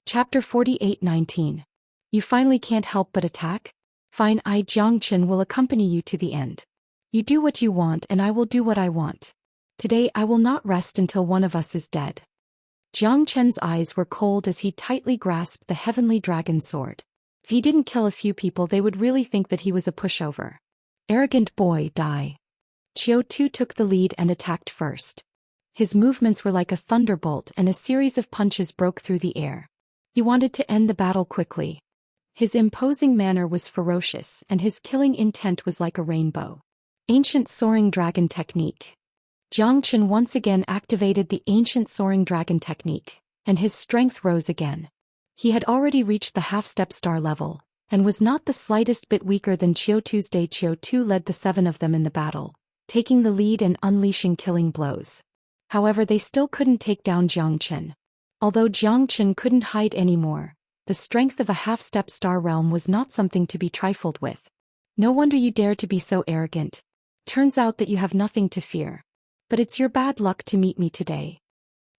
Chapter 48-19. You finally can't help but attack? Fine, I Xianxia will accompany you to the end. You do what you want and I will do what I want. Today I will not rest until one of us is dead. Xianxia's eyes were cold as he tightly grasped the heavenly dragon sword. If he didn't kill a few people, they would really think that he was a pushover. Arrogant boy, die. Qiu took the lead and attacked first. His movements were like a thunderbolt and a series of punches broke through the air. He wanted to end the battle quickly. His imposing manner was ferocious and his killing intent was like a rainbow. Ancient Soaring Dragon Technique. Xianxia once again activated the ancient Soaring Dragon Technique, and his strength rose again. He had already reached the half-step star level, and was not the slightest bit weaker than Qiu's day. Qiu led the 7 of them in the battle, taking the lead and unleashing killing blows. However, they still couldn't take down Xianxia. Although Xianxia couldn't hide anymore, the strength of a half-step star realm was not something to be trifled with. No wonder you dare to be so arrogant. Turns out that you have nothing to fear. But it's your bad luck to meet me today.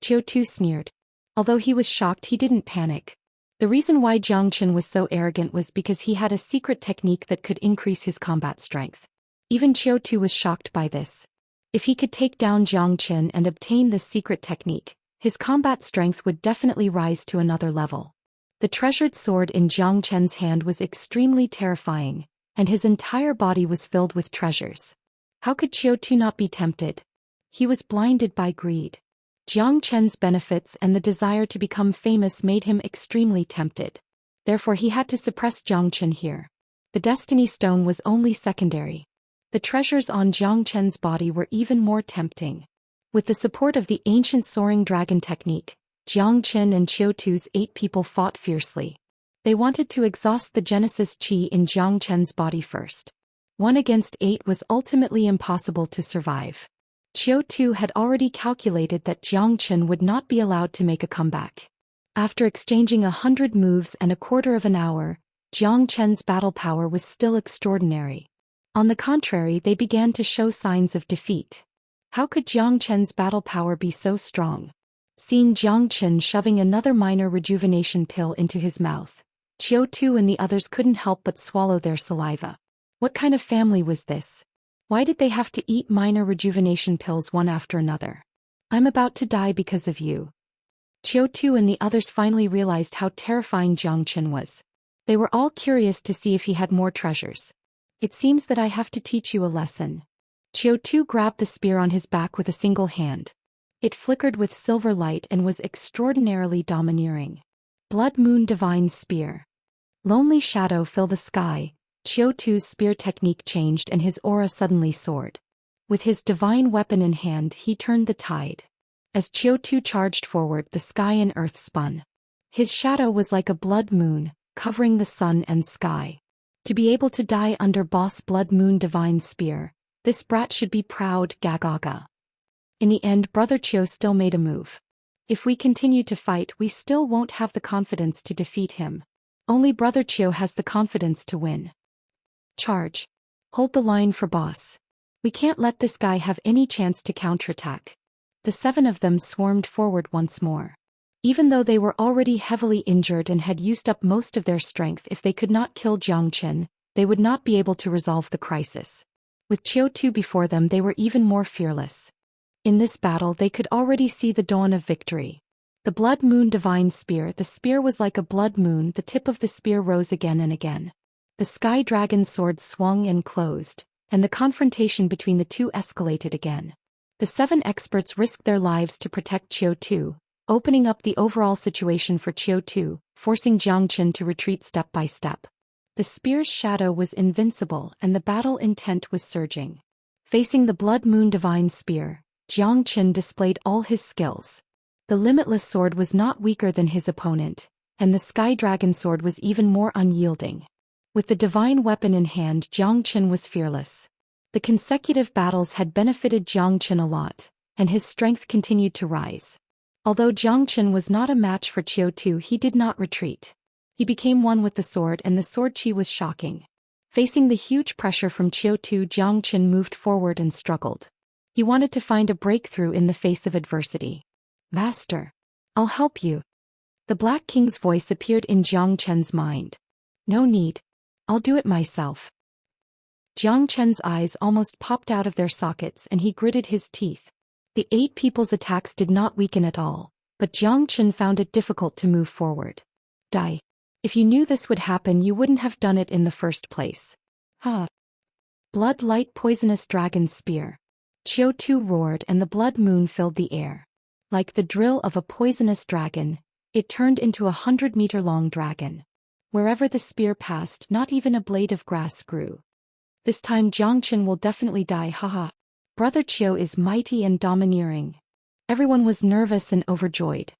Qiu sneered. Although he was shocked, he didn't panic. The reason why Xianxia was so arrogant was because he had a secret technique that could increase his combat strength. Even Qiu was shocked by this. If he could take down Xianxia and obtain this secret technique, his combat strength would definitely rise to another level. The treasured sword in Xianxia's hand was extremely terrifying, and his entire body was filled with treasures. How could Qiu not be tempted? He was blinded by greed. Xianxia's benefits and the desire to become famous made him extremely tempted. Therefore he had to suppress Xianxia here. The Destiny Stone was only secondary. The treasures on Xianxia's body were even more tempting. With the support of the ancient Soaring Dragon Technique, Xianxia and Qiu's 8 people fought fiercely. They wanted to exhaust the Genesis Qi in Xianxia's body first. 1 against 8 was ultimately impossible to survive. Qiu had already calculated that Xianxia would not be allowed to make a comeback. After exchanging 100 moves and a quarter of an hour, Xianxia's battle power was still extraordinary. On the contrary, they began to show signs of defeat. How could Xianxia's battle power be so strong? Seeing Xianxia shoving another minor rejuvenation pill into his mouth, Qiu and the others couldn't help but swallow their saliva. What kind of family was this? Why did they have to eat minor rejuvenation pills one after another? I'm about to die because of you. Qiu and the others finally realized how terrifying Xianxia was. They were all curious to see if he had more treasures. It seems that I have to teach you a lesson. Qiu grabbed the spear on his back with a single hand. It flickered with silver light and was extraordinarily domineering. Blood Moon Divine Spear. Lonely shadow fill the sky. Qiu's spear technique changed and his aura suddenly soared. With his divine weapon in hand, he turned the tide. As Qiu charged forward, the sky and earth spun. His shadow was like a blood moon, covering the sun and sky. To be able to die under Boss Blood Moon Divine Spear, this brat should be proud. Gagaga. In the end, Brother Qiu still made a move. If we continue to fight, we still won't have the confidence to defeat him. Only Brother Qiu has the confidence to win. Charge. Hold the line for boss. We can't let this guy have any chance to counterattack. The 7 of them swarmed forward once more. Even though they were already heavily injured and had used up most of their strength, if they could not kill Xianxia, they would not be able to resolve the crisis. With Qiu before them, they were even more fearless. In this battle, they could already see the dawn of victory. The Blood Moon Divine Spear. The spear was like a blood moon. The tip of the spear rose again and again. The Sky Dragon sword swung and closed, and the confrontation between the 2 escalated again. The 7 experts risked their lives to protect Qiu, opening up the overall situation for Qiu, forcing Xianxia to retreat step by step. The spear's shadow was invincible and the battle intent was surging. Facing the Blood Moon Divine Spear, Xianxia displayed all his skills. The Limitless Sword was not weaker than his opponent, and the Sky Dragon sword was even more unyielding. With the divine weapon in hand, Xianxia was fearless. The consecutive battles had benefited Xianxia a lot, and his strength continued to rise. Although Xianxia was not a match for Qiu, he did not retreat. He became one with the sword, and the sword chi was shocking. Facing the huge pressure from Qiu, Xianxia moved forward and struggled. He wanted to find a breakthrough in the face of adversity. Master. I'll help you. The Black King's voice appeared in Jiang Chen's mind. No need. I'll do it myself. Jiang Chen's eyes almost popped out of their sockets and he gritted his teeth. The 8 people's attacks did not weaken at all, but Jiang Chen found it difficult to move forward. Die. If you knew this would happen, you wouldn't have done it in the first place. Ha. Blood light poisonous dragon spear. Qiu Tu roared and the blood moon filled the air. Like the drill of a poisonous dragon, it turned into a 100-meter-long dragon. Wherever the spear passed, not even a blade of grass grew. This time Jiang Chen will definitely die, haha. Brother Qiu is mighty and domineering. Everyone was nervous and overjoyed.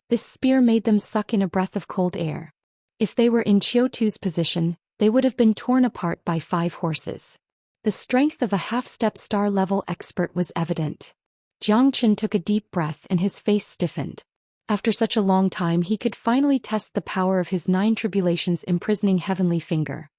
This spear made them suck in a breath of cold air. If they were in Qiu Tu's position, they would have been torn apart by 5 horses. The strength of a half-step star-level expert was evident. Jiang Chen took a deep breath and his face stiffened. After such a long time he could finally test the power of his 9 tribulations imprisoning heavenly finger.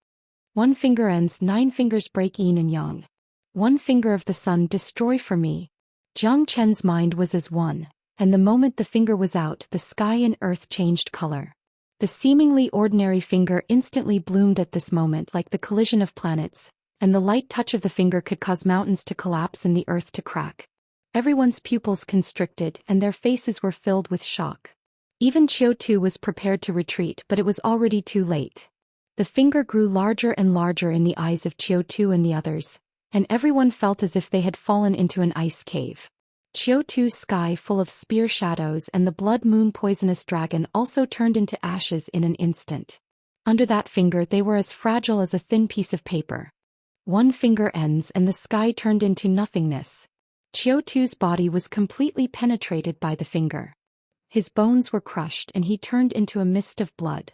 1 finger ends, 9 fingers break yin and yang. 1 finger of the sun destroy for me. Jiang Chen's mind was as one, and the moment the finger was out, the sky and earth changed color. The seemingly ordinary finger instantly bloomed at this moment like the collision of planets, and the light touch of the finger could cause mountains to collapse and the earth to crack. Everyone's pupils constricted and their faces were filled with shock. Even Qiu Tu was prepared to retreat, but it was already too late. The finger grew larger and larger in the eyes of Qiu Tu and the others, and everyone felt as if they had fallen into an ice cave. Qiu Tu's sky full of spear shadows and the blood moon poisonous dragon also turned into ashes in an instant. Under that finger they were as fragile as a thin piece of paper. 1 finger ends and the sky turned into nothingness. Qiu Tu's body was completely penetrated by the finger. His bones were crushed and he turned into a mist of blood.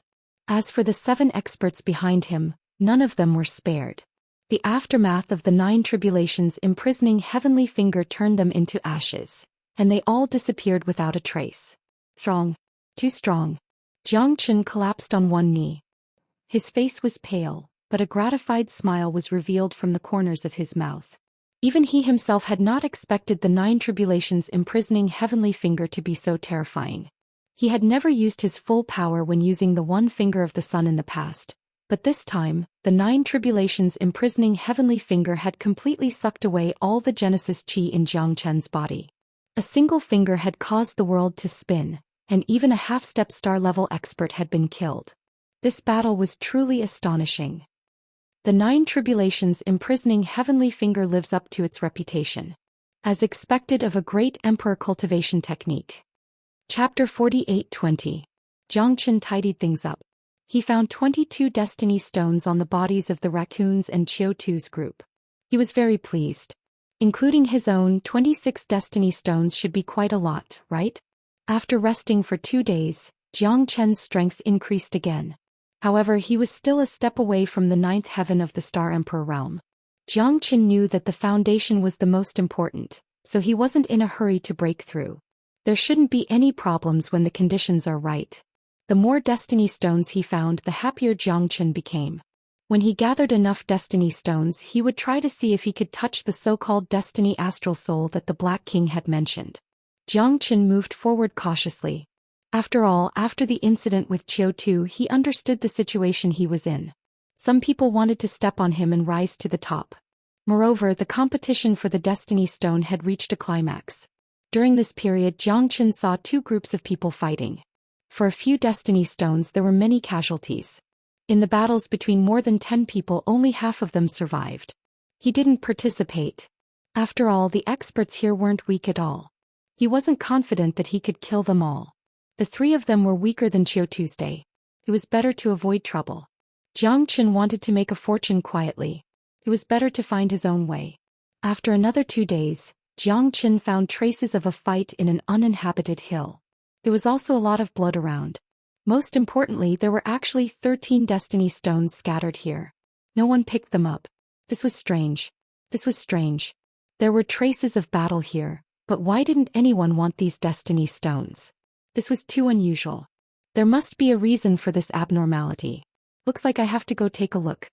As for the 7 experts behind him, none of them were spared. The aftermath of the 9 tribulations imprisoning heavenly finger turned them into ashes, and they all disappeared without a trace. Strong. Too strong. Jiang Chen collapsed on one knee. His face was pale, but a gratified smile was revealed from the corners of his mouth. Even he himself had not expected the 9 tribulations imprisoning heavenly finger to be so terrifying. He had never used his full power when using the 1 finger of the sun in the past, but this time, the 9 tribulations imprisoning heavenly finger had completely sucked away all the Genesis Qi in Jiang Chen's body. A single finger had caused the world to spin, and even a half-step star-level expert had been killed. This battle was truly astonishing. The 9 tribulations imprisoning heavenly finger lives up to its reputation. As expected of a great emperor cultivation technique. Chapter 48-20. Jiang Chen tidied things up. He found 22 destiny stones on the bodies of the raccoons and Qiu Tu's group. He was very pleased. Including his own, 26 destiny stones should be quite a lot, right? After resting for 2 days, Jiang Chen's strength increased again. However, he was still a step away from the 9th heaven of the Star Emperor realm. Jiang Chen knew that the foundation was the most important, so he wasn't in a hurry to break through. There shouldn't be any problems when the conditions are right. The more destiny stones he found, the happier Jiang Chen became. When he gathered enough destiny stones, he would try to see if he could touch the so-called destiny astral soul that the Black King had mentioned. Jiang Chen moved forward cautiously. After all, after the incident with Qiu Tu, he understood the situation he was in. Some people wanted to step on him and rise to the top. Moreover, the competition for the destiny stone had reached a climax. During this period, Jiang Chen saw 2 groups of people fighting. For a few destiny stones there were many casualties. In the battles between more than 10 people, only half of them survived. He didn't participate. After all, the experts here weren't weak at all. He wasn't confident that he could kill them all. The 3 of them were weaker than Qiu Tuesday. It was better to avoid trouble. Jiang Chen wanted to make a fortune quietly. It was better to find his own way. After another 2 days, Jiang Chen found traces of a fight in an uninhabited hill. There was also a lot of blood around. Most importantly, there were actually 13 destiny stones scattered here. No one picked them up. This was strange. This was strange. There were traces of battle here, but why didn't anyone want these destiny stones? This was too unusual. There must be a reason for this abnormality. Looks like I have to go take a look.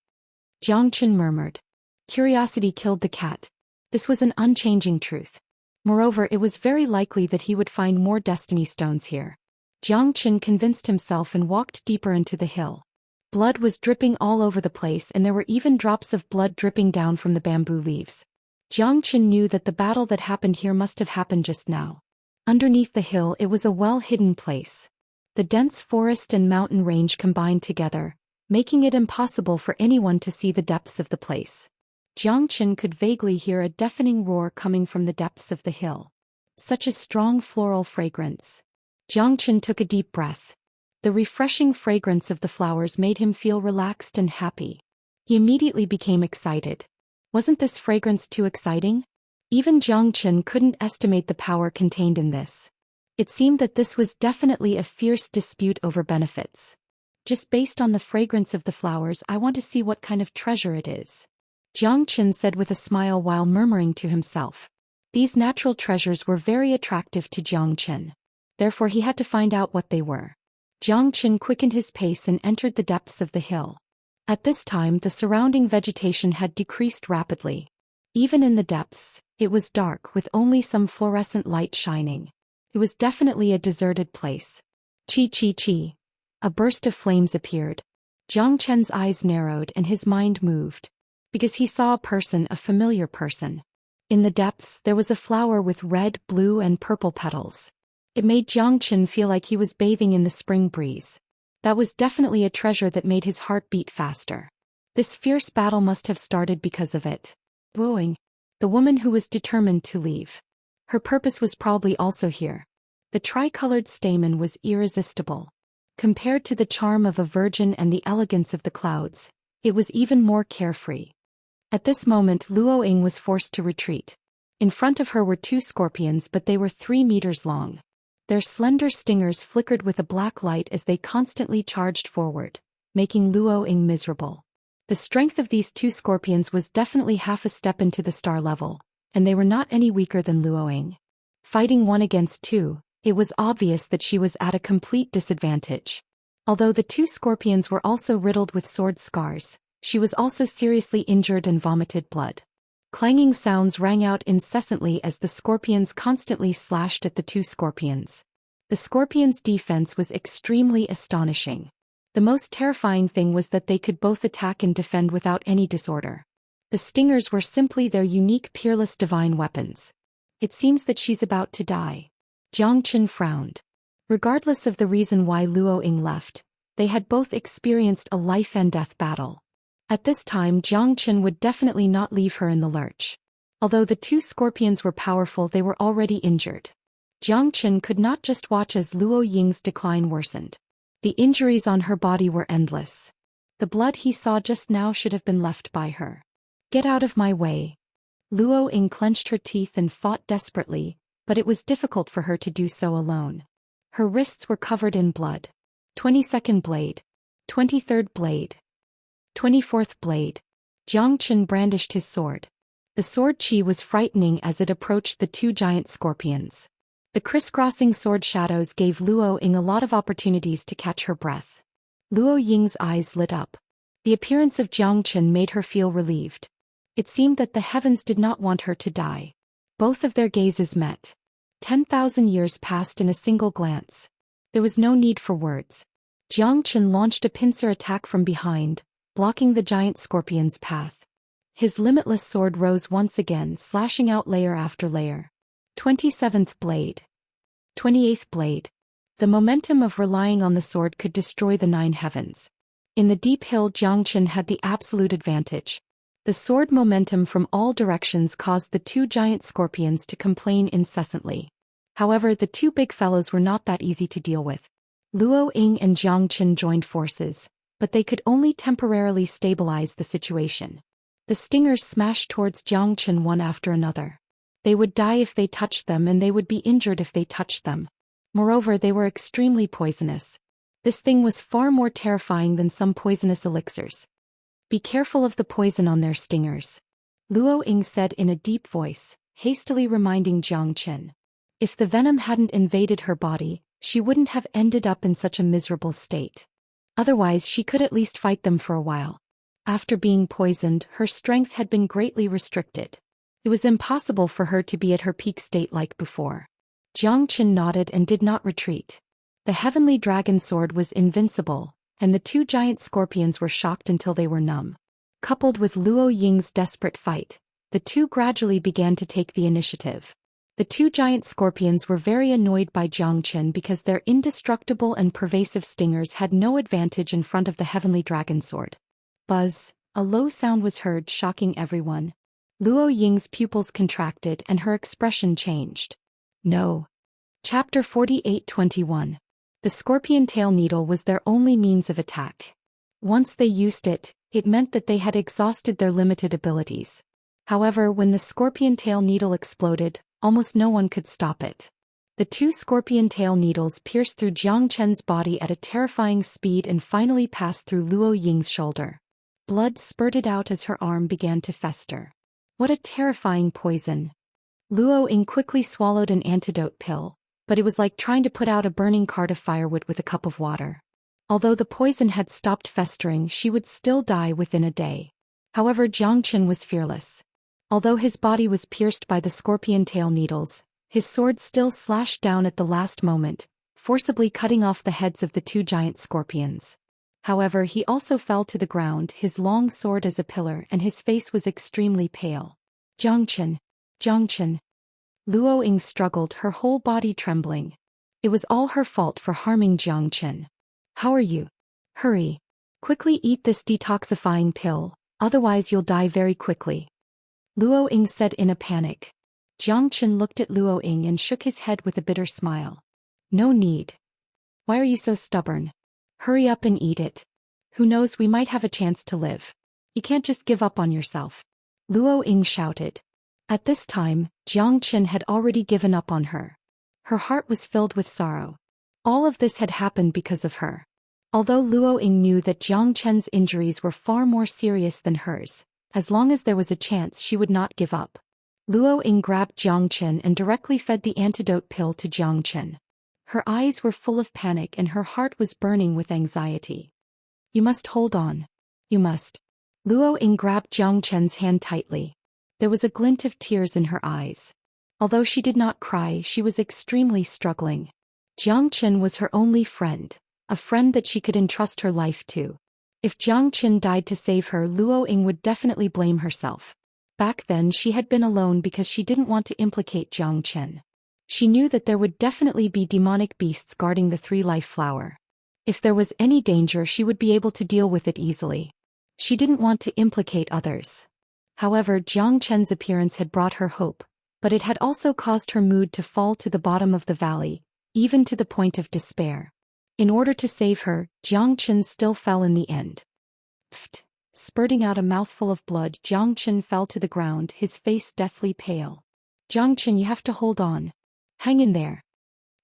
Jiang Chen murmured. Curiosity killed the cat. This was an unchanging truth. Moreover, it was very likely that he would find more destiny stones here. Xianxia convinced himself and walked deeper into the hill. Blood was dripping all over the place and there were even drops of blood dripping down from the bamboo leaves. Xianxia knew that the battle that happened here must have happened just now. Underneath the hill it was a well-hidden place. The dense forest and mountain range combined together, making it impossible for anyone to see the depths of the place. Xianxia could vaguely hear a deafening roar coming from the depths of the hill. Such a strong floral fragrance. Xianxia took a deep breath. The refreshing fragrance of the flowers made him feel relaxed and happy. He immediately became excited. Wasn't this fragrance too exciting? Even Xianxia couldn't estimate the power contained in this. It seemed that this was definitely a fierce dispute over benefits. Just based on the fragrance of the flowers, I want to see what kind of treasure it is. Xianxia said with a smile while murmuring to himself. These natural treasures were very attractive to Xianxia. Therefore he had to find out what they were. Xianxia quickened his pace and entered the depths of the hill. At this time the surrounding vegetation had decreased rapidly. Even in the depths, it was dark with only some fluorescent light shining. It was definitely a deserted place. Chi. A burst of flames appeared. Xianxia's eyes narrowed and his mind moved. Because he saw a familiar person. In the depths there was a flower with red, blue and purple petals. It made Xianxia feel like he was bathing in the spring breeze. That was definitely a treasure that made his heart beat faster. This fierce battle must have started because of it. Wooing. The woman who was determined to leave. Her purpose was probably also here. The tricolored stamen was irresistible. Compared to the charm of a virgin and the elegance of the clouds, it was even more carefree. At this moment Luo Ying was forced to retreat. In front of her were two scorpions, but they were 3 meters long. Their slender stingers flickered with a black light as they constantly charged forward, making Luo Ying miserable. The strength of these two scorpions was definitely half a step into the star level, and they were not any weaker than Luo Ying. Fighting 1 against 2, it was obvious that she was at a complete disadvantage. Although the two scorpions were also riddled with sword scars, she was also seriously injured and vomited blood. Clanging sounds rang out incessantly as the scorpions constantly slashed at the two scorpions. The scorpions' defense was extremely astonishing. The most terrifying thing was that they could both attack and defend without any disorder. The stingers were simply their unique peerless divine weapons. It seems that she's about to die. Xianxia frowned. Regardless of the reason why Luo Ying left, they had both experienced a life and death battle. At this time Xianxia would definitely not leave her in the lurch. Although the two scorpions were powerful, they were already injured. Xianxia could not just watch as Luo Ying's decline worsened. The injuries on her body were endless. The blood he saw just now should have been left by her. Get out of my way. Luo Ying clenched her teeth and fought desperately, but it was difficult for her to do so alone. Her wrists were covered in blood. 22nd blade. 23rd blade. 24th blade. Xianxia brandished his sword. The sword chi was frightening as it approached the two giant scorpions. The crisscrossing sword shadows gave Luo Ying a lot of opportunities to catch her breath. Luo Ying's eyes lit up. The appearance of Xianxia made her feel relieved. It seemed that the heavens did not want her to die. Both of their gazes met. 10,000 years passed in a single glance. There was no need for words. Xianxia launched a pincer attack from behind, blocking the giant scorpion's path. His limitless sword rose once again, slashing out layer after layer. 27th blade. 28th blade. The momentum of relying on the sword could destroy the 9 heavens. In the deep hill Xianxia had the absolute advantage. The sword momentum from all directions caused the two giant scorpions to complain incessantly. However, the two big fellows were not that easy to deal with. Luo Ying and Xianxia joined forces, but they could only temporarily stabilize the situation. The stingers smashed towards Xianxia one after another. They would die if they touched them and they would be injured if they touched them. Moreover, they were extremely poisonous. This thing was far more terrifying than some poisonous elixirs. Be careful of the poison on their stingers. Luo Ying said in a deep voice, hastily reminding Xianxia. If the venom hadn't invaded her body, she wouldn't have ended up in such a miserable state. Otherwise she could at least fight them for a while. After being poisoned, her strength had been greatly restricted. It was impossible for her to be at her peak state like before. Xianxia nodded and did not retreat. The heavenly dragon sword was invincible, and the two giant scorpions were shocked until they were numb. Coupled with Luo Ying's desperate fight, the two gradually began to take the initiative. The two giant scorpions were very annoyed by Xianxia because their indestructible and pervasive stingers had no advantage in front of the heavenly dragon sword. Buzz, a low sound was heard, shocking everyone. Luo Ying's pupils contracted and her expression changed. No. Chapter 48:21. The scorpion tail needle was their only means of attack. Once they used it, it meant that they had exhausted their limited abilities. However, when the scorpion tail needle exploded, almost no one could stop it. The two scorpion tail needles pierced through Xianxia's body at a terrifying speed and finally passed through Luo Ying's shoulder. Blood spurted out as her arm began to fester. What a terrifying poison. Luo Ying quickly swallowed an antidote pill, but it was like trying to put out a burning cart of firewood with a cup of water. Although the poison had stopped festering, she would still die within a day. However, Xianxia was fearless. Although his body was pierced by the scorpion tail needles, his sword still slashed down at the last moment, forcibly cutting off the heads of the two giant scorpions. However, he also fell to the ground, his long sword as a pillar, and his face was extremely pale. Xianxia. Luo Ying struggled, her whole body trembling. It was all her fault for harming Xianxia. How are you? Hurry. Quickly eat this detoxifying pill, otherwise you'll die very quickly. Luo Ying said in a panic. Xianxia looked at Luo Ying and shook his head with a bitter smile. No need. Why are you so stubborn? Hurry up and eat it. Who knows, we might have a chance to live. You can't just give up on yourself. Luo Ying shouted. At this time, Xianxia had already given up on her. Her heart was filled with sorrow. All of this had happened because of her. Although Luo Ying knew that Xianxia's injuries were far more serious than hers, as long as there was a chance she would not give up. Luo Ying grabbed Xianxia and directly fed the antidote pill to Xianxia. Her eyes were full of panic and her heart was burning with anxiety. You must hold on. You must. Luo Ying grabbed Xianxia's hand tightly. There was a glint of tears in her eyes. Although she did not cry, she was extremely struggling. Xianxia was her only friend, a friend that she could entrust her life to. If Xianxia died to save her, Luo Ying would definitely blame herself. Back then she had been alone because she didn't want to implicate Xianxia. She knew that there would definitely be demonic beasts guarding the three-life flower. If there was any danger, she would be able to deal with it easily. She didn't want to implicate others. However, Xianxia's appearance had brought her hope, but it had also caused her mood to fall to the bottom of the valley, even to the point of despair. In order to save her, Xianxia still fell in the end. Pfft! Spurting out a mouthful of blood, Xianxia fell to the ground, his face deathly pale. Xianxia, you have to hold on. Hang in there.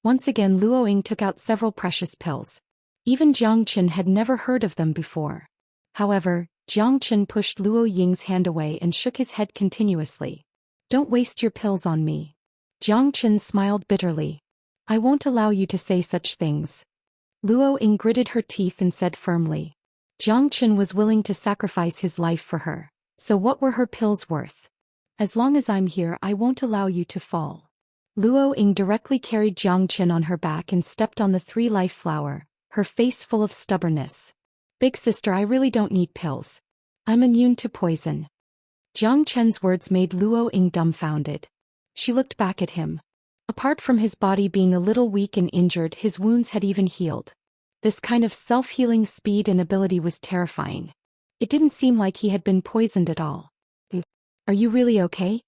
Once again Luo Ying took out several precious pills. Even Xianxia had never heard of them before. However, Xianxia pushed Luo Ying's hand away and shook his head continuously. Don't waste your pills on me. Xianxia smiled bitterly. I won't allow you to say such things. Luo Ying gritted her teeth and said firmly. Xianxia was willing to sacrifice his life for her, so what were her pills worth? As long as I'm here, I won't allow you to fall. Luo Ying directly carried Xianxia on her back and stepped on the three-life flower, her face full of stubbornness. Big sister, I really don't need pills. I'm immune to poison. Xianxia's words made Luo Ying dumbfounded. She looked back at him. Apart from his body being a little weak and injured, his wounds had even healed. This kind of self-healing speed and ability was terrifying. It didn't seem like he had been poisoned at all. Are you really okay?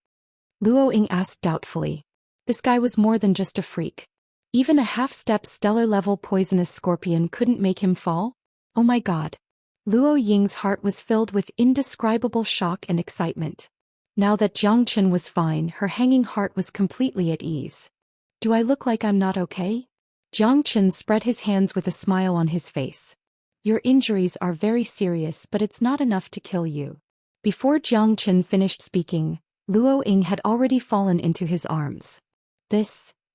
Luo Ying asked doubtfully. This guy was more than just a freak. Even a half-step stellar-level poisonous scorpion couldn't make him fall? Oh my god. Luo Ying's heart was filled with indescribable shock and excitement. Now that Xianxia was fine, her hanging heart was completely at ease. Do I look like I'm not okay? Xianxia spread his hands with a smile on his face. Your injuries are very serious, but it's not enough to kill you. Before Xianxia finished speaking, Luo Ying had already fallen into his arms.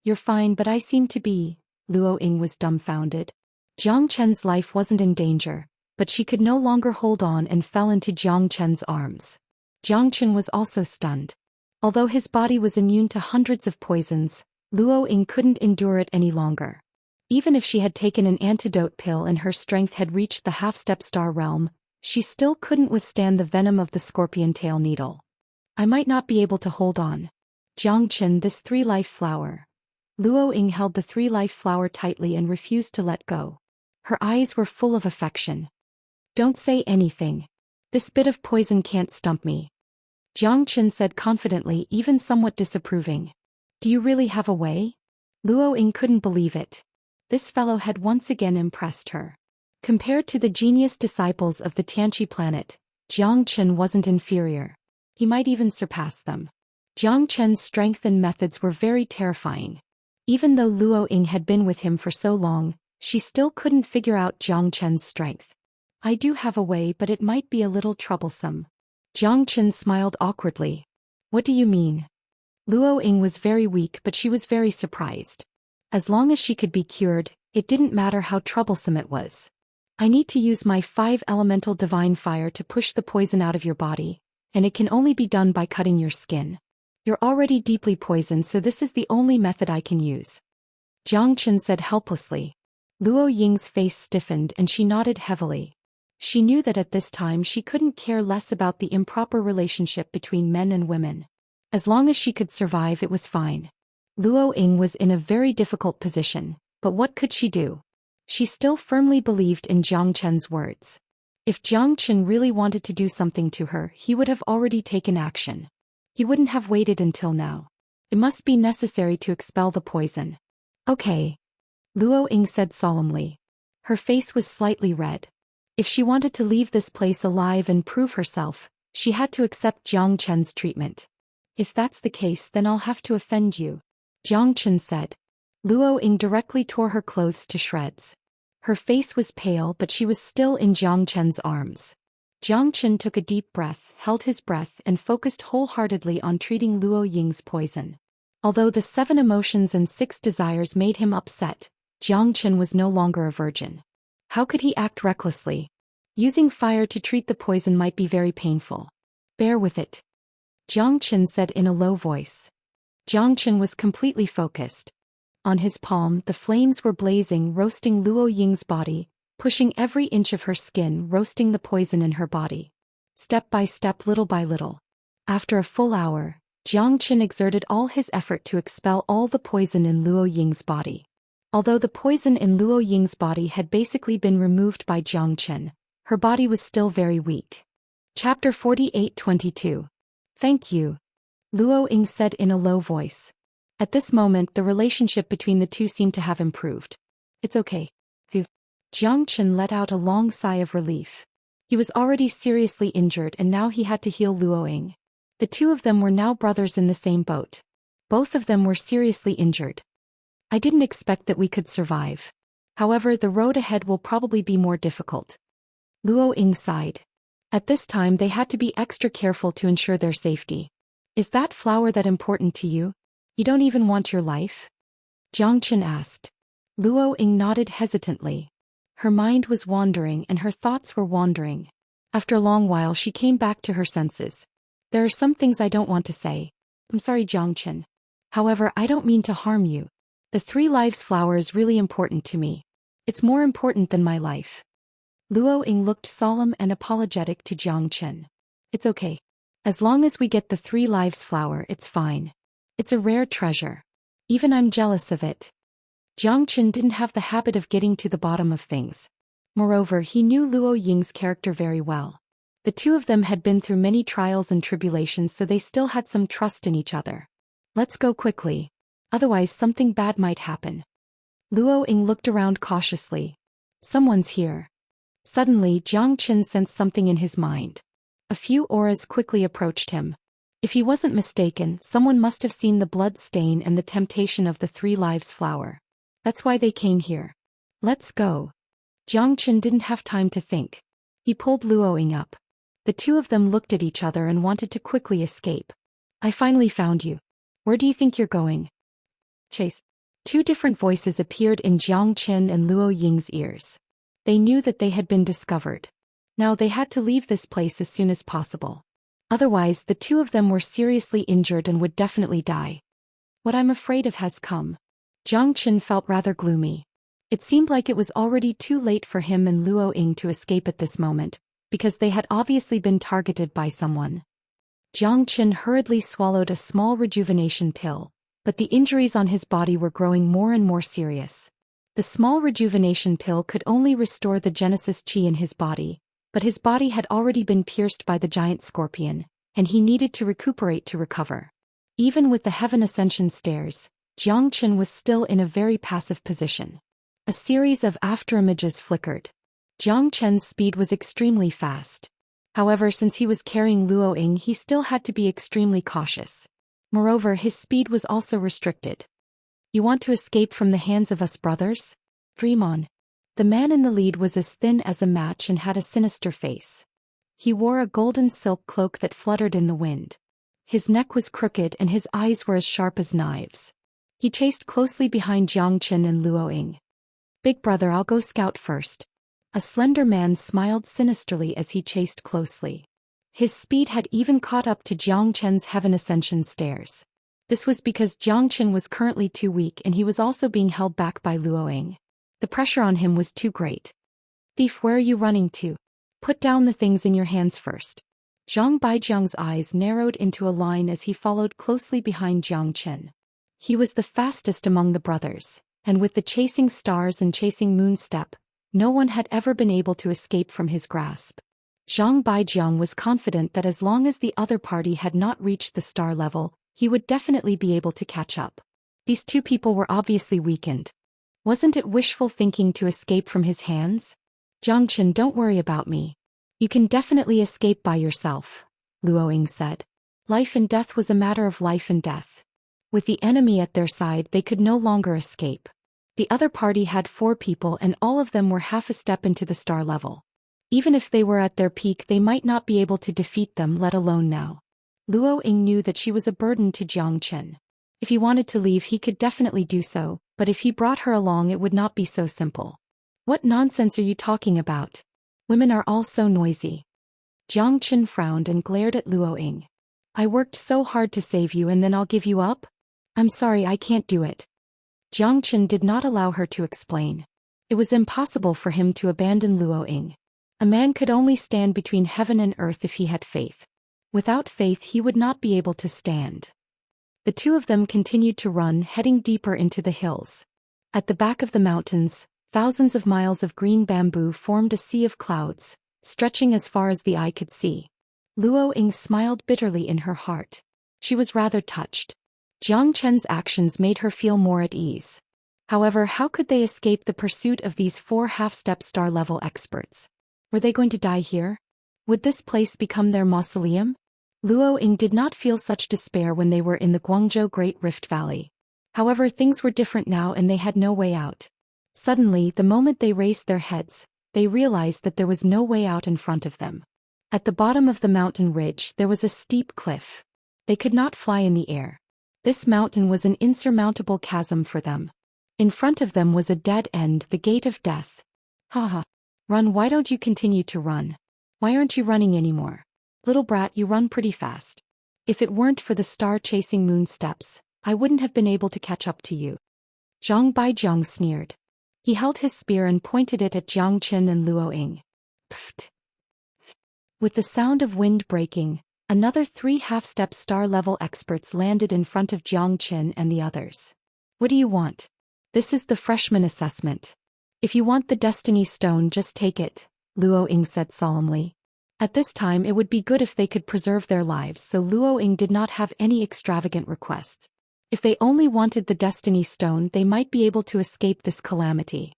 You're fine, but I seem to be. Luo Ying was dumbfounded. Xianxia's life wasn't in danger, but she could no longer hold on and fell into Xianxia's arms. Xianxia was also stunned. Although his body was immune to hundreds of poisons, Luo Ying couldn't endure it any longer. Even if she had taken an antidote pill and her strength had reached the half-step star realm, she still couldn't withstand the venom of the scorpion tail needle. I might not be able to hold on. Xianxia, this three-life flower. Luo Ying held the three-life flower tightly and refused to let go. Her eyes were full of affection. Don't say anything. This bit of poison can't stump me. Xianxia said confidently, even somewhat disapproving. Do you really have a way? Luo Ying couldn't believe it. This fellow had once again impressed her. Compared to the genius disciples of the Tianqi planet, Xianxia wasn't inferior. He might even surpass them. Xianxia's strength and methods were very terrifying. Even though Luo Ying had been with him for so long, she still couldn't figure out Xianxia's strength. I do have a way, but it might be a little troublesome. Xianxia smiled awkwardly. What do you mean? Luo Ying was very weak, but she was very surprised. As long as she could be cured, it didn't matter how troublesome it was. I need to use my 5-elemental divine fire to push the poison out of your body, and it can only be done by cutting your skin. You're already deeply poisoned, so this is the only method I can use. Xianxia said helplessly. Luo Ying's face stiffened and she nodded heavily. She knew that at this time she couldn't care less about the improper relationship between men and women. As long as she could survive, it was fine. Luo Ying was in a very difficult position, but what could she do? She still firmly believed in Xianxia's words. If Xianxia really wanted to do something to her, he would have already taken action. He wouldn't have waited until now. It must be necessary to expel the poison. Okay. Luo Ying said solemnly. Her face was slightly red. If she wanted to leave this place alive and prove herself, she had to accept Xianxia's treatment. If that's the case, then I'll have to offend you, Xianxia said. Luo Ying directly tore her clothes to shreds. Her face was pale, but she was still in Xianxia's arms. Xianxia took a deep breath, held his breath, and focused wholeheartedly on treating Luo Ying's poison. Although the 7 emotions and 6 desires made him upset, Xianxia was no longer a virgin. How could he act recklessly? Using fire to treat the poison might be very painful. Bear with it, Xianxia said in a low voice. Xianxia was completely focused. On his palm, the flames were blazing, roasting Luo Ying's body, pushing every inch of her skin, roasting the poison in her body. Step by step, little by little. After a full hour, Xianxia exerted all his effort to expel all the poison in Luo Ying's body. Although the poison in Luo Ying's body had basically been removed by Xianxia, her body was still very weak. Chapter 48:22. Thank you, Luo Ying said in a low voice. At this moment, the relationship between the two seemed to have improved. It's okay. Phew. Xianxia let out a long sigh of relief. He was already seriously injured and now he had to heal Luo Ying. The two of them were now brothers in the same boat. Both of them were seriously injured. I didn't expect that we could survive. However, the road ahead will probably be more difficult. Luo Ying sighed. At this time they had to be extra careful to ensure their safety. Is that flower that important to you? You don't even want your life? Xianxia asked. Luo Ying nodded hesitantly. Her mind was wandering and her thoughts were wandering. After a long while she came back to her senses. There are some things I don't want to say. I'm sorry, Xianxia. However, I don't mean to harm you. The 3 lives flower is really important to me. It's more important than my life. Luo Ying looked solemn and apologetic to Xianxia. It's okay. As long as we get the 3 lives flower, it's fine. It's a rare treasure. Even I'm jealous of it. Xianxia didn't have the habit of getting to the bottom of things. Moreover, he knew Luo Ying's character very well. The two of them had been through many trials and tribulations, so they still had some trust in each other. Let's go quickly. Otherwise something bad might happen. Luo Ying looked around cautiously. Someone's here. Suddenly, Xianxia sensed something in his mind. A few auras quickly approached him. If he wasn't mistaken, someone must have seen the blood stain and the temptation of the 3 lives flower. That's why they came here. Let's go. Xianxia didn't have time to think. He pulled Luo Ying up. The two of them looked at each other and wanted to quickly escape. I finally found you. Where do you think you're going? Chase. 2 different voices appeared in Xianxia and Luo Ying's ears. They knew that they had been discovered. Now they had to leave this place as soon as possible. Otherwise, the two of them were seriously injured and would definitely die. What I'm afraid of has come. Xianxia felt rather gloomy. It seemed like it was already too late for him and Luo Ying to escape at this moment, because they had obviously been targeted by someone. Jiang Qin hurriedly swallowed a small rejuvenation pill, but the injuries on his body were growing more and more serious. The small rejuvenation pill could only restore the Genesis Qi in his body, but his body had already been pierced by the giant scorpion, and he needed to recuperate to recover. Even with the Heaven Ascension stairs, Jiang Qin was still in a very passive position. A series of afterimages flickered. Jiang Qin's speed was extremely fast. However, since he was carrying Luo Ying, he still had to be extremely cautious. Moreover, his speed was also restricted. You want to escape from the hands of us brothers? Dream on. The man in the lead was as thin as a match and had a sinister face. He wore a golden silk cloak that fluttered in the wind. His neck was crooked and his eyes were as sharp as knives. He chased closely behind Jiang Qin and Luo Ying. Big brother, I'll go scout first. A slender man smiled sinisterly as he chased closely. His speed had even caught up to Jiang Qin's Heaven Ascension stairs. This was because Jiang Qin was currently too weak and he was also being held back by Luo Ying. The pressure on him was too great. Thief, where are you running to? Put down the things in your hands first. Zhang Baijiang's eyes narrowed into a line as he followed closely behind Jiang Qin. He was the fastest among the brothers, and with the chasing stars and chasing moon step, no one had ever been able to escape from his grasp. Zhang Baijiang was confident that as long as the other party had not reached the star level, he would definitely be able to catch up. These two people were obviously weakened. Wasn't it wishful thinking to escape from his hands? Jiang Qin, don't worry about me. You can definitely escape by yourself, Luo Ying said. Life and death was a matter of life and death. With the enemy at their side, they could no longer escape. The other party had 4 people and all of them were half a step into the star level. Even if they were at their peak, they might not be able to defeat them, let alone now. Luo Ying knew that she was a burden to Jiang Qin. If he wanted to leave, he could definitely do so, but if he brought her along, it would not be so simple. What nonsense are you talking about? Women are all so noisy. Jiang Qin frowned and glared at Luo Ying. I worked so hard to save you and then I'll give you up? I'm sorry, I can't do it. Jiang Qin did not allow her to explain. It was impossible for him to abandon Luo Ying. A man could only stand between heaven and earth if he had faith. Without faith, he would not be able to stand. The two of them continued to run, heading deeper into the hills. At the back of the mountains, thousands of miles of green bamboo formed a sea of clouds, stretching as far as the eye could see. Luo Ying smiled bitterly in her heart. She was rather touched. Jiang Qin's actions made her feel more at ease. However, how could they escape the pursuit of these 4 half-step star-level experts? Were they going to die here? Would this place become their mausoleum? Luo Ying did not feel such despair when they were in the Guangzhou Great Rift Valley. However, things were different now and they had no way out. Suddenly, the moment they raised their heads, they realized that there was no way out in front of them. At the bottom of the mountain ridge, there was a steep cliff. They could not fly in the air. This mountain was an insurmountable chasm for them. In front of them was a dead end, the gate of death. Haha. Run, why don't you continue to run? Why aren't you running anymore? Little brat, you run pretty fast. If it weren't for the star-chasing moon steps, I wouldn't have been able to catch up to you. Zhang Baijiang sneered. He held his spear and pointed it at Jiang Qin and Luo Ying. Pfft. With the sound of wind breaking, another 3 half-step star-level experts landed in front of Jiang Qin and the others. What do you want? This is the freshman assessment. If you want the Destiny Stone, just take it, Luo Ying said solemnly. At this time, it would be good if they could preserve their lives, so Luo Ying did not have any extravagant requests. If they only wanted the Destiny Stone, they might be able to escape this calamity.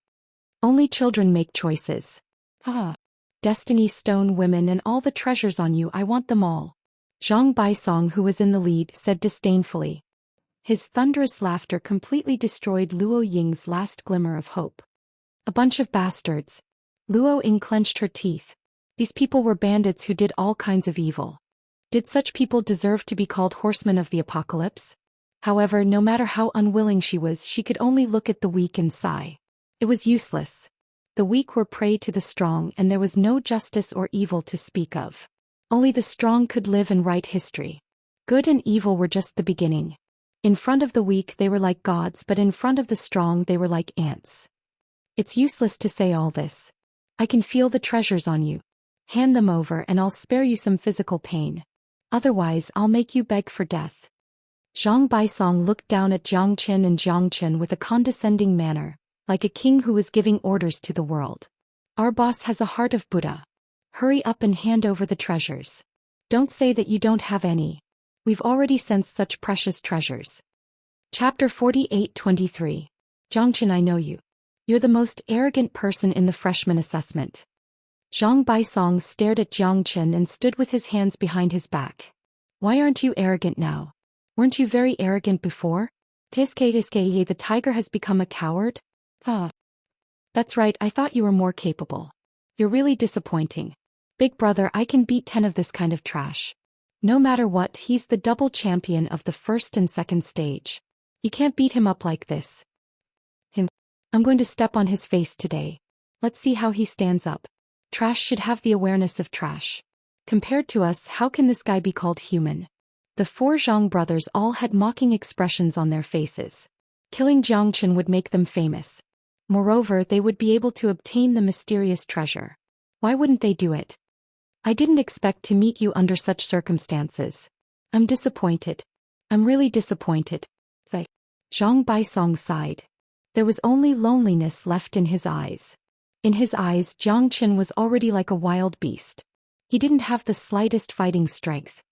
Only children make choices. Ah. Destiny Stone, women, and all the treasures on you, I want them all. Zhang Baisong, who was in the lead, said disdainfully. His thunderous laughter completely destroyed Luo Ying's last glimmer of hope. A bunch of bastards. Luo Ying clenched her teeth. These people were bandits who did all kinds of evil. Did such people deserve to be called horsemen of the apocalypse? However, no matter how unwilling she was, she could only look at the weak and sigh. It was useless. The weak were prey to the strong, and there was no justice or evil to speak of. Only the strong could live and write history. Good and evil were just the beginning. In front of the weak they were like gods, but in front of the strong they were like ants. It's useless to say all this. I can feel the treasures on you. Hand them over and I'll spare you some physical pain. Otherwise I'll make you beg for death. Zhang Baisong looked down at Jiang Qin and Jiang Qin with a condescending manner, like a king who was giving orders to the world. Our boss has a heart of Buddha. Hurry up and hand over the treasures. Don't say that you don't have any. We've already sensed such precious treasures. Chapter 48-23. Jiang Qin, I know you. You're the most arrogant person in the freshman assessment. Zhang Baisong stared at Jiang Qin and stood with his hands behind his back. Why aren't you arrogant now? Weren't you very arrogant before? The tiger has become a coward? That's right, I thought you were more capable. You're really disappointing. Big brother, I can beat 10 of this kind of trash. No matter what, he's the double champion of the first and second stage. You can't beat him up like this. I'm going to step on his face today. Let's see how he stands up. Trash should have the awareness of trash. Compared to us, how can this guy be called human? The four Zhang brothers all had mocking expressions on their faces. Killing Jiang Qin would make them famous. Moreover, they would be able to obtain the mysterious treasure. Why wouldn't they do it? I didn't expect to meet you under such circumstances. I'm disappointed. I'm really disappointed. Zhang Baisong sighed. There was only loneliness left in his eyes. In his eyes, Jiang Qin was already like a wild beast. He didn't have the slightest fighting strength.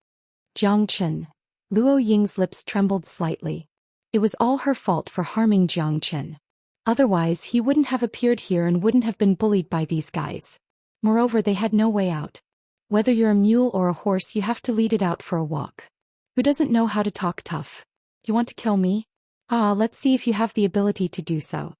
Jiang Qin. Luo Ying's lips trembled slightly. It was all her fault for harming Jiang Qin. Otherwise, he wouldn't have appeared here and wouldn't have been bullied by these guys. Moreover, they had no way out. Whether you're a mule or a horse, you have to lead it out for a walk. Who doesn't know how to talk tough? You want to kill me? Let's see if you have the ability to do so.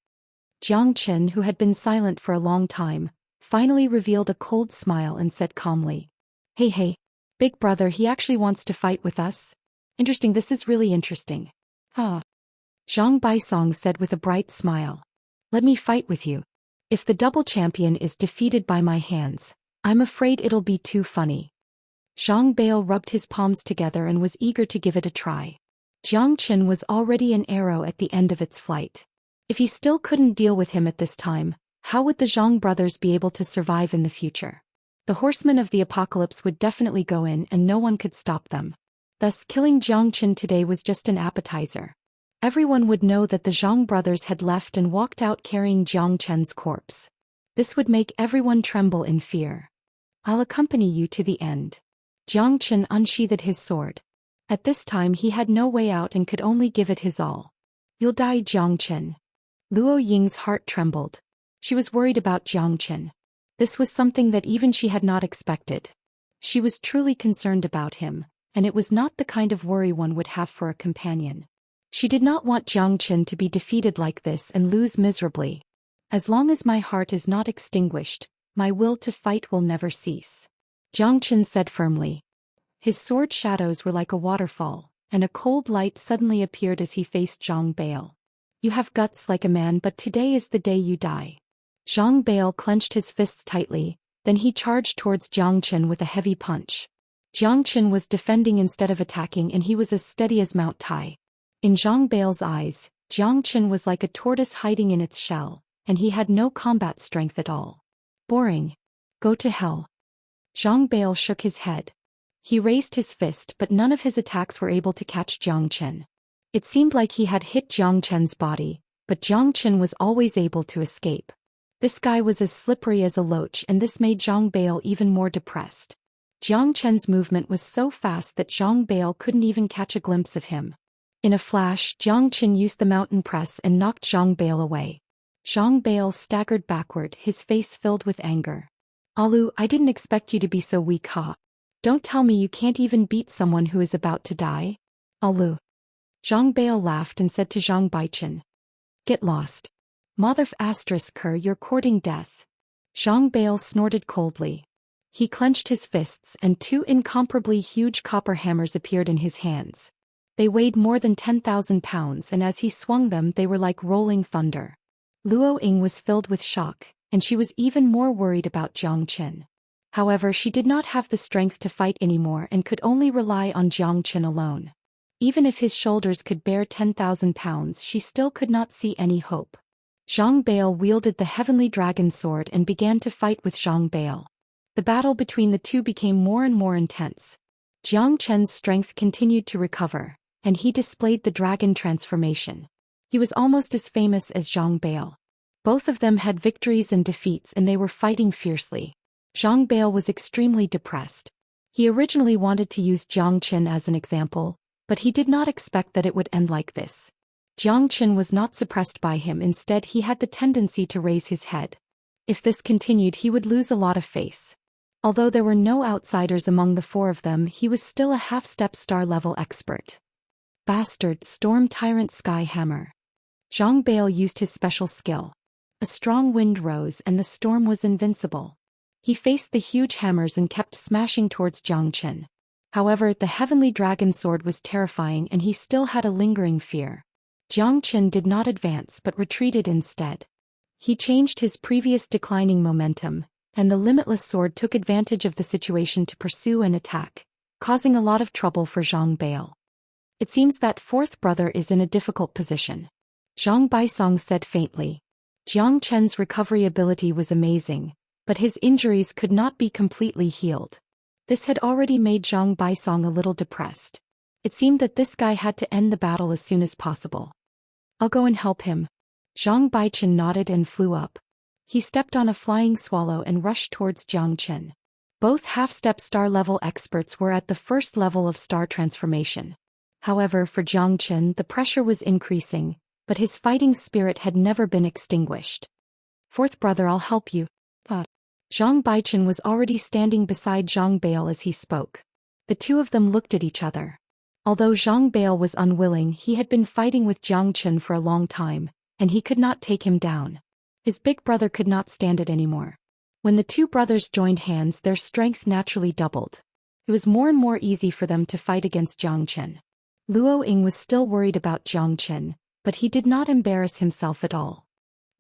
Jiang Qin, who had been silent for a long time, finally revealed a cold smile and said calmly. Hey, big brother, he actually wants to fight with us? Interesting, this is really interesting. Zhang Baisong said with a bright smile. Let me fight with you. If the double champion is defeated by my hands, I'm afraid it'll be too funny. Zhang Bail rubbed his palms together and was eager to give it a try. Jiang Qin was already an arrow at the end of its flight. If he still couldn't deal with him at this time, how would the Zhang brothers be able to survive in the future? The horsemen of the apocalypse would definitely go in and no one could stop them. Thus, killing Jiang Qin today was just an appetizer. Everyone would know that the Zhang brothers had left and walked out carrying Jiang Qin's corpse. This would make everyone tremble in fear. I'll accompany you to the end. Jiang Qin unsheathed his sword. At this time he had no way out and could only give it his all. You'll die, Jiang Qin. Luo Ying's heart trembled. She was worried about Jiang Qin. This was something that even she had not expected. She was truly concerned about him, and it was not the kind of worry one would have for a companion. She did not want Jiang Qin to be defeated like this and lose miserably. As long as my heart is not extinguished, my will to fight will never cease. Jiang Qin said firmly. His sword shadows were like a waterfall, and a cold light suddenly appeared as he faced Zhang Bail. You have guts like a man, but today is the day you die. Zhang Bail clenched his fists tightly, then he charged towards Jiang Qin with a heavy punch. Jiang Qin was defending instead of attacking, and he was as steady as Mount Tai. In Zhang Bail's eyes, Jiang Qin was like a tortoise hiding in its shell, and he had no combat strength at all. Boring. Go to hell. Zhang Bail shook his head. He raised his fist, but none of his attacks were able to catch Jiang Qin. It seemed like he had hit Jiang Qin's body, but Jiang Qin was always able to escape. This guy was as slippery as a loach, and this made Zhang Bail even more depressed. Jiang Qin's movement was so fast that Zhang Bail couldn't even catch a glimpse of him. In a flash, Jiang Qin used the mountain press and knocked Zhang Bail away. Zhang Bail staggered backward, his face filled with anger. Alu, I didn't expect you to be so weak, huh? Don't tell me you can't even beat someone who is about to die? Alu. Zhang Bail laughed and said to Zhang Baichen. Get lost. You're courting death. Zhang Bail snorted coldly. He clenched his fists and two incomparably huge copper hammers appeared in his hands. They weighed more than 10,000 pounds, and as he swung them they were like rolling thunder. Luo Ying was filled with shock, and she was even more worried about Jiang Qin. However, she did not have the strength to fight anymore and could only rely on Jiang Qin alone. Even if his shoulders could bear 10,000 pounds, she still could not see any hope. Zhang Bail wielded the heavenly dragon sword and began to fight with Zhang Bail. The battle between the two became more and more intense. Jiang Chen's strength continued to recover, and he displayed the dragon transformation. He was almost as famous as Zhang Bail. Both of them had victories and defeats, and they were fighting fiercely. Zhang Bail was extremely depressed. He originally wanted to use Jiang Chen as an example, but he did not expect that it would end like this. Jiang Chen was not suppressed by him, instead he had the tendency to raise his head. If this continued, he would lose a lot of face. Although there were no outsiders among the four of them, he was still a half-step star-level expert. Bastard Storm Tyrant Sky Hammer. Zhang Bail used his special skill. A strong wind rose and the storm was invincible. He faced the huge hammers and kept smashing towards Jiang Chen. However, the heavenly dragon sword was terrifying and he still had a lingering fear. Jiang Chen did not advance but retreated instead. He changed his previous declining momentum, and the limitless sword took advantage of the situation to pursue and attack, causing a lot of trouble for Zhang Bail. It seems that fourth brother is in a difficult position. Zhang Baisong said faintly. Jiang Chen's recovery ability was amazing, but his injuries could not be completely healed. This had already made Zhang Baisong a little depressed. It seemed that this guy had to end the battle as soon as possible. I'll go and help him. Zhang Baichen nodded and flew up. He stepped on a flying swallow and rushed towards Jiang Chen. Both half-step star-level experts were at the first level of star transformation. However, for Jiang Chen the pressure was increasing, but his fighting spirit had never been extinguished. Fourth brother, I'll help you. Zhang Baichen was already standing beside Zhang Bail as he spoke. The two of them looked at each other. Although Zhang Bail was unwilling, he had been fighting with Jiang Chen for a long time, and he could not take him down. His big brother could not stand it anymore. When the two brothers joined hands, their strength naturally doubled. It was more and more easy for them to fight against Jiang Chen. Luo Ying was still worried about Jiang Chen, but he did not embarrass himself at all.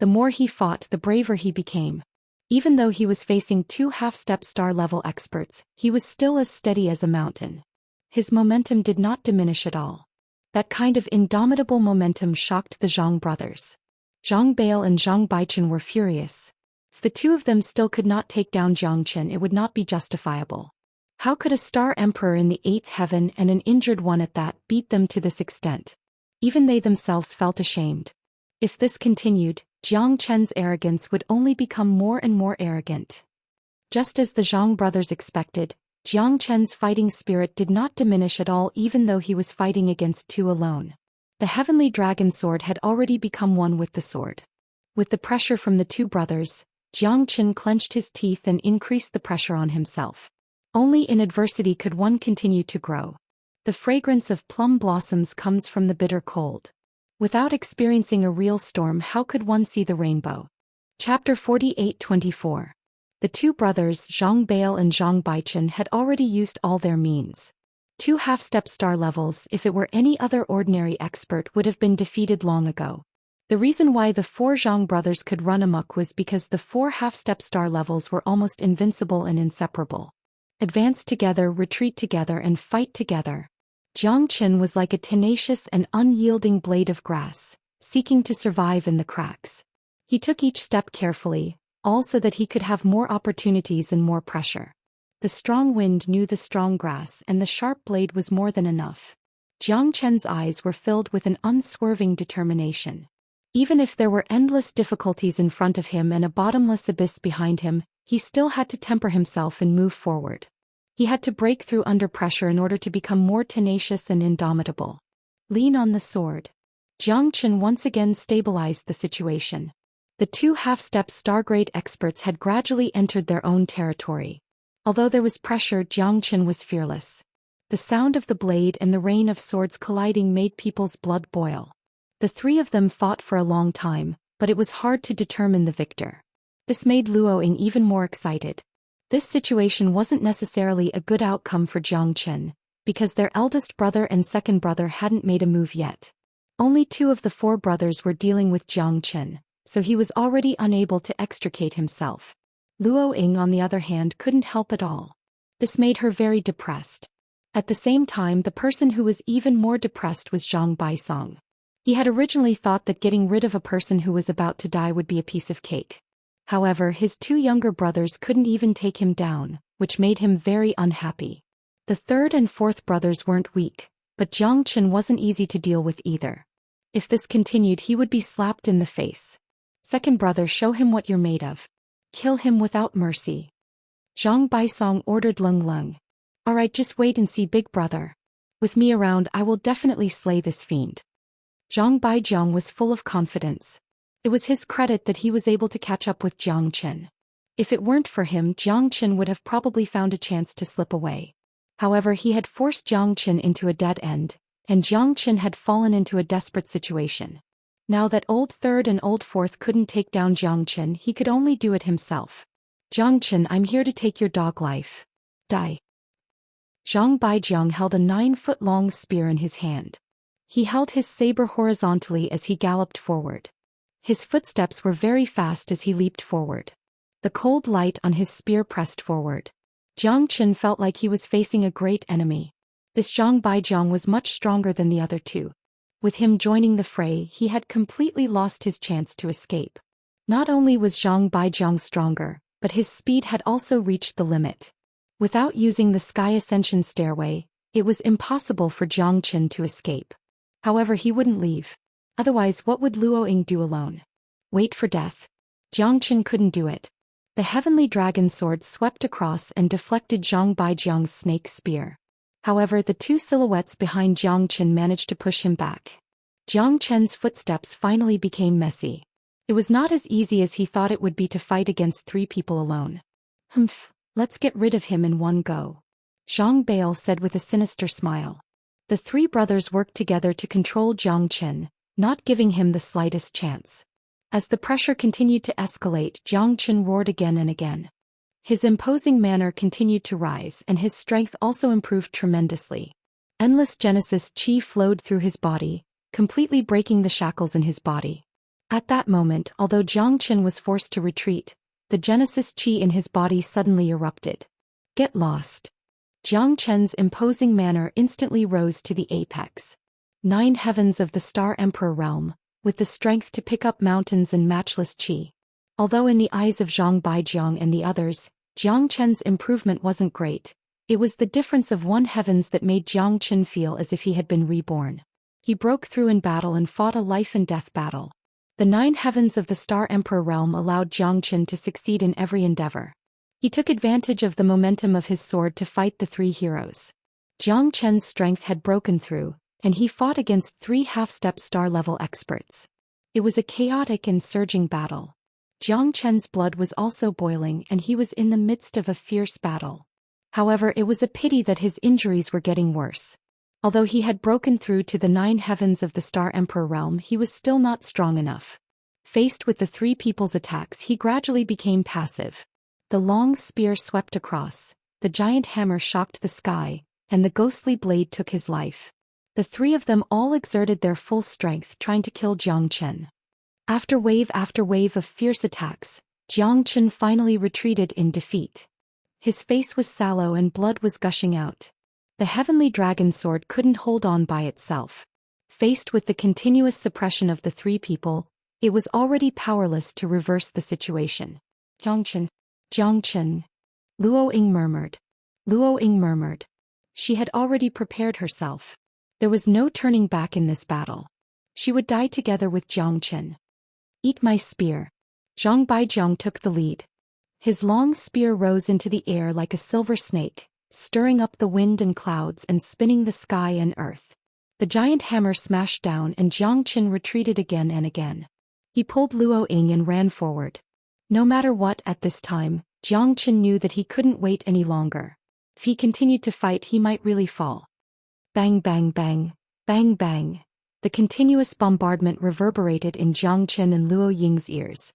The more he fought, the braver he became. Even though he was facing two half-step star-level experts, he was still as steady as a mountain. His momentum did not diminish at all. That kind of indomitable momentum shocked the Zhang brothers. Zhang Bail and Zhang Baichen were furious. If the two of them still could not take down Jiang Chen, it would not be justifiable. How could a star emperor in the 8th heaven and an injured one at that beat them to this extent? Even they themselves felt ashamed. If this continued, Jiang Chen's arrogance would only become more and more arrogant. Just as the Zhang brothers expected, Jiang Chen's fighting spirit did not diminish at all, even though he was fighting against two alone. The heavenly dragon sword had already become one with the sword. With the pressure from the two brothers, Jiang Chen clenched his teeth and increased the pressure on himself. Only in adversity could one continue to grow. The fragrance of plum blossoms comes from the bitter cold. Without experiencing a real storm, how could one see the rainbow? Chapter 48-24. The two brothers, Zhang Bail and Zhang Baichen, had already used all their means. Two half-step star levels, if it were any other ordinary expert, would have been defeated long ago. The reason why the four Zhang brothers could run amok was because the four half-step star levels were almost invincible and inseparable. Advance together, retreat together, and fight together. Jiang Chen was like a tenacious and unyielding blade of grass, seeking to survive in the cracks. He took each step carefully, all so that he could have more opportunities and more pressure. The strong wind knew the strong grass, and the sharp blade was more than enough. Jiang Chen's eyes were filled with an unswerving determination. Even if there were endless difficulties in front of him and a bottomless abyss behind him, he still had to temper himself and move forward. He had to break through under pressure in order to become more tenacious and indomitable. Lean on the sword. Jiang Chen once again stabilized the situation. The two half-step Stargrade experts had gradually entered their own territory. Although there was pressure, Jiang Chen was fearless. The sound of the blade and the rain of swords colliding made people's blood boil. The three of them fought for a long time, but it was hard to determine the victor. This made Luo Ying even more excited. This situation wasn't necessarily a good outcome for Jiang Chen, because their eldest brother and second brother hadn't made a move yet. Only two of the four brothers were dealing with Jiang Chen, so he was already unable to extricate himself. Luo Ying, on the other hand, couldn't help at all. This made her very depressed. At the same time, the person who was even more depressed was Zhang Baisong. He had originally thought that getting rid of a person who was about to die would be a piece of cake. However, his two younger brothers couldn't even take him down, which made him very unhappy. The third and fourth brothers weren't weak, but Xianxia wasn't easy to deal with either. If this continued, he would be slapped in the face. Second brother, show him what you're made of. Kill him without mercy. Zhang Baisong ordered Leng Leng. Alright, just wait and see, big brother. With me around, I will definitely slay this fiend. Zhang Baijiang was full of confidence. It was his credit that he was able to catch up with Xianxia. If it weren't for him, Xianxia would have probably found a chance to slip away. However, he had forced Xianxia into a dead end, and Xianxia had fallen into a desperate situation. Now that old third and old fourth couldn't take down Xianxia, he could only do it himself. Xianxia, I'm here to take your dog life. Die. Zhang Baijiang held a 9-foot-long spear in his hand. He held his saber horizontally as he galloped forward. His footsteps were very fast as he leaped forward. The cold light on his spear pressed forward. Xianxia felt like he was facing a great enemy. This Zhang Baijiang was much stronger than the other two. With him joining the fray, he had completely lost his chance to escape. Not only was Zhang Baijiang stronger, but his speed had also reached the limit. Without using the Sky Ascension Stairway, it was impossible for Xianxia to escape. However, he wouldn't leave. Otherwise, what would Luo Ying do alone? Wait for death? Xianxia couldn't do it. The heavenly dragon sword swept across and deflected Zhang Baijiang's snake spear. However, the two silhouettes behind Xianxia managed to push him back. Xianxia's footsteps finally became messy. It was not as easy as he thought it would be to fight against 3 people alone. Humph, let's get rid of him in one go. Zhang Bail said with a sinister smile. The 3 brothers worked together to control Xianxia, not giving him the slightest chance. As the pressure continued to escalate, Xianxia roared again and again. His imposing manner continued to rise and his strength also improved tremendously. Endless Genesis Qi flowed through his body, completely breaking the shackles in his body. At that moment, although Xianxia was forced to retreat, the Genesis Qi in his body suddenly erupted. Get lost. Xianxia's imposing manner instantly rose to the apex. 9 heavens of the Star Emperor realm, with the strength to pick up mountains and matchless qi. Although in the eyes of Zhang Baijiang and the others, Xianxia's improvement wasn't great, it was the difference of 1 heavens that made Xianxia feel as if he had been reborn. He broke through in battle and fought a life-and-death battle. The 9 heavens of the Star Emperor realm allowed Xianxia to succeed in every endeavor. He took advantage of the momentum of his sword to fight the 3 heroes. Xianxia's strength had broken through, and he fought against 3 half-step star-level experts. It was a chaotic and surging battle. Xianxia's blood was also boiling and he was in the midst of a fierce battle. However, it was a pity that his injuries were getting worse. Although he had broken through to the 9 heavens of the Star Emperor realm, he was still not strong enough. Faced with the 3 people's attacks, he gradually became passive. The long spear swept across, the giant hammer shocked the sky, and the ghostly blade took his life. The 3 of them all exerted their full strength trying to kill Xianxia. After wave of fierce attacks, Xianxia finally retreated in defeat. His face was sallow and blood was gushing out. The heavenly dragon sword couldn't hold on by itself. Faced with the continuous suppression of the 3 people, it was already powerless to reverse the situation. Xianxia. Luo Ying murmured. Luo Ying murmured. She had already prepared herself. There was no turning back in this battle. She would die together with Xianxia. Eat my spear. Zhang Baijiang took the lead. His long spear rose into the air like a silver snake, stirring up the wind and clouds and spinning the sky and earth. The giant hammer smashed down and Xianxia retreated again and again. He pulled Luo Ying and ran forward. No matter what at this time, Xianxia knew that he couldn't wait any longer. If he continued to fight, he might really fall. Bang bang bang, bang bang. The continuous bombardment reverberated in Xianxia and Luo Ying's ears.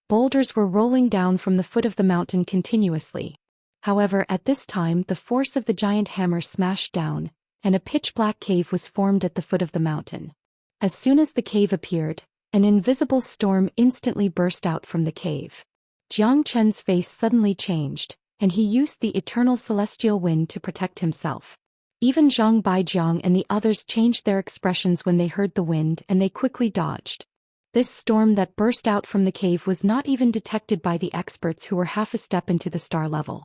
Boulders were rolling down from the foot of the mountain continuously. However, at this time the force of the giant hammer smashed down, and a pitch-black cave was formed at the foot of the mountain. As soon as the cave appeared, an invisible storm instantly burst out from the cave. Xianxia's face suddenly changed, and he used the eternal celestial wind to protect himself. Even Zhang Baijiang and the others changed their expressions when they heard the wind, and they quickly dodged. This storm that burst out from the cave was not even detected by the experts who were half a step into the star level.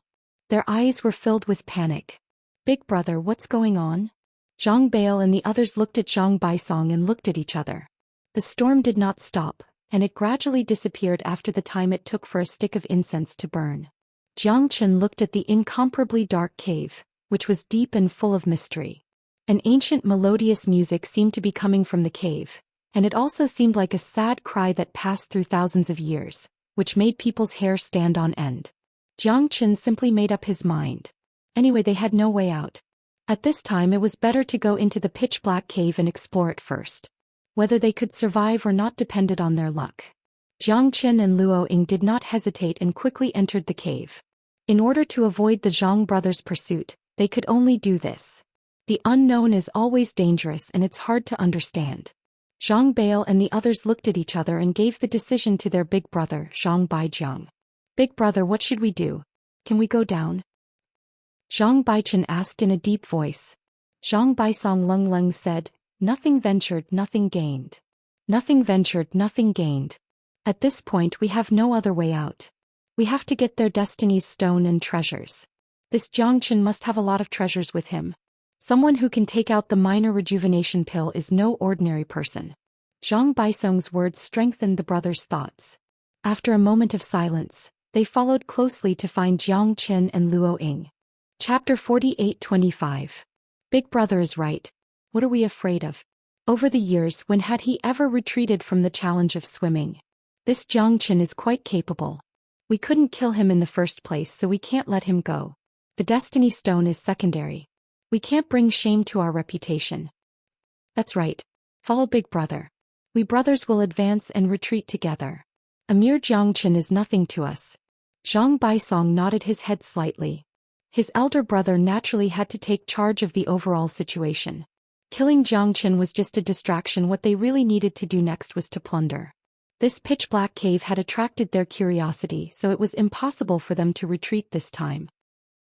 Their eyes were filled with panic. "Big brother, what's going on?" Zhang Bail and the others looked at Zhang Baisong and looked at each other. The storm did not stop, and it gradually disappeared after the time it took for a stick of incense to burn. Jiang Chen looked at the incomparably dark cave, which was deep and full of mystery. An ancient melodious music seemed to be coming from the cave, and it also seemed like a sad cry that passed through thousands of years, which made people's hair stand on end. Jiang Chen simply made up his mind. Anyway, they had no way out. At this time it was better to go into the pitch-black cave and explore it first. Whether they could survive or not depended on their luck. Jiang Chen and Luo Ying did not hesitate and quickly entered the cave. In order to avoid the Zhang brothers' pursuit, they could only do this. The unknown is always dangerous and it's hard to understand. Zhang Bail and the others looked at each other and gave the decision to their big brother, Zhang Baijiang. "Big brother, what should we do? Can we go down?" Zhang Baichen asked in a deep voice. Zhang Baisong Lung Lung said, "Nothing ventured, nothing gained. Nothing ventured, nothing gained. At this point we have no other way out. We have to get their destiny's stone and treasures. This Jiangchen must have a lot of treasures with him. Someone who can take out the minor rejuvenation pill is no ordinary person." Zhang Baisong's words strengthened the brothers' thoughts. After a moment of silence, they followed closely to find Jiang Chen and Luo Ying. Chapter 48-25. Big brother is right. What are we afraid of? Over the years, when had he ever retreated from the challenge of swimming? This Jiang Chen is quite capable. We couldn't kill him in the first place, so we can't let him go. The Destiny Stone is secondary. We can't bring shame to our reputation. That's right. Follow Big Brother. We brothers will advance and retreat together. A mere Jiang Chen is nothing to us. Zhang Baisong nodded his head slightly. His elder brother naturally had to take charge of the overall situation. Killing Jiang Chen was just a distraction. What they really needed to do next was to plunder. This pitch-black cave had attracted their curiosity, so it was impossible for them to retreat this time.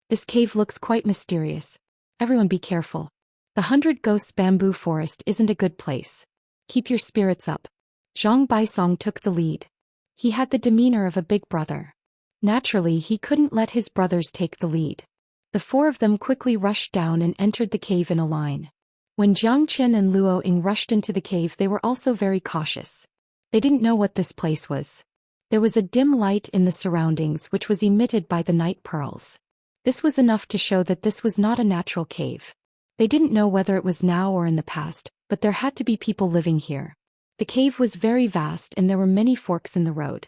This cave looks quite mysterious. Everyone be careful. The 100 Ghosts bamboo forest isn't a good place. Keep your spirits up. Zhang Baisong took the lead. He had the demeanor of a big brother. Naturally, he couldn't let his brothers take the lead. The four of them quickly rushed down and entered the cave in a line. When Jiang Chen and Luo Ying rushed into the cave, they were also very cautious. They didn't know what this place was. There was a dim light in the surroundings which was emitted by the night pearls. This was enough to show that this was not a natural cave. They didn't know whether it was now or in the past, but there had to be people living here. The cave was very vast and there were many forks in the road.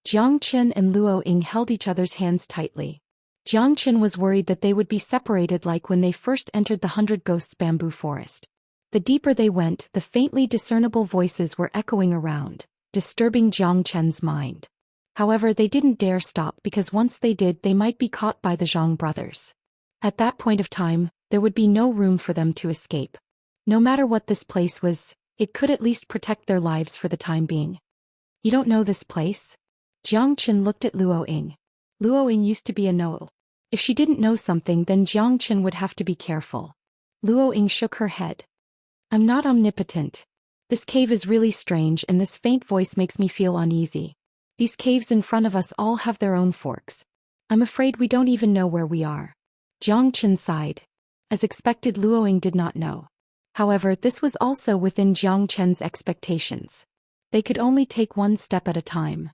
Jiang Chen and Luo Ying held each other's hands tightly. Jiang Chen was worried that they would be separated like when they first entered the 100 Ghosts bamboo forest. The deeper they went, the faintly discernible voices were echoing around, disturbing Jiang Chen's mind. However, they didn't dare stop because once they did, they might be caught by the Zhang brothers. At that point of time, there would be no room for them to escape. No matter what this place was, it could at least protect their lives for the time being. "You don't know this place?" Jiang Chen looked at Luo Ying. Luo Ying used to be a know. If she didn't know something, then Jiang Chen would have to be careful. Luo Ying shook her head. "I'm not omnipotent. This cave is really strange and this faint voice makes me feel uneasy. These caves in front of us all have their own forks. I'm afraid we don't even know where we are." Jiang Chen sighed. As expected, Luo Ying did not know. However, this was also within Jiang Chen's expectations. They could only take one step at a time.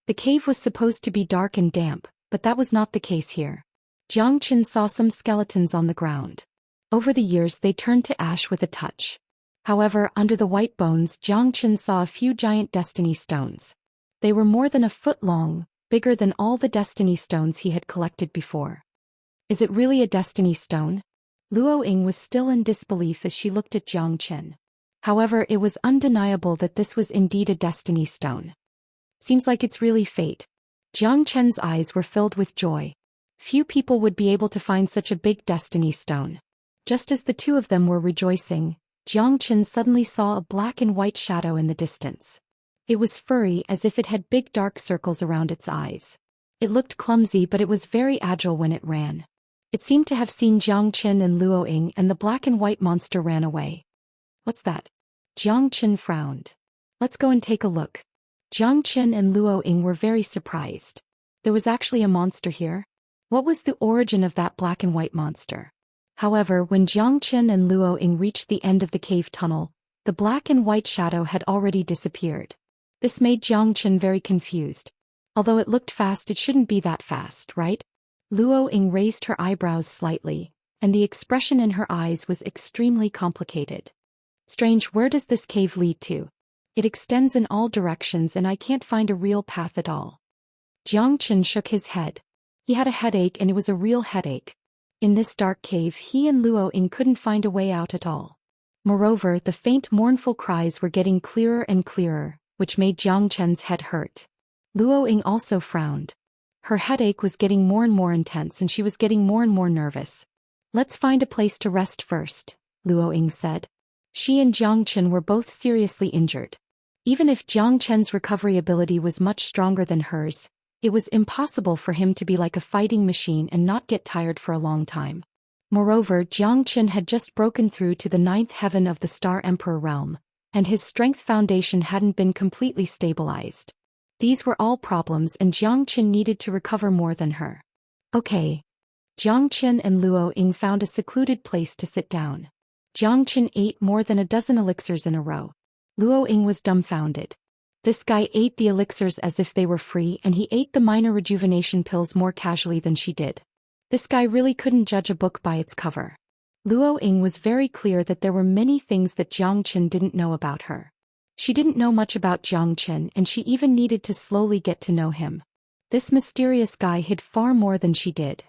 The cave was supposed to be dark and damp, but that was not the case here. Jiang Chen saw some skeletons on the ground. Over the years they turned to ash with a touch. However, under the white bones, Jiang Chen saw a few giant destiny stones. They were more than a foot long, bigger than all the destiny stones he had collected before. Is it really a destiny stone? Luo Ying was still in disbelief as she looked at Jiang Chen. However, it was undeniable that this was indeed a destiny stone. Seems like it's really fate. Jiang Chen's eyes were filled with joy. Few people would be able to find such a big destiny stone. Just as the two of them were rejoicing, Jiang Chen suddenly saw a black and white shadow in the distance. It was furry, as if it had big dark circles around its eyes. It looked clumsy, but it was very agile when it ran. It seemed to have seen Jiang Qin and Luo Ying, and the black and white monster ran away. What's that? Jiang Qin frowned. Let's go and take a look. Jiang Qin and Luo Ying were very surprised. There was actually a monster here? What was the origin of that black and white monster? However, when Jiang Qin and Luo Ying reached the end of the cave tunnel, the black and white shadow had already disappeared. This made Jiang Qin very confused. Although it looked fast, it shouldn't be that fast, right? Luo Ying raised her eyebrows slightly, and the expression in her eyes was extremely complicated. Strange, where does this cave lead to? It extends in all directions and I can't find a real path at all. Jiang Qin shook his head. He had a headache, and it was a real headache. In this dark cave, he and Luo Ying couldn't find a way out at all. Moreover, the faint mournful cries were getting clearer and clearer, which made Jiang Qin's head hurt. Luo Ying also frowned. Her headache was getting more and more intense and she was getting more and more nervous. Let's find a place to rest first, Luo Ying said. She and Jiang Qin were both seriously injured. Even if Jiang Qin's recovery ability was much stronger than hers, it was impossible for him to be like a fighting machine and not get tired for a long time. Moreover, Jiang Qin had just broken through to the 9th heaven of the Star Emperor realm, and his strength foundation hadn't been completely stabilized. These were all problems, and Jiang Qin needed to recover more than her. Okay. Jiang Qin and Luo Ying found a secluded place to sit down. Jiang Qin ate more than a dozen elixirs in a row. Luo Ying was dumbfounded. This guy ate the elixirs as if they were free, and he ate the minor rejuvenation pills more casually than she did. This guy really couldn't judge a book by its cover. Luo Ying was very clear that there were many things that Jiang Qin didn't know about her. She didn't know much about Jiang Qin, and she even needed to slowly get to know him. This mysterious guy hid far more than she did.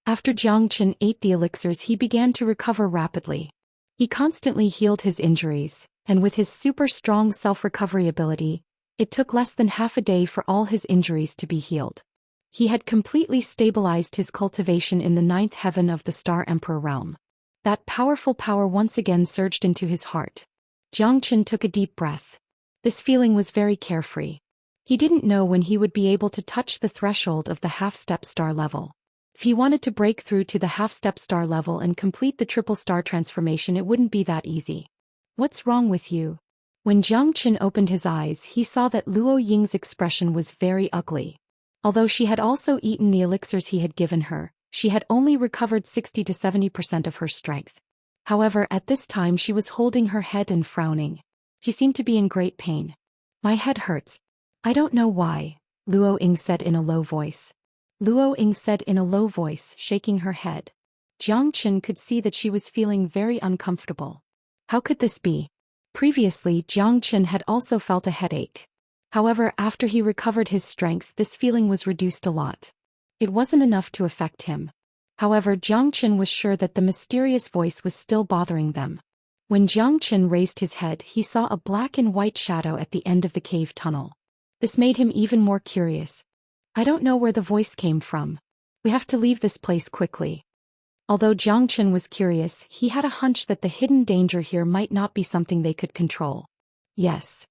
After Jiang Qin ate the elixirs, he began to recover rapidly. He constantly healed his injuries, and with his super strong self-recovery ability, it took less than half a day for all his injuries to be healed. He had completely stabilized his cultivation in the 9th heaven of the Star Emperor realm. That powerful power once again surged into his heart. Jiang Qin took a deep breath. This feeling was very carefree. He didn't know when he would be able to touch the threshold of the half-step star level. If he wanted to break through to the half-step star level and complete the triple star transformation, it wouldn't be that easy. What's wrong with you? When Jiang Qin opened his eyes, he saw that Luo Ying's expression was very ugly. Although she had also eaten the elixirs he had given her, she had only recovered 60 to 70% of her strength. However, at this time she was holding her head and frowning. She seemed to be in great pain. My head hurts. I don't know why, Luo Ying said in a low voice. Luo Ying said in a low voice, shaking her head. Jiang Qin could see that she was feeling very uncomfortable. How could this be? Previously, Jiang Qin had also felt a headache. However, after he recovered his strength, this feeling was reduced a lot. It wasn't enough to affect him. However, Jiang Qin was sure that the mysterious voice was still bothering them. When Jiang Qin raised his head, he saw a black and white shadow at the end of the cave tunnel. This made him even more curious. I don't know where the voice came from. We have to leave this place quickly. Although Jiang Qin was curious, he had a hunch that the hidden danger here might not be something they could control. Yes.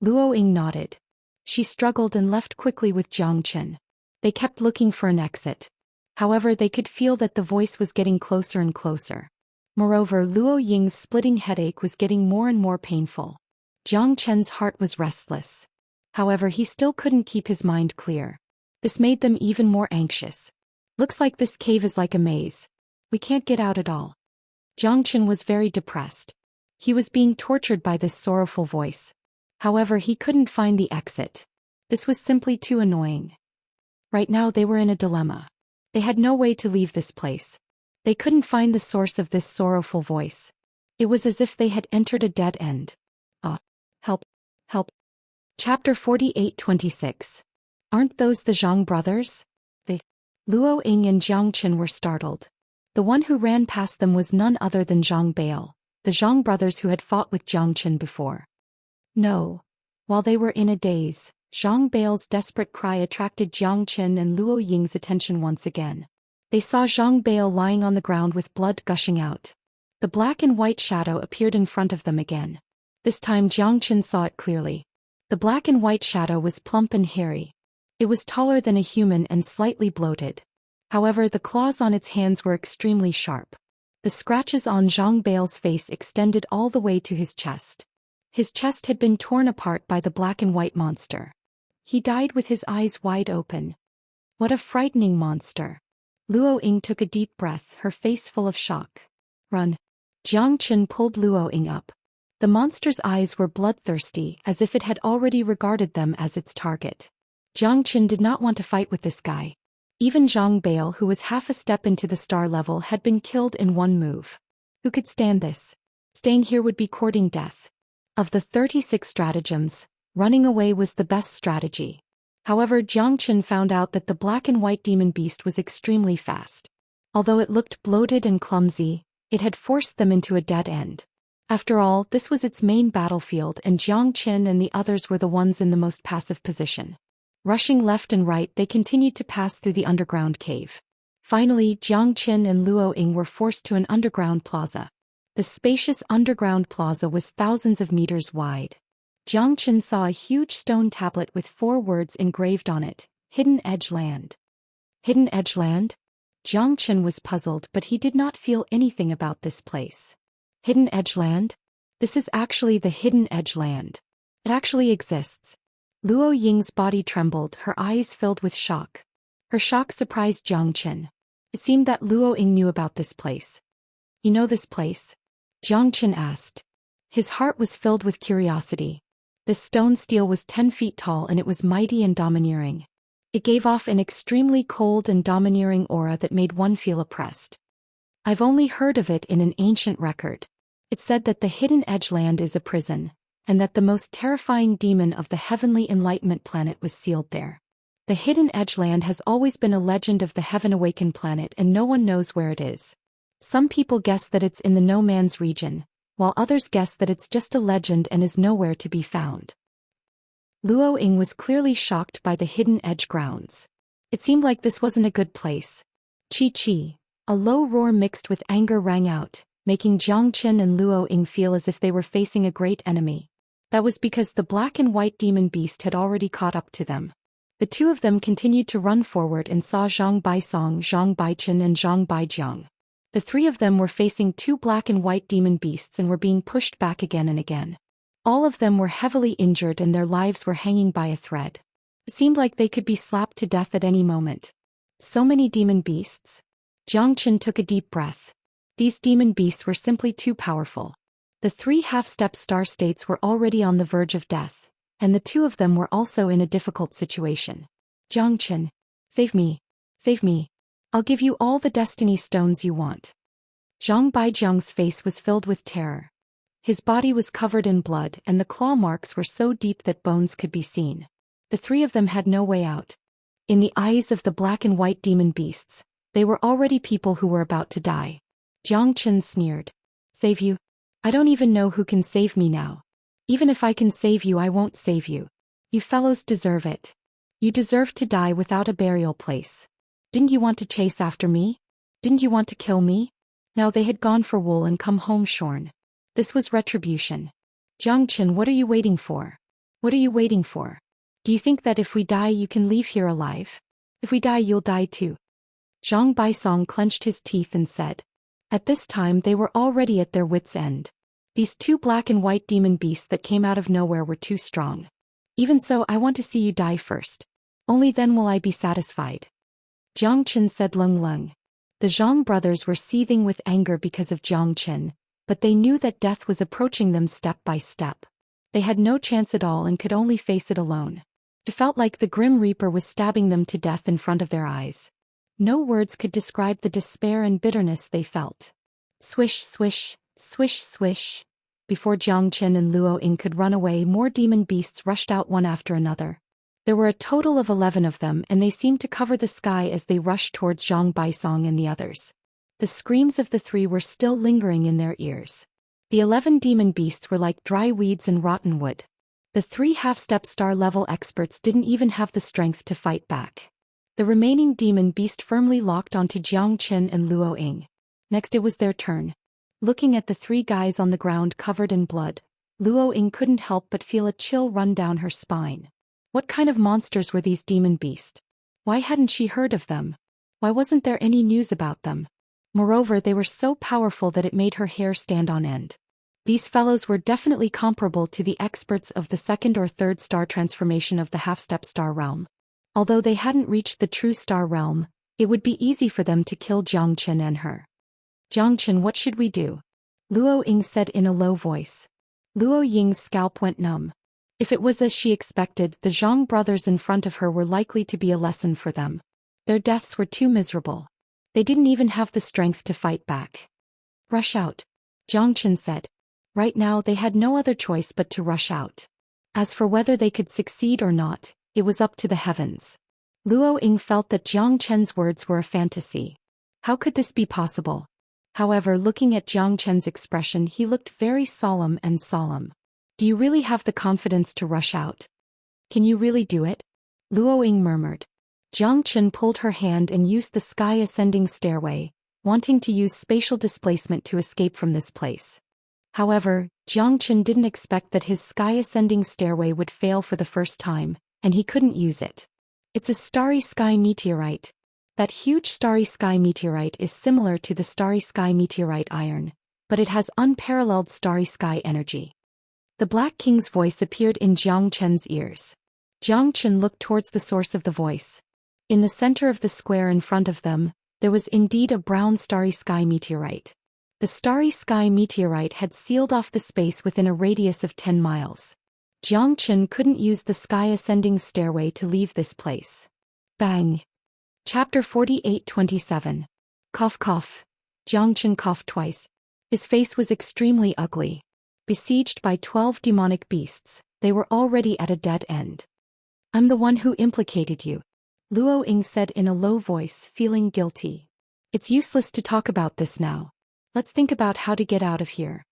Luo Ying nodded. She struggled and left quickly with Jiang Qin. They kept looking for an exit. However, they could feel that the voice was getting closer and closer. Moreover, Luo Ying's splitting headache was getting more and more painful. Jiang Qin's heart was restless. However, he still couldn't keep his mind clear. This made them even more anxious. Looks like this cave is like a maze. We can't get out at all. Jiang Qin was very depressed. He was being tortured by this sorrowful voice. However, he couldn't find the exit. This was simply too annoying. Right now they were in a dilemma. They had no way to leave this place. They couldn't find the source of this sorrowful voice. It was as if they had entered a dead end. Help, help. Chapter 48-26. Aren't those the Zhang brothers? Luo Ying and Jiang Qin were startled. The one who ran past them was none other than Zhang Bail, the Zhang brothers who had fought with Jiang Qin before. No. While they were in a daze, Zhang Bail's desperate cry attracted Jiang Qin and Luo Ying's attention once again. They saw Zhang Bail lying on the ground with blood gushing out. The black and white shadow appeared in front of them again. This time Jiang Qin saw it clearly. The black and white shadow was plump and hairy. It was taller than a human and slightly bloated. However, the claws on its hands were extremely sharp. The scratches on Zhang Bai's face extended all the way to his chest. His chest had been torn apart by the black and white monster. He died with his eyes wide open. What a frightening monster. Luo Ying took a deep breath, her face full of shock. Run. Jiang Chen pulled Luo Ying up. The monster's eyes were bloodthirsty, as if it had already regarded them as its target. Jiang Chen did not want to fight with this guy. Even Zhang Bai, who was half a step into the star level, had been killed in one move. Who could stand this? Staying here would be courting death. Of the 36 stratagems, running away was the best strategy. However, Jiang Chen found out that the black and white demon beast was extremely fast. Although it looked bloated and clumsy, it had forced them into a dead end. After all, this was its main battlefield, and Jiang Chen and the others were the ones in the most passive position. Rushing left and right, they continued to pass through the underground cave. Finally, Jiang Chen and Luo Ying were forced to an underground plaza. The spacious underground plaza was thousands of meters wide. Jiang Chen saw a huge stone tablet with 4 words engraved on it: Hidden Edge Land. Hidden Edge Land? Jiang Chen was puzzled, but he did not feel anything about this place. Hidden Edge Land? This is actually the Hidden Edge Land. It actually exists. Luo Ying's body trembled, her eyes filled with shock. Her shock surprised Jiang Chen. It seemed that Luo Ying knew about this place. You know this place? Jiang Chen asked. His heart was filled with curiosity. This stone stele was 10 feet tall, and it was mighty and domineering. It gave off an extremely cold and domineering aura that made one feel oppressed. I've only heard of it in an ancient record. It said that the Hidden Edge Land is a prison, and that the most terrifying demon of the heavenly enlightenment planet was sealed there. The Hidden Edge Land has always been a legend of the Heaven Awakened planet, and no one knows where it is. Some people guess that it's in the No Man's region, while others guess that it's just a legend and is nowhere to be found. Luo Ying was clearly shocked by the Hidden Edge grounds. It seemed like this wasn't a good place. Chi. A low roar mixed with anger rang out, making Jiang Chen and Luo Ying feel as if they were facing a great enemy. That was because the black and white demon beast had already caught up to them. The two of them continued to run forward and saw Zhang Baisong, Zhang Baichen, and Zhang Baijiang. The 3 of them were facing 2 black and white demon beasts and were being pushed back again and again. All of them were heavily injured and their lives were hanging by a thread. It seemed like they could be slapped to death at any moment. So many demon beasts. Jiang Chen took a deep breath. These demon beasts were simply too powerful. The 3 half-step star states were already on the verge of death, and the 2 of them were also in a difficult situation. Jiang Chen, save me. Save me. I'll give you all the destiny stones you want. Zhang Baijiang's face was filled with terror. His body was covered in blood, and the claw marks were so deep that bones could be seen. The 3 of them had no way out. In the eyes of the black and white demon beasts, they were already people who were about to die. Jiang Chen sneered. Save you? I don't even know who can save me now. Even if I can save you, I won't save you. You fellows deserve it. You deserve to die without a burial place. Didn't you want to chase after me? Didn't you want to kill me? Now they had gone for wool and come home shorn. This was retribution. Jiang Chen, what are you waiting for? What are you waiting for? Do you think that if we die you can leave here alive? If we die you'll die too. Zhang Baisong clenched his teeth and said. At this time they were already at their wits' end. These 2 black and white demon beasts that came out of nowhere were too strong. Even so, I want to see you die first. Only then will I be satisfied. Jiang Chen said lung. The Zhang brothers were seething with anger because of Jiang Chen, but they knew that death was approaching them step by step. They had no chance at all and could only face it alone. It felt like the Grim Reaper was stabbing them to death in front of their eyes. No words could describe the despair and bitterness they felt. Swish, swish, swish, swish. Before Jiang Chen and Luo Ying could run away, more demon beasts rushed out one after another. There were a total of 11 of them, and they seemed to cover the sky as they rushed towards Zhang Baisong and the others. The screams of the 3 were still lingering in their ears. The 11 demon beasts were like dry weeds and rotten wood. The 3 half-step star-level experts didn't even have the strength to fight back. The remaining demon beast firmly locked onto Jiang Chen and Luo Ying. Next it was their turn. Looking at the 3 guys on the ground covered in blood, Luo Ying couldn't help but feel a chill run down her spine. What kind of monsters were these demon beasts? Why hadn't she heard of them? Why wasn't there any news about them? Moreover, they were so powerful that it made her hair stand on end. These fellows were definitely comparable to the experts of the second or third star transformation of the half-step star realm. Although they hadn't reached the true star realm, it would be easy for them to kill Zhang Chen and her. Zhang Chen, what should we do? Luo Ying said in a low voice. Luo Ying's scalp went numb. If it was as she expected, the Zhang brothers in front of her were likely to be a lesson for them. Their deaths were too miserable. They didn't even have the strength to fight back. Rush out, Zhang Chen said. Right now they had no other choice but to rush out. As for whether they could succeed or not, it was up to the heavens. Luo Ying felt that Zhang Chen's words were a fantasy. How could this be possible? However, looking at Zhang Chen's expression, he looked very solemn and solemn. Do you really have the confidence to rush out? Can you really do it? Luo Ying murmured. Zhang Chen pulled her hand and used the sky-ascending stairway, wanting to use spatial displacement to escape from this place. However, Zhang Chen didn't expect that his sky-ascending stairway would fail for the first time, and he couldn't use it. It's a starry sky meteorite. That huge starry sky meteorite is similar to the starry sky meteorite iron, but it has unparalleled starry sky energy. The Black King's voice appeared in Zhang Chen's ears. Zhang Chen looked towards the source of the voice. In the center of the square in front of them, there was indeed a brown starry sky meteorite. The starry sky meteorite had sealed off the space within a radius of 10 miles. Zhang Chen couldn't use the sky-ascending stairway to leave this place. Bang! Chapter 48:27. Cough cough. Zhang Chen coughed twice. His face was extremely ugly. Besieged by 12 demonic beasts, they were already at a dead end. I'm the one who implicated you, Luo Ying said in a low voice, feeling guilty. It's useless to talk about this now. Let's think about how to get out of here.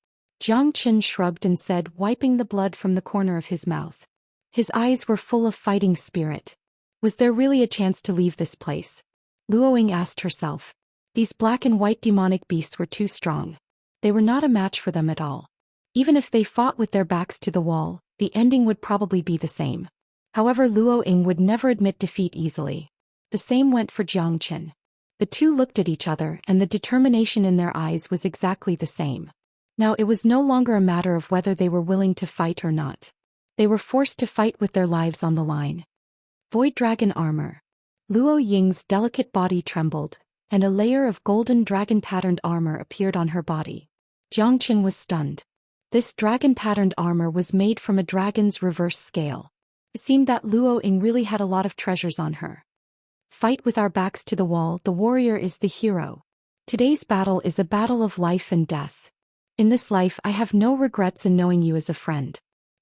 Zhang Chen shrugged and said, wiping the blood from the corner of his mouth. His eyes were full of fighting spirit. Was there really a chance to leave this place? Luo Ying asked herself. These black and white demonic beasts were too strong. They were not a match for them at all. Even if they fought with their backs to the wall, the ending would probably be the same. However, Luo Ying would never admit defeat easily. The same went for Zhang Chen. The two looked at each other, and the determination in their eyes was exactly the same. Now it was no longer a matter of whether they were willing to fight or not. They were forced to fight with their lives on the line. Void Dragon Armor. Luo Ying's delicate body trembled, and a layer of golden dragon-patterned armor appeared on her body. Zhang Chen was stunned. This dragon-patterned armor was made from a dragon's reverse scale. It seemed that Luo Ying really had a lot of treasures on her. Fight with our backs to the wall, the warrior is the hero. Today's battle is a battle of life and death. In this life I have no regrets in knowing you as a friend.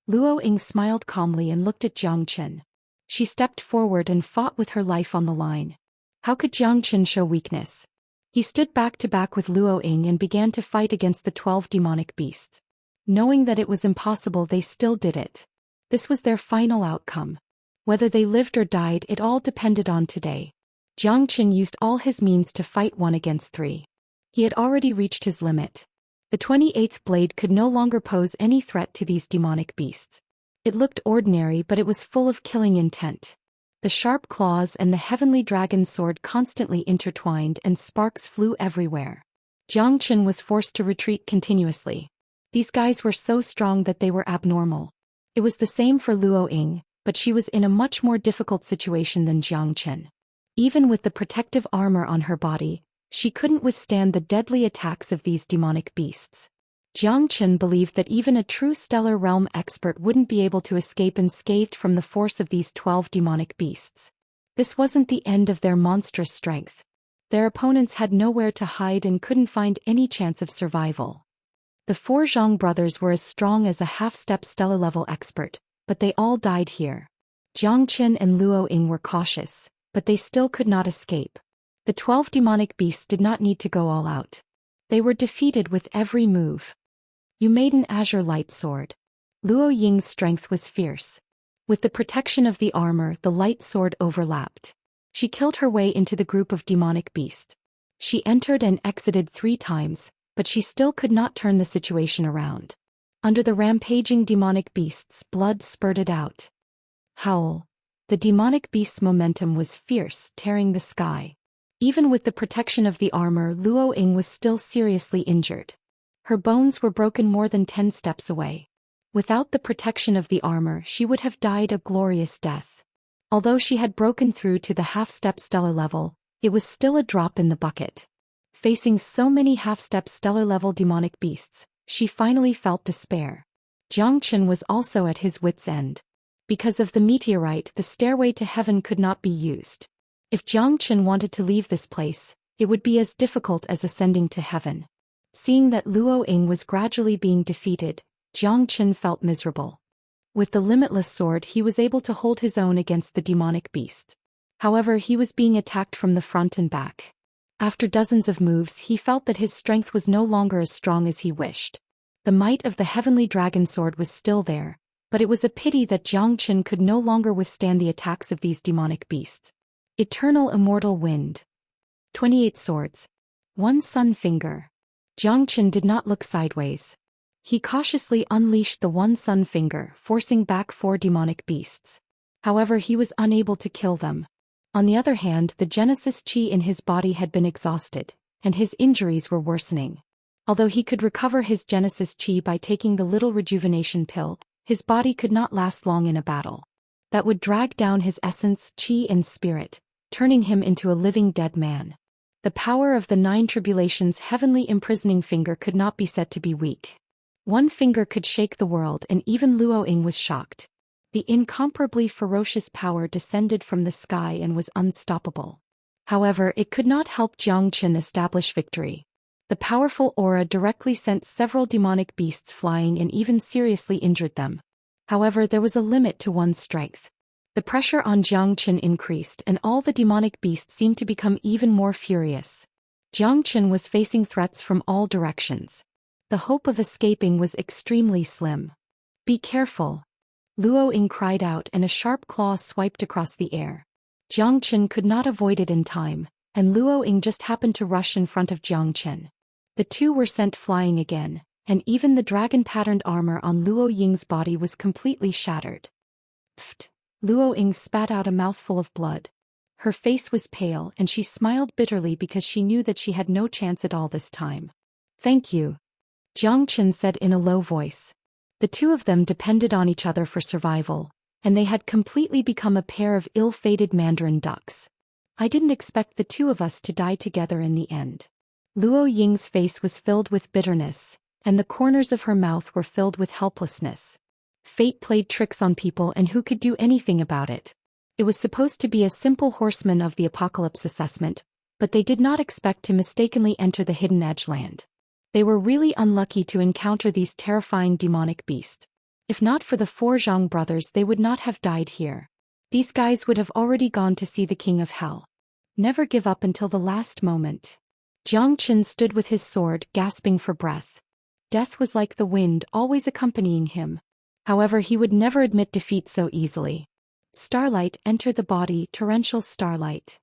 Luo Ying smiled calmly and looked at Zhang Chen. She stepped forward and fought with her life on the line. How could Zhang Chen show weakness? He stood back to back with Luo Ying and began to fight against the 12 demonic beasts. Knowing that it was impossible, they still did it. This was their final outcome. Whether they lived or died, it all depended on today. Zhang Chen used all his means to fight 1 against 3. He had already reached his limit. The 28th blade could no longer pose any threat to these demonic beasts. It looked ordinary, but it was full of killing intent. The sharp claws and the heavenly dragon sword constantly intertwined, and sparks flew everywhere. Zhang Chen was forced to retreat continuously. These guys were so strong that they were abnormal. It was the same for Luo Ying, but she was in a much more difficult situation than Zhang Chen. Even with the protective armor on her body, she couldn't withstand the deadly attacks of these demonic beasts. Zhang Chen believed that even a true stellar realm expert wouldn't be able to escape unscathed from the force of these 12 demonic beasts. This wasn't the end of their monstrous strength. Their opponents had nowhere to hide and couldn't find any chance of survival. The 4 Zhang brothers were as strong as a half-step stellar-level expert, but they all died here. Zhang Chen and Luo Ying were cautious, but they still could not escape. The 12 demonic beasts did not need to go all out. They were defeated with every move. You made an azure light sword. Luo Ying's strength was fierce. With the protection of the armor, the light sword overlapped. She killed her way into the group of demonic beasts. She entered and exited 3 times, but she still could not turn the situation around. Under the rampaging demonic beasts, blood spurted out. Howl. The demonic beast's momentum was fierce, tearing the sky. Even with the protection of the armor, Luo Ying was still seriously injured. Her bones were broken more than 10 steps away. Without the protection of the armor, she would have died a glorious death. Although she had broken through to the half-step stellar level, it was still a drop in the bucket. Facing so many half-step stellar level demonic beasts, she finally felt despair. Xianxia was also at his wits' end. Because of the meteorite, the stairway to heaven could not be used. If Xianxia wanted to leave this place, it would be as difficult as ascending to heaven. Seeing that Luo Ying was gradually being defeated, Xianxia felt miserable. With the limitless sword, he was able to hold his own against the demonic beast. However, he was being attacked from the front and back. After dozens of moves, he felt that his strength was no longer as strong as he wished. The might of the heavenly dragon sword was still there, but it was a pity that Xianxia could no longer withstand the attacks of these demonic beasts. Eternal immortal wind. 28 swords. 1 sun finger. Xianxia did not look sideways. He cautiously unleashed the 1 sun finger, forcing back 4 demonic beasts. However, he was unable to kill them. On the other hand, the Genesis Qi in his body had been exhausted, and his injuries were worsening. Although he could recover his Genesis Qi by taking the little rejuvenation pill, his body could not last long in a battle. That would drag down his essence, Qi and spirit, turning him into a living dead man. The power of the 9 tribulations' heavenly imprisoning finger could not be said to be weak. 1 finger could shake the world, and even Luo Ying was shocked. The incomparably ferocious power descended from the sky and was unstoppable. However, it could not help Xianxia establish victory. The powerful aura directly sent several demonic beasts flying and even seriously injured them. However, there was a limit to one's strength. The pressure on Xianxia increased, and all the demonic beasts seemed to become even more furious. Xianxia was facing threats from all directions. The hope of escaping was extremely slim. "Be careful," Luo Ying cried out, and a sharp claw swiped across the air. Xianxia could not avoid it in time, and Luo Ying just happened to rush in front of Xianxia. The two were sent flying again, and even the dragon-patterned armor on Luo Ying's body was completely shattered. Pfft! Luo Ying spat out a mouthful of blood. Her face was pale, and she smiled bitterly because she knew that she had no chance at all this time. "Thank you," Xianxia said in a low voice. The two of them depended on each other for survival, and they had completely become a pair of ill-fated mandarin ducks. "I didn't expect the two of us to die together in the end." Luo Ying's face was filled with bitterness, and the corners of her mouth were filled with helplessness. Fate played tricks on people, and who could do anything about it? It was supposed to be a simple horseman of the apocalypse assessment, but they did not expect to mistakenly enter the Hidden Edge land. They were really unlucky to encounter these terrifying demonic beasts. If not for the 4 Zhang brothers, they would not have died here. These guys would have already gone to see the King of Hell. Never give up until the last moment. Xianxia stood with his sword, gasping for breath. Death was like the wind, always accompanying him. However, he would never admit defeat so easily. Starlight entered the body, torrential starlight.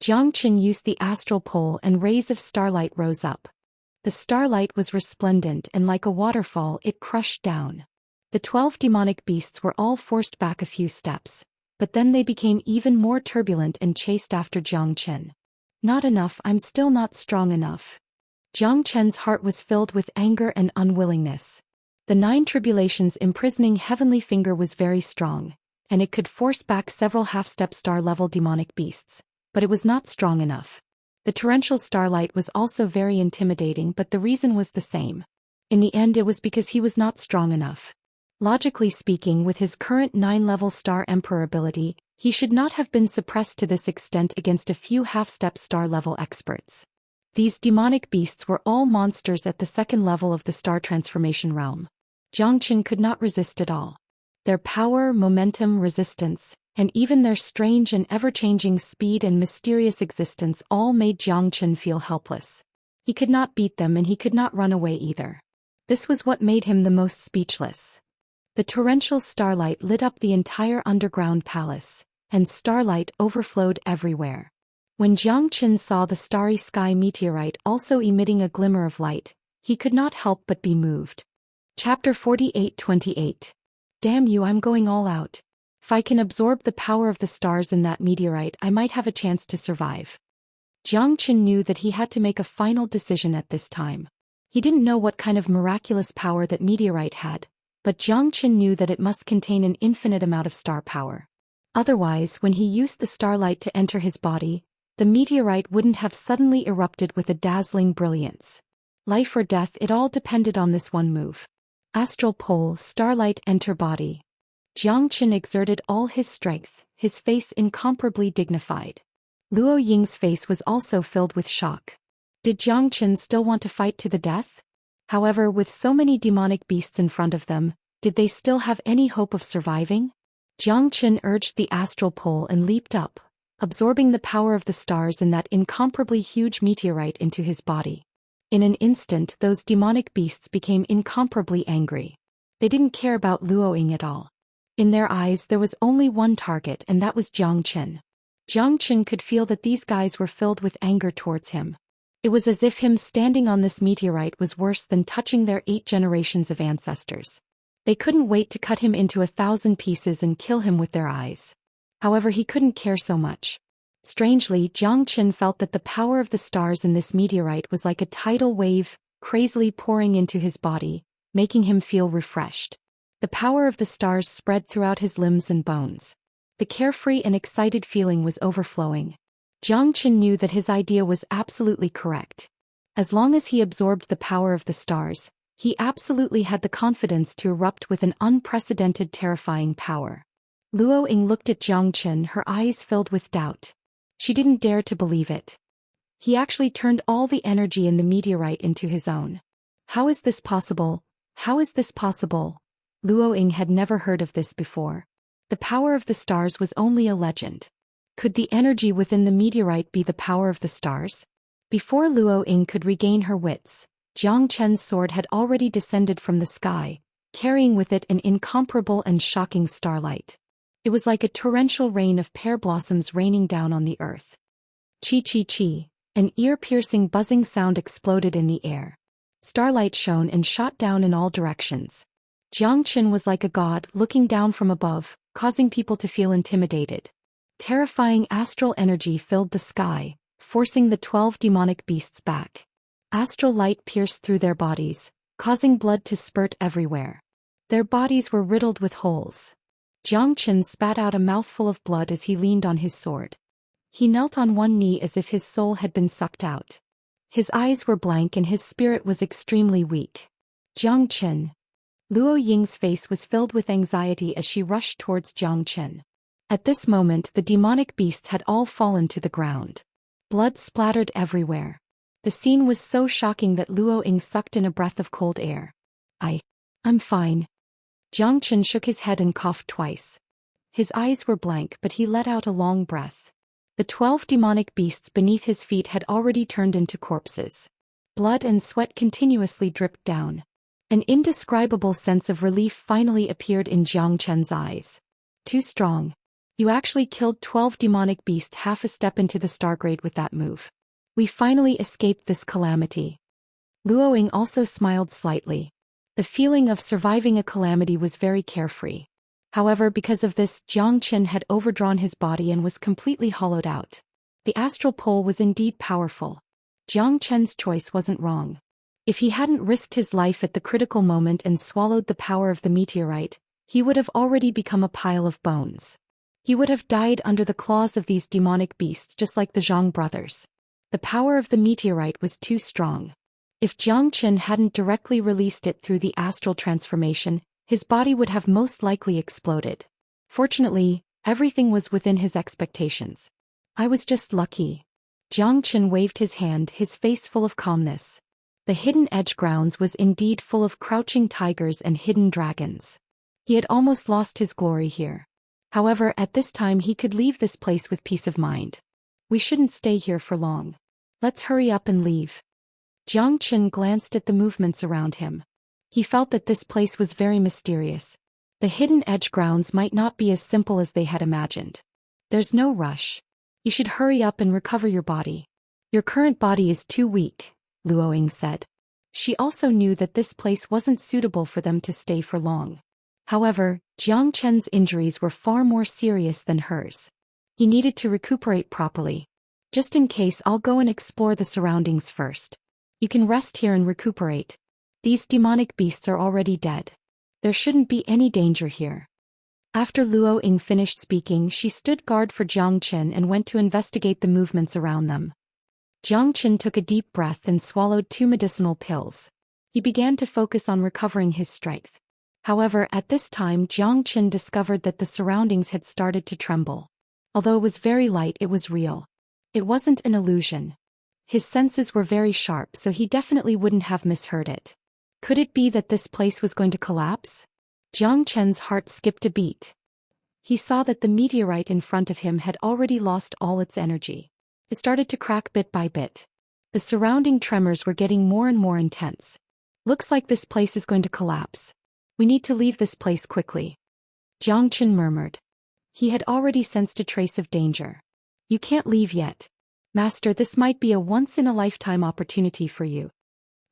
Xianxia used the astral pole, and rays of starlight rose up. The starlight was resplendent, and like a waterfall, it crushed down. The 12 demonic beasts were all forced back a few steps, but then they became even more turbulent and chased after Xianxia. "Not enough, I'm still not strong enough." Xianxia's heart was filled with anger and unwillingness. The 9 tribulations' imprisoning heavenly finger was very strong, and it could force back several half-step star-level demonic beasts, but it was not strong enough. The torrential starlight was also very intimidating, but the reason was the same. In the end, it was because he was not strong enough. Logically speaking, with his current 9-level Star Emperor ability, he should not have been suppressed to this extent against a few half-step star-level experts. These demonic beasts were all monsters at the 2nd level of the star transformation realm. Xianxia could not resist at all. Their power, momentum, resistance, and even their strange and ever-changing speed and mysterious existence all made Xianxia feel helpless. He could not beat them, and he could not run away either. This was what made him the most speechless. The torrential starlight lit up the entire underground palace, and starlight overflowed everywhere. When Xianxia saw the starry sky meteorite also emitting a glimmer of light, he could not help but be moved. Chapter 48-28. Damn you, I'm going all out. If I can absorb the power of the stars in that meteorite, I might have a chance to survive. Jiang Chen knew that he had to make a final decision at this time. He didn't know what kind of miraculous power that meteorite had, but Jiang Chen knew that it must contain an infinite amount of star power. Otherwise, when he used the starlight to enter his body, the meteorite wouldn't have suddenly erupted with a dazzling brilliance. Life or death, it all depended on this one move. Astral pole, starlight, enter body. Jiang Chen exerted all his strength, his face incomparably dignified. Luo Ying's face was also filled with shock. Did Jiang Chen still want to fight to the death? However, with so many demonic beasts in front of them, did they still have any hope of surviving? Jiang Chen urged the astral pole and leaped up, absorbing the power of the stars in that incomparably huge meteorite into his body. In an instant, those demonic beasts became incomparably angry. They didn't care about Luo Ying at all. In their eyes there was only one target, and that was Jiang Chen. Jiang Chen could feel that these guys were filled with anger towards him. It was as if him standing on this meteorite was worse than touching their 8 generations of ancestors. They couldn't wait to cut him into 1,000 pieces and kill him with their eyes. However, he couldn't care so much. Strangely, Jiang Chen felt that the power of the stars in this meteorite was like a tidal wave, crazily pouring into his body, making him feel refreshed. The power of the stars spread throughout his limbs and bones. The carefree and excited feeling was overflowing. Jiang Chen knew that his idea was absolutely correct. As long as he absorbed the power of the stars, he absolutely had the confidence to erupt with an unprecedented terrifying power. Luo Ying looked at Jiang Chen, her eyes filled with doubt. She didn't dare to believe it. He actually turned all the energy in the meteorite into his own. How is this possible? How is this possible? Luo Ying had never heard of this before. The power of the stars was only a legend. Could the energy within the meteorite be the power of the stars? Before Luo Ying could regain her wits, Jiang Chen's sword had already descended from the sky, carrying with it an incomparable and shocking starlight. It was like a torrential rain of pear blossoms raining down on the earth. Chi chi chi, an ear-piercing buzzing sound exploded in the air. Starlight shone and shot down in all directions. Jiang Chen was like a god looking down from above, causing people to feel intimidated. Terrifying astral energy filled the sky, forcing the 12 demonic beasts back. Astral light pierced through their bodies, causing blood to spurt everywhere. Their bodies were riddled with holes. Jiang Chen spat out a mouthful of blood as he leaned on his sword. He knelt on one knee as if his soul had been sucked out. His eyes were blank and his spirit was extremely weak. Jiang Chen. Luo Ying's face was filled with anxiety as she rushed towards Jiang Chen. At this moment the demonic beasts had all fallen to the ground. Blood splattered everywhere. The scene was so shocking that Luo Ying sucked in a breath of cold air. I'm fine. Jiang Chen shook his head and coughed twice. His eyes were blank, but he let out a long breath. The 12 demonic beasts beneath his feet had already turned into corpses. Blood and sweat continuously dripped down. An indescribable sense of relief finally appeared in Jiang Chen's eyes. Too strong. You actually killed 12 demonic beasts half a step into the stargrade with that move. We finally escaped this calamity. Luo Ying also smiled slightly. The feeling of surviving a calamity was very carefree. However, because of this, Jiang Chen had overdrawn his body and was completely hollowed out. The astral pole was indeed powerful. Jiang Chen's choice wasn't wrong. If he hadn't risked his life at the critical moment and swallowed the power of the meteorite, he would have already become a pile of bones. He would have died under the claws of these demonic beasts just like the Zhang brothers. The power of the meteorite was too strong. If Jiang Chen hadn't directly released it through the astral transformation, his body would have most likely exploded. Fortunately, everything was within his expectations. I was just lucky. Jiang Chen waved his hand, his face full of calmness. The Hidden Edge grounds was indeed full of crouching tigers and hidden dragons. He had almost lost his glory here. However, at this time he could leave this place with peace of mind. We shouldn't stay here for long. Let's hurry up and leave. Jiang Chen glanced at the movements around him. He felt that this place was very mysterious. The Hidden Edge grounds might not be as simple as they had imagined. There's no rush. You should hurry up and recover your body. Your current body is too weak, Luo Ying said. She also knew that this place wasn't suitable for them to stay for long. However, Jiang Chen's injuries were far more serious than hers. He needed to recuperate properly. Just in case, I'll go and explore the surroundings first. You can rest here and recuperate. These demonic beasts are already dead. There shouldn't be any danger here. After Luo Ying finished speaking, she stood guard for Zhang Chen and went to investigate the movements around them. Zhang Chen took a deep breath and swallowed 2 medicinal pills. He began to focus on recovering his strength. However, at this time Zhang Chen discovered that the surroundings had started to tremble. Although it was very light, it was real. It wasn't an illusion. His senses were very sharp, so he definitely wouldn't have misheard it. Could it be that this place was going to collapse? Zhang Chen's heart skipped a beat. He saw that the meteorite in front of him had already lost all its energy. It started to crack bit by bit. The surrounding tremors were getting more and more intense. Looks like this place is going to collapse. We need to leave this place quickly. Zhang Chen murmured. He had already sensed a trace of danger. You can't leave yet. Master, this might be a once-in-a-lifetime opportunity for you.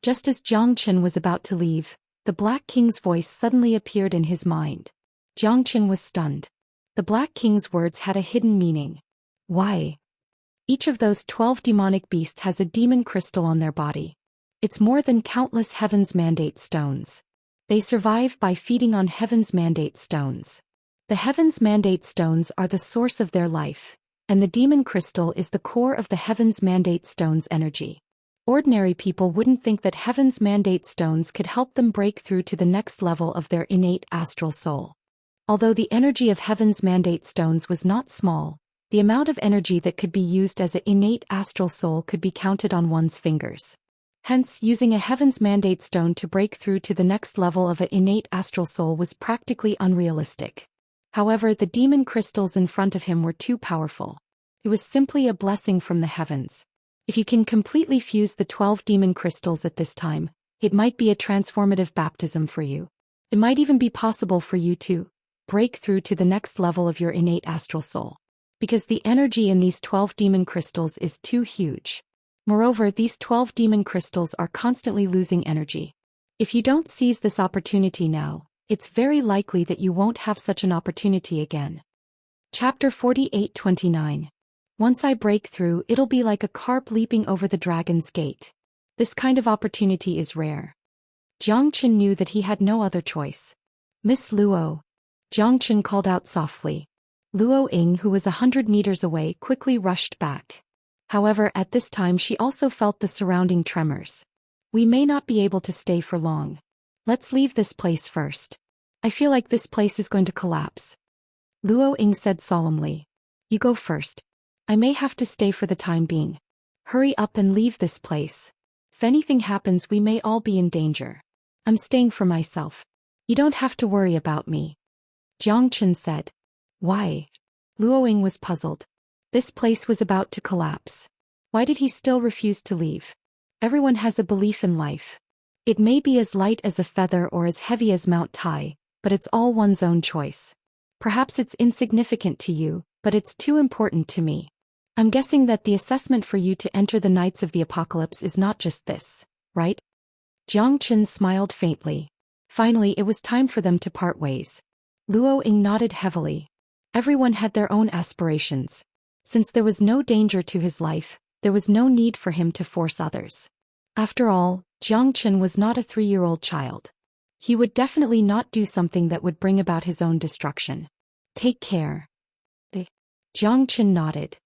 Just as Zhang Chen was about to leave, the Black King's voice suddenly appeared in his mind. Zhang Chen was stunned. The Black King's words had a hidden meaning. Why? Each of those 12 demonic beasts has a demon crystal on their body. It's more than countless Heaven's Mandate stones. They survive by feeding on Heaven's Mandate stones. The Heaven's Mandate stones are the source of their life, and the demon crystal is the core of the Heaven's Mandate stones' energy. Ordinary people wouldn't think that Heaven's Mandate stones could help them break through to the next level of their innate astral soul. Although the energy of Heaven's Mandate stones was not small, the amount of energy that could be used as an innate astral soul could be counted on one's fingers. Hence, using a Heaven's Mandate stone to break through to the next level of an innate astral soul was practically unrealistic. However, the demon crystals in front of him were too powerful. It was simply a blessing from the heavens. If you can completely fuse the 12 demon crystals at this time, it might be a transformative baptism for you. It might even be possible for you to break through to the next level of your innate astral soul. Because the energy in these 12 demon crystals is too huge. Moreover, these 12 demon crystals are constantly losing energy. If you don't seize this opportunity now, it's very likely that you won't have such an opportunity again. Chapter 48-29. Once I break through, it'll be like a carp leaping over the dragon's gate. This kind of opportunity is rare. Zhang Chen knew that he had no other choice. Miss Luo. Zhang Chen called out softly. Luo Ying, who was 100 meters away, quickly rushed back. However, at this time she also felt the surrounding tremors. We may not be able to stay for long. Let's leave this place first. I feel like this place is going to collapse. Luo Ying said solemnly. You go first. I may have to stay for the time being. Hurry up and leave this place. If anything happens, we may all be in danger. I'm staying for myself. You don't have to worry about me. Zhang Chen said. Why? Luo Ying was puzzled. This place was about to collapse. Why did he still refuse to leave? Everyone has a belief in life. It may be as light as a feather or as heavy as Mount Tai, but it's all one's own choice. Perhaps it's insignificant to you, but it's too important to me. I'm guessing that the assessment for you to enter the Knights of the Apocalypse is not just this, right? Zhang Chen smiled faintly. Finally, it was time for them to part ways. Luo Ying nodded heavily. Everyone had their own aspirations. Since there was no danger to his life, there was no need for him to force others. After all, Zhang Chen was not a 3-year-old child. He would definitely not do something that would bring about his own destruction. Take care. Zhang Chen nodded.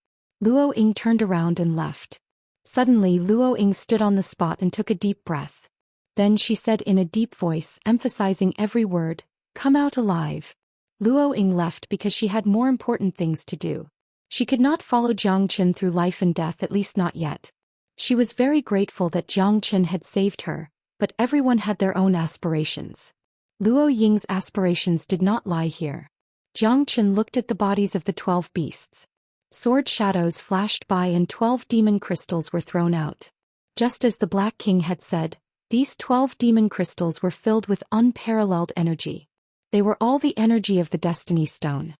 Luo Ying turned around and left. Suddenly Luo Ying stood on the spot and took a deep breath. Then she said in a deep voice, emphasizing every word, "Come out alive." Luo Ying left because she had more important things to do. She could not follow Zhang Chen through life and death, at least not yet. She was very grateful that Zhang Chen had saved her, but everyone had their own aspirations. Luo Ying's aspirations did not lie here. Zhang Chen looked at the bodies of the 12 beasts. Sword shadows flashed by and 12 demon crystals were thrown out. Just as the Black King had said, these 12 demon crystals were filled with unparalleled energy. They were all the energy of the Destiny Stone.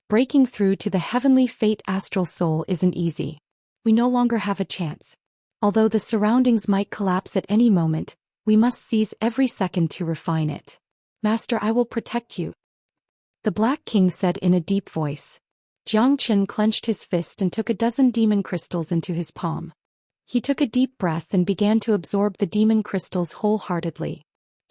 Breaking through to the heavenly fate astral soul isn't easy. We no longer have a chance. Although the surroundings might collapse at any moment, we must seize every second to refine it. Master, I will protect you. The Black King said in a deep voice. Jiang Chen clenched his fist and took a dozen demon crystals into his palm. He took a deep breath and began to absorb the demon crystals wholeheartedly.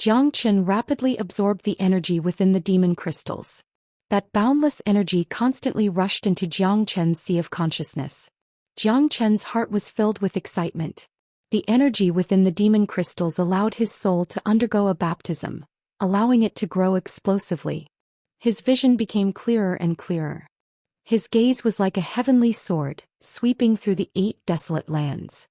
Jiang Chen rapidly absorbed the energy within the demon crystals. That boundless energy constantly rushed into Jiang Chen's sea of consciousness. Jiang Chen's heart was filled with excitement. The energy within the demon crystals allowed his soul to undergo a baptism, allowing it to grow explosively. His vision became clearer and clearer. His gaze was like a heavenly sword, sweeping through the 8 desolate lands.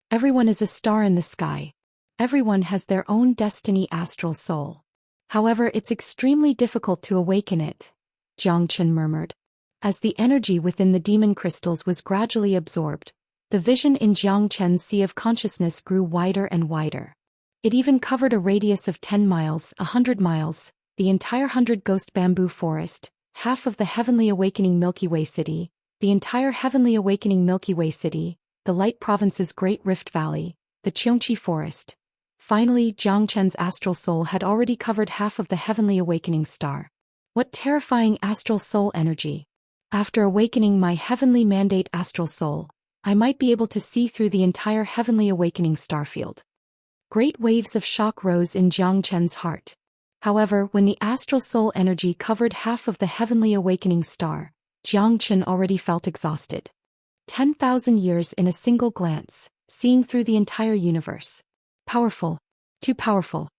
Everyone is a star in the sky. Everyone has their own destiny astral soul. However, it's extremely difficult to awaken it, Jiang Chen murmured. As the energy within the demon crystals was gradually absorbed, the vision in Jiang Chen's sea of consciousness grew wider and wider. It even covered a radius of 10 miles, 100 miles, the entire 100 Ghost Bamboo Forest, half of the Heavenly Awakening Milky Way City, the entire Heavenly Awakening Milky Way City, the Light Province's Great Rift Valley, the Xianxia Forest. Finally, Jiang Chen's astral soul had already covered half of the Heavenly Awakening Star. What terrifying astral soul energy! After awakening my Heavenly Mandate astral soul, I might be able to see through the entire Heavenly Awakening starfield. Great waves of shock rose in Jiang Chen's heart. However, when the astral soul energy covered half of the Heavenly Awakening Star, Jiang Chen already felt exhausted. 10,000 years in a single glance, seeing through the entire universe. Powerful. Too powerful.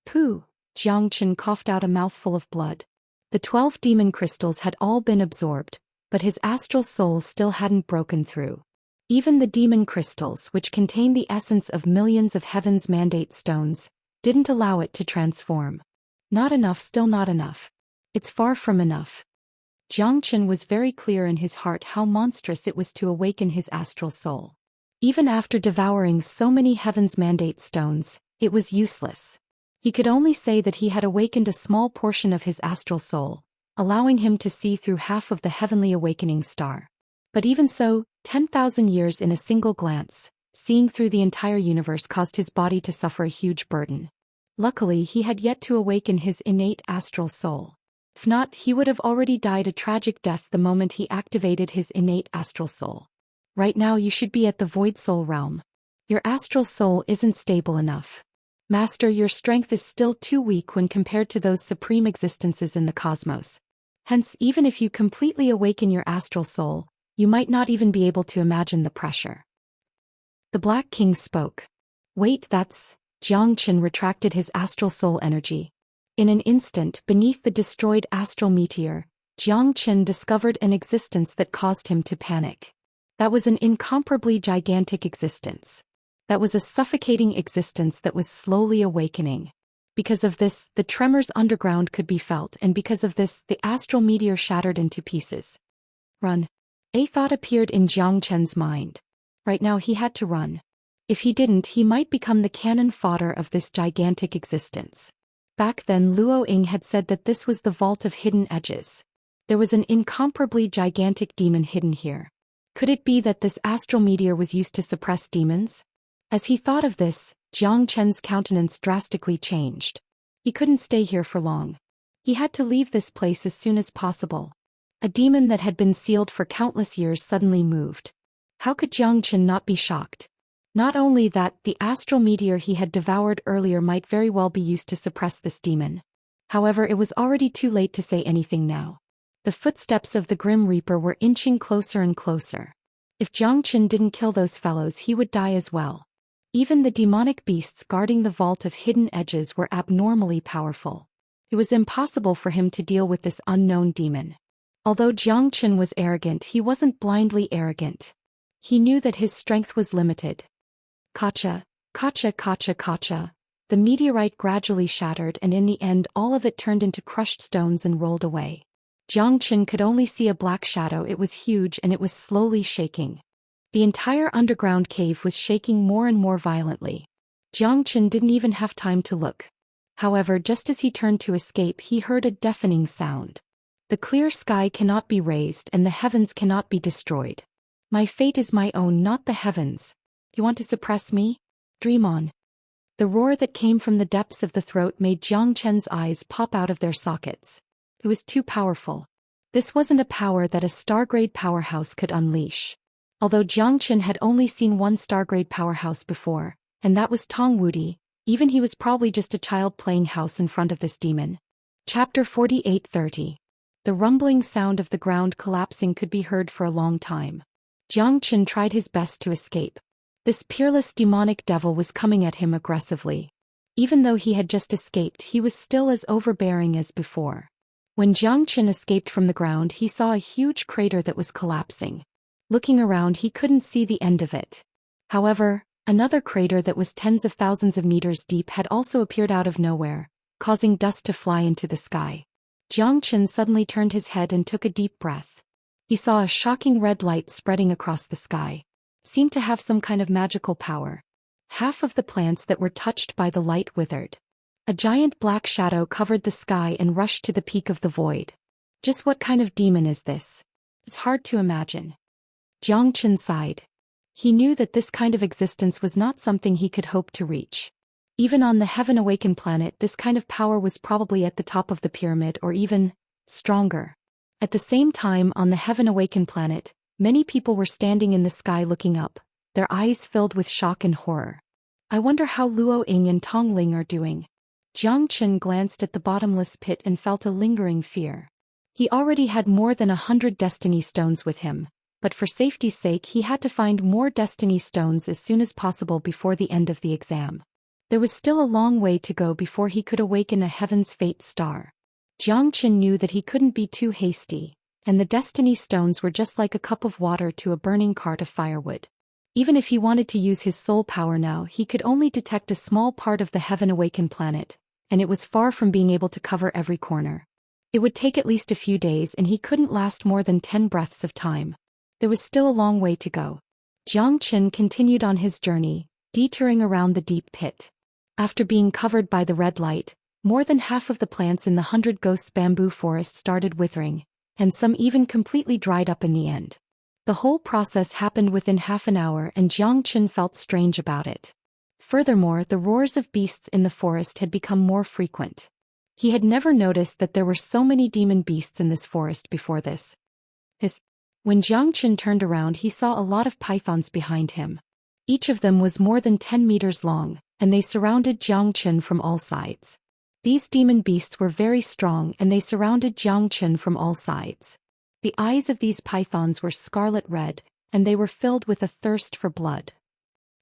Pooh! Jiang Chen coughed out a mouthful of blood. The 12 demon crystals had all been absorbed, but his astral soul still hadn't broken through. Even the demon crystals, which contain the essence of millions of heaven's mandate stones, didn't allow it to transform. Not enough, still not enough. It's far from enough. Jiang Chen was very clear in his heart how monstrous it was to awaken his astral soul. Even after devouring so many heaven's mandate stones, it was useless. He could only say that he had awakened a small portion of his astral soul, allowing him to see through half of the Heavenly Awakening Star. But even so, 10,000 years in a single glance, seeing through the entire universe caused his body to suffer a huge burden. Luckily, he had yet to awaken his innate astral soul. If not, he would have already died a tragic death the moment he activated his innate astral soul. Right now you should be at the Void Soul realm. Your astral soul isn't stable enough. Master, your strength is still too weak when compared to those supreme existences in the cosmos. Hence, even if you completely awaken your astral soul, you might not even be able to imagine the pressure. The Black King spoke. Wait, that's... Jiang Chen retracted his astral soul energy. In an instant, beneath the destroyed astral meteor, Jiang Chen discovered an existence that caused him to panic. That was an incomparably gigantic existence. That was a suffocating existence that was slowly awakening. Because of this, the tremors underground could be felt, and because of this, the astral meteor shattered into pieces. Run. A thought appeared in Jiang Chen's mind. Right now he had to run. If he didn't, he might become the cannon fodder of this gigantic existence. Back then Luo Ying had said that this was the Vault of Hidden Edges. There was an incomparably gigantic demon hidden here. Could it be that this astral meteor was used to suppress demons? As he thought of this, Jiang Chen's countenance drastically changed. He couldn't stay here for long. He had to leave this place as soon as possible. A demon that had been sealed for countless years suddenly moved. How could Jiang Chen not be shocked? Not only that, the astral meteor he had devoured earlier might very well be used to suppress this demon. However, it was already too late to say anything now. The footsteps of the Grim Reaper were inching closer and closer. If Jiang Chen didn't kill those fellows, he would die as well. Even the demonic beasts guarding the Vault of Hidden Edges were abnormally powerful. It was impossible for him to deal with this unknown demon. Although Jiang Chen was arrogant, he wasn't blindly arrogant. He knew that his strength was limited. Kacha, kacha, kacha, kacha. The meteorite gradually shattered, and in the end all of it turned into crushed stones and rolled away. Jiang Chen could only see a black shadow. It was huge and it was slowly shaking. The entire underground cave was shaking more and more violently. Jiang Chen didn't even have time to look. However, just as he turned to escape, he heard a deafening sound. The clear sky cannot be raised and the heavens cannot be destroyed. My fate is my own, not the heavens. You want to suppress me? Dream on. The roar that came from the depths of the throat made Jiang Chen's eyes pop out of their sockets. It was too powerful. This wasn't a power that a star-grade powerhouse could unleash. Although Xianxia had only seen one star-grade powerhouse before, and that was Tong Wudi, even he was probably just a child playing house in front of this demon. Chapter 48:30. The rumbling sound of the ground collapsing could be heard for a long time. Xianxia tried his best to escape. This peerless demonic devil was coming at him aggressively. Even though he had just escaped, he was still as overbearing as before. When Xianxia escaped from the ground, he saw a huge crater that was collapsing. Looking around, he couldn't see the end of it. However, another crater that was tens of thousands of meters deep had also appeared out of nowhere, causing dust to fly into the sky. Xianxia suddenly turned his head and took a deep breath. He saw a shocking red light spreading across the sky. Seemed to have some kind of magical power. Half of the plants that were touched by the light withered. A giant black shadow covered the sky and rushed to the peak of the void. Just what kind of demon is this? It's hard to imagine. Xianxia sighed. He knew that this kind of existence was not something he could hope to reach. Even on the Heaven Awakened planet, this kind of power was probably at the top of the pyramid or even stronger. At the same time, on the Heaven Awakened planet, many people were standing in the sky looking up, their eyes filled with shock and horror. I wonder how Luo Ying and Tong Ling are doing. Xianxia glanced at the bottomless pit and felt a lingering fear. He already had more than 100 destiny stones with him, but for safety's sake he had to find more destiny stones as soon as possible before the end of the exam. There was still a long way to go before he could awaken a Heaven's Fate star. Xianxia knew that he couldn't be too hasty, and the destiny stones were just like a cup of water to a burning cart of firewood. Even if he wanted to use his soul power now, he could only detect a small part of the Heaven Awakened planet, and it was far from being able to cover every corner. It would take at least a few days, and he couldn't last more than 10 breaths of time. There was still a long way to go. Xianxia continued on his journey, detouring around the deep pit. After being covered by the red light, more than half of the plants in the 100 Ghosts bamboo forest started withering, and some even completely dried up in the end. The whole process happened within half an hour, and Xianxia felt strange about it. Furthermore, the roars of beasts in the forest had become more frequent. He had never noticed that there were so many demon beasts in this forest before this. When Xianxia turned around, he saw a lot of pythons behind him. Each of them was more than 10 meters long, and they surrounded Xianxia from all sides. These demon beasts were very strong, and they surrounded Xianxia from all sides. The eyes of these pythons were scarlet red, and they were filled with a thirst for blood.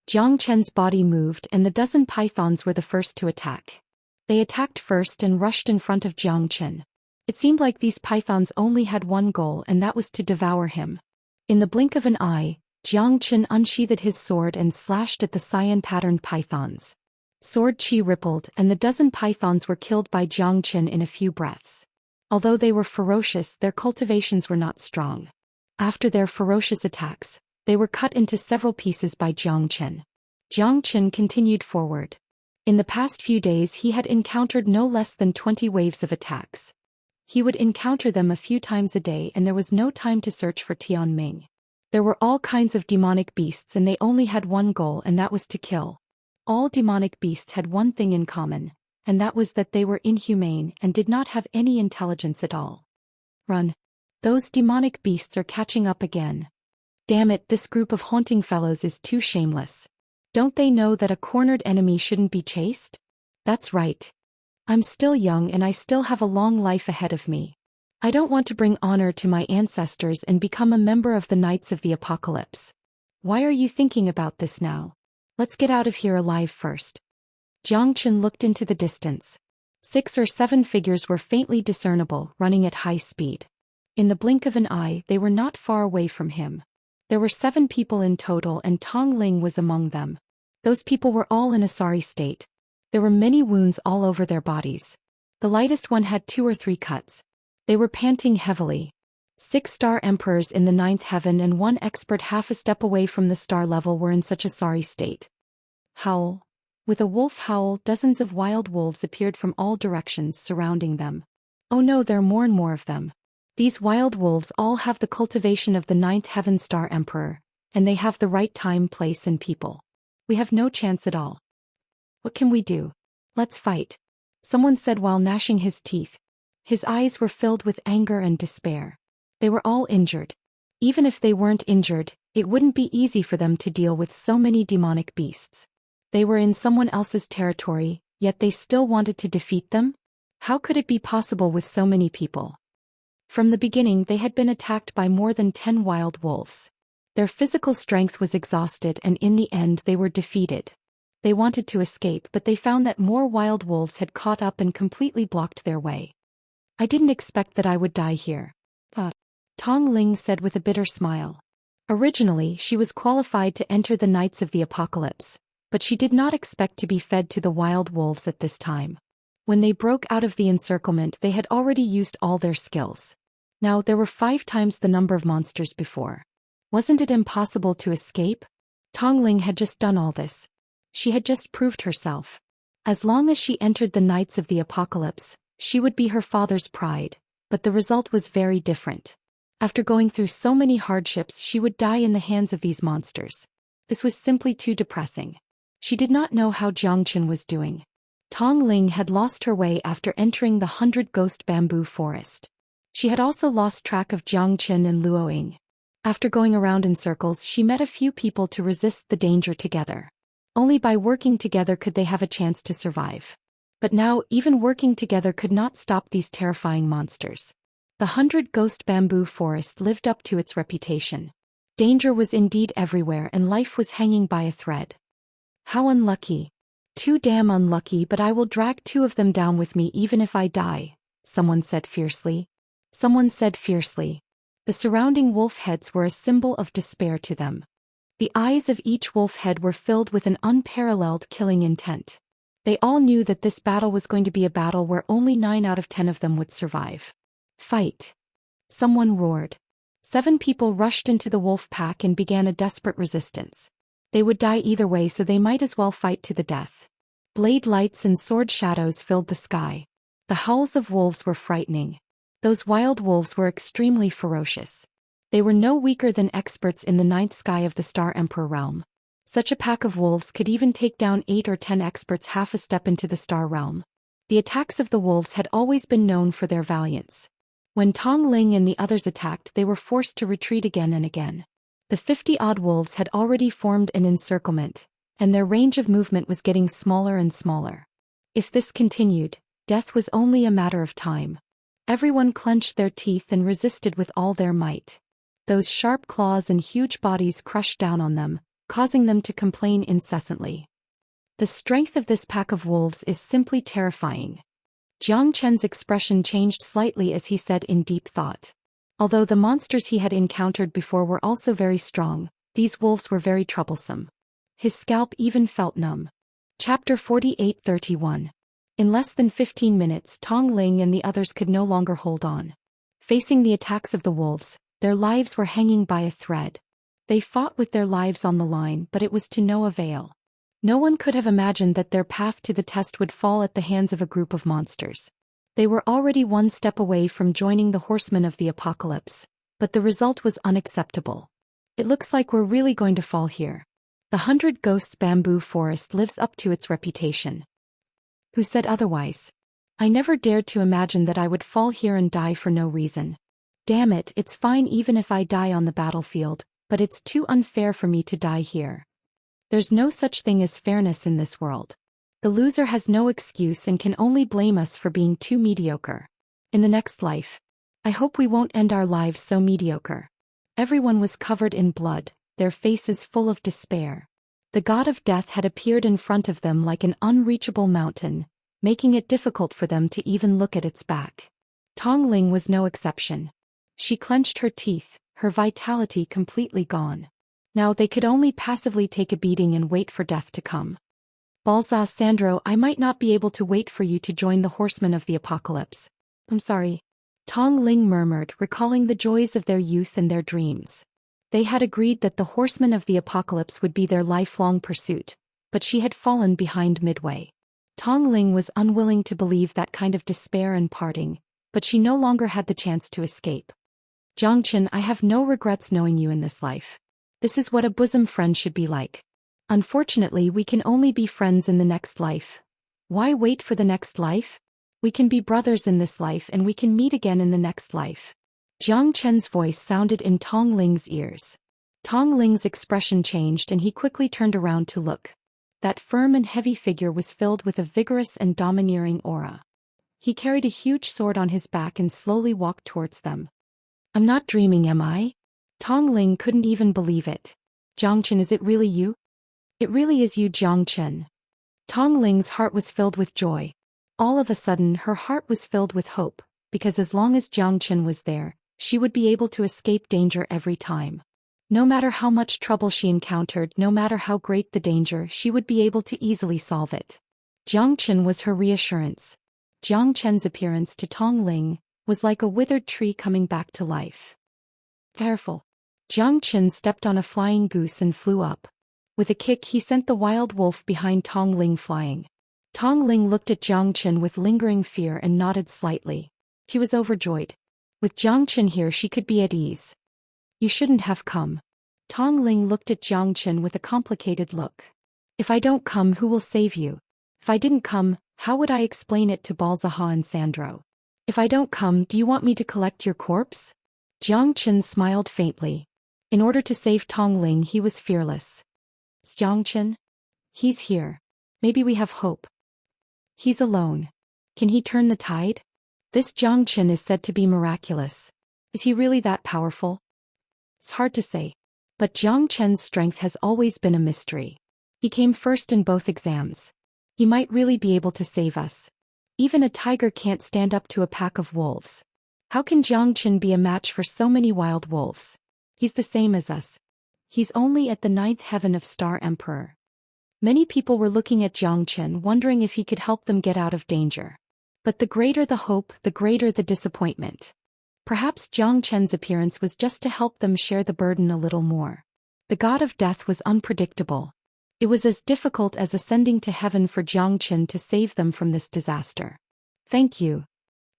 Xianxia's body moved, and the dozen pythons were the first to attack. They attacked first and rushed in front of Xianxia. It seemed like these pythons only had one goal, and that was to devour him. In the blink of an eye, Xianxia unsheathed his sword and slashed at the cyan-patterned pythons. Sword chi rippled, and the dozen pythons were killed by Xianxia in a few breaths. Although they were ferocious, their cultivations were not strong. After their ferocious attacks, they were cut into several pieces by Xianxia. Xianxia continued forward. In the past few days he had encountered no less than 20 waves of attacks. He would encounter them a few times a day, and there was no time to search for Tianming. There were all kinds of demonic beasts, and they only had one goal, and that was to kill. All demonic beasts had one thing in common, and that was that they were inhumane and did not have any intelligence at all. Run. Those demonic beasts are catching up again. Damn it, this group of haunting fellows is too shameless. Don't they know that a cornered enemy shouldn't be chased? That's right. I'm still young and I still have a long life ahead of me. I don't want to bring honor to my ancestors and become a member of the Knights of the Apocalypse. Why are you thinking about this now? Let's get out of here alive first. Xianxia looked into the distance. 6 or 7 figures were faintly discernible, running at high speed. In the blink of an eye, they were not far away from him. There were 7 people in total, and Tong Ling was among them. Those people were all in a sorry state. There were many wounds all over their bodies. The lightest one had 2 or 3 cuts. They were panting heavily. 6 star emperors in the 9th heaven and 1 expert half a step away from the star level were in such a sorry state. Howl. With a wolf howl, dozens of wild wolves appeared from all directions, surrounding them. Oh no, there are more and more of them. These wild wolves all have the cultivation of the 9th heaven star emperor, and they have the right time, place and people. We have no chance at all. What can we do? Let's fight. Someone said while gnashing his teeth. His eyes were filled with anger and despair. They were all injured. Even if they weren't injured, it wouldn't be easy for them to deal with so many demonic beasts. They were in someone else's territory, yet they still wanted to defeat them? How could it be possible with so many people? From the beginning they had been attacked by more than 10 wild wolves. Their physical strength was exhausted and in the end they were defeated. They wanted to escape but they found that more wild wolves had caught up and completely blocked their way. I didn't expect that I would die here. Tong Ling said with a bitter smile. Originally she was qualified to enter the Knights of the Apocalypse, but she did not expect to be fed to the wild wolves at this time. When they broke out of the encirclement they had already used all their skills. Now there were 5 times the number of monsters before. Wasn't it impossible to escape? Tong Ling had just done all this. She had just proved herself. As long as she entered the Knights of the Apocalypse, she would be her father's pride, but the result was very different. After going through so many hardships she would die in the hands of these monsters. This was simply too depressing. She did not know how Xianxia was doing. Tong Ling had lost her way after entering the 100 Ghost Bamboo Forest. She had also lost track of Xianxia and Luoying. After going around in circles she met a few people to resist the danger together. Only by working together could they have a chance to survive. But now even working together could not stop these terrifying monsters. The 100 Ghost Bamboo Forest lived up to its reputation. Danger was indeed everywhere and life was hanging by a thread. How unlucky. Too damn unlucky, but I will drag 2 of them down with me even if I die, someone said fiercely. Someone said fiercely. The surrounding wolf heads were a symbol of despair to them. The eyes of each wolf head were filled with an unparalleled killing intent. They all knew that this battle was going to be a battle where only 9 out of 10 of them would survive. Fight! Someone roared. 7 people rushed into the wolf pack and began a desperate resistance. They would die either way, so they might as well fight to the death. Blade lights and sword shadows filled the sky. The howls of wolves were frightening. Those wild wolves were extremely ferocious. They were no weaker than experts in the 9th sky of the Star Emperor realm. Such a pack of wolves could even take down 8 or 10 experts half a step into the Star realm. The attacks of the wolves had always been known for their valiance. When Tong Ling and the others attacked they were forced to retreat again and again. The 50-odd wolves had already formed an encirclement, and their range of movement was getting smaller and smaller. If this continued, death was only a matter of time. Everyone clenched their teeth and resisted with all their might. Those sharp claws and huge bodies crushed down on them, causing them to complain incessantly. The strength of this pack of wolves is simply terrifying. Jiang Chen's expression changed slightly as he said in deep thought. Although the monsters he had encountered before were also very strong, these wolves were very troublesome. His scalp even felt numb. Chapter 48:31. In less than 15 minutes Tong Ling and the others could no longer hold on. Facing the attacks of the wolves, their lives were hanging by a thread. They fought with their lives on the line, but it was to no avail. No one could have imagined that their path to the test would fall at the hands of a group of monsters. They were already 1 step away from joining the Horsemen of the Apocalypse, but the result was unacceptable. It looks like we're really going to fall here. The 100 Ghosts Bamboo Forest lives up to its reputation. Who said otherwise? I never dared to imagine that I would fall here and die for no reason. Damn it, it's fine even if I die on the battlefield, but it's too unfair for me to die here. There's no such thing as fairness in this world. The loser has no excuse and can only blame us for being too mediocre. In the next life, I hope we won't end our lives so mediocre. Everyone was covered in blood, their faces full of despair. The god of death had appeared in front of them like an unreachable mountain, making it difficult for them to even look at its back. Tong Ling was no exception. She clenched her teeth, her vitality completely gone. Now they could only passively take a beating and wait for death to come. Balza Sandro, I might not be able to wait for you to join the Horsemen of the Apocalypse. I'm sorry. Tong Ling murmured, recalling the joys of their youth and their dreams. They had agreed that the Horsemen of the Apocalypse would be their lifelong pursuit, but she had fallen behind midway. Tong Ling was unwilling to believe that kind of despair and parting, but she no longer had the chance to escape. Xianxia, I have no regrets knowing you in this life. This is what a bosom friend should be like. Unfortunately, we can only be friends in the next life. Why wait for the next life? We can be brothers in this life and we can meet again in the next life. Jiang Chen's voice sounded in Tong Ling's ears. Tong Ling's expression changed and he quickly turned around to look. That firm and heavy figure was filled with a vigorous and domineering aura. He carried a huge sword on his back and slowly walked towards them. I'm not dreaming, am I? Tong Ling couldn't even believe it. Jiang Chen, is it really you? It really is you, Jiang Chen. Tong Ling's heart was filled with joy. All of a sudden her heart was filled with hope, because as long as Jiang Chen was there, she would be able to escape danger every time. No matter how much trouble she encountered, no matter how great the danger, she would be able to easily solve it. Jiang Chen was her reassurance. Jiang Chen's appearance to Tong Ling was like a withered tree coming back to life. Careful. Jiang Chen stepped on a flying goose and flew up. With a kick he sent the wild wolf behind Tong Ling flying. Tong Ling looked at Jiang Chen with lingering fear and nodded slightly. She was overjoyed. With Jiang Chen here she could be at ease. You shouldn't have come. Tong Ling looked at Jiang Chen with a complicated look. If I don't come, who will save you? If I didn't come, how would I explain it to Balzaha and Sandro? If I don't come, do you want me to collect your corpse? Jiang Chen smiled faintly. In order to save Tong Ling he was fearless. Jiang Chen? He's here. Maybe we have hope. He's alone. Can he turn the tide? This Jiang Chen is said to be miraculous. Is he really that powerful? It's hard to say. But Jiang Chen's strength has always been a mystery. He came first in both exams. He might really be able to save us. Even a tiger can't stand up to a pack of wolves. How can Jiang Chen be a match for so many wild wolves? He's the same as us. He's only at the 9th heaven of Star Emperor. Many people were looking at Jiang Chen wondering if he could help them get out of danger. But the greater the hope, the greater the disappointment. Perhaps Jiang Chen's appearance was just to help them share the burden a little more. The god of death was unpredictable. It was as difficult as ascending to heaven for Jiang Chen to save them from this disaster. Thank you.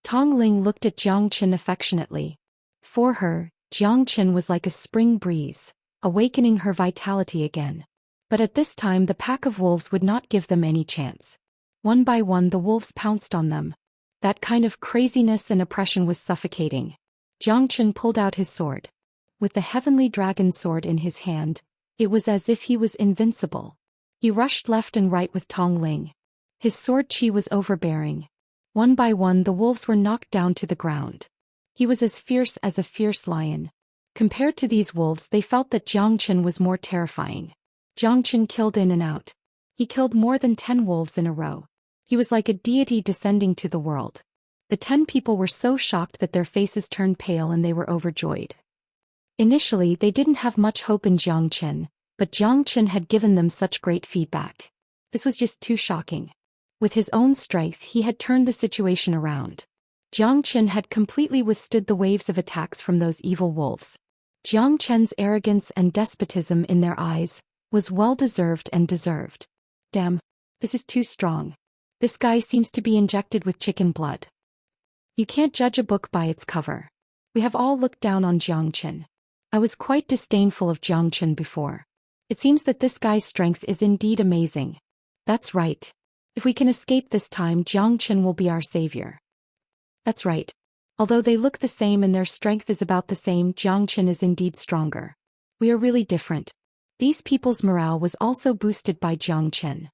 Tong Ling looked at Jiang Chen affectionately. For her, Jiang Chen was like a spring breeze, awakening her vitality again. But at this time the pack of wolves would not give them any chance. One by one the wolves pounced on them. That kind of craziness and oppression was suffocating. Jiang Chen pulled out his sword. With the heavenly dragon sword in his hand, it was as if he was invincible. He rushed left and right with Tong Ling. His sword chi was overbearing. One by one the wolves were knocked down to the ground. He was as fierce as a fierce lion. Compared to these wolves they felt that Jiang Chen was more terrifying. Jiang Chen killed in and out. He killed more than 10 wolves in a row. He was like a deity descending to the world. The 10 people were so shocked that their faces turned pale and they were overjoyed. Initially they didn't have much hope in Jiang Chen, but Jiang Chen had given them such great feedback. This was just too shocking. With his own strength he had turned the situation around. Jiang Chen had completely withstood the waves of attacks from those evil wolves. Jiang Chen's arrogance and despotism in their eyes was well-deserved and deserved. Damn, this is too strong. This guy seems to be injected with chicken blood. You can't judge a book by its cover. We have all looked down on Jiang Chen. I was quite disdainful of Jiang Chen before. It seems that this guy's strength is indeed amazing. That's right. If we can escape this time, Jiang Chen will be our savior. That's right. Although they look the same and their strength is about the same, Jiang Chen is indeed stronger. We are really different. These people's morale was also boosted by Jiang Chen.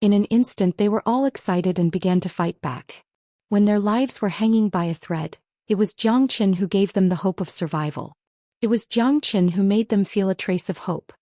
In an instant they were all excited and began to fight back. When their lives were hanging by a thread, it was Jiang Chen who gave them the hope of survival. It was Jiang Chen who made them feel a trace of hope.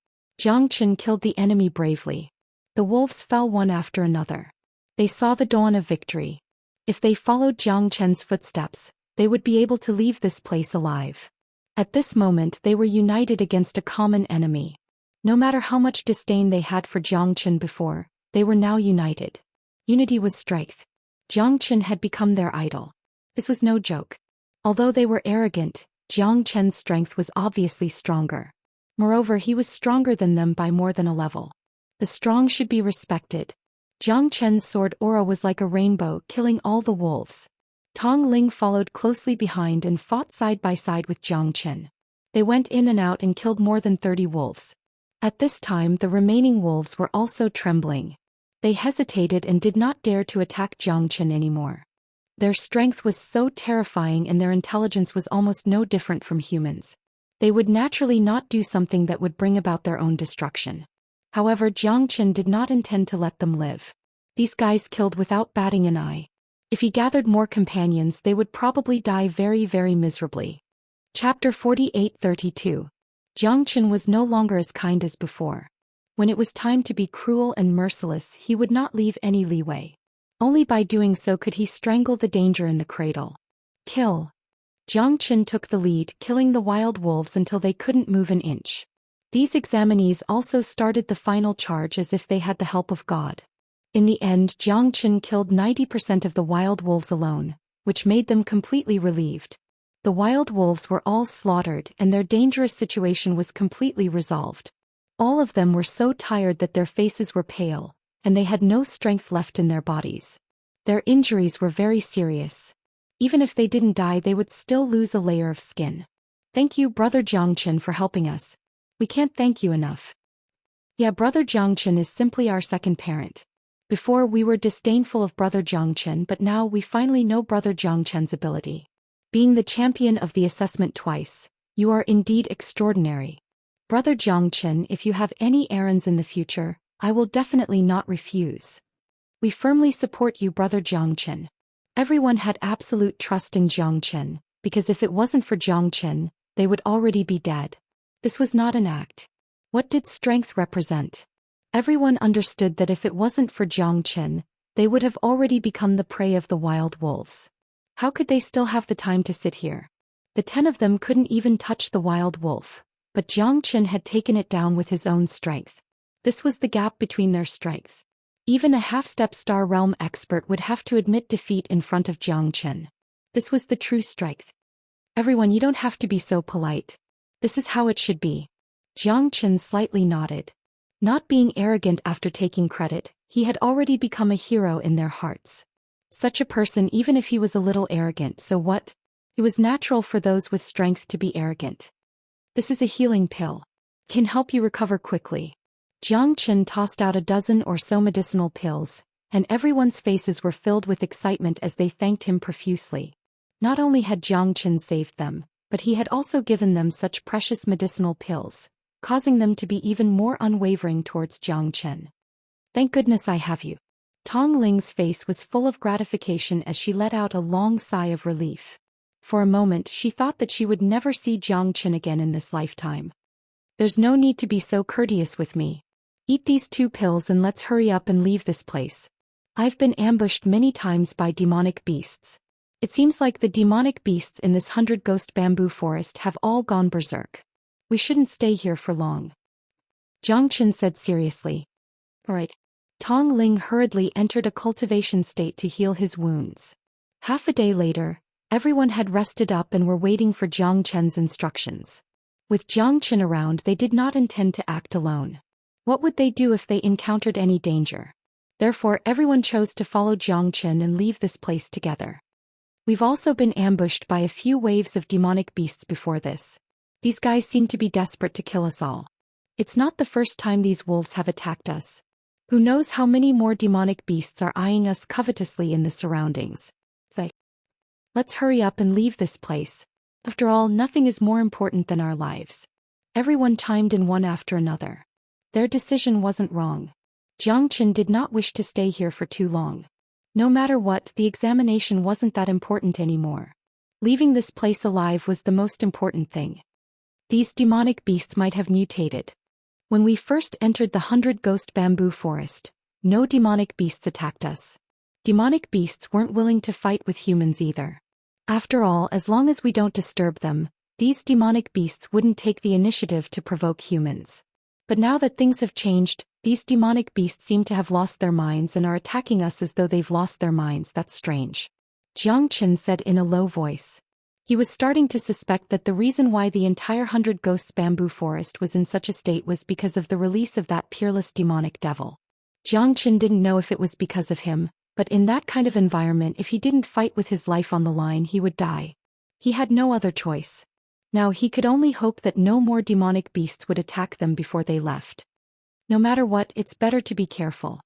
Jiang Chen killed the enemy bravely. The wolves fell one after another. They saw the dawn of victory. If they followed Jiang Chen's footsteps, they would be able to leave this place alive. At this moment they were united against a common enemy. No matter how much disdain they had for Jiang Chen before, they were now united. Unity was strength. Jiang Chen had become their idol. This was no joke. Although they were arrogant, Jiang Chen's strength was obviously stronger. Moreover, he was stronger than them by more than a level. The strong should be respected. Jiang Chen's sword aura was like a rainbow, killing all the wolves. Tong Ling followed closely behind and fought side by side with Jiang Chen. They went in and out and killed more than 30 wolves. At this time the remaining wolves were also trembling. They hesitated and did not dare to attack Jiang Chen anymore. Their strength was so terrifying and their intelligence was almost no different from humans. They would naturally not do something that would bring about their own destruction. However, Xianxia did not intend to let them live. These guys killed without batting an eye. If he gathered more companions, they would probably die very, very miserably. Chapter 48-32. Xianxia was no longer as kind as before. When it was time to be cruel and merciless, he would not leave any leeway. Only by doing so could he strangle the danger in the cradle. Kill. Xianxia took the lead, killing the wild wolves until they couldn't move an inch. These examinees also started the final charge as if they had the help of God. In the end, Xianxia killed 90% of the wild wolves alone, which made them completely relieved. The wild wolves were all slaughtered and their dangerous situation was completely resolved. All of them were so tired that their faces were pale, and they had no strength left in their bodies. Their injuries were very serious. Even if they didn't die, they would still lose a layer of skin. Thank you, Brother Xianxia, for helping us. We can't thank you enough. Yeah, Brother Xianxia is simply our second parent. Before we were disdainful of Brother Xianxia, but now we finally know Brother Xianxia's ability. Being the champion of the assessment twice, you are indeed extraordinary. Brother Xianxia, if you have any errands in the future, I will definitely not refuse. We firmly support you, Brother Xianxia. Everyone had absolute trust in Xianxia, because if it wasn't for Xianxia, they would already be dead. This was not an act. What did strength represent? Everyone understood that if it wasn't for Xianxia, they would have already become the prey of the wild wolves. How could they still have the time to sit here? The 10 of them couldn't even touch the wild wolf, but Xianxia had taken it down with his own strength. This was the gap between their strengths. Even a half-step Star Realm expert would have to admit defeat in front of Xianxia. This was the true strength. Everyone, you don't have to be so polite. This is how it should be. Xianxia slightly nodded. Not being arrogant after taking credit, he had already become a hero in their hearts. Such a person, even if he was a little arrogant, so what? It was natural for those with strength to be arrogant. This is a healing pill. Can help you recover quickly. Xianxia tossed out a dozen or so medicinal pills, and everyone's faces were filled with excitement as they thanked him profusely. Not only had Xianxia saved them, but he had also given them such precious medicinal pills, causing them to be even more unwavering towards Xianxia. Thank goodness I have you. Tong Ling's face was full of gratification as she let out a long sigh of relief. For a moment she thought that she would never see Xianxia again in this lifetime. There's no need to be so courteous with me. Eat these 2 pills and let's hurry up and leave this place. I've been ambushed many times by demonic beasts. It seems like the demonic beasts in this 100-ghost bamboo forest have all gone berserk. We shouldn't stay here for long. Xianxia said seriously. All right. Tong Ling hurriedly entered a cultivation state to heal his wounds. Half a day later, everyone had rested up and were waiting for Xianxia's instructions. With Xianxia around, they did not intend to act alone. What would they do if they encountered any danger? Therefore, everyone chose to follow Xianxia and leave this place together. We've also been ambushed by a few waves of demonic beasts before this. These guys seem to be desperate to kill us all. It's not the first time these wolves have attacked us. Who knows how many more demonic beasts are eyeing us covetously in the surroundings. Let's hurry up and leave this place. After all, nothing is more important than our lives. Everyone chimed in one after another. Their decision wasn't wrong. Xianxia did not wish to stay here for too long. No matter what, the examination wasn't that important anymore. Leaving this place alive was the most important thing. These demonic beasts might have mutated. When we first entered the 100-ghost bamboo forest, no demonic beasts attacked us. Demonic beasts weren't willing to fight with humans either. After all, as long as we don't disturb them, these demonic beasts wouldn't take the initiative to provoke humans. But now that things have changed, these demonic beasts seem to have lost their minds and are attacking us as though they've lost their minds. That's strange. Xianxia said in a low voice. He was starting to suspect that the reason why the entire 100 Ghosts bamboo forest was in such a state was because of the release of that peerless demonic devil. Xianxia didn't know if it was because of him, but in that kind of environment, if he didn't fight with his life on the line, he would die. He had no other choice. Now he could only hope that no more demonic beasts would attack them before they left. No matter what, it's better to be careful.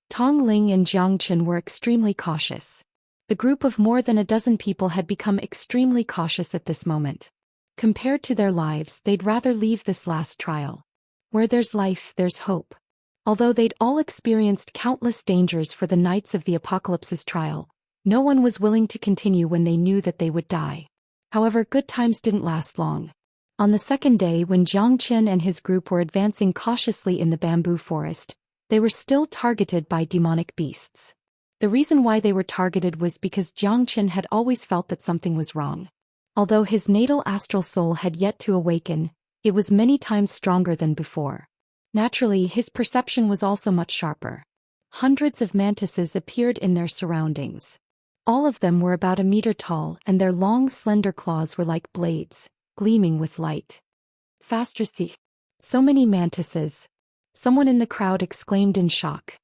Tong Ling and Xianxia were extremely cautious. The group of more than a dozen people had become extremely cautious at this moment. Compared to their lives, they'd rather leave this last trial. Where there's life, there's hope. Although they'd all experienced countless dangers for the Knights of the Apocalypse's trial, no one was willing to continue when they knew that they would die. However, good times didn't last long. On the second day, when Zhou Xian and his group were advancing cautiously in the bamboo forest, they were still targeted by demonic beasts. The reason why they were targeted was because Zhou Xian had always felt that something was wrong. Although his natal astral soul had yet to awaken, it was many times stronger than before. Naturally, his perception was also much sharper. Hundreds of mantises appeared in their surroundings. All of them were about a meter tall, and their long slender claws were like blades, gleaming with light. Faster, see. So many mantises. Someone in the crowd exclaimed in shock.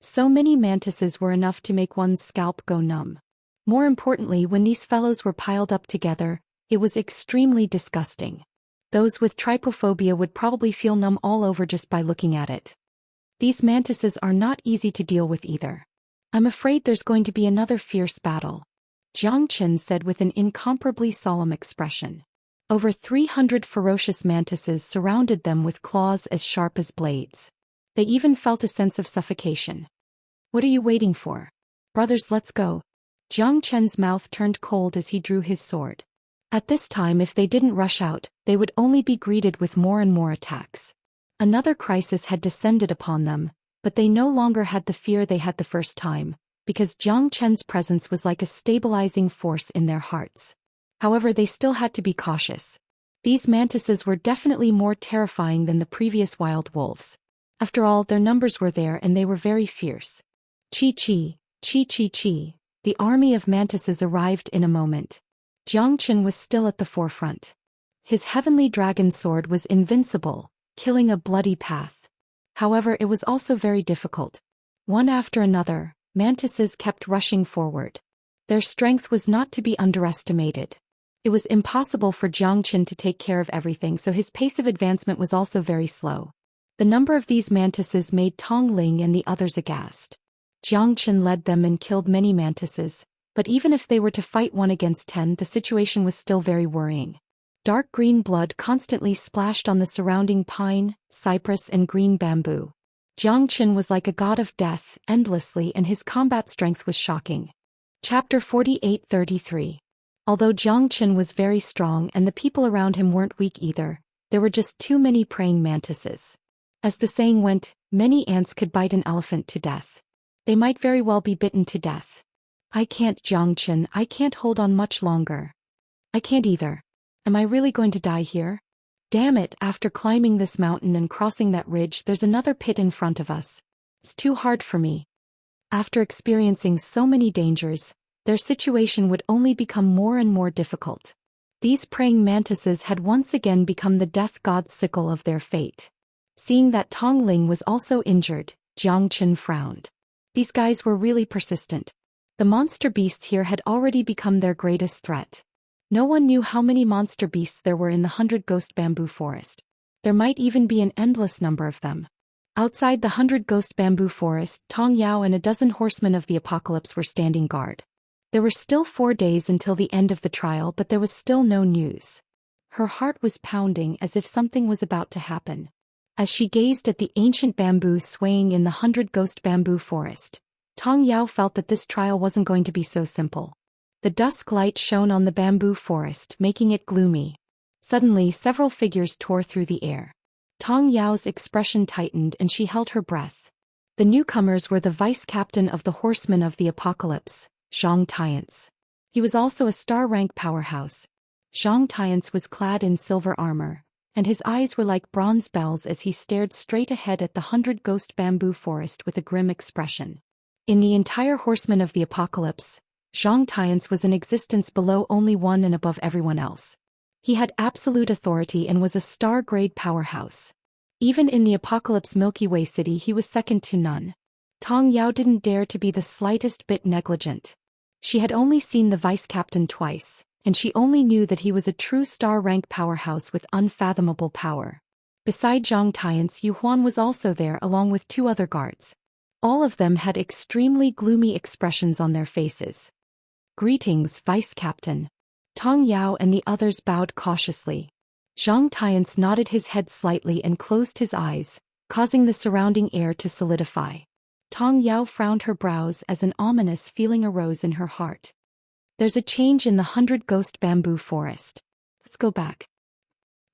So many mantises were enough to make one's scalp go numb. More importantly, when these fellows were piled up together, it was extremely disgusting. Those with trypophobia would probably feel numb all over just by looking at it. These mantises are not easy to deal with either. I'm afraid there's going to be another fierce battle, Zhou Xian said with an incomparably solemn expression. Over 300 ferocious mantises surrounded them with claws as sharp as blades. They even felt a sense of suffocation. What are you waiting for? Brothers, let's go. Zhou Xian's mouth turned cold as he drew his sword. At this time, if they didn't rush out, they would only be greeted with more and more attacks. Another crisis had descended upon them, but they no longer had the fear they had the first time, because Zhou Xian's presence was like a stabilizing force in their hearts. However, they still had to be cautious. These mantises were definitely more terrifying than the previous wild wolves. After all, their numbers were there and they were very fierce. Chi. The army of mantises arrived in a moment. Zhou Xian was still at the forefront. His heavenly dragon sword was invincible, killing a bloody path. However, it was also very difficult. One after another, mantises kept rushing forward. Their strength was not to be underestimated. It was impossible for Zhou Xian to take care of everything, so his pace of advancement was also very slow. The number of these mantises made Tong Ling and the others aghast. Zhou Xian led them and killed many mantises, but even if they were to fight 1 against 10, the situation was still very worrying. Dark green blood constantly splashed on the surrounding pine, cypress and green bamboo. Zhou Xian was like a god of death, endlessly, and his combat strength was shocking. Chapter 48-33. Although Zhou Xian was very strong and the people around him weren't weak either, there were just too many praying mantises. As the saying went, many ants could bite an elephant to death. They might very well be bitten to death. I can't, Zhou Xian, I can't hold on much longer. I can't either. Am I really going to die here? Damn it, after climbing this mountain and crossing that ridge, there's another pit in front of us. It's too hard for me. After experiencing so many dangers, their situation would only become more and more difficult. These praying mantises had once again become the death god's sickle of their fate. Seeing that Tong Ling was also injured, Zhou Xian frowned. These guys were really persistent. The monster beasts here had already become their greatest threat. No one knew how many monster beasts there were in the 100-ghost bamboo forest. There might even be an endless number of them. Outside the 100-ghost bamboo forest, Tong Yao and a dozen horsemen of the apocalypse were standing guard. There were still 4 days until the end of the trial, but there was still no news. Her heart was pounding as if something was about to happen. As she gazed at the ancient bamboo swaying in the 100-ghost bamboo forest, Tong Yao felt that this trial wasn't going to be so simple. The dusk light shone on the bamboo forest, making it gloomy. Suddenly, several figures tore through the air. Tong Yao's expression tightened and she held her breath. The newcomers were the vice-captain of the Horsemen of the Apocalypse, Zhang Tiance. He was also a star-rank powerhouse. Zhang Tiance was clad in silver armor, and his eyes were like bronze bells as he stared straight ahead at the 100-ghost bamboo forest with a grim expression. In the entire Horsemen of the Apocalypse, Zhang Tiance was in existence below only one and above everyone else. He had absolute authority and was a star-grade powerhouse. Even in the Apocalypse Milky Way City he was second to none. Tong Yao didn't dare to be the slightest bit negligent. She had only seen the vice-captain twice, and she only knew that he was a true star-rank powerhouse with unfathomable power. Beside Zhang Tiance, Yu Huan was also there along with 2 other guards. All of them had extremely gloomy expressions on their faces. Greetings, Vice Captain. Tong Yao and the others bowed cautiously. Zhang Tiance nodded his head slightly and closed his eyes, causing the surrounding air to solidify. Tong Yao frowned her brows as an ominous feeling arose in her heart. There's a change in the 100 Ghost Bamboo Forest. Let's go back.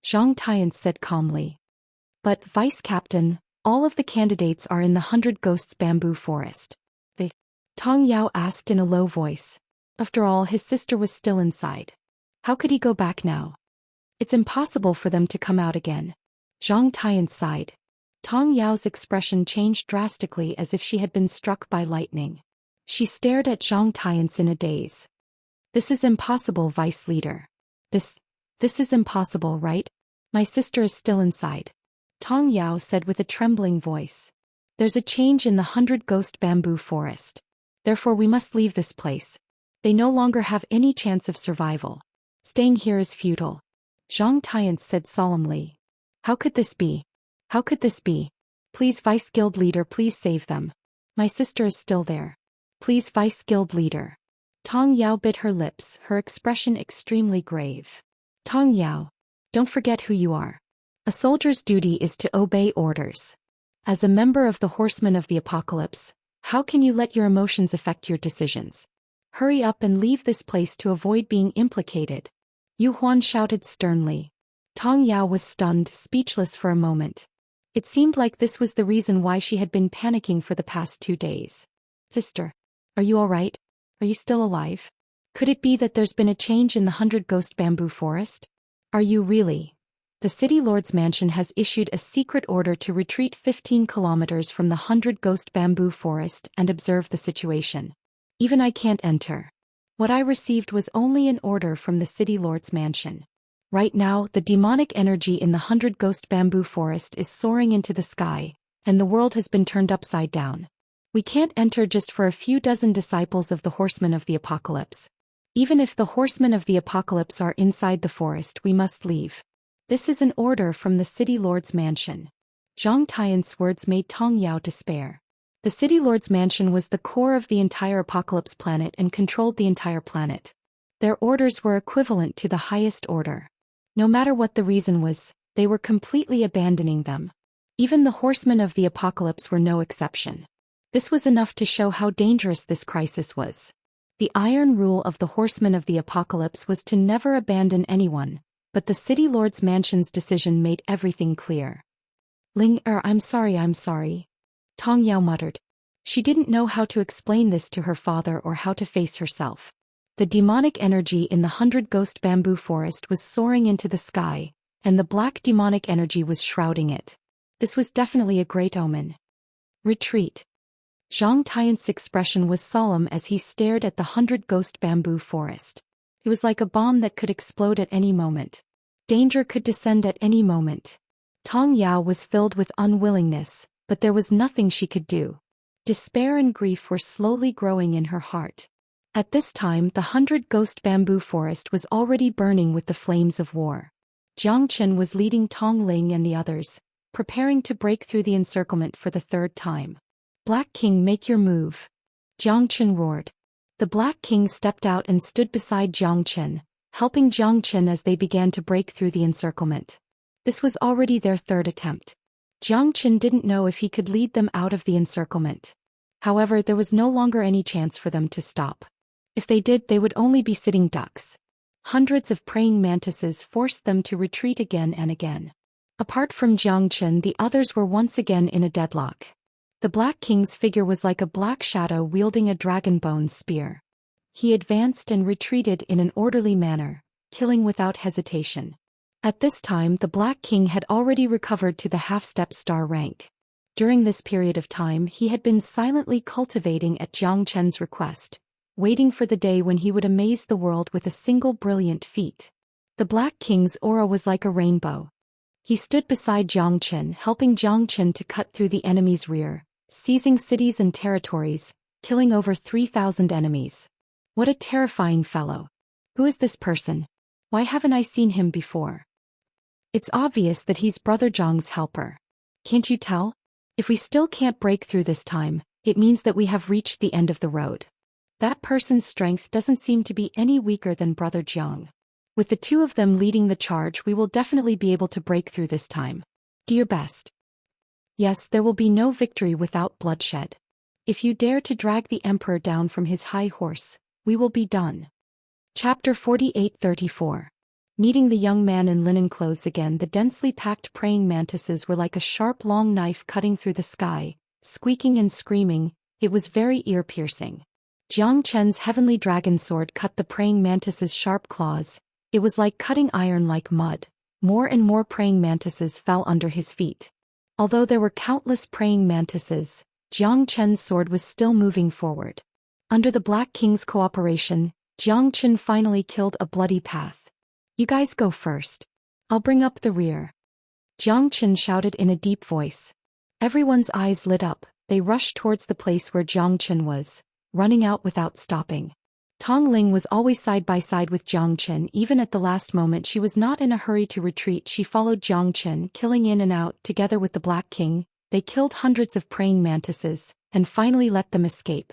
Zhang Tiance said calmly. But, Vice Captain, all of the candidates are in the 100 Ghosts Bamboo Forest. Tong Yao asked in a low voice. After all, his sister was still inside. How could he go back now? It's impossible for them to come out again. Zhang Tiance sighed. Tong Yao's expression changed drastically as if she had been struck by lightning. She stared at Zhang Tiance in a daze. This is impossible, Vice Leader. This is impossible, right? My sister is still inside. Tong Yao said with a trembling voice. There's a change in the 100 Ghost Bamboo Forest. Therefore we must leave this place. They no longer have any chance of survival. Staying here is futile. Zhang Tiance said solemnly. How could this be? How could this be? Please, Vice Guild Leader, please save them. My sister is still there. Please, Vice Guild Leader. Tong Yao bit her lips, her expression extremely grave. Tong Yao, don't forget who you are. A soldier's duty is to obey orders. As a member of the Horsemen of the Apocalypse, how can you let your emotions affect your decisions? Hurry up and leave this place to avoid being implicated. Yu Huan shouted sternly. Tong Yao was stunned, speechless for a moment. It seemed like this was the reason why she had been panicking for the past 2 days. Sister, are you all right? Are you still alive? Could it be that there's been a change in the 100 Ghost Bamboo Forest? Are you really? The City Lord's mansion has issued a secret order to retreat 15 kilometers from the 100 Ghost Bamboo Forest and observe the situation. Even I can't enter. What I received was only an order from the City Lord's mansion. Right now, the demonic energy in the 100 Ghost Bamboo Forest is soaring into the sky, and the world has been turned upside down. We can't enter just for a few dozen disciples of the Horsemen of the Apocalypse. Even if the Horsemen of the Apocalypse are inside the forest, we must leave. This is an order from the City Lord's mansion. Zhang Tiance's words made Tong Yao despair. The City Lord's mansion was the core of the entire Apocalypse planet and controlled the entire planet. Their orders were equivalent to the highest order. No matter what the reason was, they were completely abandoning them. Even the Horsemen of the Apocalypse were no exception. This was enough to show how dangerous this crisis was. The iron rule of the Horsemen of the Apocalypse was to never abandon anyone, but the City Lord's mansion's decision made everything clear. I'm sorry. Tong Yao muttered. She didn't know how to explain this to her father or how to face herself. The demonic energy in the 100 Ghost Bamboo Forest was soaring into the sky, and the black demonic energy was shrouding it. This was definitely a great omen. Retreat. Zhang Tiance's expression was solemn as he stared at the 100 Ghost Bamboo Forest. It was like a bomb that could explode at any moment. Danger could descend at any moment. Tong Yao was filled with unwillingness, but there was nothing she could do. Despair and grief were slowly growing in her heart. At this time, the 100 Ghost Bamboo Forest was already burning with the flames of war. Jiang Chen was leading Tong Ling and the others, preparing to break through the encirclement for the 3rd time. Black King, make your move. Jiang Chen roared. The Black King stepped out and stood beside Jiang Chen, helping Jiang Chen as they began to break through the encirclement. This was already their 3rd attempt. Jiang Chen didn't know if he could lead them out of the encirclement. However, there was no longer any chance for them to stop. If they did, they would only be sitting ducks. Hundreds of praying mantises forced them to retreat again and again. Apart from Jiang Chen, the others were once again in a deadlock. The Black King's figure was like a black shadow wielding a dragon-bone spear. He advanced and retreated in an orderly manner, killing without hesitation. At this time, the Black King had already recovered to the half-step star rank. During this period of time, he had been silently cultivating at Jiang Chen's request, waiting for the day when he would amaze the world with a single brilliant feat. The Black King's aura was like a rainbow. He stood beside Jiang Chen, helping Jiang Chen to cut through the enemy's rear, seizing cities and territories, killing over 3,000 enemies. What a terrifying fellow. Who is this person? Why haven't I seen him before? It's obvious that he's Brother Zhang's helper. Can't you tell? If we still can't break through this time, it means that we have reached the end of the road. That person's strength doesn't seem to be any weaker than Brother Jiang. With the two of them leading the charge, we will definitely be able to break through this time. Do your best. Yes, there will be no victory without bloodshed. If you dare to drag the Emperor down from his high horse, we will be done. Chapter 48-34. Meeting the young man in linen clothes again, the densely packed praying mantises were like a sharp long knife cutting through the sky, squeaking and screaming. It was very ear-piercing. Jiang Chen's heavenly dragon sword cut the praying mantis's sharp claws. It was like cutting iron like mud. More and more praying mantises fell under his feet. Although there were countless praying mantises, Jiang Chen's sword was still moving forward. Under the Black King's cooperation, Jiang Chen finally killed a bloody path. You guys go first. I'll bring up the rear. Jiang Chen shouted in a deep voice. Everyone's eyes lit up. They rushed towards the place where Jiang Chen was, running out without stopping. Tong Ling was always side by side with Jiang Chen. Even at the last moment she was not in a hurry to retreat. She followed Jiang Chen, killing in and out. Together with the Black King, they killed hundreds of praying mantises, and finally let them escape.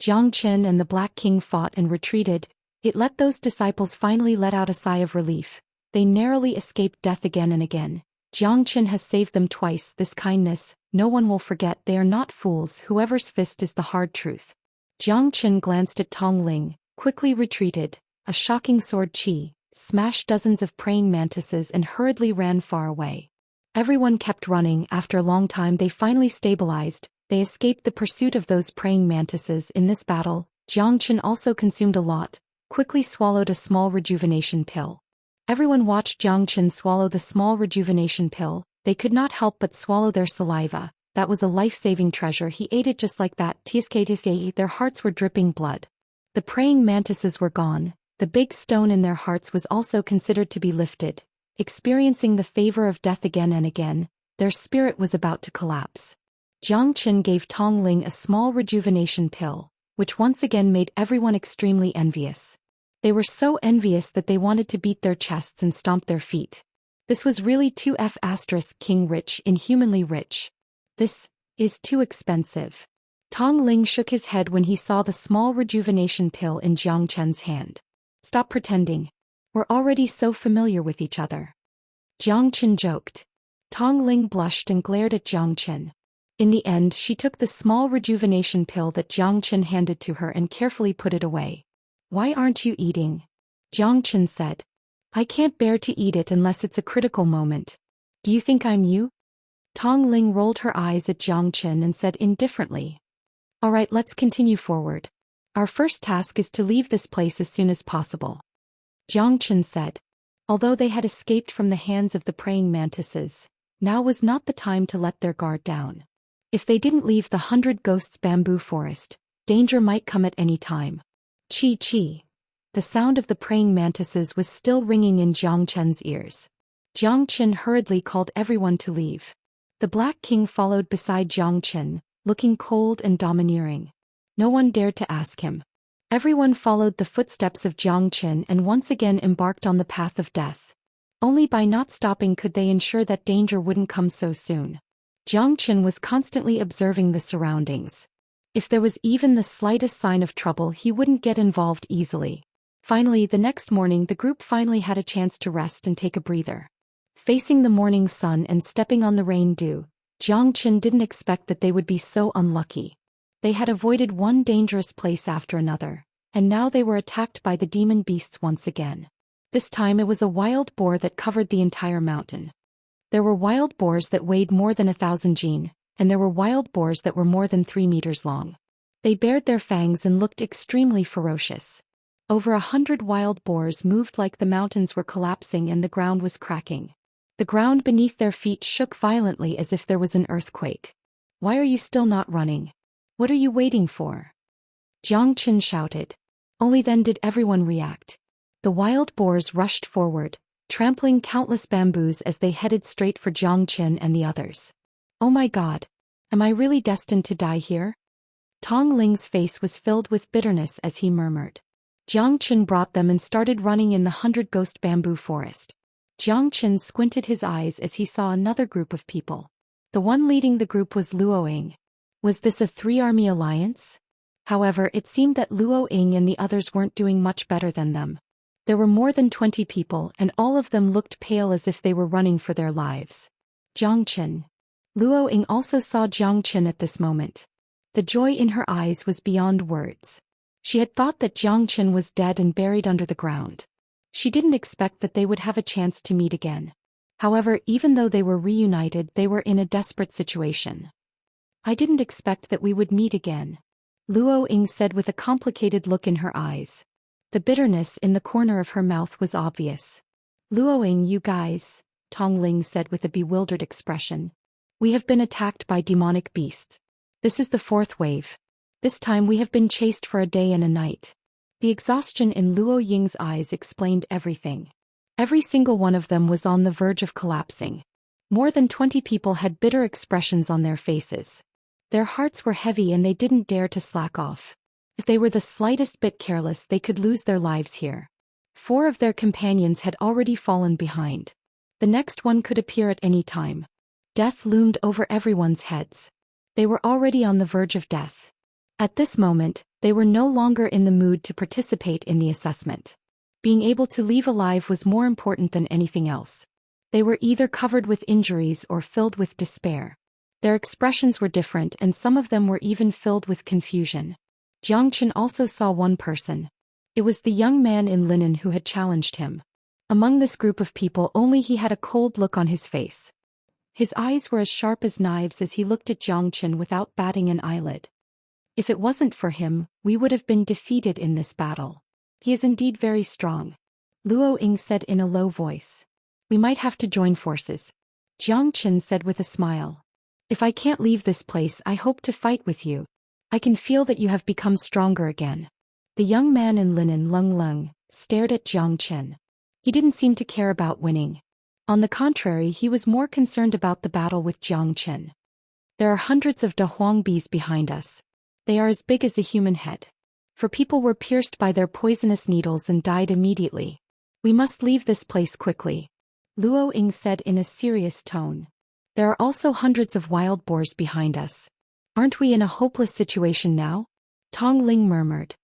Jiang Chen and the Black King fought and retreated. It let those disciples finally let out a sigh of relief. They narrowly escaped death again and again. Jiang Chen has saved them twice. This kindness, no one will forget. They are not fools. Whoever's fist is the hard truth. Jiang Chen glanced at Tong Ling, quickly retreated, a shocking sword chi, smashed dozens of praying mantises and hurriedly ran far away. Everyone kept running. After a long time they finally stabilized. They escaped the pursuit of those praying mantises. In this battle, Jiang Chen also consumed a lot, quickly swallowed a small rejuvenation pill. Everyone watched Jiang Chen swallow the small rejuvenation pill. They could not help but swallow their saliva. That was a life-saving treasure. He ate it just like that. Their hearts were dripping blood. The praying mantises were gone. The big stone in their hearts was also considered to be lifted. Experiencing the favor of death again and again, their spirit was about to collapse. Jiang Chen gave Tong Ling a small rejuvenation pill, which once again made everyone extremely envious. They were so envious that they wanted to beat their chests and stomp their feet. This was really too King rich, inhumanly rich. This is too expensive. Tong Ling shook his head when he saw the small rejuvenation pill in Jiang Chen's hand. Stop pretending. We're already so familiar with each other. Jiang Chen joked. Tong Ling blushed and glared at Jiang Chen. In the end, she took the small rejuvenation pill that Jiang Chen handed to her and carefully put it away. Why aren't you eating? Jiang Chen said. I can't bear to eat it unless it's a critical moment. Do you think I'm you? Tong Ling rolled her eyes at Jiang Chen and said indifferently. Alright, let's continue forward. Our first task is to leave this place as soon as possible. Jiang Chen said. Although they had escaped from the hands of the praying mantises, now was not the time to let their guard down. If they didn't leave the 100 Ghosts bamboo forest, danger might come at any time. Chi chi. The sound of the praying mantises was still ringing in Jiang Chen's ears. Jiang Chen hurriedly called everyone to leave. The Black King followed beside Jiang Chen, looking cold and domineering. No one dared to ask him. Everyone followed the footsteps of Jiang Chen and once again embarked on the path of death. Only by not stopping could they ensure that danger wouldn't come so soon. Jiang Chen was constantly observing the surroundings. If there was even the slightest sign of trouble, he wouldn't get involved easily. Finally, the next morning the group finally had a chance to rest and take a breather. Facing the morning sun and stepping on the rain dew, Jiang Chen didn't expect that they would be so unlucky. They had avoided one dangerous place after another, and now they were attacked by the demon beasts once again. This time it was a wild boar that covered the entire mountain. There were wild boars that weighed more than 1,000 jin, and there were wild boars that were more than 3 meters long. They bared their fangs and looked extremely ferocious. Over 100 wild boars moved like the mountains were collapsing and the ground was cracking. The ground beneath their feet shook violently as if there was an earthquake. Why are you still not running? What are you waiting for? Jiang Chen shouted. Only then did everyone react. The wild boars rushed forward, trampling countless bamboos as they headed straight for Jiang Chen and the others. Oh my god. Am I really destined to die here? Tong Ling's face was filled with bitterness as he murmured. Jiang Chen brought them and started running in the 100 Ghost bamboo forest. Jiang Chen squinted his eyes as he saw another group of people. The one leading the group was Luoying. Was this a 3-army alliance? However, it seemed that Luo Ying and the others weren't doing much better than them. There were more than 20 people, and all of them looked pale as if they were running for their lives. Xianxia. Luo Ying also saw Xianxia at this moment. The joy in her eyes was beyond words. She had thought that Xianxia was dead and buried under the ground. She didn't expect that they would have a chance to meet again. However, even though they were reunited, they were in a desperate situation. I didn't expect that we would meet again, Luo Ying said with a complicated look in her eyes. The bitterness in the corner of her mouth was obvious. Luo Ying, you guys, Tong Ling said with a bewildered expression. We have been attacked by demonic beasts. This is the fourth wave. This time we have been chased for a day and a night. The exhaustion in Luo Ying's eyes explained everything. Every single one of them was on the verge of collapsing. More than 20 people had bitter expressions on their faces. Their hearts were heavy and they didn't dare to slack off. If they were the slightest bit careless, they could lose their lives here. 4 of their companions had already fallen behind. The next one could appear at any time. Death loomed over everyone's heads. They were already on the verge of death. At this moment, they were no longer in the mood to participate in the assessment. Being able to leave alive was more important than anything else. They were either covered with injuries or filled with despair. Their expressions were different and some of them were even filled with confusion. Xianxia also saw one person. It was the young man in linen who had challenged him. Among this group of people, only he had a cold look on his face. His eyes were as sharp as knives as he looked at Xianxia without batting an eyelid. If it wasn't for him, we would have been defeated in this battle. He is indeed very strong, Luo Ying said in a low voice. We might have to join forces, Xianxia said with a smile. If I can't leave this place, I hope to fight with you. I can feel that you have become stronger again. The young man in linen, Lung Lung, stared at Xianxia. He didn't seem to care about winning. On the contrary, he was more concerned about the battle with Xianxia. There are hundreds of Dahuang bees behind us. They are as big as a human head. 4 people were pierced by their poisonous needles and died immediately. We must leave this place quickly, Luo Ying said in a serious tone. There are also hundreds of wild boars behind us. Aren't we in a hopeless situation now? Tong Ling murmured.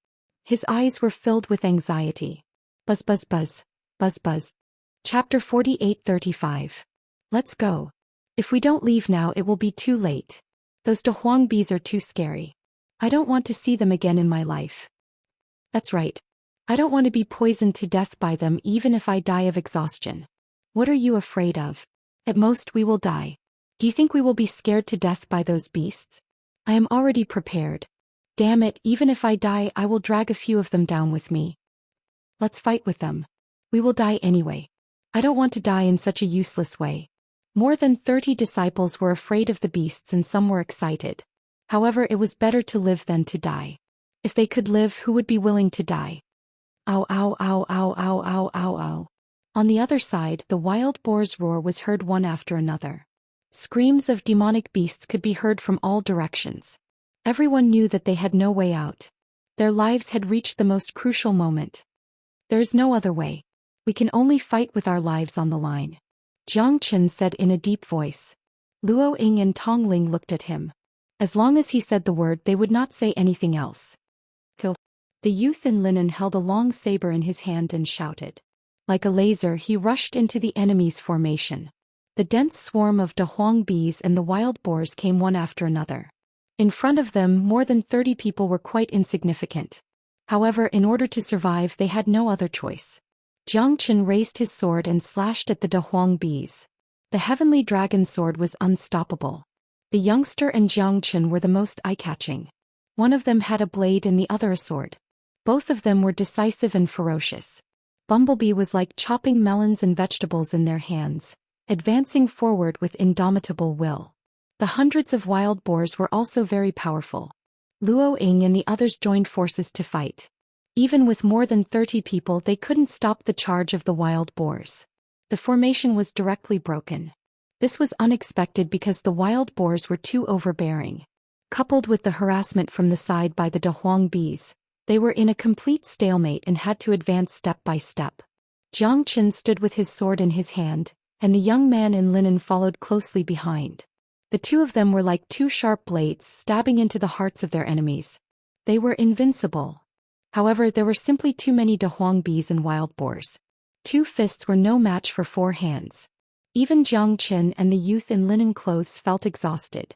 His eyes were filled with anxiety. Buzz buzz buzz, buzz buzz. Chapter 48:35. Let's go. If we don't leave now, it will be too late. Those Dahuang bees are too scary. I don't want to see them again in my life. That's right. I don't want to be poisoned to death by them even if I die of exhaustion. What are you afraid of? At most we will die. Do you think we will be scared to death by those beasts? I am already prepared. Damn it, even if I die, I will drag a few of them down with me. Let's fight with them. We will die anyway. I don't want to die in such a useless way. More than 30 disciples were afraid of the beasts and some were excited. However, it was better to live than to die. If they could live, who would be willing to die? Ow ow ow ow ow ow ow ow. On the other side, the wild boar's roar was heard one after another. Screams of demonic beasts could be heard from all directions. Everyone knew that they had no way out. Their lives had reached the most crucial moment. There is no other way. We can only fight with our lives on the line, Xianxia said in a deep voice. Luo Ying and Tong Ling looked at him. As long as he said the word, they would not say anything else. Kill. The youth in linen held a long saber in his hand and shouted. Like a laser, he rushed into the enemy's formation. The dense swarm of Dahuang bees and the wild boars came one after another. In front of them, more than 30 people were quite insignificant. However, in order to survive, they had no other choice. Xianxia raised his sword and slashed at the Dahuang bees. The heavenly dragon sword was unstoppable. The youngster and Xianxia were the most eye-catching. One of them had a blade and the other a sword. Both of them were decisive and ferocious. Bumblebee was like chopping melons and vegetables in their hands, advancing forward with indomitable will. The hundreds of wild boars were also very powerful. Luo Ying and the others joined forces to fight. Even with more than 30 people, they couldn't stop the charge of the wild boars. The formation was directly broken. This was unexpected because the wild boars were too overbearing. Coupled with the harassment from the side by the Dahuang bees, they were in a complete stalemate and had to advance step by step. Xianxia stood with his sword in his hand, and the young man in linen followed closely behind. The two of them were like 2 sharp blades stabbing into the hearts of their enemies. they were invincible. However, there were simply too many Dahuang bees and wild boars. 2 fists were no match for 4 hands. Even Zhou Xian and the youth in linen clothes felt exhausted.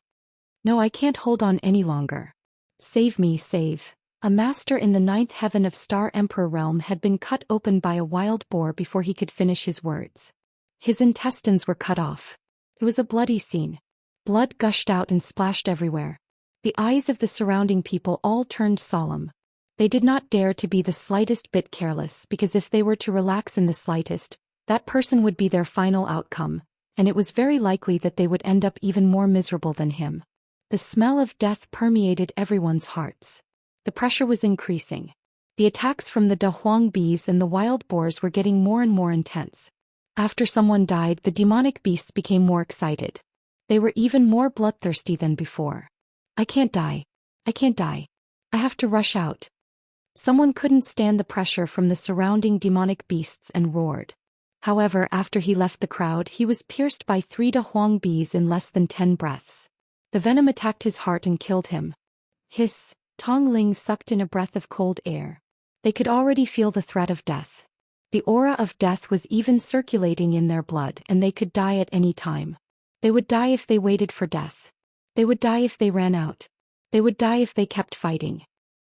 No, I can't hold on any longer. Save me, save. A master in the 9th heaven of Star Emperor realm had been cut open by a wild boar before he could finish his words. His intestines were cut off. It was a bloody scene. Blood gushed out and splashed everywhere. The eyes of the surrounding people all turned solemn. They did not dare to be the slightest bit careless, because if they were to relax in the slightest, that person would be their final outcome, and it was very likely that they would end up even more miserable than him. The smell of death permeated everyone's hearts. The pressure was increasing. The attacks from the Dahuang bees and the wild boars were getting more and more intense. After someone died, the demonic beasts became more excited. They were even more bloodthirsty than before. I can't die. I can't die. I have to rush out. Someone couldn't stand the pressure from the surrounding demonic beasts and roared. However, after he left the crowd, he was pierced by 3 Dahuang bees in less than 10 breaths. The venom attacked his heart and killed him. Hiss, Tong Ling sucked in a breath of cold air. They could already feel the threat of death. The aura of death was even circulating in their blood, and they could die at any time. They would die if they waited for death. They would die if they ran out. They would die if they kept fighting.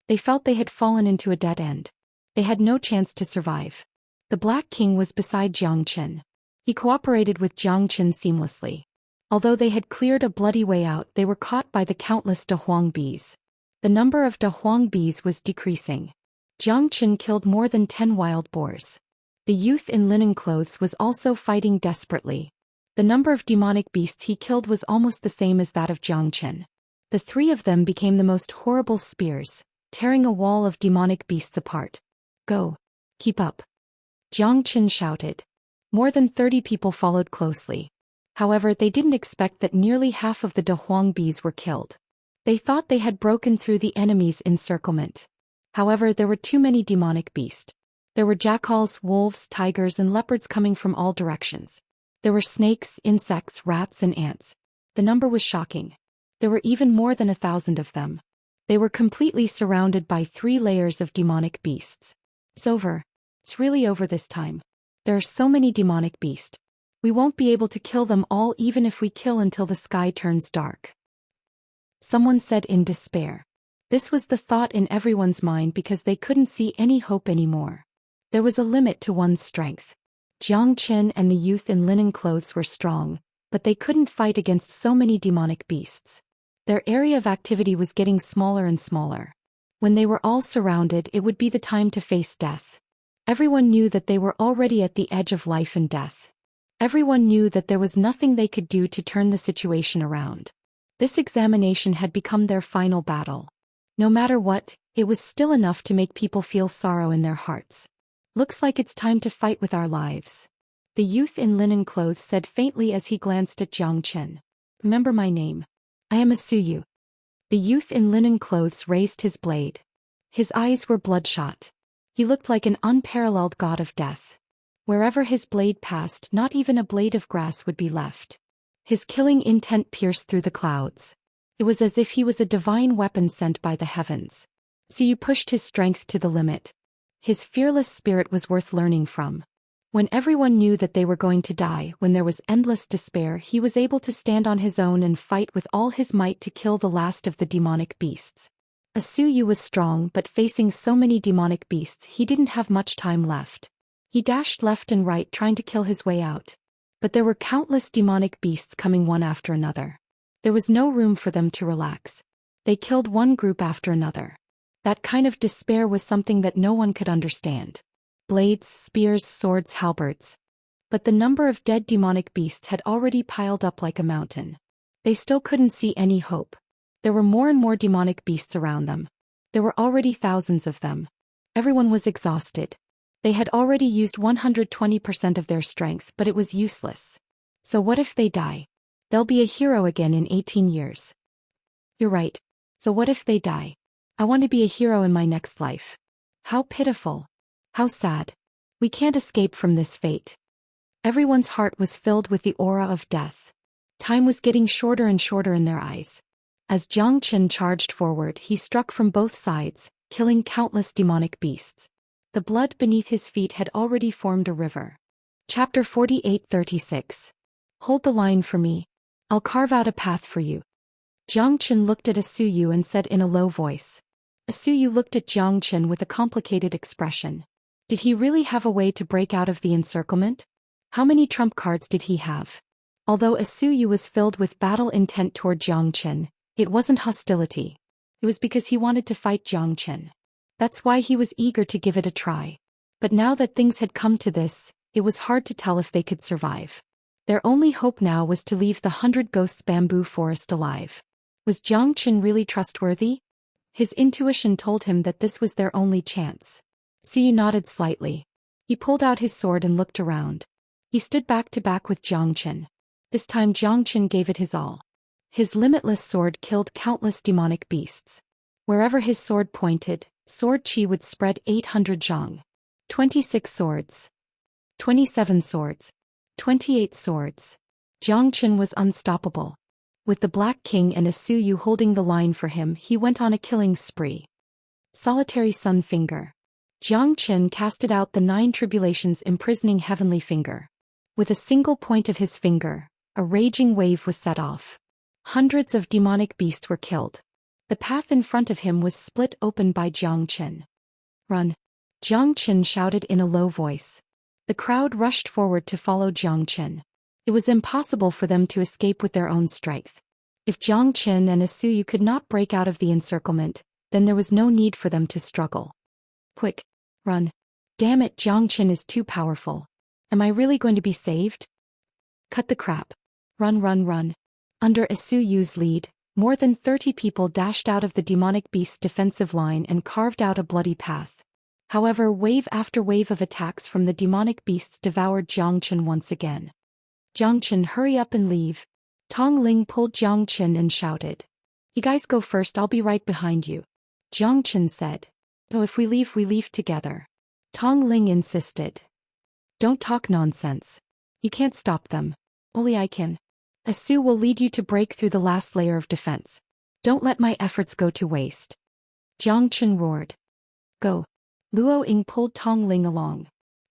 They felt they had fallen into a dead end. They had no chance to survive. The Black King was beside Zhou Xian. He cooperated with Zhou Xian seamlessly. Although they had cleared a bloody way out, they were caught by the countless Dahuang bees. The number of Dahuang bees was decreasing. Zhou Xian killed more than 10 wild boars. The youth in linen clothes was also fighting desperately. The number of demonic beasts he killed was almost the same as that of Zhou Xian. The 3 of them became the most horrible spears, tearing a wall of demonic beasts apart. Go. Keep up. Zhou Xian shouted. More than 30 people followed closely. However, they didn't expect that nearly half of the Dahuang bees were killed. They thought they had broken through the enemy's encirclement. However, there were too many demonic beasts. There were jackals, wolves, tigers, and leopards coming from all directions. There were snakes, insects, rats, and ants. The number was shocking. There were even more than 1,000 of them. They were completely surrounded by 3 layers of demonic beasts. It's over. It's really over this time. There are so many demonic beasts. We won't be able to kill them all even if we kill until the sky turns dark. Someone said in despair. This was the thought in everyone's mind because they couldn't see any hope anymore. There was a limit to one's strength. Zhou Xian and the youth in linen clothes were strong, but they couldn't fight against so many demonic beasts. Their area of activity was getting smaller and smaller. When they were all surrounded, it would be the time to face death. Everyone knew that they were already at the edge of life and death. Everyone knew that there was nothing they could do to turn the situation around. This examination had become their final battle. No matter what, it was still enough to make people feel sorrow in their hearts. Looks like it's time to fight with our lives. The youth in linen clothes said faintly as he glanced at Zhou Xian. Remember my name. I am Asuyu. The youth in linen clothes raised his blade. His eyes were bloodshot. He looked like an unparalleled god of death. Wherever his blade passed, not even a blade of grass would be left. His killing intent pierced through the clouds. It was as if he was a divine weapon sent by the heavens. Asuyu pushed his strength to the limit. His fearless spirit was worth learning from. When everyone knew that they were going to die, when there was endless despair, he was able to stand on his own and fight with all his might to kill the last of the demonic beasts. Asuyu was strong, but facing so many demonic beasts, he didn't have much time left. He dashed left and right trying to kill his way out. But there were countless demonic beasts coming one after another. There was no room for them to relax. They killed one group after another. That kind of despair was something that no one could understand. Blades, spears, swords, halberds. But the number of dead demonic beasts had already piled up like a mountain. They still couldn't see any hope. There were more and more demonic beasts around them. There were already thousands of them. Everyone was exhausted. They had already used 120% of their strength, but it was useless. So what if they die? They'll be a hero again in 18 years. You're right. So what if they die? I want to be a hero in my next life. How pitiful. How sad. We can't escape from this fate. Everyone's heart was filled with the aura of death. Time was getting shorter and shorter in their eyes. As Zhou Xian charged forward, he struck from both sides, killing countless demonic beasts. The blood beneath his feet had already formed a river. Chapter 48-36. Hold the line for me. I'll carve out a path for you. Zhou Xian looked at Asuyu and said in a low voice. Asuyu looked at Zhou Xian with a complicated expression. Did he really have a way to break out of the encirclement? How many trump cards did he have? Although Asuyu was filled with battle intent toward Zhou Xian, it wasn't hostility. It was because he wanted to fight Zhou Xian. That's why he was eager to give it a try. But now that things had come to this, it was hard to tell if they could survive. Their only hope now was to leave the 100 Ghosts bamboo forest alive. Was Zhou Xian really trustworthy? His intuition told him that this was their only chance. Asuyu nodded slightly. He pulled out his sword and looked around. He stood back to back with Zhou Xian. This time Zhou Xian gave it his all. His limitless sword killed countless demonic beasts. Wherever his sword pointed, sword chi would spread 800 zhang. 26 swords. 27 swords. 28 swords. Zhou Xian was unstoppable. With the Black King and Asuyu holding the line for him, he went on a killing spree. Solitary Sun Finger. Zhou Xian casted out the 9 tribulations imprisoning heavenly finger. With a single point of his finger, a raging wave was set off. Hundreds of demonic beasts were killed. The path in front of him was split open by Zhou Xian. Run! Zhou Xian shouted in a low voice. The crowd rushed forward to follow Zhou Xian. It was impossible for them to escape with their own strength. If Zhou Xian and Asuyu could not break out of the encirclement, then there was no need for them to struggle. Quick! Run! Damn it, Zhou Xian is too powerful. Am I really going to be saved? Cut the crap. Run, run, run. Under Asuyu's lead, more than 30 people dashed out of the demonic beast's defensive line and carved out a bloody path. However, wave after wave of attacks from the demonic beasts devoured Zhou Xian once again. Zhou Xian, hurry up and leave. Tong Ling pulled Zhou Xian and shouted. You guys go first, I'll be right behind you. Zhou Xian said. Oh, if we leave together. Tong Ling insisted. Don't talk nonsense. You can't stop them. Only I can. Asu will lead you to break through the last layer of defense. Don't let my efforts go to waste. Zhou Xian roared. Go. Luo Ying pulled Tong Ling along.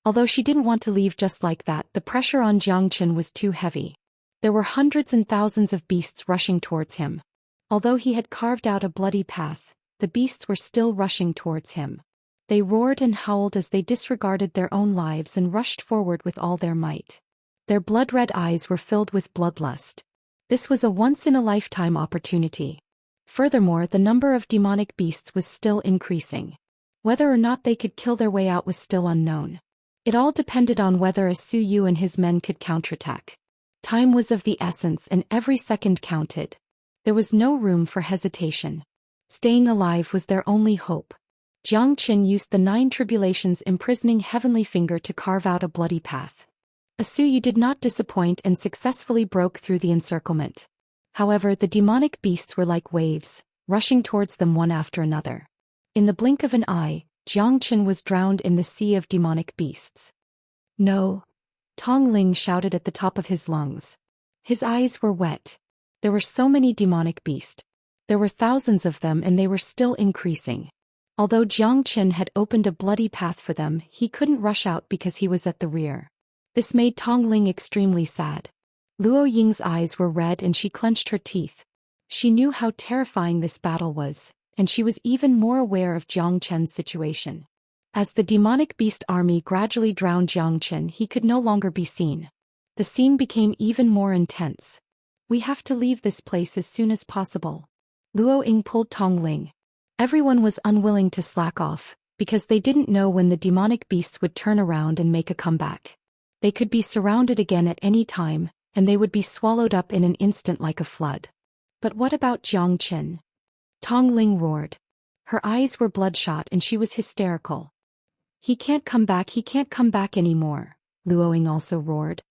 Although she didn't want to leave just like that, the pressure on Zhou Xian was too heavy. There were hundreds and thousands of beasts rushing towards him. Although he had carved out a bloody path, the beasts were still rushing towards him. They roared and howled as they disregarded their own lives and rushed forward with all their might. Their blood-red eyes were filled with bloodlust. This was a once-in-a-lifetime opportunity. Furthermore, the number of demonic beasts was still increasing. Whether or not they could kill their way out was still unknown. It all depended on whether Asuyu and his men could counterattack. Time was of the essence and every second counted. There was no room for hesitation. Staying alive was their only hope. Zhou Xian used the 9 tribulations imprisoning heavenly finger to carve out a bloody path. Asuyu did not disappoint and successfully broke through the encirclement. However, the demonic beasts were like waves, rushing towards them one after another. In the blink of an eye, Zhou Xian was drowned in the sea of demonic beasts. No! Tong Ling shouted at the top of his lungs. His eyes were wet. There were so many demonic beasts. There were thousands of them and they were still increasing. Although Zhou Xian had opened a bloody path for them, he couldn't rush out because he was at the rear. This made Tong Ling extremely sad. Luo Ying's eyes were red and she clenched her teeth. She knew how terrifying this battle was, and she was even more aware of Zhou Xian's situation. As the demonic beast army gradually drowned Zhou Xian, he could no longer be seen. The scene became even more intense. We have to leave this place as soon as possible. Luo Ying pulled Tong Ling. Everyone was unwilling to slack off, because they didn't know when the demonic beasts would turn around and make a comeback. They could be surrounded again at any time, and they would be swallowed up in an instant like a flood. But what about Zhou Xian? Tong Ling roared. Her eyes were bloodshot and she was hysterical. He can't come back anymore, Luo Ying also roared.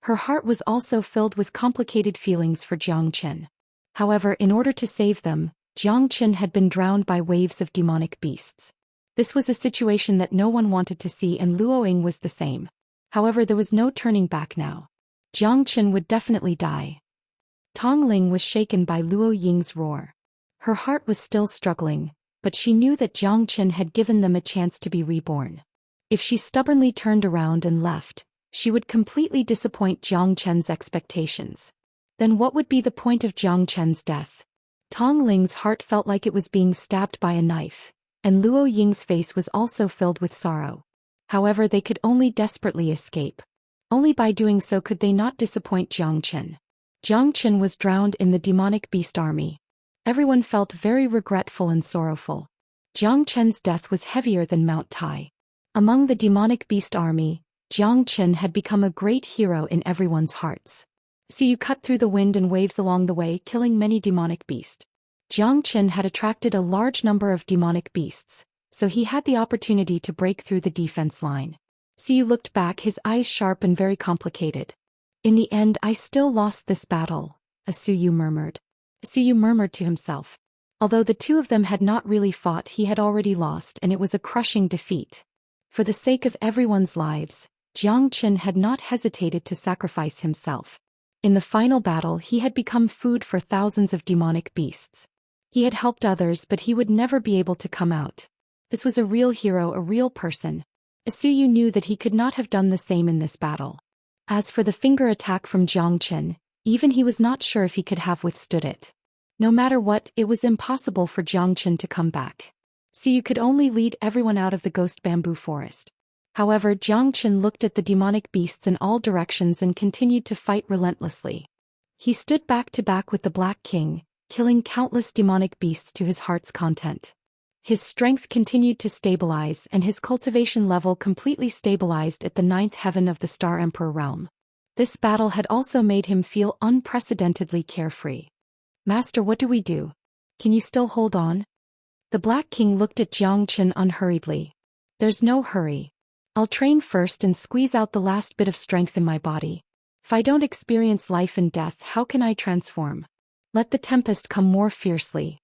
Her heart was also filled with complicated feelings for Zhou Xian. However, in order to save them, Zhou Xian had been drowned by waves of demonic beasts. This was a situation that no one wanted to see and Luo Ying was the same. However, there was no turning back now. Zhou Xian would definitely die. Tong Ling was shaken by Luo Ying's roar. Her heart was still struggling, but she knew that Xianxia had given them a chance to be reborn. If she stubbornly turned around and left, she would completely disappoint Xianxia's expectations. Then what would be the point of Xianxia's death? Tong Ling's heart felt like it was being stabbed by a knife, and Luo Ying's face was also filled with sorrow. However, they could only desperately escape. Only by doing so could they not disappoint Xianxia. Xianxia was drowned in the demonic beast army. Everyone felt very regretful and sorrowful. Xianxia's death was heavier than Mount Tai. Among the demonic beast army, Xianxia had become a great hero in everyone's hearts. So you cut through the wind and waves along the way, killing many demonic beasts. Xianxia had attracted a large number of demonic beasts, so he had the opportunity to break through the defense line. Siyu looked back, his eyes sharp and very complicated. In the end, I still lost this battle, Siyu murmured. Siyu murmured to himself. Although the two of them had not really fought, he had already lost, and it was a crushing defeat. For the sake of everyone's lives, Xianxia had not hesitated to sacrifice himself. In the final battle, he had become food for thousands of demonic beasts. He had helped others, but he would never be able to come out. This was a real hero, a real person. Siyu knew that he could not have done the same in this battle. As for the finger attack from Xianxia, even he was not sure if he could have withstood it. No matter what, it was impossible for Xianxia to come back. Siyu could only lead everyone out of the ghost bamboo forest. However, Xianxia looked at the demonic beasts in all directions and continued to fight relentlessly. He stood back to back with the Black King, killing countless demonic beasts to his heart's content. His strength continued to stabilize, and his cultivation level completely stabilized at the 9th heaven of the Star Emperor realm. This battle had also made him feel unprecedentedly carefree. Master, what do we do? Can you still hold on? The Black King looked at Xianxia unhurriedly. There's no hurry. I'll train first and squeeze out the last bit of strength in my body. If I don't experience life and death, how can I transform? Let the tempest come more fiercely.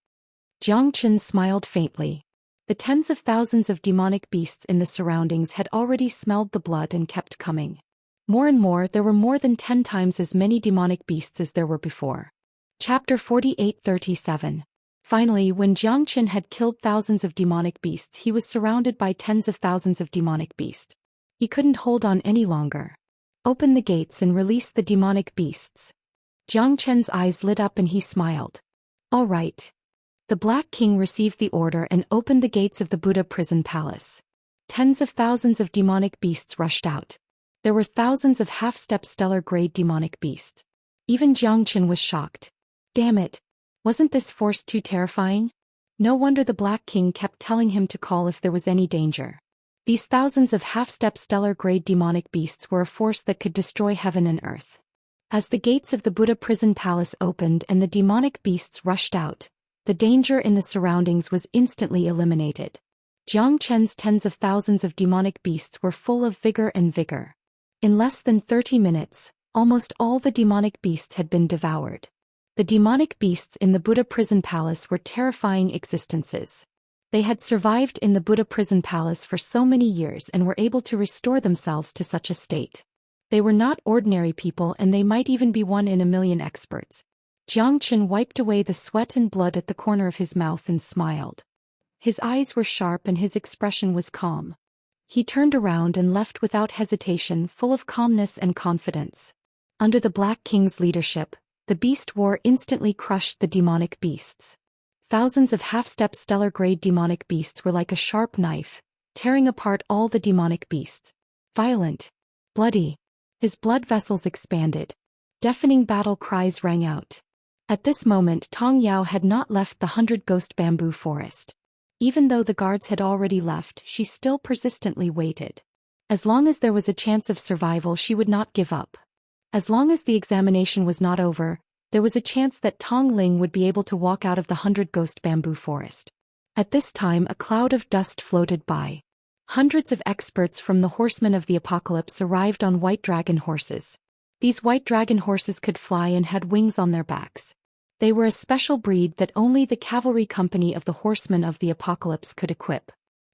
Xianxia smiled faintly. The tens of thousands of demonic beasts in the surroundings had already smelled the blood and kept coming. More and more, there were more than 10 times as many demonic beasts as there were before. Chapter 48:37. Finally, when Xianxia had killed thousands of demonic beasts, he was surrounded by tens of thousands of demonic beasts. He couldn't hold on any longer. Open the gates and release the demonic beasts. Xianxia's eyes lit up and he smiled. All right. The Black King received the order and opened the gates of the Buddha prison palace. Tens of thousands of demonic beasts rushed out. There were thousands of half-step stellar-grade demonic beasts. Even Xianxia was shocked. Damn it. Wasn't this force too terrifying? No wonder the Black King kept telling him to call if there was any danger. These thousands of half-step stellar-grade demonic beasts were a force that could destroy heaven and earth. As the gates of the Buddha prison palace opened and the demonic beasts rushed out, the danger in the surroundings was instantly eliminated. Xianxia's tens of thousands of demonic beasts were full of vigor and vigor. In less than 30 minutes, almost all the demonic beasts had been devoured. The demonic beasts in the Buddha prison palace were terrifying existences. They had survived in the Buddha prison palace for so many years and were able to restore themselves to such a state. They were not ordinary people, and they might even be 1 in a million experts. Xianxia wiped away the sweat and blood at the corner of his mouth and smiled. His eyes were sharp and his expression was calm. He turned around and left without hesitation, full of calmness and confidence. Under the Black King's leadership, the beast war instantly crushed the demonic beasts. Thousands of half-step stellar-grade demonic beasts were like a sharp knife, tearing apart all the demonic beasts. Violent. Bloody. His blood vessels expanded. Deafening battle cries rang out. At this moment, Tong Yao had not left the 100 Ghost Bamboo Forest. Even though the guards had already left, she still persistently waited. As long as there was a chance of survival, she would not give up. As long as the examination was not over, there was a chance that Tong Ling would be able to walk out of the 100 Ghost Bamboo Forest. At this time, a cloud of dust floated by. Hundreds of experts from the Horsemen of the Apocalypse arrived on white dragon horses. These white dragon horses could fly and had wings on their backs. They were a special breed that only the cavalry company of the Horsemen of the Apocalypse could equip.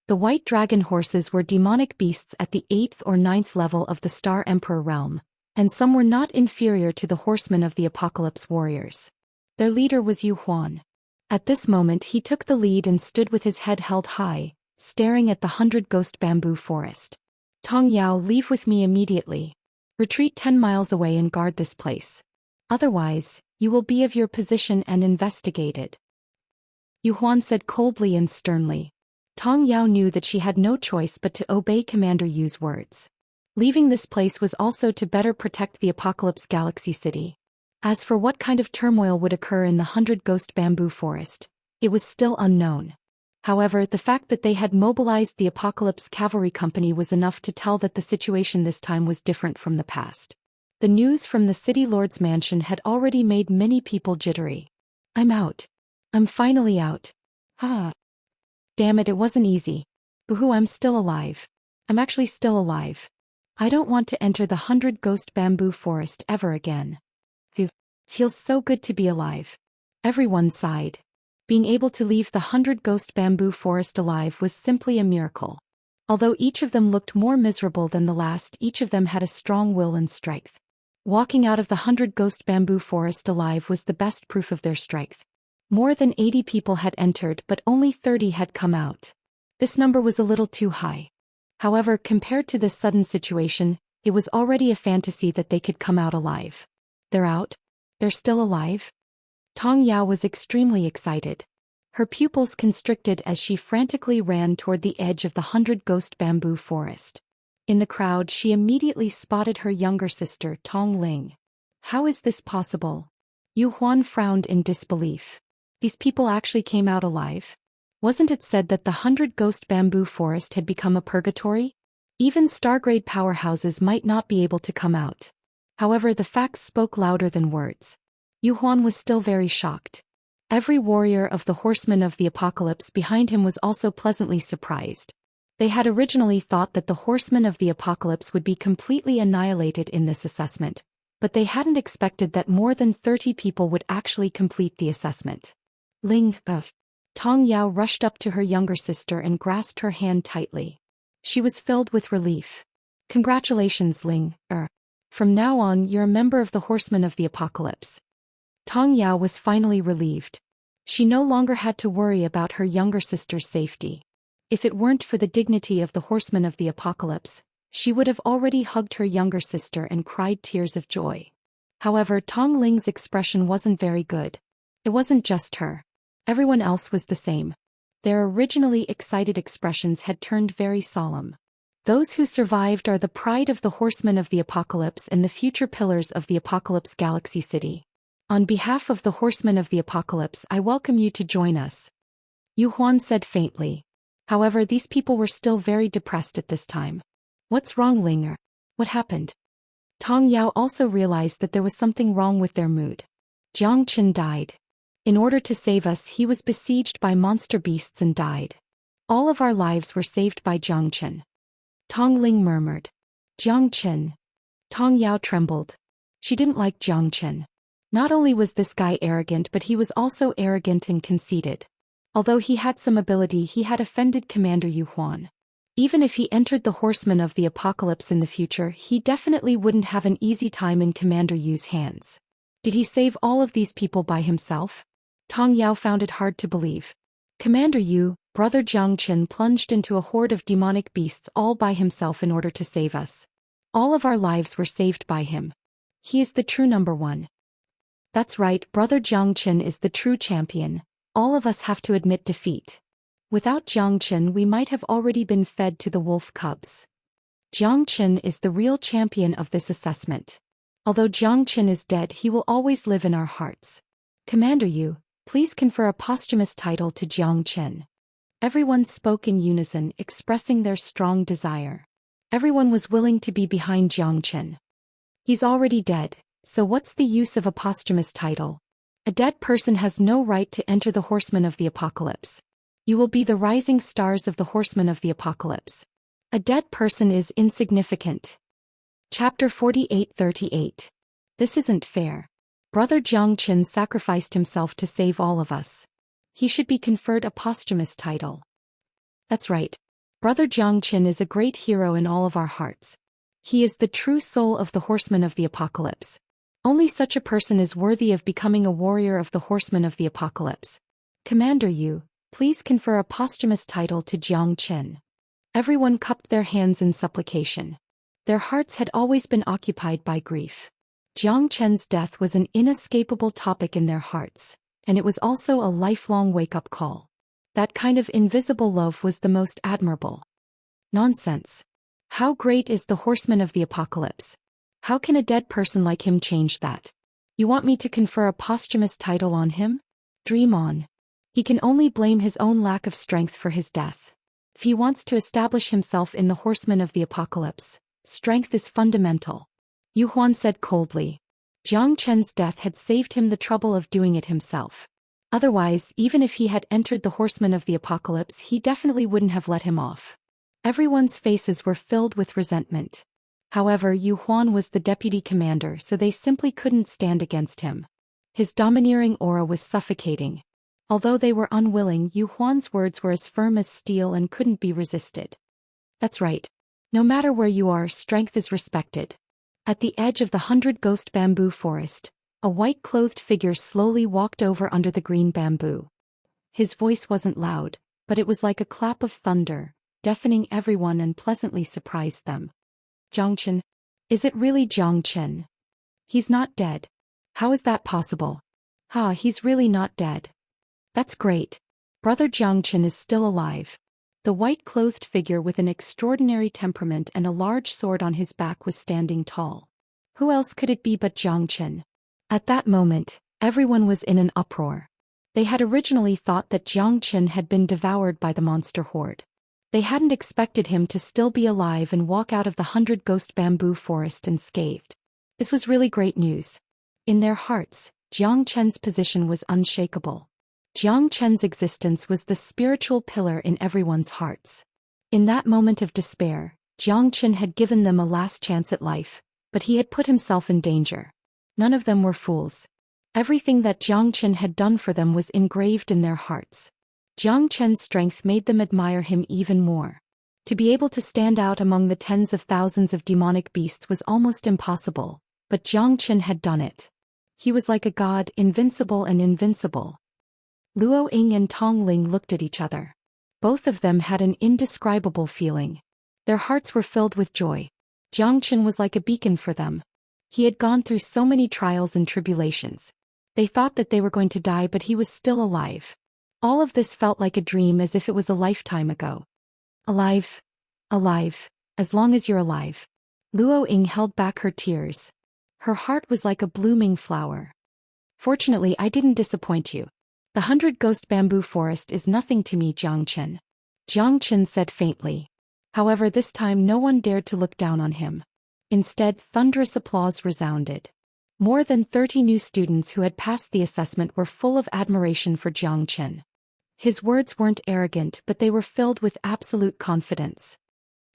The white dragon horses were demonic beasts at the 8th or 9th level of the Star Emperor realm, and some were not inferior to the Horsemen of the Apocalypse warriors. Their leader was Yu Huan. At this moment he took the lead and stood with his head held high, staring at the 100-ghost bamboo forest. Tong Yao, leave with me immediately. Retreat 10 miles away and guard this place. Otherwise, you will be of your position and investigated. Yu Huan said coldly and sternly. Tong Yao knew that she had no choice but to obey Commander Yu's words. Leaving this place was also to better protect the Apocalypse Galaxy City. As for what kind of turmoil would occur in the 100-ghost bamboo forest, it was still unknown. However, the fact that they had mobilized the Apocalypse Cavalry Company was enough to tell that the situation this time was different from the past. The news from the City Lord's mansion had already made many people jittery. I'm out. I'm finally out. Ah. Damn it, it wasn't easy. Boo-hoo, I'm still alive. I'm actually still alive. I don't want to enter the 100-ghost bamboo forest ever again. Phew. Feels so good to be alive. Everyone sighed. Being able to leave the 100-ghost bamboo forest alive was simply a miracle. Although each of them looked more miserable than the last, each of them had a strong will and strength. Walking out of the 100-ghost bamboo forest alive was the best proof of their strength. More than 80 people had entered, but only 30 had come out. This number was a little too high. However, compared to this sudden situation, it was already a fantasy that they could come out alive. They're out? They're still alive? Tong Yao was extremely excited. Her pupils constricted as she frantically ran toward the edge of the 100-ghost bamboo forest. In the crowd, she immediately spotted her younger sister, Tong Ling. How is this possible? Yu Huan frowned in disbelief. These people actually came out alive? Wasn't it said that the 100-ghost bamboo forest had become a purgatory? Even star-grade powerhouses might not be able to come out. However, the facts spoke louder than words. Yu Huan was still very shocked. Every warrior of the Horsemen of the Apocalypse behind him was also pleasantly surprised. They had originally thought that the Horsemen of the Apocalypse would be completely annihilated in this assessment, but they hadn't expected that more than 30 people would actually complete the assessment. Ling, Tong Yao rushed up to her younger sister and grasped her hand tightly. She was filled with relief. Congratulations, Ling. From now on, you're a member of the Horsemen of the Apocalypse. Tong Yao was finally relieved. She no longer had to worry about her younger sister's safety. If it weren't for the dignity of the Horsemen of the Apocalypse, she would have already hugged her younger sister and cried tears of joy. However, Tong Ling's expression wasn't very good. It wasn't just her. Everyone else was the same. Their originally excited expressions had turned very solemn. Those who survived are the pride of the Horsemen of the Apocalypse and the future pillars of the Apocalypse Galaxy City. On behalf of the Horsemen of the Apocalypse, I welcome you to join us. Yu Huan said faintly. However, these people were still very depressed at this time. What's wrong, Linger? What happened? Tong Yao also realized that there was something wrong with their mood. Jiang Chen died. In order to save us, he was besieged by monster beasts and died. All of our lives were saved by Jiang Chen. Tong Ling murmured. Jiang Chen. Tong Yao trembled. She didn't like Jiang Chen. Not only was this guy arrogant, but he was also arrogant and conceited. Although he had some ability, he had offended Commander Yu Huan. Even if he entered the Horsemen of the Apocalypse in the future, he definitely wouldn't have an easy time in Commander Yu's hands. Did he save all of these people by himself? Tong Yao found it hard to believe. Commander Yu, Brother Jiang Chen plunged into a horde of demonic beasts all by himself in order to save us. All of our lives were saved by him. He is the true number one. That's right, Brother Jiang Chen is the true champion. All of us have to admit defeat. Without Jiang Chen, we might have already been fed to the wolf cubs. Jiang Chen is the real champion of this assessment. Although Jiang Chen is dead, he will always live in our hearts. Commander Yu, please confer a posthumous title to Jiang Chen. Everyone spoke in unison, expressing their strong desire. Everyone was willing to be behind Jiang Chen. He's already dead, so what's the use of a posthumous title? A dead person has no right to enter the Horsemen of the Apocalypse. You will be the rising stars of the Horsemen of the Apocalypse. A dead person is insignificant. Chapter 48:38. This isn't fair. Brother Jiang Chen sacrificed himself to save all of us. He should be conferred a posthumous title. That's right. Brother Jiang Chen is a great hero in all of our hearts. He is the true soul of the Horsemen of the Apocalypse. Only such a person is worthy of becoming a warrior of the Horsemen of the Apocalypse. Commander Yu, please confer a posthumous title to Zhou Xian. Everyone cupped their hands in supplication. Their hearts had always been occupied by grief. Zhou Qian's death was an inescapable topic in their hearts, and it was also a lifelong wake-up call. That kind of invisible love was the most admirable. Nonsense. How great is the horseman of the apocalypse? How can a dead person like him change that? You want me to confer a posthumous title on him? Dream on. He can only blame his own lack of strength for his death. If he wants to establish himself in the horseman of the apocalypse, strength is fundamental. Yu Huan said coldly. Zhou Qian's death had saved him the trouble of doing it himself. Otherwise, even if he had entered the horseman of the apocalypse, he definitely wouldn't have let him off. Everyone's faces were filled with resentment. However, Yu Huan was the deputy commander, so they simply couldn't stand against him. His domineering aura was suffocating. Although they were unwilling, Yu Huan's words were as firm as steel and couldn't be resisted. That's right. No matter where you are, strength is respected. At the edge of the 100-ghost bamboo forest, a white-clothed figure slowly walked over under the green bamboo. His voice wasn't loud, but it was like a clap of thunder, deafening everyone and pleasantly surprised them. Zhou Qian? Is it really Zhou Qian? He's not dead. How is that possible? He's really not dead. That's great. Brother Zhou Qian is still alive. The white-clothed figure with an extraordinary temperament and a large sword on his back was standing tall. Who else could it be but Zhou Qian? At that moment, everyone was in an uproar. They had originally thought that Zhou Qian had been devoured by the monster horde. They hadn't expected him to still be alive and walk out of the 100-ghost bamboo forest unscathed. This was really great news. In their hearts, Zhou Qian's position was unshakable. Zhou Qian's existence was the spiritual pillar in everyone's hearts. In that moment of despair, Zhou Qian had given them a last chance at life, but he had put himself in danger. None of them were fools. Everything that Zhou Qian had done for them was engraved in their hearts. Zhou Qian's strength made them admire him even more. To be able to stand out among the tens of thousands of demonic beasts was almost impossible, but Zhou Qian had done it. He was like a god, invincible and invincible. Luo Ying and Tong Ling looked at each other. Both of them had an indescribable feeling. Their hearts were filled with joy. Zhou Qian was like a beacon for them. He had gone through so many trials and tribulations. They thought that they were going to die, but he was still alive. All of this felt like a dream, as if it was a lifetime ago. Alive. Alive. As long as you're alive. Luo Ying held back her tears. Her heart was like a blooming flower. Fortunately, I didn't disappoint you. The 100-ghost bamboo forest is nothing to me, Zhou Qian. Zhou Qian said faintly. However, this time no one dared to look down on him. Instead, thunderous applause resounded. More than 30 new students who had passed the assessment were full of admiration for Zhou Qian. His words weren't arrogant, but they were filled with absolute confidence.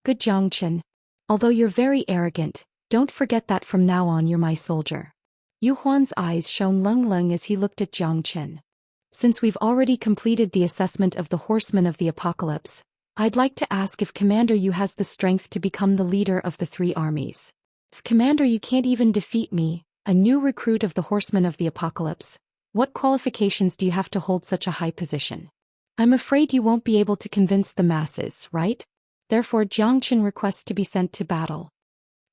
Good Zhou Qian. Although you're very arrogant, don't forget that from now on you're my soldier. Yu Huan's eyes shone lung as he looked at Zhou Qian. Since we've already completed the assessment of the horsemen of the apocalypse, I'd like to ask if Commander Yu has the strength to become the leader of the three armies. If Commander Yu can't even defeat me, a new recruit of the horsemen of the apocalypse, what qualifications do you have to hold such a high position? I'm afraid you won't be able to convince the masses, right? Therefore Zhou Qian requests to be sent to battle.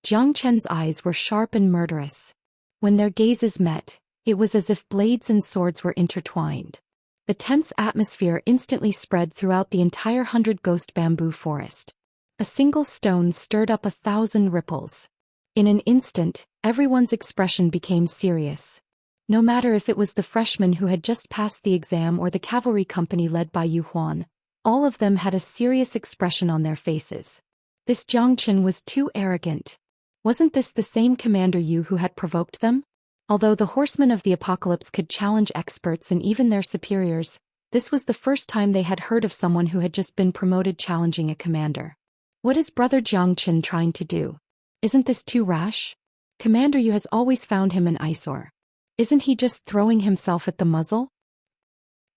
Zhou Qian's eyes were sharp and murderous. When their gazes met, it was as if blades and swords were intertwined. The tense atmosphere instantly spread throughout the entire 100-ghost bamboo forest. A single stone stirred up 1,000 ripples. In an instant, everyone's expression became serious. No matter if it was the freshman who had just passed the exam or the cavalry company led by Yu Huan, all of them had a serious expression on their faces. This Zhou Qian was too arrogant. Wasn't this the same Commander Yu who had provoked them? Although the horsemen of the apocalypse could challenge experts and even their superiors, this was the first time they had heard of someone who had just been promoted challenging a commander. What is Brother Zhou Qian trying to do? Isn't this too rash? Commander Yu has always found him an eyesore. Isn't he just throwing himself at the muzzle?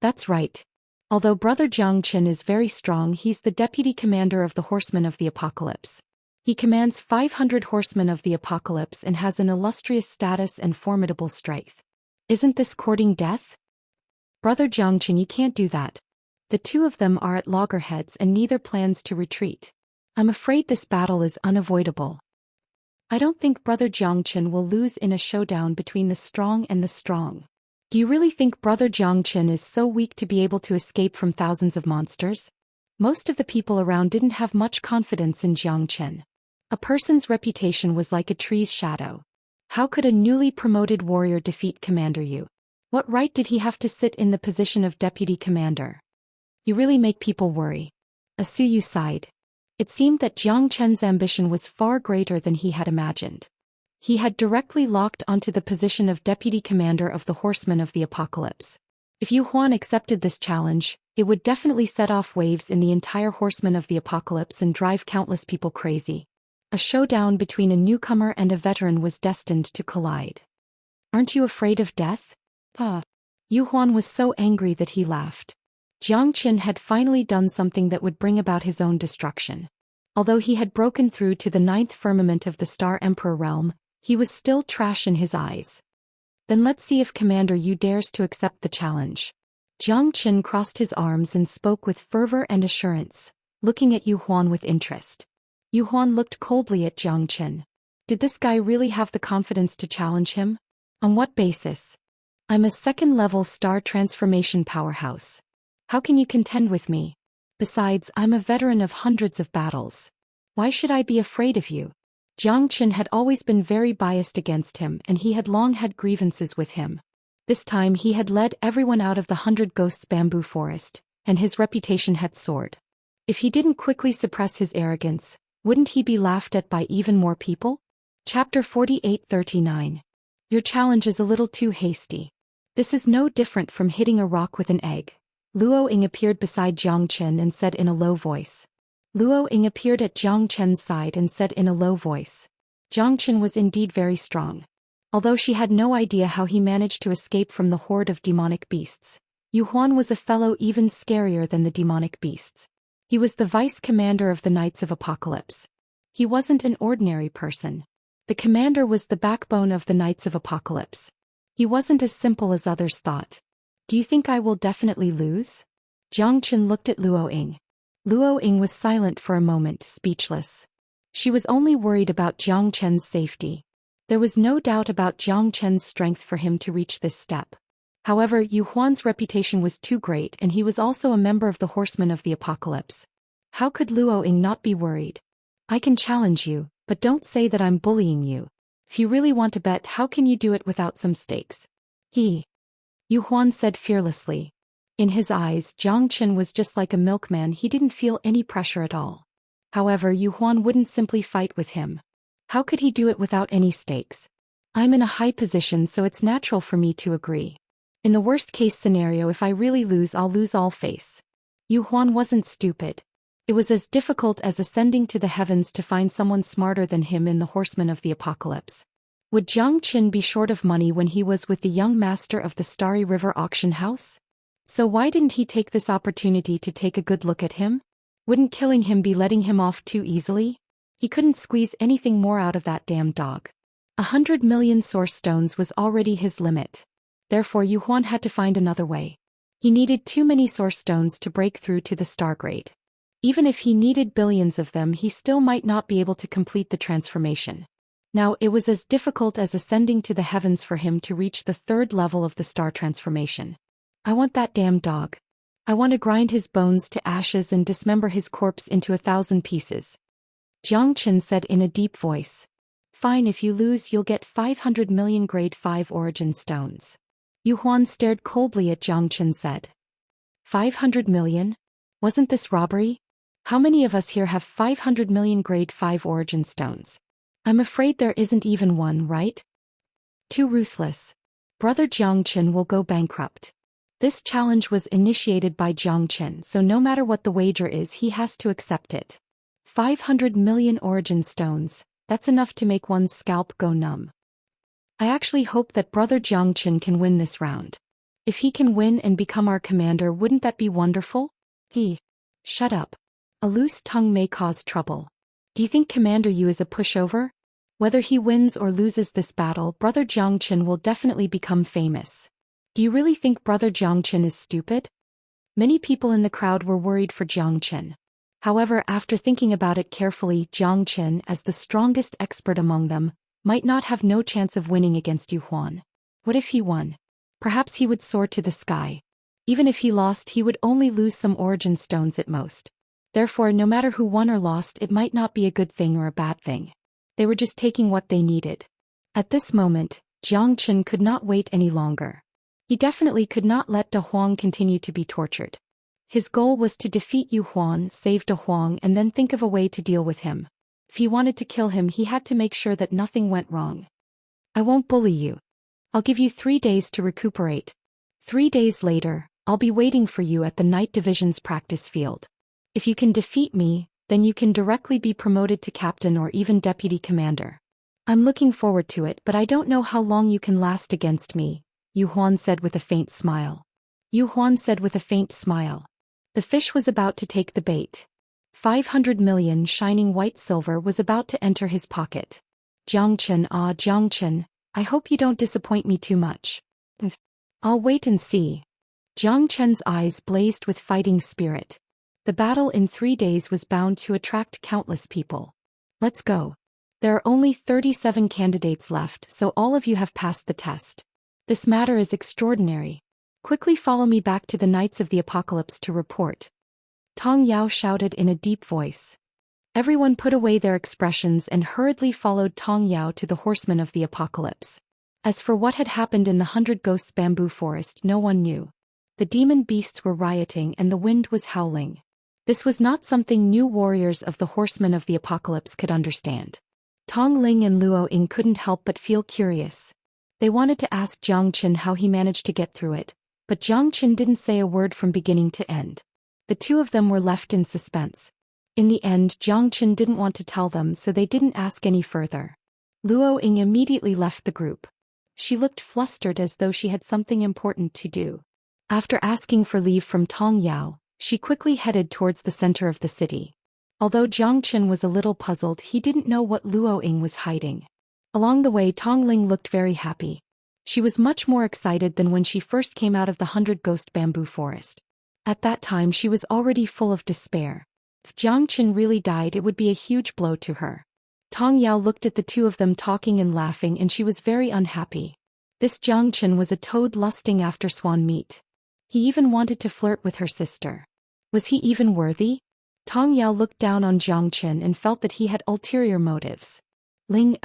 That's right. Although Brother Zhou Qian is very strong, he's the deputy commander of the horsemen of the apocalypse. He commands 500 horsemen of the apocalypse and has an illustrious status and formidable strength. Isn't this courting death? Brother Xianxia, you can't do that. The two of them are at loggerheads and neither plans to retreat. I'm afraid this battle is unavoidable. I don't think Brother Xianxia will lose in a showdown between the strong and the strong. Do you really think Brother Xianxia is so weak to be able to escape from thousands of monsters? Most of the people around didn't have much confidence in Xianxia. A person's reputation was like a tree's shadow. How could a newly promoted warrior defeat Commander Yu? What right did he have to sit in the position of deputy commander? You really make people worry. Asuyu sighed. It seemed that Xianxia's ambition was far greater than he had imagined. He had directly locked onto the position of deputy commander of the Horsemen of the Apocalypse. If Yu Huan accepted this challenge, it would definitely set off waves in the entire Horsemen of the Apocalypse and drive countless people crazy. A showdown between a newcomer and a veteran was destined to collide. Aren't you afraid of death? Yu Huan was so angry that he laughed. Xianxia had finally done something that would bring about his own destruction. Although he had broken through to the 9th firmament of the Star Emperor realm, he was still trash in his eyes. Then let's see if Commander Yu dares to accept the challenge. Xianxia crossed his arms and spoke with fervor and assurance, looking at Yu Huan with interest. Yu Huan looked coldly at Xianxia. Did this guy really have the confidence to challenge him? On what basis? I'm a second-level star transformation powerhouse. How can you contend with me? Besides, I'm a veteran of hundreds of battles. Why should I be afraid of you? Xianxia had always been very biased against him and he had long had grievances with him. This time he had led everyone out of the 100 Ghosts bamboo forest, and his reputation had soared. If he didn't quickly suppress his arrogance, wouldn't he be laughed at by even more people? Chapter 48-39. Your challenge is a little too hasty. This is no different from hitting a rock with an egg. Luo Ying appeared beside Xianxia and said in a low voice. Luo Ying appeared at Xianxia's side and said in a low voice. Xianxia was indeed very strong. Although she had no idea how he managed to escape from the horde of demonic beasts, Yu Huan was a fellow even scarier than the demonic beasts. He was the vice commander of the Knights of Apocalypse. He wasn't an ordinary person. The commander was the backbone of the Knights of Apocalypse. He wasn't as simple as others thought. Do you think I will definitely lose? Xianxia looked at Luo Ying. Luo Ying was silent for a moment, speechless. She was only worried about Xianxia's safety. There was no doubt about Xianxia's strength for him to reach this step. However, Yu Huan's reputation was too great and he was also a member of the Horsemen of the Apocalypse. How could Luo Ying not be worried? I can challenge you, but don't say that I'm bullying you. If you really want to bet, how can you do it without some stakes? Yu Huan said fearlessly. In his eyes, Xianxia was just like a milkman, he didn't feel any pressure at all. However, Yu Huan wouldn't simply fight with him. How could he do it without any stakes? I'm in a high position, so it's natural for me to agree. In the worst-case scenario, if I really lose, I'll lose all face. Yu Huan wasn't stupid. It was as difficult as ascending to the heavens to find someone smarter than him in the Horsemen of the Apocalypse. Would Xianxia be short of money when he was with the young master of the Starry River auction house? So why didn't he take this opportunity to take a good look at him? Wouldn't killing him be letting him off too easily? He couldn't squeeze anything more out of that damn dog. 100 million source stones was already his limit. Therefore Yu Huan had to find another way. He needed too many source stones to break through to the star grade. Even if he needed billions of them, he still might not be able to complete the transformation. Now it was as difficult as ascending to the heavens for him to reach the 3rd level of the star transformation. I want that damn dog. I want to grind his bones to ashes and dismember his corpse into 1,000 pieces. Xianxia said in a deep voice. Fine, if you lose you'll get 500 million grade 5 origin stones. Yu Huan stared coldly at Xianxia and said. 500 million? Wasn't this robbery? How many of us here have 500 million grade 5 origin stones? I'm afraid there isn't even one, right? Too ruthless. Brother Xianxia will go bankrupt. This challenge was initiated by Xianxia, so no matter what the wager is, he has to accept it. 500 million origin stones, that's enough to make one's scalp go numb. I actually hope that Brother Xianxia can win this round. If he can win and become our commander, wouldn't that be wonderful? Shut up. A loose tongue may cause trouble. Do you think Commander Yu is a pushover? Whether he wins or loses this battle, Brother Xianxia will definitely become famous. Do you really think Brother Xianxia is stupid? Many people in the crowd were worried for Xianxia. However, after thinking about it carefully, Xianxia, as the strongest expert among them, might not have no chance of winning against Yu Huan. What if he won? Perhaps he would soar to the sky. Even if he lost, he would only lose some origin stones at most. Therefore, no matter who won or lost, it might not be a good thing or a bad thing. They were just taking what they needed. At this moment, Xianxia could not wait any longer. He definitely could not let De Huang continue to be tortured. His goal was to defeat Yu Huan, save De Huang, and then think of a way to deal with him. If he wanted to kill him, he had to make sure that nothing went wrong. I won't bully you. I'll give you 3 days to recuperate. 3 days later, I'll be waiting for you at the Night Division's practice field. If you can defeat me, then you can directly be promoted to captain or even deputy commander. I'm looking forward to it, but I don't know how long you can last against me, Yu Huan said with a faint smile. Yu Huan said with a faint smile. The fish was about to take the bait. 500 million shining white silver was about to enter his pocket. Xianxia, I hope you don't disappoint me too much. I'll wait and see. Xianxia's eyes blazed with fighting spirit. The battle in 3 days was bound to attract countless people. Let's go. There are only 37 candidates left, so all of you have passed the test. This matter is extraordinary. Quickly follow me back to the Knights of the Apocalypse to report. Tong Yao shouted in a deep voice. Everyone put away their expressions and hurriedly followed Tong Yao to the Horsemen of the Apocalypse. As for what had happened in the 100 Ghosts bamboo forest, no one knew. The demon beasts were rioting and the wind was howling. This was not something new warriors of the Horsemen of the Apocalypse could understand. Tong Ling and Luo Ying couldn't help but feel curious. They wanted to ask Xianxia how he managed to get through it, but Xianxia didn't say a word from beginning to end. The two of them were left in suspense. In the end, Xianxia didn't want to tell them, so they didn't ask any further. Luo Ying immediately left the group. She looked flustered as though she had something important to do. After asking for leave from Tong Yao, she quickly headed towards the center of the city. Although Xianxia was a little puzzled, he didn't know what Luo Ying was hiding. Along the way, Tong Ling looked very happy. She was much more excited than when she first came out of the 100 Ghost bamboo forest. At that time, she was already full of despair. If Xianxia really died, it would be a huge blow to her. Tong Yao looked at the two of them talking and laughing, and she was very unhappy. This Xianxia was a toad lusting after swan meat. He even wanted to flirt with her sister. Was he even worthy? Tong Yao looked down on Xianxia and felt that he had ulterior motives. Ling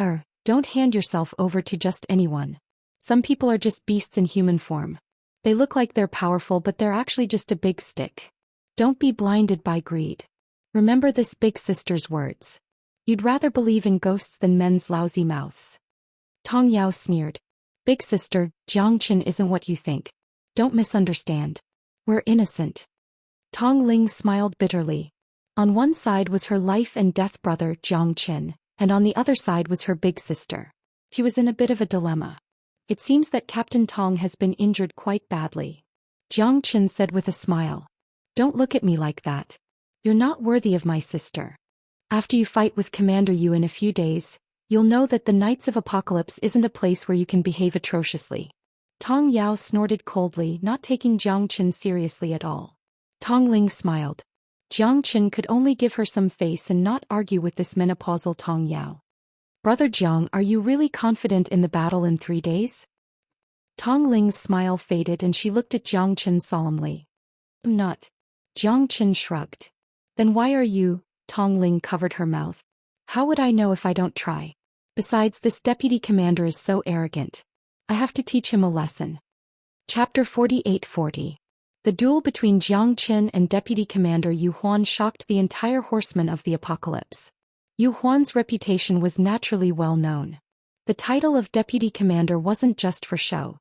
don't hand yourself over to just anyone. Some people are just beasts in human form. They look like they're powerful, but they're actually just a big stick. Don't be blinded by greed. Remember this big sister's words. You'd rather believe in ghosts than men's lousy mouths. Tong Yao sneered. Big sister, Xianxia isn't what you think. Don't misunderstand. We're innocent. Tong Ling smiled bitterly. On one side was her life and death brother, Xianxia, and on the other side was her big sister. She was in a bit of a dilemma. It seems that Captain Tong has been injured quite badly. Xianxia said with a smile. Don't look at me like that. You're not worthy of my sister. After you fight with Commander Yu in a few days, you'll know that the Knights of Apocalypse isn't a place where you can behave atrociously. Tong Yao snorted coldly, not taking Xianxia seriously at all. Tong Ling smiled. Xianxia could only give her some face and not argue with this menopausal Tong Yao. Brother Jiang, are you really confident in the battle in 3 days? Tong Ling's smile faded and she looked at Xianxia solemnly. I'm not. Xianxia shrugged. Then why are you? Tong Ling covered her mouth. How would I know if I don't try? Besides, this deputy commander is so arrogant. I have to teach him a lesson. Chapter 48-40. The duel between Xianxia and Deputy Commander Yu Huan shocked the entire Horsemen of the Apocalypse. Yu Huan's reputation was naturally well known. The title of Deputy Commander wasn't just for show.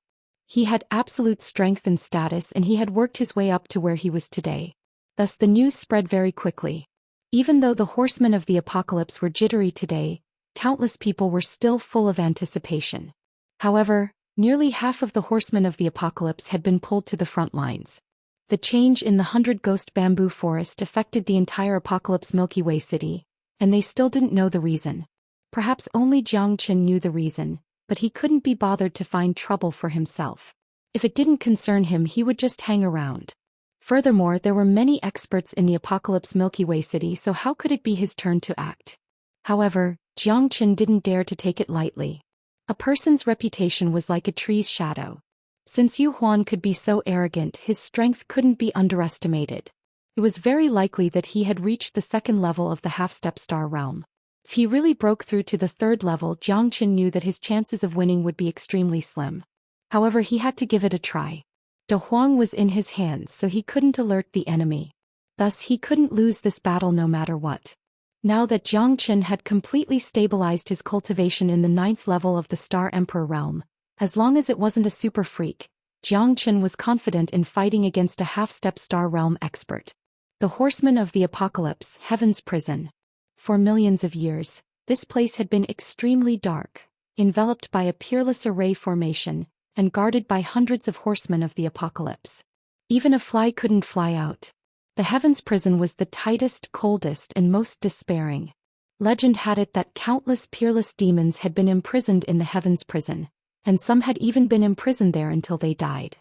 He had absolute strength and status, and he had worked his way up to where he was today. Thus the news spread very quickly. Even though the Horsemen of the Apocalypse were jittery today, countless people were still full of anticipation. However, nearly half of the Horsemen of the Apocalypse had been pulled to the front lines. The change in the 100 Ghost bamboo forest affected the entire Apocalypse Milky Way city, and they still didn't know the reason. Perhaps only Xianxia knew the reason, but he couldn't be bothered to find trouble for himself. If it didn't concern him, he would just hang around. Furthermore, there were many experts in the Apocalypse Milky Way City, so how could it be his turn to act? However, Xianxia didn't dare to take it lightly. A person's reputation was like a tree's shadow. Since Yu Huan could be so arrogant, his strength couldn't be underestimated. It was very likely that he had reached the second level of the half-step star realm. If he really broke through to the third level, Xianxia knew that his chances of winning would be extremely slim. However, he had to give it a try. De Huang was in his hands, so he couldn't alert the enemy. Thus, he couldn't lose this battle no matter what. Now that Xianxia had completely stabilized his cultivation in the 9th level of the Star Emperor realm, as long as it wasn't a super freak, Xianxia was confident in fighting against a half-step star realm expert. The Horsemen of the Apocalypse, Heaven's Prison. For millions of years, this place had been extremely dark, enveloped by a peerless array formation, and guarded by hundreds of Horsemen of the Apocalypse. Even a fly couldn't fly out. The Heaven's Prison was the tightest, coldest, and most despairing. Legend had it that countless peerless demons had been imprisoned in the Heaven's Prison, and some had even been imprisoned there until they died.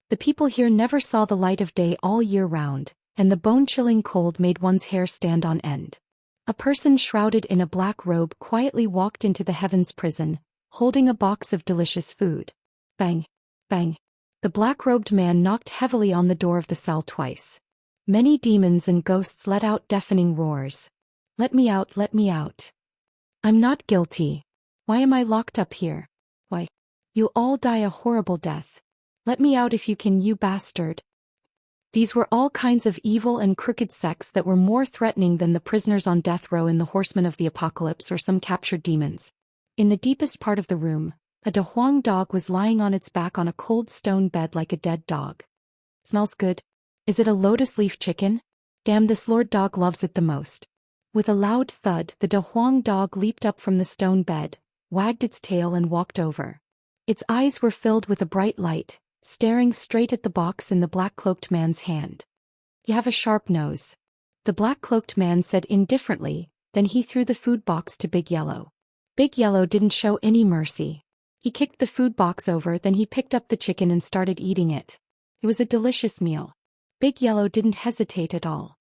The people here never saw the light of day all year round, and the bone-chilling cold made one's hair stand on end. A person shrouded in a black robe quietly walked into the Heaven's Prison, holding a box of delicious food. Bang! Bang! The black-robed man knocked heavily on the door of the cell twice. Many demons and ghosts let out deafening roars. "Let me out, let me out. I'm not guilty. Why am I locked up here? Why? You'll all die a horrible death. Let me out if you can, you bastard." These were all kinds of evil and crooked sects that were more threatening than the prisoners on death row in the Horsemen of the Apocalypse or some captured demons. In the deepest part of the room, a De Huang dog was lying on its back on a cold stone bed like a dead dog. "Smells good. Is it a lotus leaf chicken? Damn, this lord dog loves it the most." With a loud thud, the De Huang dog leaped up from the stone bed, wagged its tail and walked over. Its eyes were filled with a bright light, staring straight at the box in the black-cloaked man's hand. "You have a sharp nose," the black-cloaked man said indifferently, then he threw the food box to Big Yellow. Big Yellow didn't show any mercy. He kicked the food box over, then he picked up the chicken and started eating it. It was a delicious meal. Big Yellow didn't hesitate at all.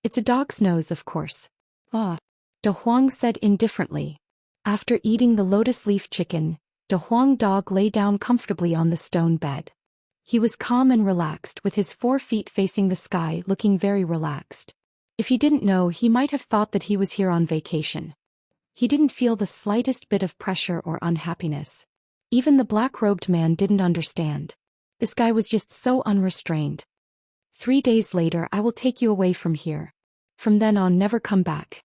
"It's a dog's nose, of course." "Ah," De Huang said indifferently. After eating the lotus leaf chicken, De Huang dog lay down comfortably on the stone bed. He was calm and relaxed, with his 4 feet facing the sky, looking very relaxed. If he didn't know, he might have thought that he was here on vacation. He didn't feel the slightest bit of pressure or unhappiness. Even the black-robed man didn't understand. This guy was just so unrestrained. 3 days later, I will take you away from here. From then on, never come back,"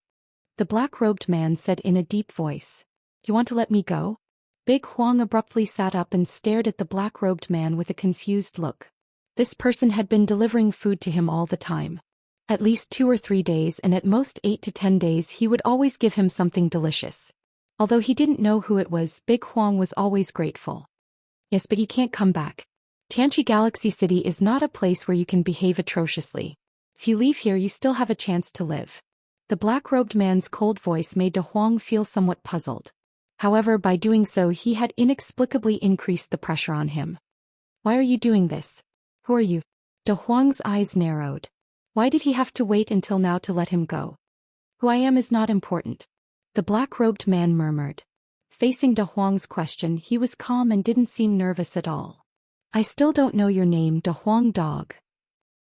the black-robed man said in a deep voice. "You want to let me go?" Big Huang abruptly sat up and stared at the black-robed man with a confused look. This person had been delivering food to him all the time. At least 2 or 3 days, and at most 8 to 10 days, he would always give him something delicious. Although he didn't know who it was, Big Huang was always grateful. "Yes, but you can't come back. Tianqi Galaxy City is not a place where you can behave atrociously. If you leave here, you still have a chance to live." The black-robed man's cold voice made De Huang feel somewhat puzzled. However, by doing so, he had inexplicably increased the pressure on him. "Why are you doing this? Who are you?" De Huang's eyes narrowed. Why did he have to wait until now to let him go? "Who I am is not important," the black-robed man murmured. Facing De Huang's question, he was calm and didn't seem nervous at all. "I still don't know your name, De Huang dog."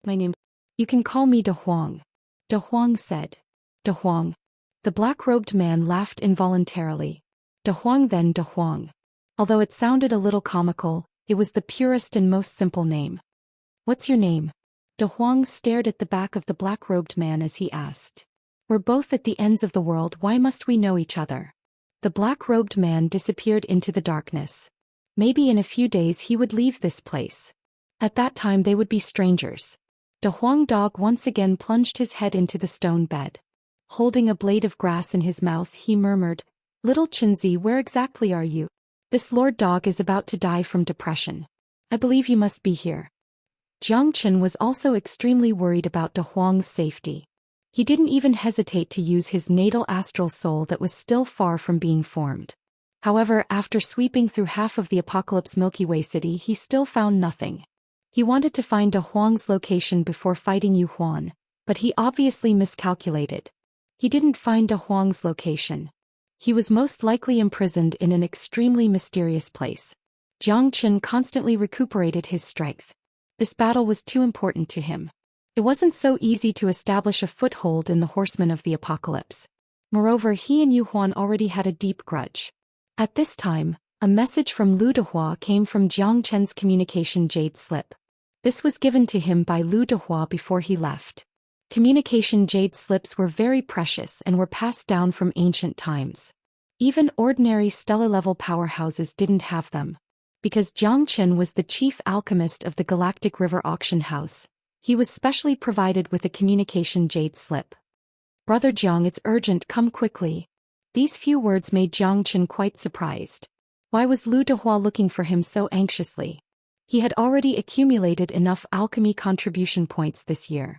"My name? You can call me De Huang," De Huang said. "De Huang." The black-robed man laughed involuntarily. De Huang, then De Huang. Although it sounded a little comical, it was the purest and most simple name. "What's your name?" De Huang stared at the back of the black-robed man as he asked. "We're both at the ends of the world, why must we know each other?" The black-robed man disappeared into the darkness. Maybe in a few days he would leave this place. At that time they would be strangers. De Huang dog once again plunged his head into the stone bed. Holding a blade of grass in his mouth, he murmured, "Little Qinzi, where exactly are you? This lord dog is about to die from depression. I believe you must be here." Xianxia was also extremely worried about De Huang's safety. He didn't even hesitate to use his natal astral soul that was still far from being formed. However, after sweeping through half of the Apocalypse Milky Way city, he still found nothing. He wanted to find De Huang's location before fighting Yu Huan, but he obviously miscalculated. He didn't find De Huang's location. He was most likely imprisoned in an extremely mysterious place. Jiang Qin constantly recuperated his strength. This battle was too important to him. It wasn't so easy to establish a foothold in the Horsemen of the Apocalypse. Moreover, he and Yu Huan already had a deep grudge. At this time, a message from Lu Dehua came from Jiang Chen's communication jade slip. This was given to him by Lu Dehua before he left. Communication jade slips were very precious and were passed down from ancient times. Even ordinary stellar-level powerhouses didn't have them. Because Jiang Chen was the chief alchemist of the Galactic River Auction House, he was specially provided with a communication jade slip. "Brother Jiang, it's urgent, come quickly." These few words made Jiang Chen quite surprised. Why was Lu Dehua looking for him so anxiously? He had already accumulated enough alchemy contribution points this year.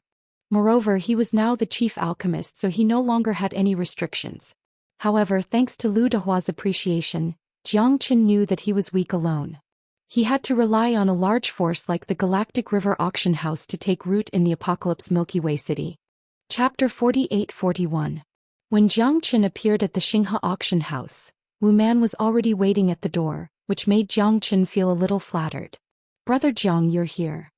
Moreover, he was now the chief alchemist, so he no longer had any restrictions. However, thanks to Lu Dehua's appreciation, Jiang Chen knew that he was weak alone. He had to rely on a large force like the Galactic River Auction House to take root in the Apocalypse Milky Way City. Chapter 48-41. When Jiang Chen appeared at the Xinghe Auction House, Wu Man was already waiting at the door, which made Jiang Chen feel a little flattered. "Brother Jiang, you're here."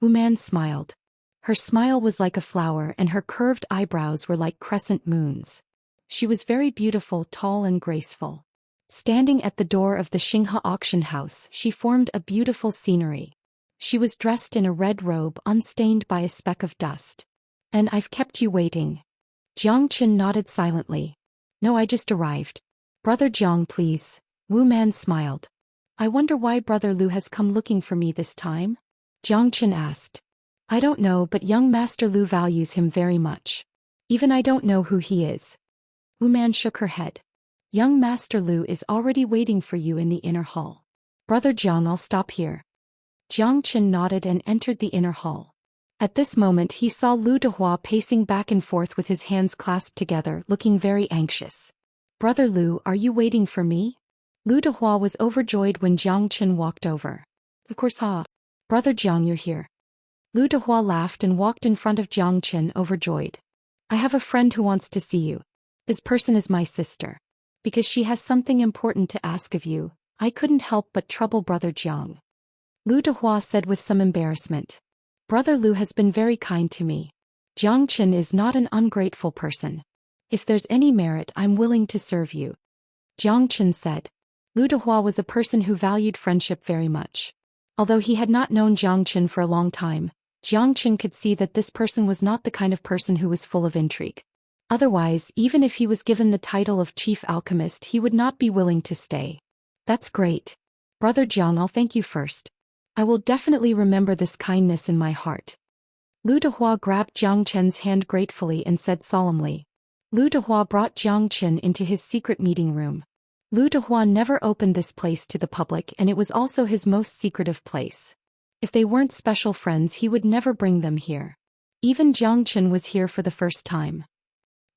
Wu Man smiled. Her smile was like a flower and her curved eyebrows were like crescent moons. She was very beautiful, tall and graceful. Standing at the door of the Xinghe Auction House, she formed a beautiful scenery. She was dressed in a red robe unstained by a speck of dust. "And I've kept you waiting." Jiang Chen nodded silently. "No, I just arrived." "Brother Jiang, please." Wu Man smiled. "I wonder why Brother Lu has come looking for me this time?" Jiang Chen asked. "I don't know, but young Master Lu values him very much. Even I don't know who he is." Wu Man shook her head. "Young Master Lu is already waiting for you in the inner hall." "Brother Jiang, I'll stop here." Jiang Chen nodded and entered the inner hall. At this moment he saw Lu Dehua pacing back and forth with his hands clasped together, looking very anxious. "Brother Lu, are you waiting for me?" Lu Dehua was overjoyed when Jiang Chen walked over. "Of course, Brother Jiang, you're here." Lu Dehua laughed and walked in front of Jiang Chen, overjoyed. "I have a friend who wants to see you. This person is my sister. Because she has something important to ask of you, I couldn't help but trouble Brother Jiang." Lu Dehua said with some embarrassment. "Brother Lu has been very kind to me. Jiang Chen is not an ungrateful person. If there's any merit, I'm willing to serve you." Jiang Chen said. Lu Dehua was a person who valued friendship very much. Although he had not known Jiang Chen for a long time, Jiang Chen could see that this person was not the kind of person who was full of intrigue. Otherwise, even if he was given the title of chief alchemist, he would not be willing to stay. "That's great. Brother Jiang, I'll thank you first. I will definitely remember this kindness in my heart." Lu Dehua grabbed Jiang Chen's hand gratefully and said solemnly. Lu Dehua brought Jiang Chen into his secret meeting room. Lu Dehua never opened this place to the public, and it was also his most secretive place. If they weren't special friends, he would never bring them here. Even Jiang Chen was here for the first time.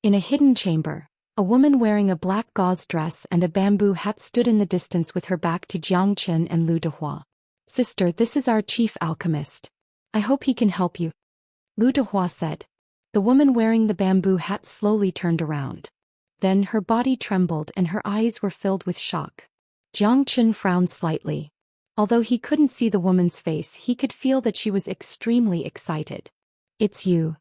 In a hidden chamber, a woman wearing a black gauze dress and a bamboo hat stood in the distance with her back to Jiang Chen and Lu Dehua. "Sister, this is our chief alchemist. I hope he can help you," Lu Dehua said. The woman wearing the bamboo hat slowly turned around. Then her body trembled and her eyes were filled with shock. Jiang Chen frowned slightly. Although he couldn't see the woman's face, he could feel that she was extremely excited. "It's you."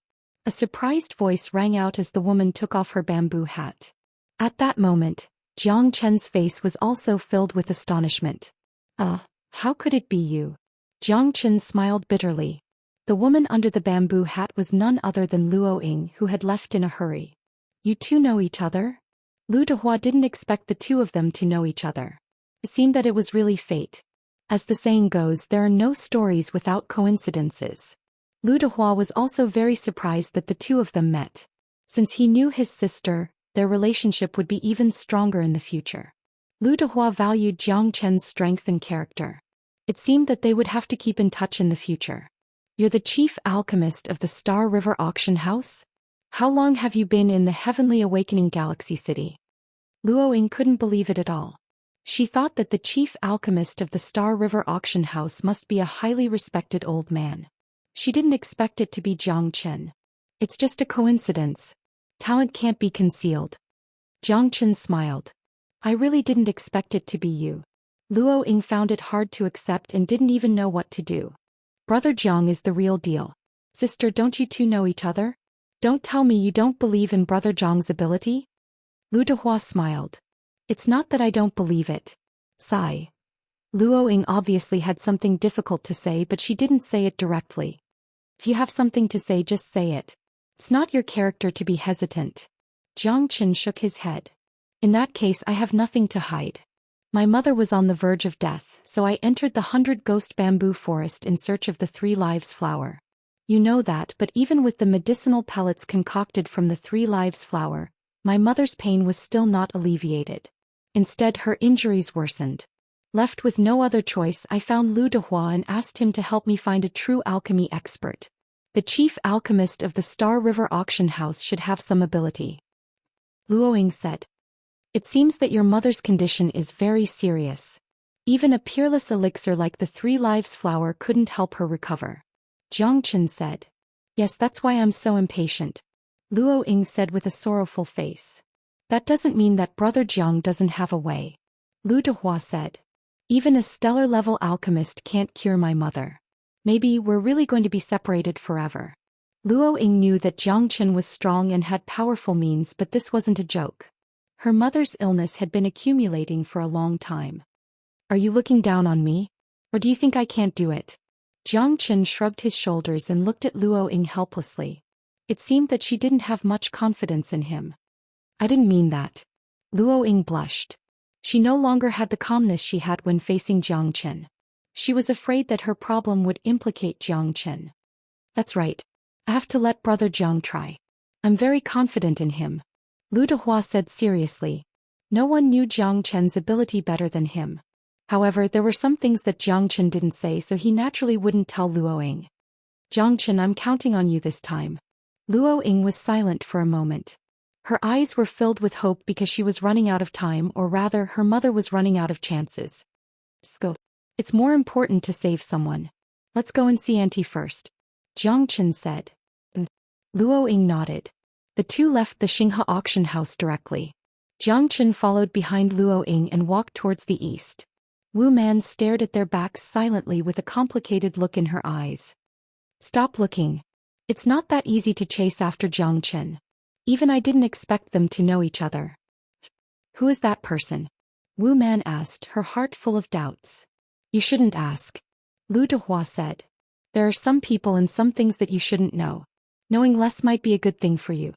A surprised voice rang out as the woman took off her bamboo hat. At that moment, Jiang Chen's face was also filled with astonishment. How could it be you?" Jiang Chen smiled bitterly. The woman under the bamboo hat was none other than Luo Ying, who had left in a hurry. "You two know each other?" Lu Dehua didn't expect the two of them to know each other. It seemed that it was really fate. As the saying goes, there are no stories without coincidences. Lu Dehua was also very surprised that the two of them met. Since he knew his sister, their relationship would be even stronger in the future. Lu Dehua valued Jiang Chen's strength and character. It seemed that they would have to keep in touch in the future. "You're the chief alchemist of the Star River Auction House? How long have you been in the Heavenly Awakening Galaxy City?" Luo Ying couldn't believe it at all. She thought that the chief alchemist of the Star River auction house must be a highly respected old man. She didn't expect it to be Zhou Xian. It's just a coincidence. Talent can't be concealed. Zhou Xian smiled. I really didn't expect it to be you. Luo Ying found it hard to accept and didn't even know what to do. Brother Zhang is the real deal. Sister, don't you two know each other? Don't tell me you don't believe in Brother Zhang's ability? Lu Dehua smiled. It's not that I don't believe it. Sigh. Luo Ying obviously had something difficult to say, but she didn't say it directly. If you have something to say, just say it. It's not your character to be hesitant. Zhang Chen shook his head. In that case, I have nothing to hide. My mother was on the verge of death, so I entered the 100-ghost bamboo forest in search of the 3 lives flower. You know that, but even with the medicinal pellets concocted from the 3 lives flower, my mother's pain was still not alleviated. Instead, her injuries worsened. Left with no other choice, I found Lu Dehua and asked him to help me find a true alchemy expert. The chief alchemist of the Star River auction house should have some ability. Luo Ying said. It seems that your mother's condition is very serious. Even a peerless elixir like the 3 lives flower couldn't help her recover. Zhang Chen said. Yes, that's why I'm so impatient. Luo Ying said with a sorrowful face. That doesn't mean that Brother Jiang doesn't have a way. Lu Dehua said. Even a stellar-level alchemist can't cure my mother. Maybe we're really going to be separated forever. Luo Ying knew that Zhang Chen was strong and had powerful means, but this wasn't a joke. Her mother's illness had been accumulating for a long time. Are you looking down on me? Or do you think I can't do it? Zhang Chen shrugged his shoulders and looked at Luo Ying helplessly. It seemed that she didn't have much confidence in him. I didn't mean that. Luo Ying blushed. She no longer had the calmness she had when facing Zhang Chen. She was afraid that her problem would implicate Zhang Chen. That's right. I have to let Brother Zhang try. I'm very confident in him. Lu Dehua said seriously. No one knew Zhang Chen's ability better than him. However, there were some things that Zhang Chen didn't say, so he naturally wouldn't tell Luo Ying. Zhang Chen, I'm counting on you this time. Luo Ying was silent for a moment. Her eyes were filled with hope because she was running out of time, or rather, her mother was running out of chances. Let's go. It's more important to save someone. Let's go and see Auntie first. Zhang Chen said. Luo Ying nodded. The two left the Xinghe auction house directly. Zhang Chen followed behind Luo Ying and walked towards the east. Wu Man stared at their backs silently with a complicated look in her eyes. Stop looking. It's not that easy to chase after Zhang Chen. Even I didn't expect them to know each other. Who is that person? Wu Man asked, her heart full of doubts. You shouldn't ask. Lu Dehua said. There are some people and some things that you shouldn't know. Knowing less might be a good thing for you.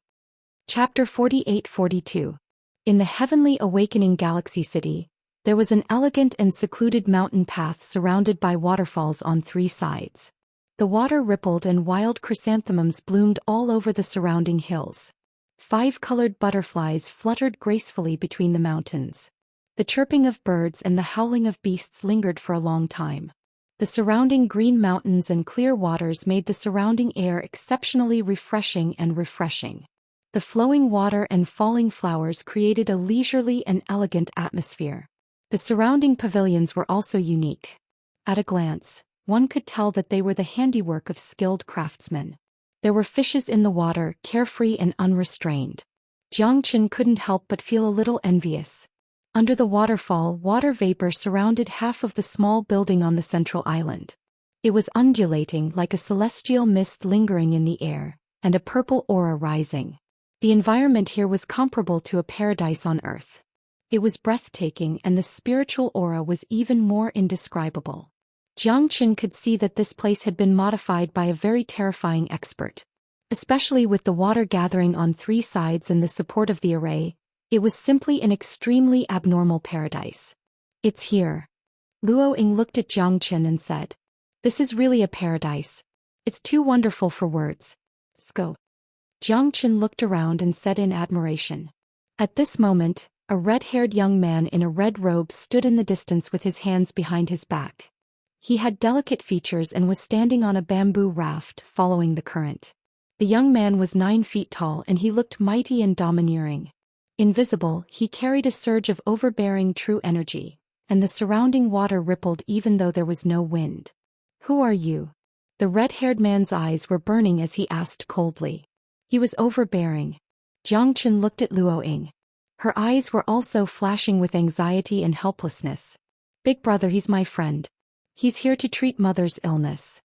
Chapter 48-42. In the Heavenly Awakening Galaxy City, there was an elegant and secluded mountain path surrounded by waterfalls on 3 sides. The water rippled and wild chrysanthemums bloomed all over the surrounding hills. 5-colored butterflies fluttered gracefully between the mountains. The chirping of birds and the howling of beasts lingered for a long time. The surrounding green mountains and clear waters made the surrounding air exceptionally refreshing. The flowing water and falling flowers created a leisurely and elegant atmosphere. The surrounding pavilions were also unique. At a glance, one could tell that they were the handiwork of skilled craftsmen. There were fishes in the water, carefree and unrestrained. Zhang Chen couldn't help but feel a little envious. Under the waterfall, water vapor surrounded half of the small building on the central island. It was undulating like a celestial mist lingering in the air, and a purple aura rising. The environment here was comparable to a paradise on Earth. It was breathtaking, and the spiritual aura was even more indescribable. Zhang Chen could see that this place had been modified by a very terrifying expert. Especially with the water gathering on 3 sides and the support of the array, it was simply an extremely abnormal paradise. It's here. Luo Ying looked at Zhang Chen and said. This is really a paradise. It's too wonderful for words. Let's go. Zhang Chen looked around and said in admiration. At this moment, a red-haired young man in a red robe stood in the distance with his hands behind his back. He had delicate features and was standing on a bamboo raft, following the current. The young man was 9 feet tall and he looked mighty and domineering. Invisible, he carried a surge of overbearing true energy, and the surrounding water rippled even though there was no wind. "Who are you?" The red-haired man's eyes were burning as he asked coldly. He was overbearing. Xianxia looked at Luoying. Her eyes were also flashing with anxiety and helplessness. "Big brother, he's my friend. He's here to treat mother's illness."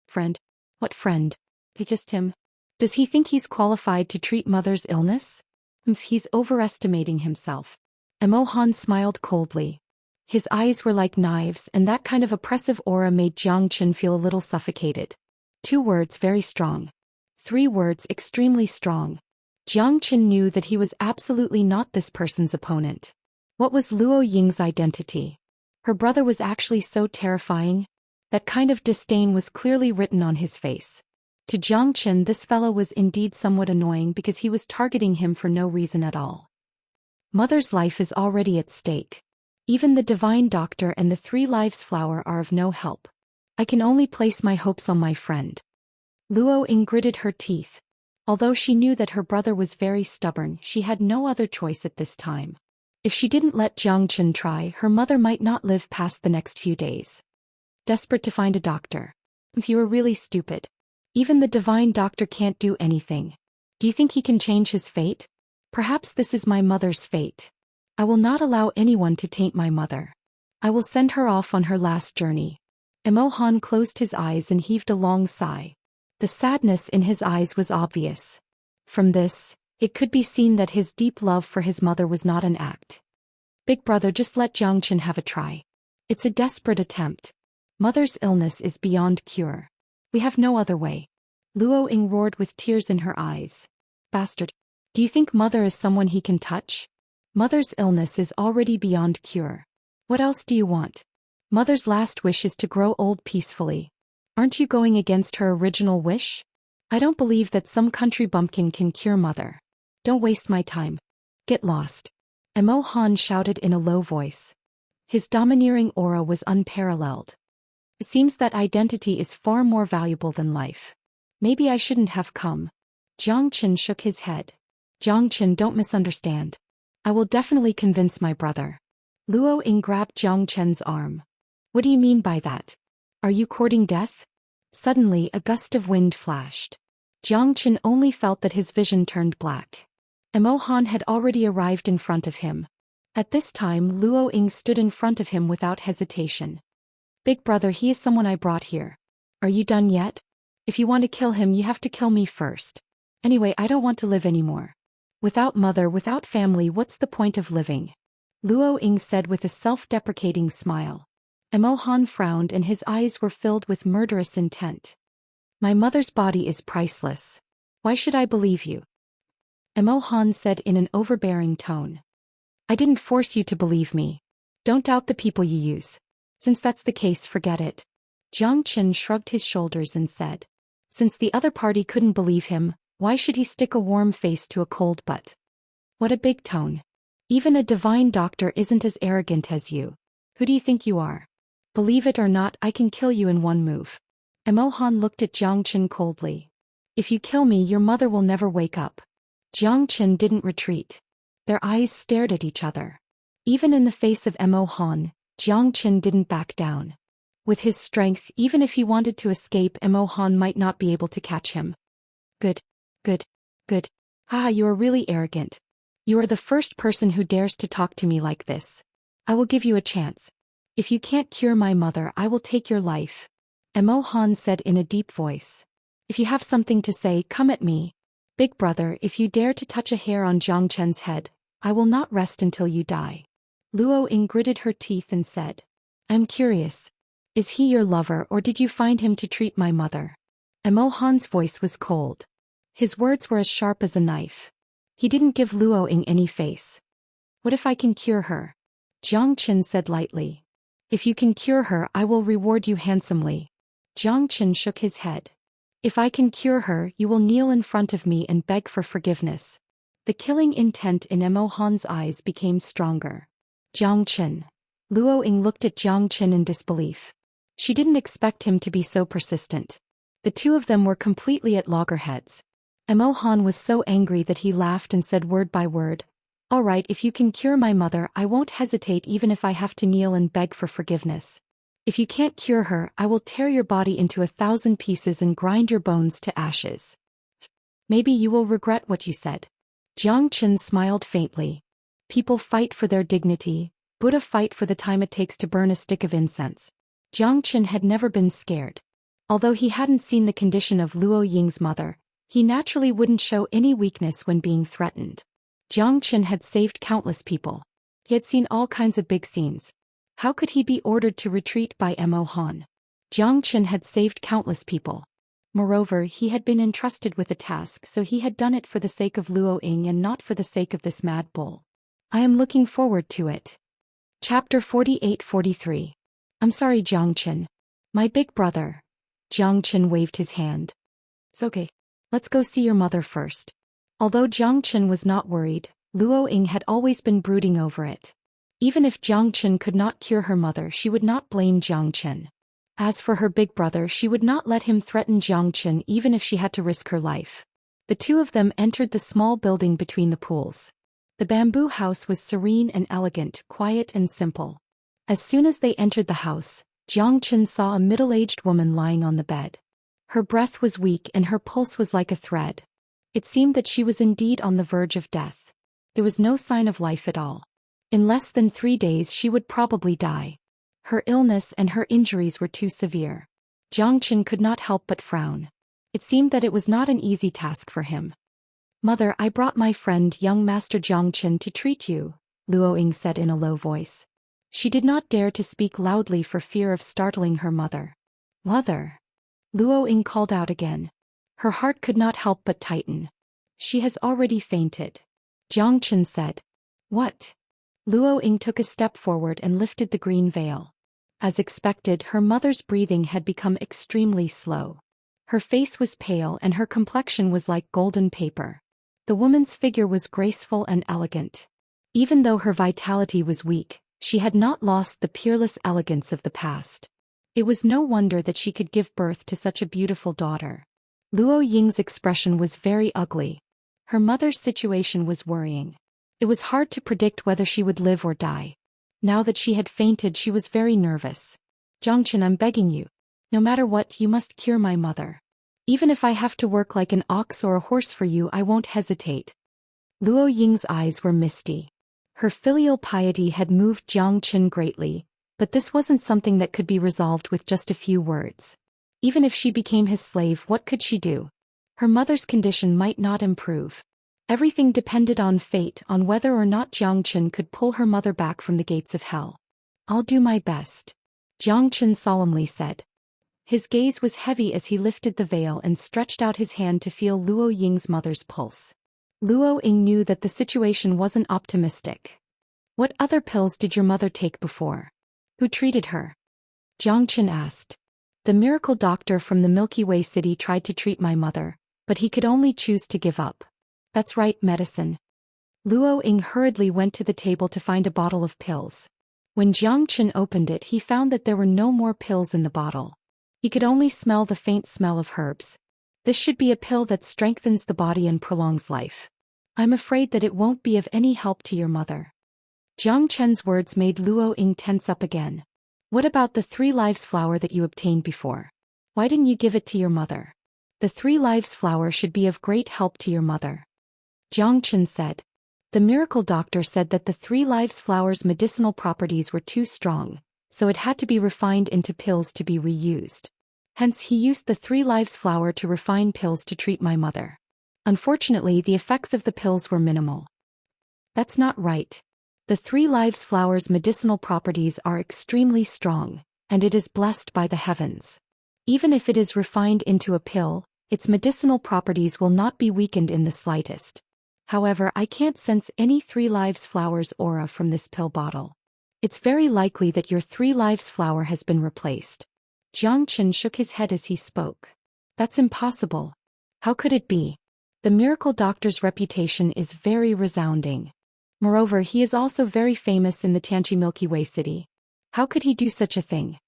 "Friend? What friend? Just him? Does he think he's qualified to treat mother's illness?" "He's overestimating himself." Emohan smiled coldly. His eyes were like knives, and that kind of oppressive aura made Xianxia feel a little suffocated. 2 words very strong. 3 words extremely strong. Xianxia knew that he was absolutely not this person's opponent. What was Luo Ying's identity? Her brother was actually so terrifying? That kind of disdain was clearly written on his face. To Xianxia, this fellow was indeed somewhat annoying because he was targeting him for no reason at all. Mother's life is already at stake. Even the divine doctor and the 3 lives flower are of no help. I can only place my hopes on my friend. Luoying gritted her teeth. Although she knew that her brother was very stubborn, she had no other choice at this time. If she didn't let Xianxia try, her mother might not live past the next few days. Desperate to find a doctor. If you are really stupid. Even the divine doctor can't do anything. Do you think he can change his fate? Perhaps this is my mother's fate. I will not allow anyone to taint my mother. I will send her off on her last journey. Emohan closed his eyes and heaved a long sigh. The sadness in his eyes was obvious. From this, it could be seen that his deep love for his mother was not an act. Big brother, just let Xianxia have a try. It's a desperate attempt. Mother's illness is beyond cure. We have no other way. Luoying roared with tears in her eyes. Bastard. Do you think mother is someone he can touch? Mother's illness is already beyond cure. What else do you want? Mother's last wish is to grow old peacefully. Aren't you going against her original wish? I don't believe that some country bumpkin can cure mother. Don't waste my time. Get lost. Emohan shouted in a low voice. His domineering aura was unparalleled. It seems that identity is far more valuable than life. Maybe I shouldn't have come. Xianxia shook his head. Xianxia, don't misunderstand. I will definitely convince my brother. Luoying grabbed Xianxia's arm. What do you mean by that? Are you courting death? Suddenly a gust of wind flashed. Xianxia only felt that his vision turned black. Emohan had already arrived in front of him. At this time Luoying stood in front of him without hesitation. Big brother, he is someone I brought here. Are you done yet? If you want to kill him, you have to kill me first. Anyway, I don't want to live anymore. Without mother, without family, what's the point of living? Luoying said with a self-deprecating smile. Emohan frowned and his eyes were filled with murderous intent. My mother's body is priceless. Why should I believe you? Emohan said in an overbearing tone. I didn't force you to believe me. Don't doubt the people you use. Since that's the case, forget it. Xianxia shrugged his shoulders and said. Since the other party couldn't believe him, why should he stick a warm face to a cold butt? What a big tone. Even a divine doctor isn't as arrogant as you. Who do you think you are? Believe it or not, I can kill you in one move. Emohan looked at Xianxia coldly. If you kill me, your mother will never wake up. Xianxia didn't retreat. Their eyes stared at each other. Even in the face of Emohan, Xianxia didn't back down. With his strength, even if he wanted to escape, Emohan might not be able to catch him. Good. Haha, you are really arrogant. You are the first person who dares to talk to me like this. I will give you a chance. If you can't cure my mother, I will take your life. Emohan said in a deep voice. If you have something to say, come at me. Big brother, if you dare to touch a hair on Xianxia's head, I will not rest until you die. Luoying gritted her teeth and said. I'm curious. Is he your lover, or did you find him to treat my mother? Emohan's voice was cold. His words were as sharp as a knife. He didn't give Luoying any face. What if I can cure her? Xianxia said lightly. If you can cure her, I will reward you handsomely. Xianxia shook his head. If I can cure her, you will kneel in front of me and beg for forgiveness. The killing intent in Emohan's eyes became stronger. Xianxia. Luoying looked at Xianxia in disbelief. She didn't expect him to be so persistent. The two of them were completely at loggerheads. Emohan was so angry that he laughed and said word by word, All right, if you can cure my mother, I won't hesitate even if I have to kneel and beg for forgiveness. If you can't cure her, I will tear your body into 1,000 pieces and grind your bones to ashes. Maybe you will regret what you said. Jiang Chen smiled faintly. People fight for their dignity, Buddha fight for the time it takes to burn a stick of incense. Jiang Chen had never been scared. Although he hadn't seen the condition of Luo Ying's mother, he naturally wouldn't show any weakness when being threatened. Jiang Chen had saved countless people. He had seen all kinds of big scenes. How could he be ordered to retreat by Mo Han? Jiang Chen had saved countless people. Moreover, he had been entrusted with a task, so he had done it for the sake of Luo Ying and not for the sake of this mad bull. I am looking forward to it. Chapter 48-43. I'm sorry, Jiang Chen. My big brother. Jiang Chen waved his hand. It's okay. Let's go see your mother first. Although Jiang Chen was not worried, Luo Ying had always been brooding over it. Even if Jiang Chen could not cure her mother, she would not blame Jiang Chen. As for her big brother, she would not let him threaten Jiang Chen even if she had to risk her life. The two of them entered the small building between the pools. The bamboo house was serene and elegant, quiet and simple. As soon as they entered the house, Jiang Chen saw a middle-aged woman lying on the bed. Her breath was weak and her pulse was like a thread. It seemed that she was indeed on the verge of death. There was no sign of life at all. In less than 3 days she would probably die. Her illness and her injuries were too severe. Jiang Chen could not help but frown. It seemed that it was not an easy task for him. Mother, I brought my friend young Master Jiang Chen to treat you, Luo Ying said in a low voice. She did not dare to speak loudly for fear of startling her mother. Mother! Luo Ying called out again. Her heart could not help but tighten. She has already fainted. Jiang Chen said. What? Luo Ying took a step forward and lifted the green veil. As expected, her mother's breathing had become extremely slow. Her face was pale and her complexion was like golden paper. The woman's figure was graceful and elegant. Even though her vitality was weak, she had not lost the peerless elegance of the past. It was no wonder that she could give birth to such a beautiful daughter. Luo Ying's expression was very ugly. Her mother's situation was worrying. It was hard to predict whether she would live or die. Now that she had fainted, she was very nervous. Jiang Chen, I'm begging you. No matter what, you must cure my mother. Even if I have to work like an ox or a horse for you, I won't hesitate. Luo Ying's eyes were misty. Her filial piety had moved Jiang Chen greatly, but this wasn't something that could be resolved with just a few words. Even if she became his slave, what could she do? Her mother's condition might not improve. Everything depended on fate, on whether or not Jiang Chen could pull her mother back from the gates of hell. I'll do my best, Jiang Chen solemnly said. His gaze was heavy as he lifted the veil and stretched out his hand to feel Luo Ying's mother's pulse. Luo Ying knew that the situation wasn't optimistic. What other pills did your mother take before? Who treated her? Jiang Chen asked. The miracle doctor from the Milky Way city tried to treat my mother, but he could only choose to give up. That's right, medicine. Luo Ying hurriedly went to the table to find a bottle of pills. When Jiang Chen opened it, he found that there were no more pills in the bottle. He could only smell the faint smell of herbs. This should be a pill that strengthens the body and prolongs life. I'm afraid that it won't be of any help to your mother. Jiang Chen's words made Luo Ying tense up again. What about the 3 lives flower that you obtained before? Why didn't you give it to your mother? The 3 lives flower should be of great help to your mother. Jiang Chen said. The miracle doctor said that the 3 lives flower's medicinal properties were too strong, so it had to be refined into pills to be reused. Hence he used the 3 lives flower to refine pills to treat my mother. Unfortunately, the effects of the pills were minimal. That's not right. The 3 lives flower's medicinal properties are extremely strong, and it is blessed by the heavens. Even if it is refined into a pill, its medicinal properties will not be weakened in the slightest. However, I can't sense any 3 lives flower's aura from this pill bottle. It's very likely that your 3 lives flower has been replaced. Jiang Chen shook his head as he spoke. That's impossible. How could it be? The miracle doctor's reputation is very resounding. Moreover, he is also very famous in the Tianqi Milky Way city. How could he do such a thing?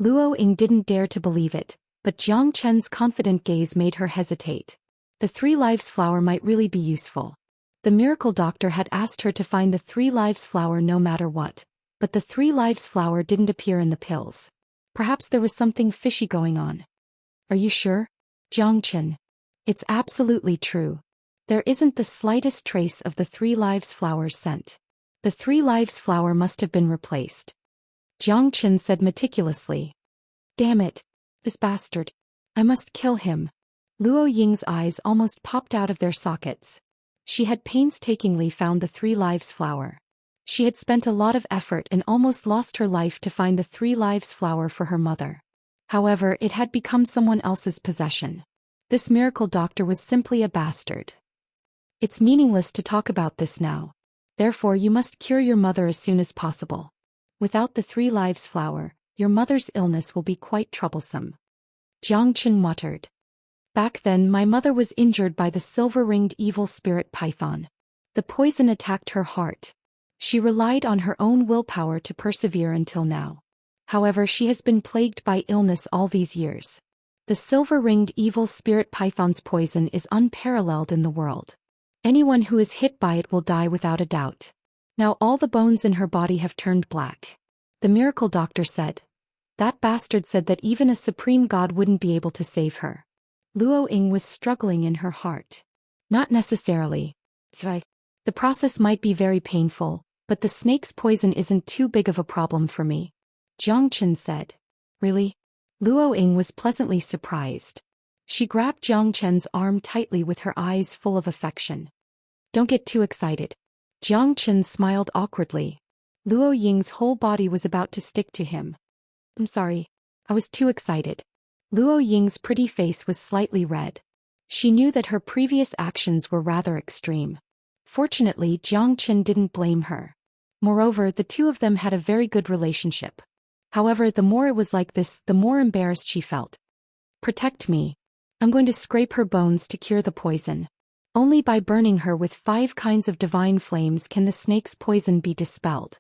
Luo Ying didn't dare to believe it, but Jiang Chen's confident gaze made her hesitate. The 3 lives flower might really be useful. The miracle doctor had asked her to find the 3 lives flower no matter what, but the 3 lives flower didn't appear in the pills. Perhaps there was something fishy going on. Are you sure? Xianxia. It's absolutely true. There isn't the slightest trace of the 3 lives flower's scent. The 3 lives flower must have been replaced. Xianxia said meticulously. Damn it. This bastard. I must kill him. Luo Ying's eyes almost popped out of their sockets. She had painstakingly found the 3 lives flower. She had spent a lot of effort and almost lost her life to find the 3 lives flower for her mother. However, it had become someone else's possession. This miracle doctor was simply a bastard. It's meaningless to talk about this now. Therefore you must cure your mother as soon as possible. Without the 3 lives flower, your mother's illness will be quite troublesome. Xianxia muttered. Back then my mother was injured by the silver-ringed evil spirit python. The poison attacked her heart. She relied on her own willpower to persevere until now. However, she has been plagued by illness all these years. The silver-ringed evil spirit python's poison is unparalleled in the world. Anyone who is hit by it will die without a doubt. Now all the bones in her body have turned black. The miracle doctor said. That bastard said that even a supreme god wouldn't be able to save her. Luo Ying was struggling in her heart. Not necessarily. The process might be very painful, but the snake's poison isn't too big of a problem for me. Xianxia said. Really? Luo Ying was pleasantly surprised. She grabbed Xianxia's arm tightly with her eyes full of affection. Don't get too excited. Xianxia smiled awkwardly. Luo Ying's whole body was about to stick to him. I'm sorry. I was too excited. Luo Ying's pretty face was slightly red. She knew that her previous actions were rather extreme. Fortunately, Xianxia didn't blame her. Moreover, the two of them had a very good relationship. However, the more it was like this, the more embarrassed she felt. Protect me. I'm going to scrape her bones to cure the poison. Only by burning her with 5 kinds of divine flames can the snake's poison be dispelled.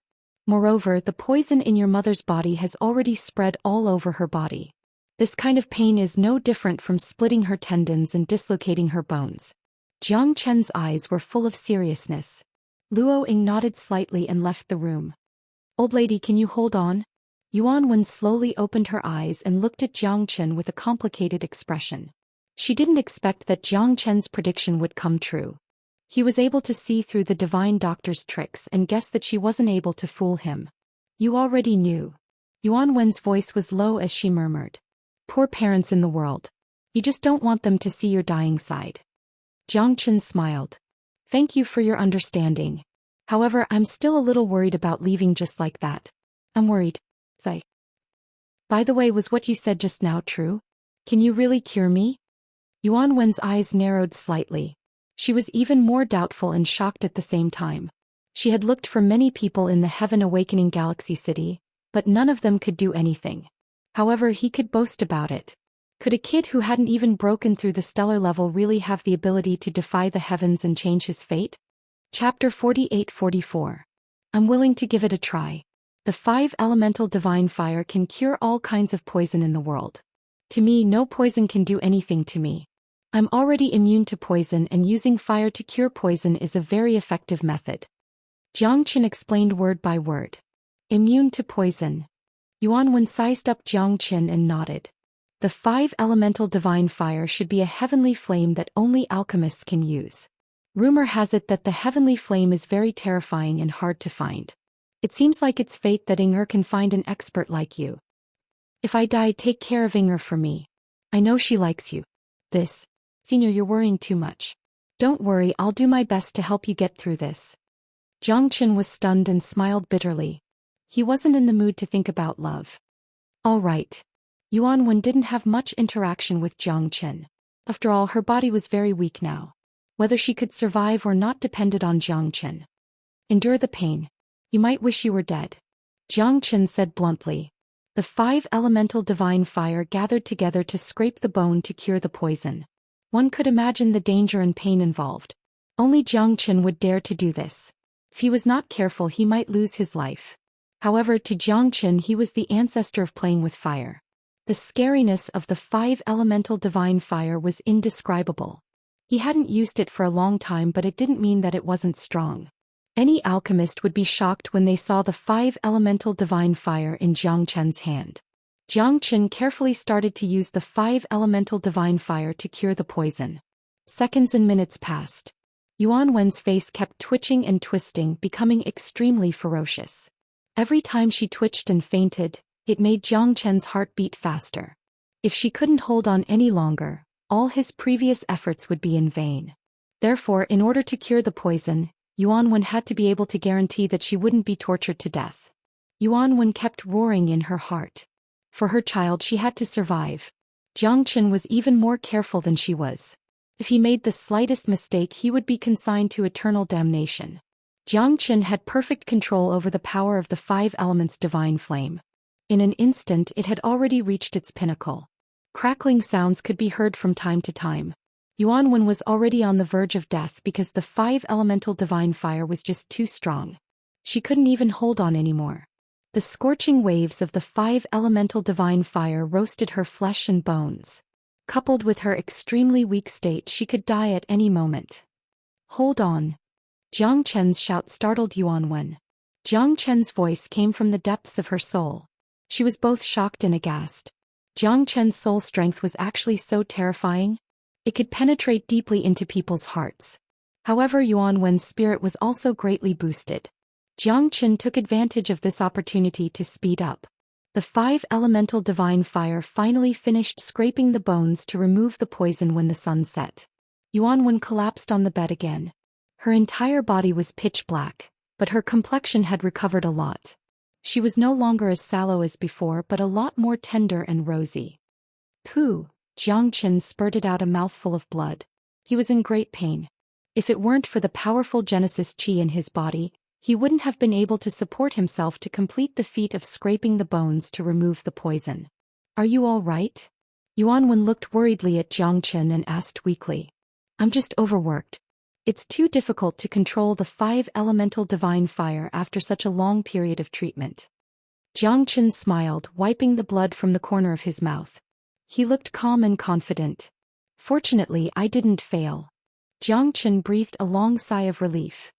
Moreover, the poison in your mother's body has already spread all over her body. This kind of pain is no different from splitting her tendons and dislocating her bones. Xianxia's eyes were full of seriousness. Luo Ying nodded slightly and left the room. Old lady, can you hold on? Yuan Wen slowly opened her eyes and looked at Xianxia with a complicated expression. She didn't expect that Xianxia's prediction would come true. He was able to see through the divine doctor's tricks and guessed that she wasn't able to fool him. You already knew. Yuan Wen's voice was low as she murmured. Poor parents in the world. You just don't want them to see your dying side. Xianxia smiled. Thank you for your understanding. However, I'm still a little worried about leaving just like that. I'm worried. Say. By the way, was what you said just now true? Can you really cure me? Yuan Wen's eyes narrowed slightly. She was even more doubtful and shocked at the same time. She had looked for many people in the Heaven Awakening Galaxy City, but none of them could do anything. However, he could boast about it. Could a kid who hadn't even broken through the stellar level really have the ability to defy the heavens and change his fate? Chapter 48-44. I'm willing to give it a try. The 5 elemental divine fire can cure all kinds of poison in the world. To me, no poison can do anything to me. I'm already immune to poison, and using fire to cure poison is a very effective method. Xianxia explained word by word. Immune to poison. Yuan Wen sized up Xianxia and nodded. The 5 elemental divine fire should be a heavenly flame that only alchemists can use. Rumor has it that the heavenly flame is very terrifying and hard to find. It seems like it's fate that Inger can find an expert like you. If I die, take care of Inger for me. I know she likes you. Senior, you're worrying too much. Don't worry, I'll do my best to help you get through this. Xianxia was stunned and smiled bitterly. He wasn't in the mood to think about love. All right. Yuan Wen didn't have much interaction with Xianxia. After all, her body was very weak now. Whether she could survive or not depended on Xianxia. Endure the pain. You might wish you were dead. Xianxia said bluntly. The 5 elemental divine fire gathered together to scrape the bone to cure the poison. One could imagine the danger and pain involved. Only Xianxia would dare to do this. If he was not careful, he might lose his life. However, to Xianxia he was the ancestor of playing with fire. The scariness of the 5 elemental divine fire was indescribable. He hadn't used it for a long time, but it didn't mean that it wasn't strong. Any alchemist would be shocked when they saw the 5-elemental divine fire in Jiang Chen's hand. Jiang Chen carefully started to use the 5-elemental divine fire to cure the poison. Seconds and minutes passed. Yuan Wen's face kept twitching and twisting, becoming extremely ferocious. Every time she twitched and fainted, it made Jiang Chen's heart beat faster. If she couldn't hold on any longer, all his previous efforts would be in vain. Therefore, in order to cure the poison, Yuan Wen had to be able to guarantee that she wouldn't be tortured to death. Yuan Wen kept roaring in her heart. For her child, she had to survive. Jiang Chen was even more careful than she was. If he made the slightest mistake, he would be consigned to eternal damnation. Jiang Chen had perfect control over the power of the 5 elements divine flame. In an instant, it had already reached its pinnacle. Crackling sounds could be heard from time to time. Yuan Wen was already on the verge of death because the 5-elemental divine fire was just too strong. She couldn't even hold on anymore. The scorching waves of the 5-elemental divine fire roasted her flesh and bones. Coupled with her extremely weak state, she could die at any moment. Hold on. Jiang Chen's shout startled Yuan Wen. Jiang Chen's voice came from the depths of her soul. She was both shocked and aghast. Jiang Chen's soul strength was actually so terrifying. It could penetrate deeply into people's hearts. However, Yuan Wen's spirit was also greatly boosted. Jiang Chen took advantage of this opportunity to speed up. The 5-elemental divine fire finally finished scraping the bones to remove the poison when the sun set. Yuan Wen collapsed on the bed again. Her entire body was pitch black, but her complexion had recovered a lot. She was no longer as sallow as before, but a lot more tender and rosy. Pooh! Jiang Chen spurted out a mouthful of blood. He was in great pain. If it weren't for the powerful Genesis Qi in his body, he wouldn't have been able to support himself to complete the feat of scraping the bones to remove the poison. Are you all right? Yuan Wen looked worriedly at Jiang Chen and asked weakly. I'm just overworked. It's too difficult to control the 5-elemental divine fire after such a long period of treatment. Jiang Chen smiled, wiping the blood from the corner of his mouth. He looked calm and confident. Fortunately, I didn't fail. Jiang Chen breathed a long sigh of relief.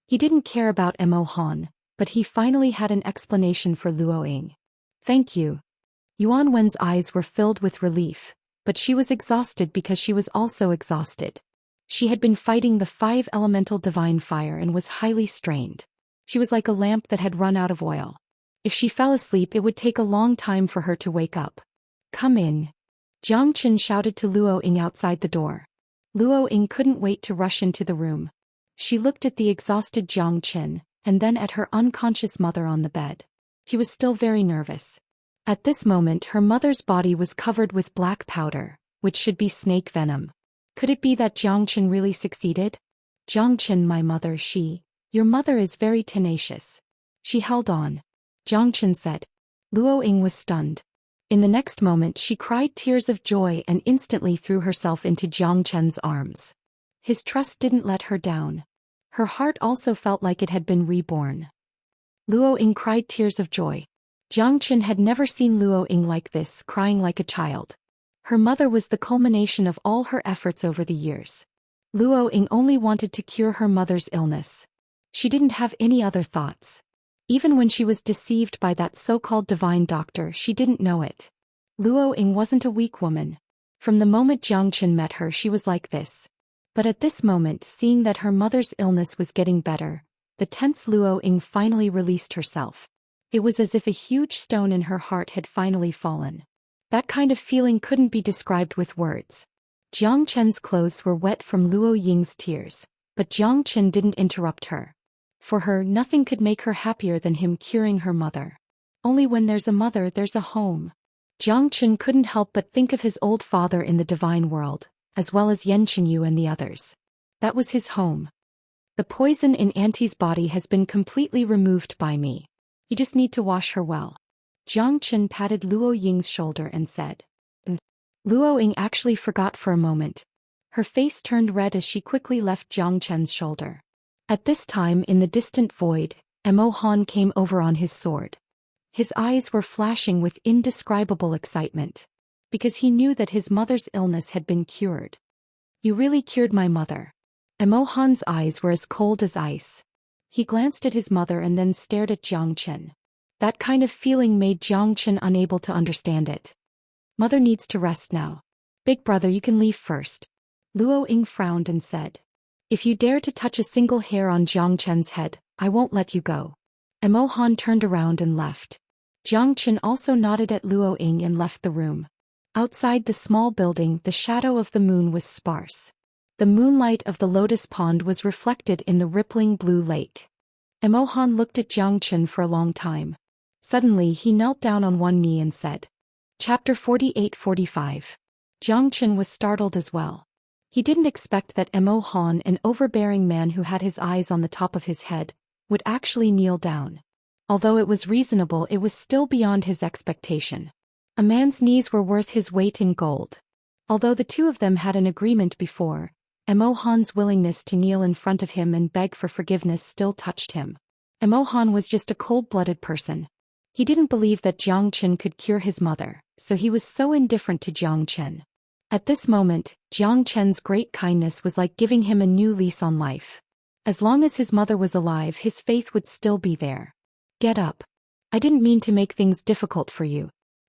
He didn't care about Mo Han, but he finally had an explanation for Luo Ying. Thank you. Yuan Wen's eyes were filled with relief, but she was exhausted because she was also exhausted. She had been fighting the 5-elemental divine fire and was highly strained. She was like a lamp that had run out of oil. If she fell asleep, it would take a long time for her to wake up. Come in. Jiang Chen shouted to Luo Ying outside the door. Luo Ying couldn't wait to rush into the room. She looked at the exhausted Jiang Chen, and then at her unconscious mother on the bed. She was still very nervous. At this moment, her mother's body was covered with black powder, which should be snake venom. Could it be that Jiang Chen really succeeded? Jiang Chen, my mother, your mother is very tenacious. She held on. Jiang Chen said. Luo Ying was stunned. In the next moment, she cried tears of joy and instantly threw herself into Jiang Chen's arms. His trust didn't let her down. Her heart also felt like it had been reborn. Luo Ying cried tears of joy. Jiang Chen had never seen Luo Ying like this, crying like a child. Her mother was the culmination of all her efforts over the years. Luo Ying only wanted to cure her mother's illness. She didn't have any other thoughts. Even when she was deceived by that so-called divine doctor, she didn't know it. Luo Ying wasn't a weak woman. From the moment Jiang Chen met her, she was like this. But at this moment, seeing that her mother's illness was getting better, the tense Luo Ying finally released herself. It was as if a huge stone in her heart had finally fallen. That kind of feeling couldn't be described with words. Jiang Chen's clothes were wet from Luo Ying's tears, but Jiang Chen didn't interrupt her. For her, nothing could make her happier than him curing her mother. Only when there's a mother, there's a home. Jiang Chen couldn't help but think of his old father in the divine world, as well as Yan Qingyu and the others. That was his home. The poison in Auntie's body has been completely removed by me. You just need to wash her well. Jiang Chen patted Luo Ying's shoulder and said. Luo Ying actually forgot for a moment. Her face turned red as she quickly left Jiang Chen's shoulder. At this time, in the distant void, Mo Han came over on his sword. His eyes were flashing with indescribable excitement, because he knew that his mother's illness had been cured. You really cured my mother. Emohan's eyes were as cold as ice. He glanced at his mother and then stared at Xianxia. That kind of feeling made Xianxia unable to understand it. Mother needs to rest now. Big brother, you can leave first. Luo Ying frowned and said. If you dare to touch a single hair on Xianxia's head, I won't let you go. Emohan turned around and left. Xianxia also nodded at Luo Ying and left the room. Outside the small building, the shadow of the moon was sparse. The moonlight of the lotus pond was reflected in the rippling blue lake. Emohan looked at Xianxia for a long time. Suddenly he knelt down on one knee and said. Chapter 48-45. Xianxia was startled as well. He didn't expect that Emohan, an overbearing man who had his eyes on the top of his head, would actually kneel down. Although it was reasonable, it was still beyond his expectation. A man's knees were worth his weight in gold. Although the two of them had an agreement before, Emohan's willingness to kneel in front of him and beg for forgiveness still touched him. Emohan was just a cold-blooded person. He didn't believe that Xianxia could cure his mother, so he was so indifferent to Xianxia. At this moment, Xianxia's great kindness was like giving him a new lease on life. As long as his mother was alive, his faith would still be there. Get up. I didn't mean to make things difficult for you.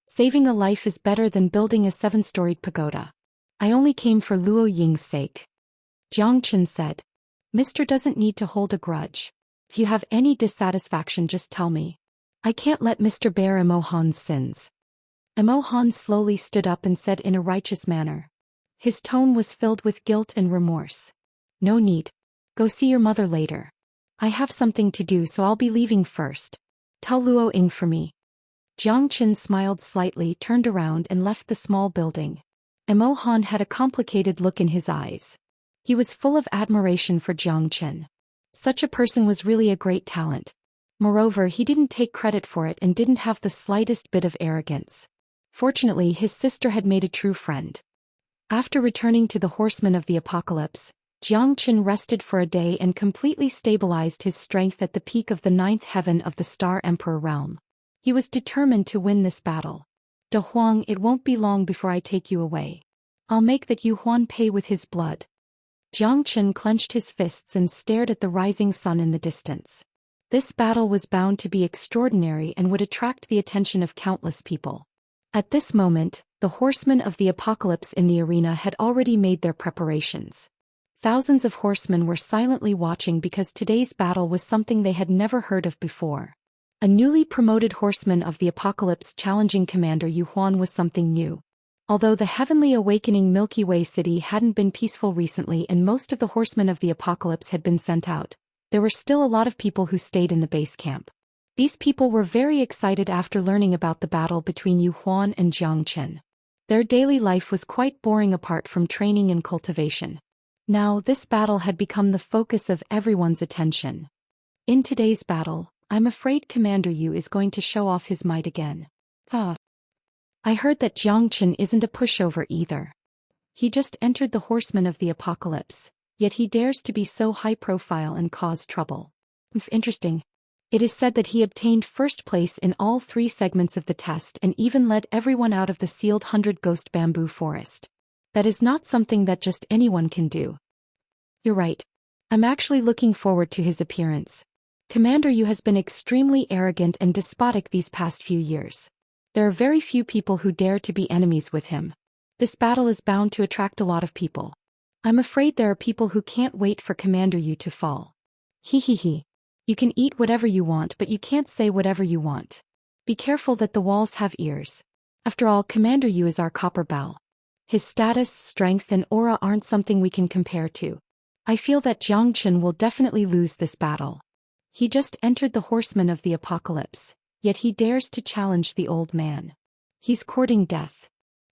Saving a life is better than building a 7-storied pagoda. I only came for Luo Ying's sake. Xianxia said. Mister doesn't need to hold a grudge. If you have any dissatisfaction, just tell me. I can't let Mr. bear Emohan's sins. Emohan slowly stood up and said in a righteous manner. His tone was filled with guilt and remorse. No need. Go see your mother later. I have something to do, so I'll be leaving first. Tell Luo Ying for me. Xianxia smiled slightly, turned around and left the small building. Emohan had a complicated look in his eyes. He was full of admiration for Xianxia. Such a person was really a great talent. Moreover, he didn't take credit for it and didn't have the slightest bit of arrogance. Fortunately, his sister had made a true friend. After returning to the Horsemen of the Apocalypse, Xianxia rested for a day and completely stabilized his strength at the peak of the 9th heaven of the Star Emperor realm. He was determined to win this battle. De Huang, it won't be long before I take you away. I'll make that Yu Huan pay with his blood. Xianxia clenched his fists and stared at the rising sun in the distance. This battle was bound to be extraordinary and would attract the attention of countless people. At this moment, the horsemen of the apocalypse in the arena had already made their preparations. Thousands of horsemen were silently watching because today's battle was something they had never heard of before. A newly promoted horseman of the apocalypse challenging Commander Yu Huan was something new. Although the heavenly awakening Milky Way city hadn't been peaceful recently and most of the horsemen of the apocalypse had been sent out, there were still a lot of people who stayed in the base camp. These people were very excited after learning about the battle between Yu Huan and Xianxia. Their daily life was quite boring apart from training and cultivation. Now, this battle had become the focus of everyone's attention. In today's battle, I'm afraid Commander Yu is going to show off his might again. I heard that Xianxia isn't a pushover either. He just entered the Horsemen of the Apocalypse, yet he dares to be so high-profile and cause trouble. Interesting. It is said that he obtained first place in all 3 segments of the test and even led everyone out of the sealed 100 Ghost Bamboo Forest. That is not something that just anyone can do. You're right. I'm actually looking forward to his appearance. Commander Yu has been extremely arrogant and despotic these past few years. There are very few people who dare to be enemies with him. This battle is bound to attract a lot of people. I'm afraid there are people who can't wait for Commander Yu to fall. He. You can eat whatever you want, but you can't say whatever you want. Be careful that the walls have ears. After all, Commander Yu is our copper bell. His status, strength and aura aren't something we can compare to. I feel that Xianxia will definitely lose this battle. He just entered the Horsemen of the Apocalypse, yet he dares to challenge the old man. He's courting death.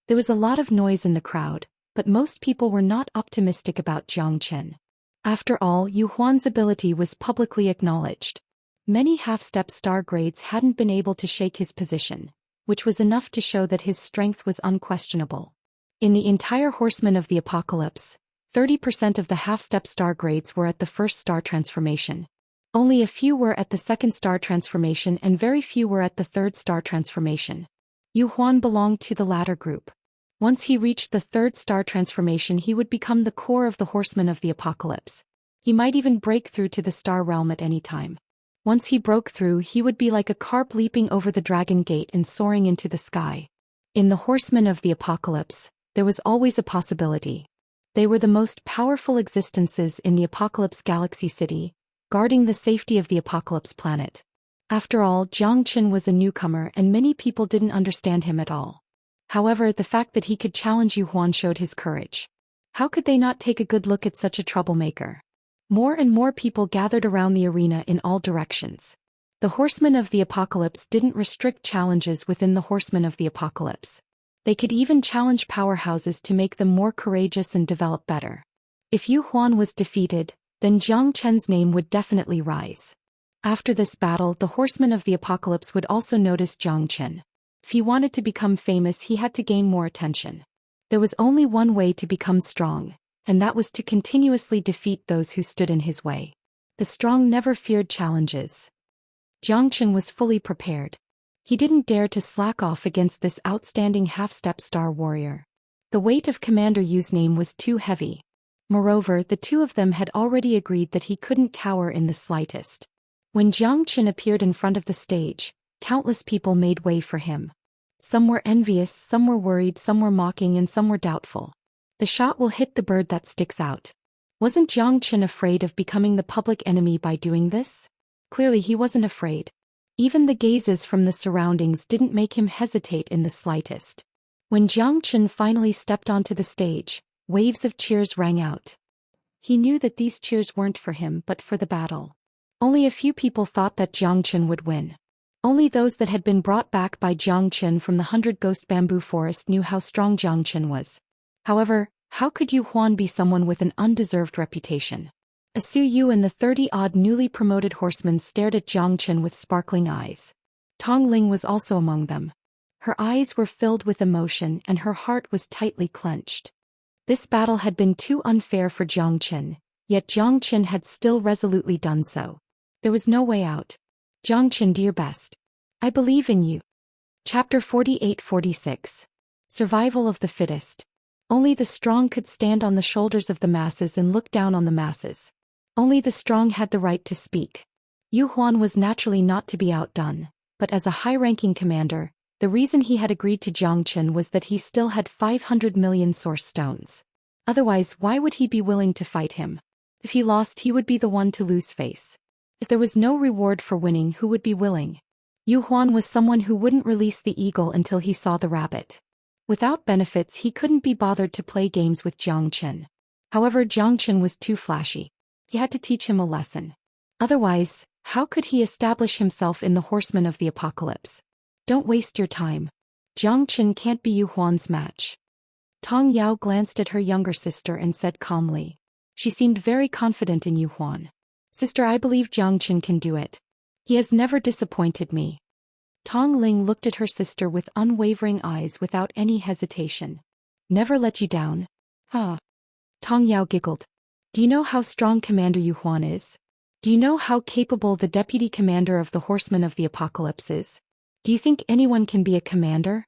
There was a lot of noise in the crowd, but most people were not optimistic about Xianxia. After all, Yu Huan's ability was publicly acknowledged. Many half-step star grades hadn't been able to shake his position, which was enough to show that his strength was unquestionable. In the entire Horsemen of the Apocalypse, 30% of the half-step star grades were at the first star transformation. Only a few were at the second star transformation and very few were at the third star transformation. Yu Huan belonged to the latter group. Once he reached the third star transformation, he would become the core of the Horsemen of the Apocalypse. He might even break through to the star realm at any time. Once he broke through, he would be like a carp leaping over the dragon gate and soaring into the sky. In the Horsemen of the Apocalypse, there was always a possibility. They were the most powerful existences in the Apocalypse Galaxy City, guarding the safety of the Apocalypse planet. After all, Xianxia was a newcomer and many people didn't understand him at all. However, the fact that he could challenge Yu Huan showed his courage. How could they not take a good look at such a troublemaker? More and more people gathered around the arena in all directions. The Horsemen of the Apocalypse didn't restrict challenges within the Horsemen of the Apocalypse. They could even challenge powerhouses to make them more courageous and develop better. If Yu Huan was defeated, then Xianxia's name would definitely rise. After this battle, the Horsemen of the Apocalypse would also notice Xianxia. If he wanted to become famous, he had to gain more attention. There was only one way to become strong, and that was to continuously defeat those who stood in his way. The strong never feared challenges. Xianxia was fully prepared. He didn't dare to slack off against this outstanding half-step star warrior. The weight of Commander Yu's name was too heavy. Moreover, the two of them had already agreed that he couldn't cower in the slightest. When Xianxia appeared in front of the stage, countless people made way for him. Some were envious, some were worried, some were mocking, and some were doubtful. The shot will hit the bird that sticks out. Wasn't Xianxia afraid of becoming the public enemy by doing this? Clearly he wasn't afraid. Even the gazes from the surroundings didn't make him hesitate in the slightest. When Xianxia finally stepped onto the stage, waves of cheers rang out. He knew that these cheers weren't for him but for the battle. Only a few people thought that Xianxia would win. Only those that had been brought back by Xianxia from the 100 Ghost Bamboo Forest knew how strong Xianxia was. However, how could Yu Huan be someone with an undeserved reputation? Su Yu and the 30-odd newly promoted horsemen stared at Xianxia with sparkling eyes. Tong Ling was also among them. Her eyes were filled with emotion and her heart was tightly clenched. This battle had been too unfair for Xianxia, yet Xianxia had still resolutely done so. There was no way out. Xianxia, dear best. I believe in you. Chapter 48-46. Survival of the Fittest. Only the strong could stand on the shoulders of the masses and look down on the masses. Only the strong had the right to speak. Yu Huan was naturally not to be outdone, but as a high-ranking commander, the reason he had agreed to Xianxia was that he still had 500 million source stones. Otherwise, why would he be willing to fight him? If he lost, he would be the one to lose face. If there was no reward for winning, who would be willing? Yu Huan was someone who wouldn't release the eagle until he saw the rabbit. Without benefits, he couldn't be bothered to play games with Xianxia. However, Xianxia was too flashy. He had to teach him a lesson. Otherwise, how could he establish himself in the Horsemen of the Apocalypse? Don't waste your time. Xianxia can't be Yu Huan's match. Tong Yao glanced at her younger sister and said calmly. She seemed very confident in Yu Huan. Sister, I believe Xianxia can do it. He has never disappointed me. Tong Ling looked at her sister with unwavering eyes without any hesitation. Never let you down? Ah. Tong Yao giggled. Do you know how strong Commander Yu Huan is? Do you know how capable the deputy commander of the Horsemen of the Apocalypse is? Do you think anyone can be a commander?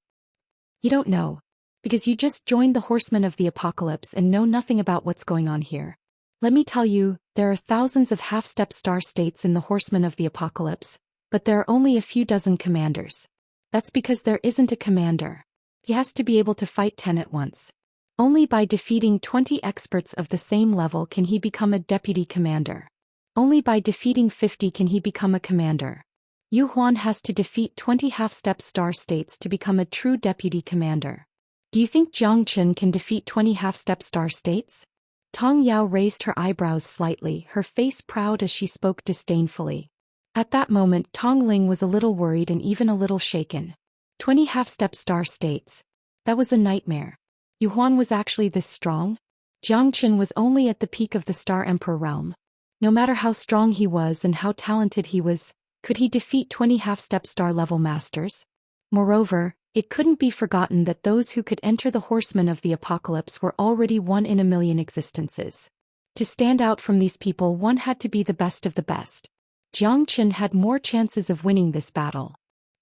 You don't know. Because you just joined the Horsemen of the Apocalypse and know nothing about what's going on here. Let me tell you, there are thousands of half-step star states in the Horsemen of the Apocalypse, but there are only a few dozen commanders. That's because there isn't a commander. He has to be able to fight 10 at once. Only by defeating 20 experts of the same level can he become a deputy commander. Only by defeating 50 can he become a commander. Yu Huan has to defeat 20 half-step star states to become a true deputy commander. Do you think Xianxia can defeat 20 half-step star states? Tong Yao raised her eyebrows slightly, her face proud as she spoke disdainfully. At that moment, Tong Ling was a little worried and even a little shaken. 20 half-step star states. That was a nightmare. Yu Huan was actually this strong? Xianxia was only at the peak of the Star Emperor realm. No matter how strong he was and how talented he was, could he defeat 20 half-step star level masters? Moreover, it couldn't be forgotten that those who could enter the Horsemen of the Apocalypse were already 1 in a million existences. To stand out from these people, one had to be the best of the best. Xianxia had more chances of winning this battle.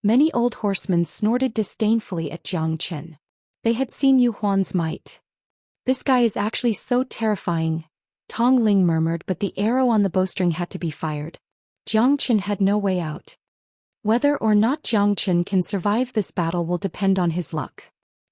Many old horsemen snorted disdainfully at Xianxia. They had seen Yu Huan's might. This guy is actually so terrifying, Tong Ling murmured, but the arrow on the bowstring had to be fired. Jiang Chen had no way out. Whether or not Jiang Chen can survive this battle will depend on his luck.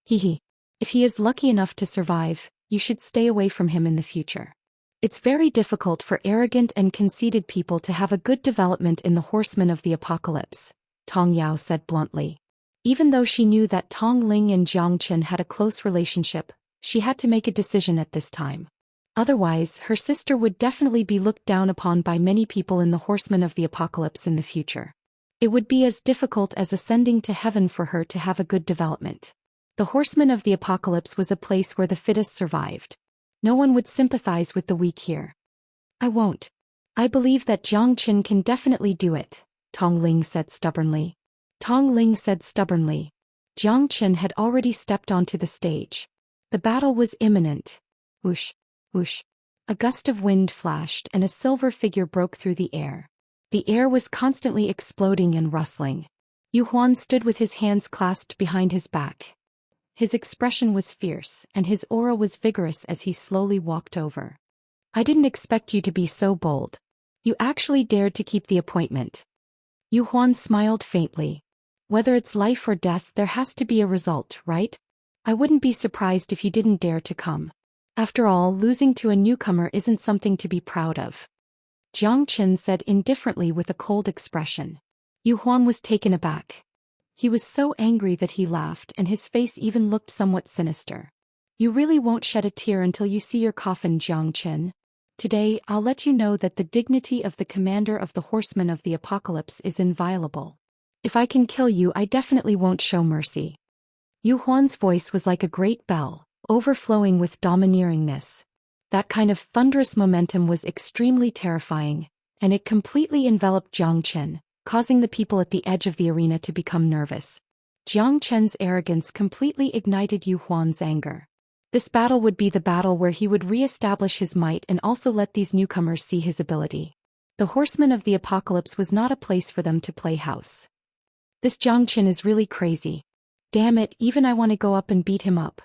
Hehe. If he is lucky enough to survive, you should stay away from him in the future. It's very difficult for arrogant and conceited people to have a good development in the Horsemen of the Apocalypse, Tong Yao said bluntly. Even though she knew that Tong Ling and Jiang Chen had a close relationship, she had to make a decision at this time. Otherwise, her sister would definitely be looked down upon by many people in the Horsemen of the Apocalypse in the future. It would be as difficult as ascending to heaven for her to have a good development. The Horsemen of the Apocalypse was a place where the fittest survived. No one would sympathize with the weak here. I won't. I believe that Jiang Chen can definitely do it, Tong Ling said stubbornly. Jiang Chen had already stepped onto the stage. The battle was imminent. Whoosh, whoosh. A gust of wind flashed and a silver figure broke through the air. The air was constantly exploding and rustling. Yu Huan stood with his hands clasped behind his back. His expression was fierce, and his aura was vigorous as he slowly walked over. I didn't expect you to be so bold. You actually dared to keep the appointment. Yu Huan smiled faintly. Whether it's life or death, there has to be a result, right? I wouldn't be surprised if you didn't dare to come. After all, losing to a newcomer isn't something to be proud of. Jiang Chen said indifferently with a cold expression. Yu Huan was taken aback. He was so angry that he laughed, and his face even looked somewhat sinister. You really won't shed a tear until you see your coffin, Jiang Chen. Today, I'll let you know that the dignity of the commander of the Horsemen of the Apocalypse is inviolable. If I can kill you, I definitely won't show mercy. Yu Huan's voice was like a great bell, overflowing with domineeringness. That kind of thunderous momentum was extremely terrifying, and it completely enveloped Jiang Chen, causing the people at the edge of the arena to become nervous. Jiang Chen's arrogance completely ignited Yu Huan's anger. This battle would be the battle where he would re-establish his might and also let these newcomers see his ability. The Horsemen of the Apocalypse was not a place for them to play house. This Jiang Chen is really crazy. Damn it, even I want to go up and beat him up.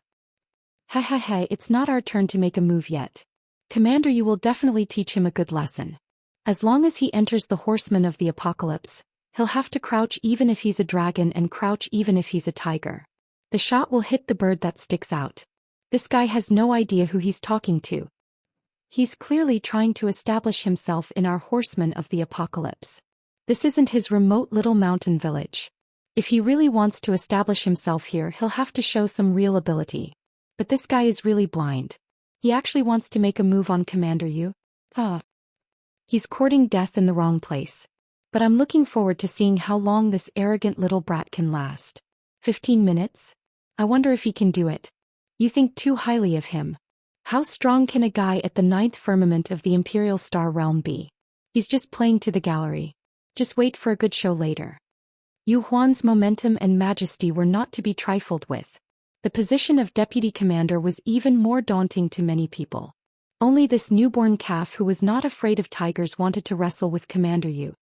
Ha, it's not our turn to make a move yet. Commander, you will definitely teach him a good lesson. As long as he enters the Horsemen of the Apocalypse, he'll have to crouch even if he's a dragon and crouch even if he's a tiger. The shot will hit the bird that sticks out. This guy has no idea who he's talking to. He's clearly trying to establish himself in our Horsemen of the Apocalypse. This isn't his remote little mountain village. If he really wants to establish himself here, he'll have to show some real ability. But this guy is really blind. He actually wants to make a move on Commander Yu. He's courting death in the wrong place. But I'm looking forward to seeing how long this arrogant little brat can last. 15 minutes? I wonder if he can do it. You think too highly of him. How strong can a guy at the 9th firmament of the Imperial Star Realm be? He's just playing to the gallery. Just wait for a good show later. Yu Huan's momentum and majesty were not to be trifled with. The position of deputy commander was even more daunting to many people. Only this newborn calf who was not afraid of tigers wanted to wrestle with Commander Yu.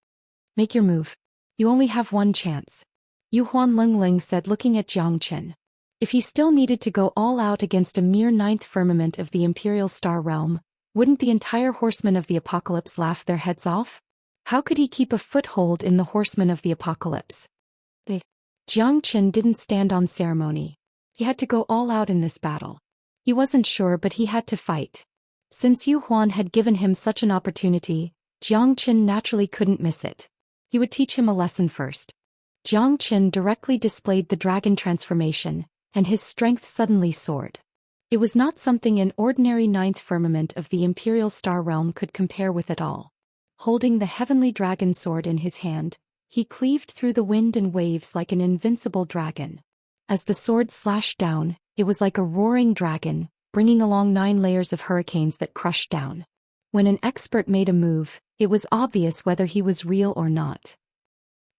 Make your move. You only have one chance. Yu Huan Lingling said, looking at Jiang Chen. If he still needed to go all out against a mere 9th firmament of the Imperial Star Realm, wouldn't the entire Horsemen of the Apocalypse laugh their heads off? How could he keep a foothold in the Horsemen of the Apocalypse? Jiang Chen didn't stand on ceremony. He had to go all out in this battle. He wasn't sure, but he had to fight. Since Yu Huan had given him such an opportunity, Jiang Chen naturally couldn't miss it. He would teach him a lesson first. Jiang Chen directly displayed the dragon transformation, and his strength suddenly soared. It was not something an ordinary 9th firmament of the Imperial Star Realm could compare with at all. Holding the heavenly dragon sword in his hand, he cleaved through the wind and waves like an invincible dragon. As the sword slashed down, it was like a roaring dragon, bringing along 9 layers of hurricanes that crushed down. When an expert made a move, it was obvious whether he was real or not.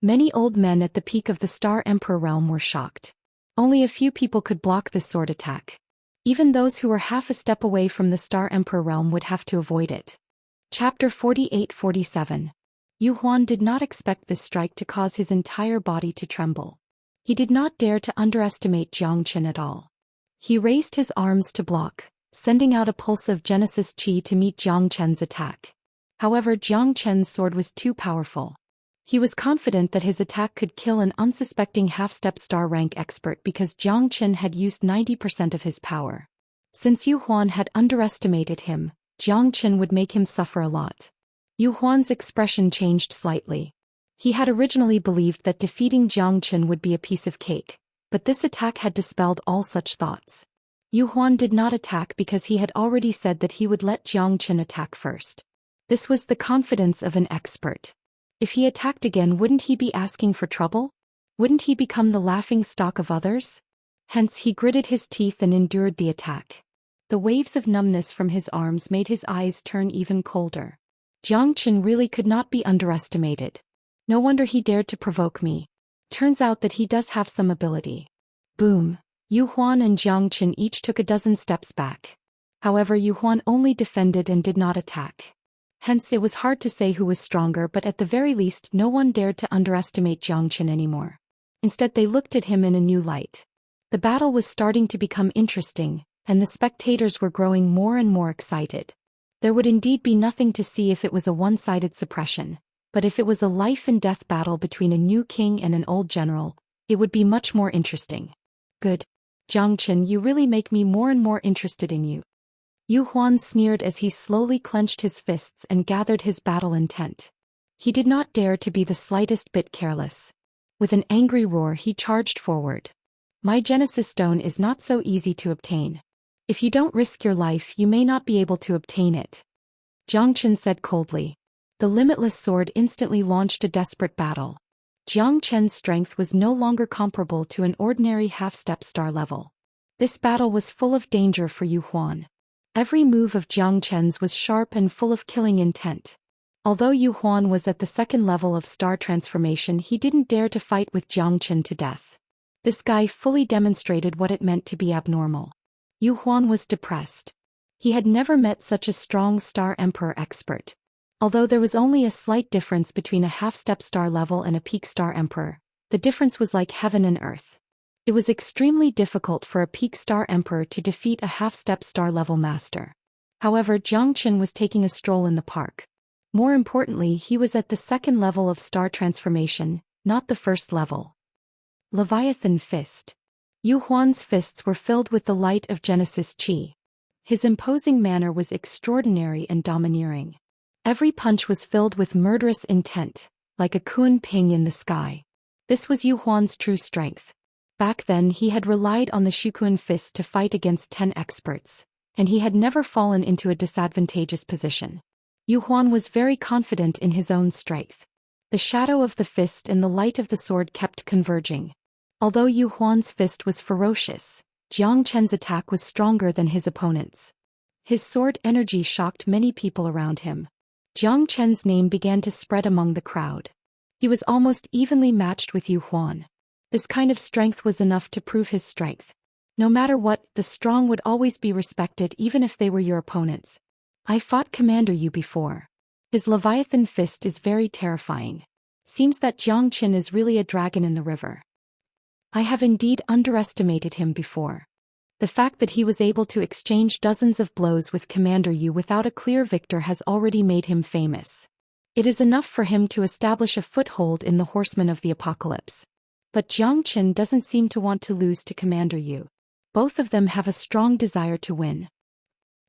Many old men at the peak of the Star Emperor realm were shocked. Only a few people could block this sword attack. Even those who were half a step away from the Star Emperor realm would have to avoid it. Chapter 48-47. Yu Huan did not expect this strike to cause his entire body to tremble. He did not dare to underestimate Jiang Chen at all. He raised his arms to block, sending out a pulse of Genesis Chi to meet Jiang Chen's attack. However, Jiang Chen's sword was too powerful. He was confident that his attack could kill an unsuspecting half-step star rank expert because Jiang Chen had used 90% of his power. Since Yu Huan had underestimated him, Jiang Chen would make him suffer a lot. Yu Huan's expression changed slightly. He had originally believed that defeating Jiang Chen would be a piece of cake, but this attack had dispelled all such thoughts. Yu Huan did not attack because he had already said that he would let Jiang Chen attack first. This was the confidence of an expert. If he attacked again, wouldn't he be asking for trouble? Wouldn't he become the laughing stock of others? Hence he gritted his teeth and endured the attack. The waves of numbness from his arms made his eyes turn even colder. Jiang Chen really could not be underestimated. No wonder he dared to provoke me. Turns out that he does have some ability. Boom. Yu Huan and Jiang Chen each took a dozen steps back. However, Yu Huan only defended and did not attack. Hence it was hard to say who was stronger, but at the very least no one dared to underestimate Jiang Chen anymore. Instead they looked at him in a new light. The battle was starting to become interesting, and the spectators were growing more and more excited. There would indeed be nothing to see if it was a one-sided suppression, but if it was a life-and-death battle between a new king and an old general, it would be much more interesting. Good. Jiang Chen, you really make me more and more interested in you. Yu Huan sneered as he slowly clenched his fists and gathered his battle intent. He did not dare to be the slightest bit careless. With an angry roar he charged forward. My Genesis Stone is not so easy to obtain. If you don't risk your life, you may not be able to obtain it. Jiang Chen said coldly. The limitless sword instantly launched a desperate battle. Jiang Chen's strength was no longer comparable to an ordinary half-step star level. This battle was full of danger for Yu Huan. Every move of Jiang Chen's was sharp and full of killing intent. Although Yu Huan was at the second level of star transformation, he didn't dare to fight with Jiang Chen to death. This guy fully demonstrated what it meant to be abnormal. Yu Huan was depressed. He had never met such a strong Star Emperor expert. Although there was only a slight difference between a half-step star level and a peak Star Emperor, the difference was like heaven and earth. It was extremely difficult for a peak Star Emperor to defeat a half-step star level master. However, Jiang Chen was taking a stroll in the park. More importantly, he was at the second level of star transformation, not the first level. Leviathan Fist. Yu Huan's fists were filled with the light of Genesis Chi. His imposing manner was extraordinary and domineering. Every punch was filled with murderous intent, like a Kun ping in the sky. This was Yu Huan's true strength. Back then he had relied on the Shukun fist to fight against 10 experts, and he had never fallen into a disadvantageous position. Yu Huan was very confident in his own strength. The shadow of the fist and the light of the sword kept converging. Although Yu Huan's fist was ferocious, Jiang Chen's attack was stronger than his opponent's. His sword energy shocked many people around him. Jiang Chen's name began to spread among the crowd. He was almost evenly matched with Yu Huan. This kind of strength was enough to prove his strength. No matter what, the strong would always be respected even if they were your opponents. I fought Commander Yu before. His Leviathan fist is very terrifying. Seems that Jiang Chen is really a dragon in the river. I have indeed underestimated him before. The fact that he was able to exchange dozens of blows with Commander Yu without a clear victor has already made him famous. It is enough for him to establish a foothold in the Horsemen of the Apocalypse. But Jiang Chen doesn't seem to want to lose to Commander Yu. Both of them have a strong desire to win.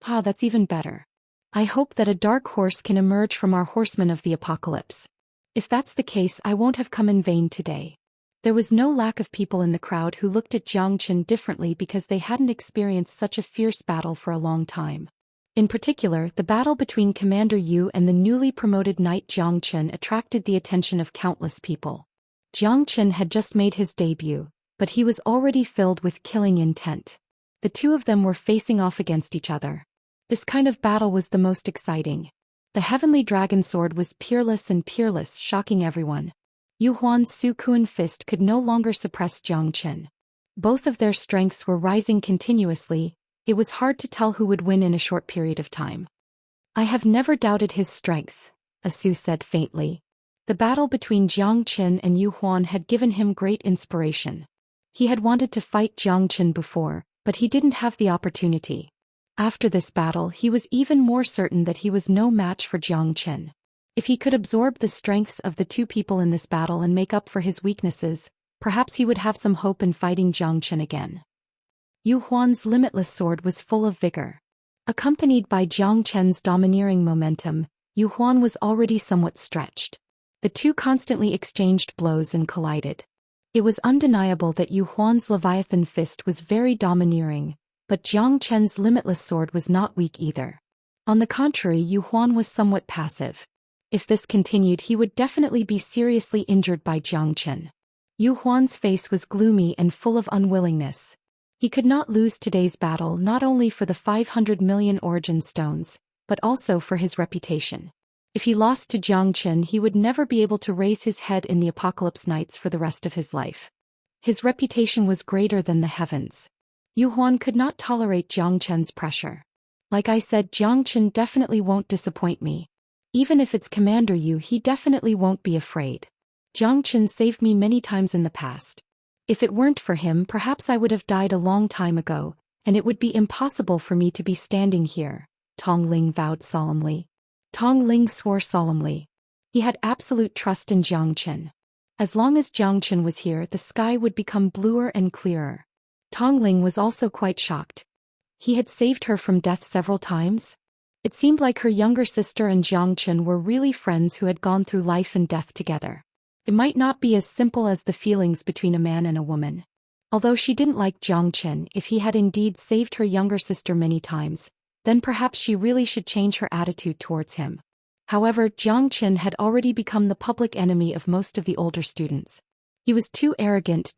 Ah, that's even better. I hope that a dark horse can emerge from our Horsemen of the Apocalypse. If that's the case, I won't have come in vain today. There was no lack of people in the crowd who looked at Jiang Chen differently because they hadn't experienced such a fierce battle for a long time. In particular, the battle between Commander Yu and the newly promoted knight Jiang Chen attracted the attention of countless people. Jiang Chen had just made his debut, but he was already filled with killing intent. The two of them were facing off against each other. This kind of battle was the most exciting. The heavenly dragon sword was peerless, shocking everyone. Yu Huan's Sukuan fist could no longer suppress Jiang Chen. Both of their strengths were rising continuously. It was hard to tell who would win in a short period of time. I have never doubted his strength, Asu said faintly. The battle between Jiang Chen and Yu Huan had given him great inspiration. He had wanted to fight Jiang Chen before, But he didn't have the opportunity. After this battle, he was even more certain that he was no match for Zhou Xian. If he could absorb the strengths of the two people in this battle and make up for his weaknesses, perhaps he would have some hope in fighting Zhou Xian again. Yu Huan's limitless sword was full of vigor. Accompanied by Zhou Qian's domineering momentum, Yu Huan was already somewhat stretched. The two constantly exchanged blows and collided. It was undeniable that Yu Huan's Leviathan fist was very domineering, but Zhou Qian's limitless sword was not weak either. On the contrary, Yu Huan was somewhat passive. If this continued, he would definitely be seriously injured by Zhou Qian. Yu Huan's face was gloomy and full of unwillingness. He could not lose today's battle not only for the 500 million origin stones, but also for his reputation. If he lost to Zhou Qian, he would never be able to raise his head in the Apocalypse Nights for the rest of his life. His reputation was greater than the heavens. Yu Huan could not tolerate Zhou Qian's pressure. Like I said, Zhou Qian definitely won't disappoint me. Even if it's Commander Yu, he definitely won't be afraid. Zhou Qian saved me many times in the past. If it weren't for him, perhaps I would have died a long time ago, and it would be impossible for me to be standing here, Tong Ling vowed solemnly. Tong Ling swore solemnly. He had absolute trust in Zhou Qian. As long as Zhou Qian was here, the sky would become bluer and clearer. Tong Ling was also quite shocked. He had saved her from death several times. It seemed like her younger sister and Zhou Qian were really friends who had gone through life and death together. It might not be as simple as the feelings between a man and a woman. Although she didn't like Zhou Qian, if he had indeed saved her younger sister many times, then perhaps she really should change her attitude towards him. However, Zhou Qian had already become the public enemy of most of the older students. He was too arrogant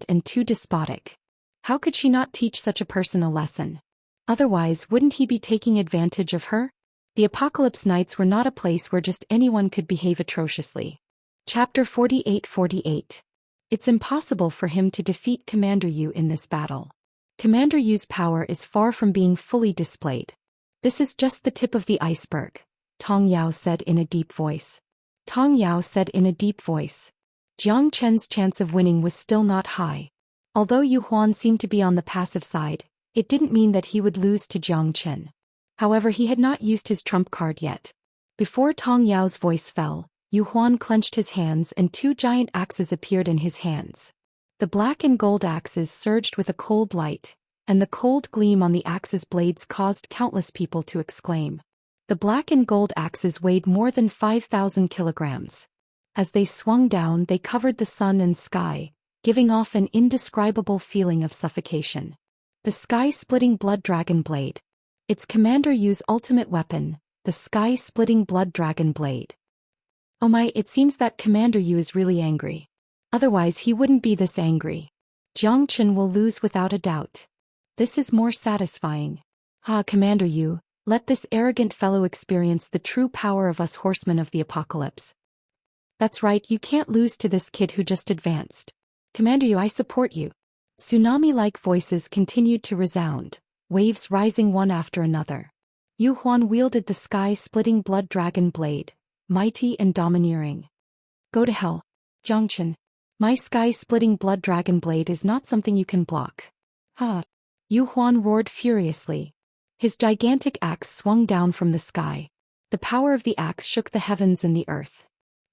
and too despotic. How could she not teach such a person a lesson? Otherwise, wouldn't he be taking advantage of her? The Apocalypse Nights were not a place where just anyone could behave atrociously. Chapter 48:48. It's impossible for him to defeat Commander Yu in this battle. Commander Yu's power is far from being fully displayed. This is just the tip of the iceberg, Tong Yao said in a deep voice. Tong Yao said in a deep voice. Zhou Qian's chance of winning was still not high. Although Yu Huan seemed to be on the passive side, it didn't mean that he would lose to Zhou Qian. However, he had not used his trump card yet. Before Tong Yao's voice fell, Yu Huan clenched his hands and two giant axes appeared in his hands. The black and gold axes surged with a cold light, and the cold gleam on the axes' blades caused countless people to exclaim. The black and gold axes weighed more than 5,000 kilograms. As they swung down, they covered the sun and sky, giving off an indescribable feeling of suffocation. The sky-splitting blood dragon blade. It's Commander Yu's ultimate weapon, the sky-splitting blood dragon blade. Oh my, it seems that Commander Yu is really angry. Otherwise he wouldn't be this angry. Zhou Qian will lose without a doubt. This is more satisfying. Commander Yu, let this arrogant fellow experience the true power of us horsemen of the apocalypse. That's right, you can't lose to this kid who just advanced. Commander Yu, I support you. Tsunami-like voices continued to resound, waves rising one after another. Yu Huan wielded the sky-splitting blood dragon blade, mighty and domineering. Go to hell, Zhou Qian. My sky-splitting blood dragon blade is not something you can block. Yu Huan roared furiously. His gigantic axe swung down from the sky. The power of the axe shook the heavens and the earth.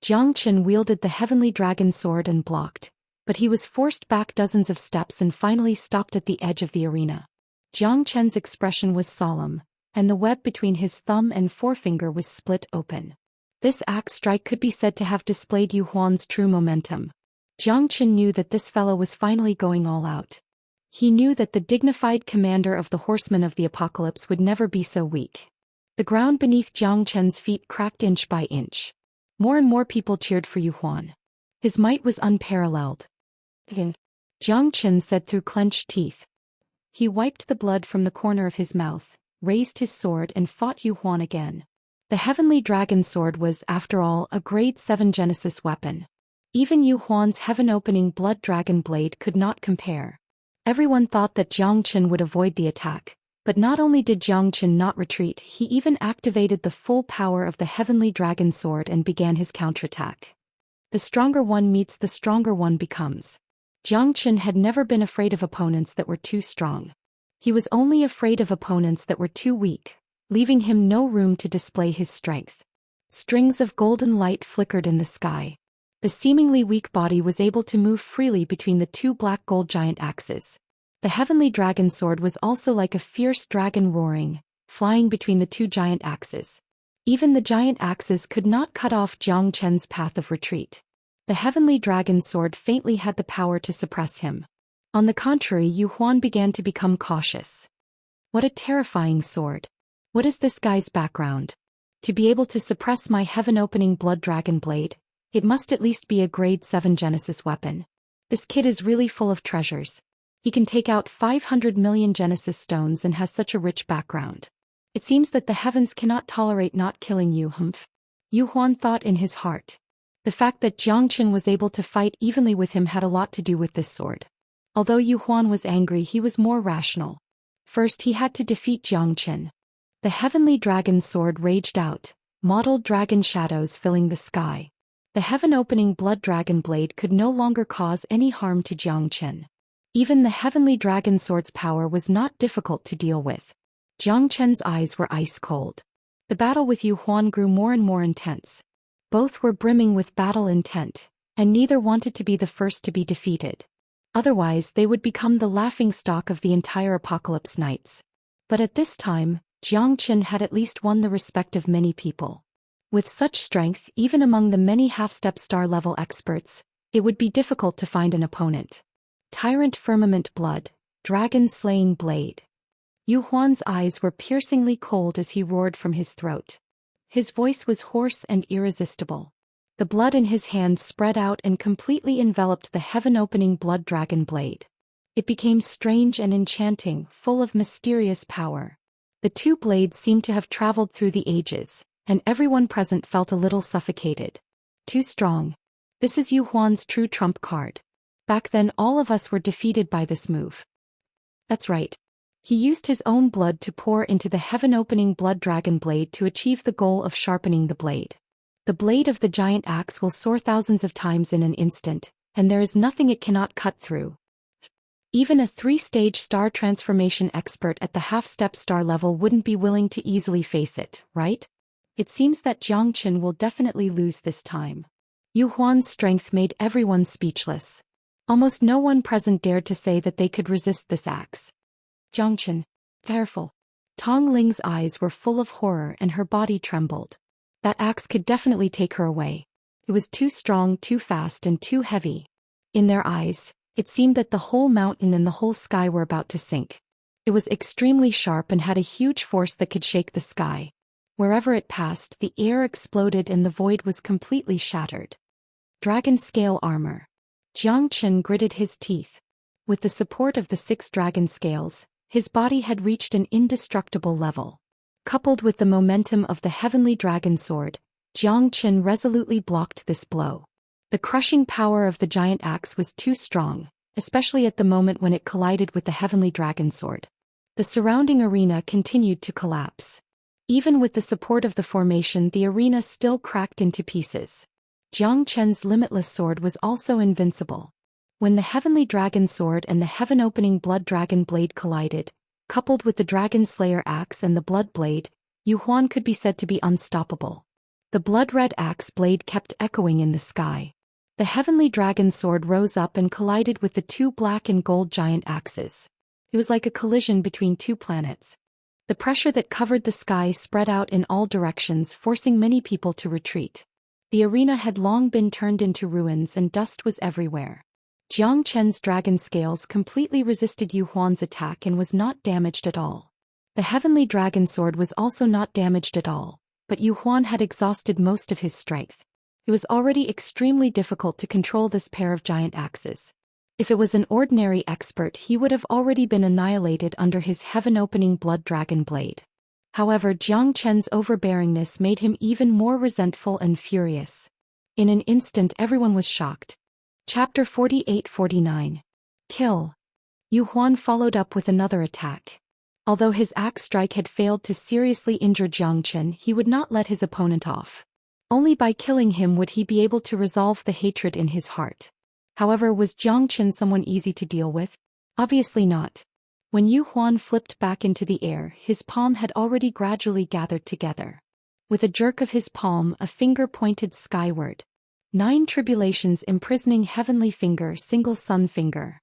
Zhou Qian wielded the heavenly dragon sword and blocked, but he was forced back dozens of steps and finally stopped at the edge of the arena. Zhou Qian's expression was solemn, and the web between his thumb and forefinger was split open. This axe strike could be said to have displayed Yu Huan's true momentum. Zhou Qian knew that this fellow was finally going all out. He knew that the dignified commander of the horsemen of the apocalypse would never be so weak. The ground beneath Zhou Qian's feet cracked inch by inch. More and more people cheered for Yu Huan. His might was unparalleled. Zhou Qian said through clenched teeth. He wiped the blood from the corner of his mouth, raised his sword and fought Yu Huan again. The heavenly dragon sword was, after all, a grade 7 Genesis weapon. Even Yu Huan's heaven-opening blood dragon blade could not compare. Everyone thought that Zhou Qian would avoid the attack, but not only did Zhou Qian not retreat, he even activated the full power of the heavenly dragon sword and began his counterattack. The stronger one meets the stronger one becomes. Jiang Chen had never been afraid of opponents that were too strong. He was only afraid of opponents that were too weak, leaving him no room to display his strength. Strings of golden light flickered in the sky. The seemingly weak body was able to move freely between the two black gold giant axes. The heavenly dragon sword was also like a fierce dragon roaring, flying between the two giant axes. Even the giant axes could not cut off Jiang Chen's path of retreat. The heavenly dragon sword faintly had the power to suppress him. On the contrary, Yu Huan began to become cautious. What a terrifying sword. What is this guy's background? To be able to suppress my heaven-opening blood dragon blade, it must at least be a grade 7 Genesis weapon. This kid is really full of treasures. He can take out 500 million Genesis stones and has such a rich background. It seems that the heavens cannot tolerate not killing you, humph. Yu Huan thought in his heart. The fact that Jiang Chen was able to fight evenly with him had a lot to do with this sword. Although Yu Huan was angry, he was more rational. First, he had to defeat Jiang Chen. The heavenly dragon sword raged out, mottled dragon shadows filling the sky. The heaven-opening blood dragon blade could no longer cause any harm to Jiang Chen. Even the heavenly dragon sword's power was not difficult to deal with. Jiang Chen's eyes were ice cold. The battle with Yu Huan grew more and more intense. Both were brimming with battle intent, and neither wanted to be the first to be defeated. Otherwise, they would become the laughingstock of the entire Apocalypse Knights. But at this time, Jiang Chen had at least won the respect of many people. With such strength, even among the many half-step star-level experts, it would be difficult to find an opponent. Tyrant Firmament Blood, Dragon-Slaying Blade. Yu Huan's eyes were piercingly cold as he roared from his throat. His voice was hoarse and irresistible. The blood in his hand spread out and completely enveloped the heaven-opening blood dragon blade. It became strange and enchanting, full of mysterious power. The two blades seemed to have traveled through the ages, and everyone present felt a little suffocated. Too strong. This is Yu Huan's true trump card. Back then all of us were defeated by this move. That's right. He used his own blood to pour into the heaven-opening blood dragon blade to achieve the goal of sharpening the blade. The blade of the giant axe will soar thousands of times in an instant, and there is nothing it cannot cut through. Even a 3-stage star transformation expert at the half-step star level wouldn't be willing to easily face it, right? It seems that Jiang Chen will definitely lose this time. Yu Huan's strength made everyone speechless. Almost no one present dared to say that they could resist this axe. Jiang Chen, careful. Tong Ling's eyes were full of horror and her body trembled. That axe could definitely take her away. It was too strong, too fast, and too heavy. In their eyes, it seemed that the whole mountain and the whole sky were about to sink. It was extremely sharp and had a huge force that could shake the sky. Wherever it passed, the air exploded and the void was completely shattered. Dragon scale armor. Jiang Chen gritted his teeth. With the support of the 6 dragon scales, his body had reached an indestructible level. Coupled with the momentum of the heavenly dragon sword, Jiang Chen resolutely blocked this blow. The crushing power of the giant axe was too strong, especially at the moment when it collided with the heavenly dragon sword. The surrounding arena continued to collapse. Even with the support of the formation, the arena still cracked into pieces. Jiang Chen's limitless sword was also invincible. When the heavenly dragon sword and the heaven-opening blood dragon blade collided, coupled with the dragon slayer axe and the blood blade, Yu Huan could be said to be unstoppable. The blood-red axe blade kept echoing in the sky. The heavenly dragon sword rose up and collided with the 2 black and gold giant axes. It was like a collision between 2 planets. The pressure that covered the sky spread out in all directions, forcing many people to retreat. The arena had long been turned into ruins and dust was everywhere. Jiang Chen's dragon scales completely resisted Yu Huan's attack and was not damaged at all. The heavenly dragon sword was also not damaged at all, but Yu Huan had exhausted most of his strength. It was already extremely difficult to control this pair of giant axes. If it was an ordinary expert, he would have already been annihilated under his heaven-opening blood dragon blade. However, Jiang Chen's overbearingness made him even more resentful and furious. In an instant everyone was shocked. Chapter 48-49. Kill. Yu Huan followed up with another attack. Although his axe strike had failed to seriously injure Jiang Chen, he would not let his opponent off. Only by killing him would he be able to resolve the hatred in his heart. However, was Jiang Chen someone easy to deal with? Obviously not. When Yu Huan flipped back into the air, his palm had already gradually gathered together. With a jerk of his palm, a finger pointed skyward. 9 tribulations imprisoning heavenly finger, single sun finger.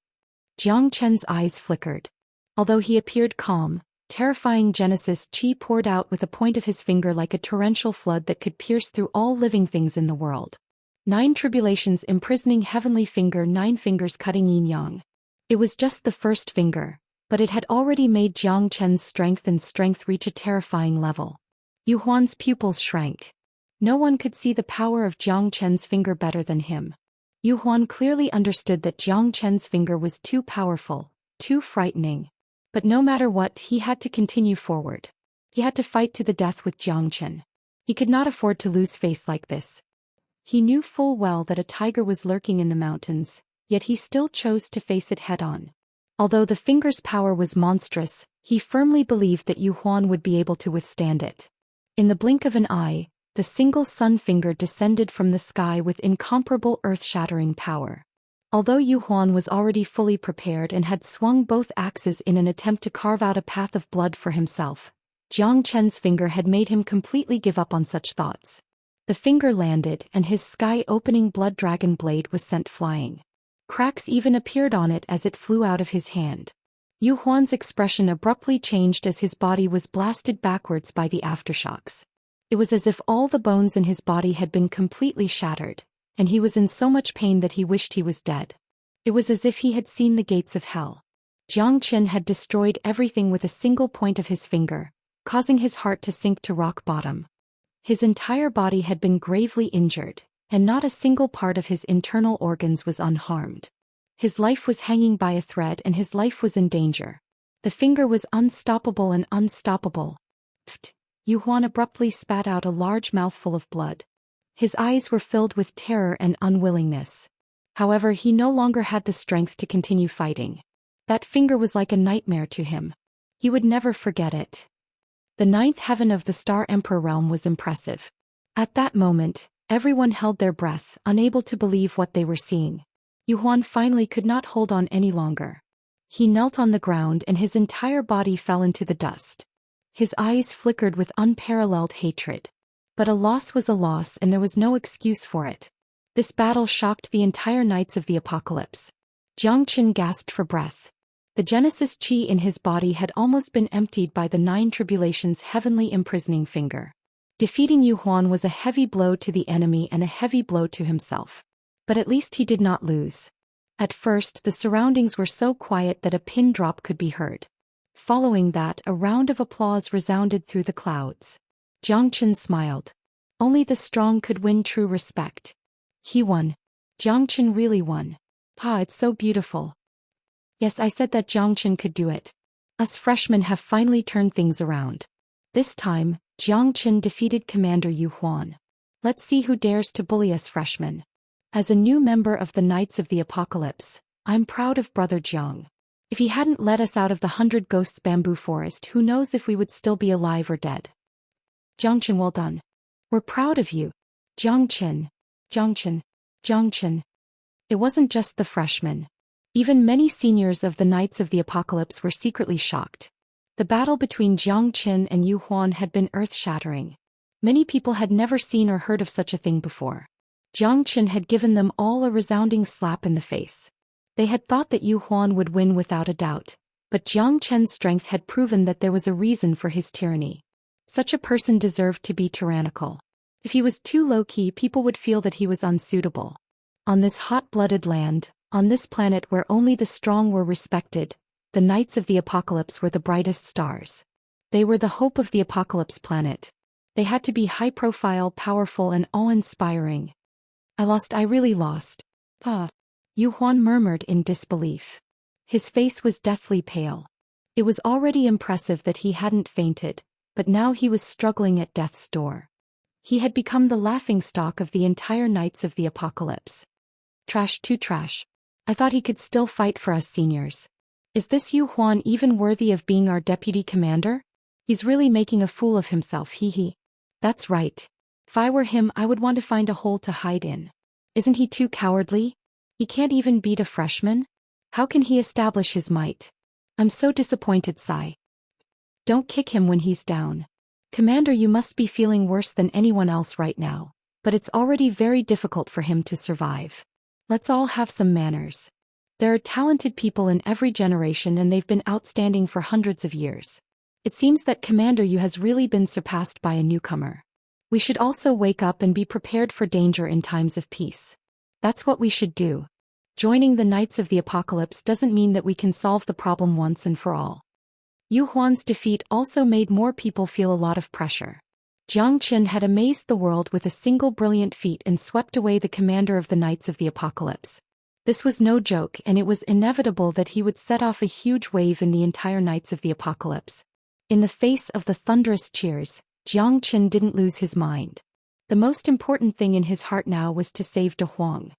Jiang Chen's eyes flickered. Although he appeared calm, terrifying Genesis chi poured out with a point of his finger like a torrential flood that could pierce through all living things in the world. 9 tribulations imprisoning heavenly finger, 9 fingers cutting yin-yang. It was just the first finger, but it had already made Jiang Chen's strength reach a terrifying level. Yu Huan's pupils shrank. No one could see the power of Jiang Chen's finger better than him. Yu Huan clearly understood that Jiang Chen's finger was too powerful, too frightening. But no matter what, he had to continue forward. He had to fight to the death with Jiang Chen. He could not afford to lose face like this. He knew full well that a tiger was lurking in the mountains, yet he still chose to face it head-on. Although the finger's power was monstrous, he firmly believed that Yu Huan would be able to withstand it. In the blink of an eye, the single sun finger descended from the sky with incomparable earth-shattering power. Although Yu Huan was already fully prepared and had swung both axes in an attempt to carve out a path of blood for himself, Jiang Chen's finger had made him completely give up on such thoughts. The finger landed, and his sky-opening blood dragon blade was sent flying. Cracks even appeared on it as it flew out of his hand. Yu Huan's expression abruptly changed as his body was blasted backwards by the aftershocks. It was as if all the bones in his body had been completely shattered, and he was in so much pain that he wished he was dead. It was as if he had seen the gates of hell. Jiang Chen had destroyed everything with a single point of his finger, causing his heart to sink to rock bottom. His entire body had been gravely injured, and not a single part of his internal organs was unharmed. His life was hanging by a thread and his life was in danger. The finger was unstoppable and unstoppable. Pfft! Yu Huan abruptly spat out a large mouthful of blood. His eyes were filled with terror and unwillingness. However, he no longer had the strength to continue fighting. That finger was like a nightmare to him. He would never forget it. The 9th heaven of the Star Emperor realm was impressive. At that moment, everyone held their breath, unable to believe what they were seeing. Yu Huan finally could not hold on any longer. He knelt on the ground and his entire body fell into the dust. His eyes flickered with unparalleled hatred. But a loss was a loss and there was no excuse for it. This battle shocked the entire Knights of the Apocalypse. Jiang Chen gasped for breath. The Genesis chi in his body had almost been emptied by the 9 tribulations' heavenly imprisoning finger. Defeating Yu Huan was a heavy blow to the enemy and a heavy blow to himself. But at least he did not lose. At first, the surroundings were so quiet that a pin drop could be heard. Following that, a round of applause resounded through the clouds. Jiang Chen smiled. Only the strong could win true respect. He won. Jiang Chen really won. Pa, it's so beautiful. Yes, I said that Jiang Chen could do it. Us freshmen have finally turned things around. This time, Jiang Chen defeated Commander Yu Huan. Let's see who dares to bully us freshmen. As a new member of the Knights of the Apocalypse, I'm proud of Brother Jiang. If he hadn't led us out of the 100 Ghosts bamboo forest, who knows if we would still be alive or dead. Jiang Chen, well done. We're proud of you. Jiang Chen. Jiang Chen. Jiang Chen. It wasn't just the freshmen. Even many seniors of the Knights of the Apocalypse were secretly shocked. The battle between Jiang Chen and Yu Huan had been earth-shattering. Many people had never seen or heard of such a thing before. Jiang Chen had given them all a resounding slap in the face. They had thought that Yu Huan would win without a doubt, but Jiang Chen's strength had proven that there was a reason for his tyranny. Such a person deserved to be tyrannical. If he was too low-key, people would feel that he was unsuitable. On this hot-blooded land, on this planet where only the strong were respected, the Knights of the Apocalypse were the brightest stars. They were the hope of the Apocalypse planet. They had to be high-profile, powerful, and awe-inspiring. I really lost. Pa. Yu Huan murmured in disbelief. His face was deathly pale. It was already impressive that he hadn't fainted, but now he was struggling at death's door. He had become the laughingstock of the entire Knights of the Apocalypse. Trash, too trash. I thought he could still fight for us seniors. Is this Yu Huan even worthy of being our deputy commander? He's really making a fool of himself, hee. That's right. If I were him, I would want to find a hole to hide in. Isn't he too cowardly? He can't even beat a freshman? How can he establish his might? I'm so disappointed, Sai. Don't kick him when he's down. Commander, you must be feeling worse than anyone else right now, but it's already very difficult for him to survive. Let's all have some manners. There are talented people in every generation and they've been outstanding for hundreds of years. It seems that Commander Yu has really been surpassed by a newcomer. We should also wake up and be prepared for danger in times of peace. That's what we should do. Joining the Knights of the Apocalypse doesn't mean that we can solve the problem once and for all. Yu Huan's defeat also made more people feel a lot of pressure. Jiang Qin had amazed the world with a single brilliant feat and swept away the commander of the Knights of the Apocalypse. This was no joke, and it was inevitable that he would set off a huge wave in the entire Knights of the Apocalypse. In the face of the thunderous cheers, Jiang Qin didn't lose his mind. The most important thing in his heart now was to save De Huang.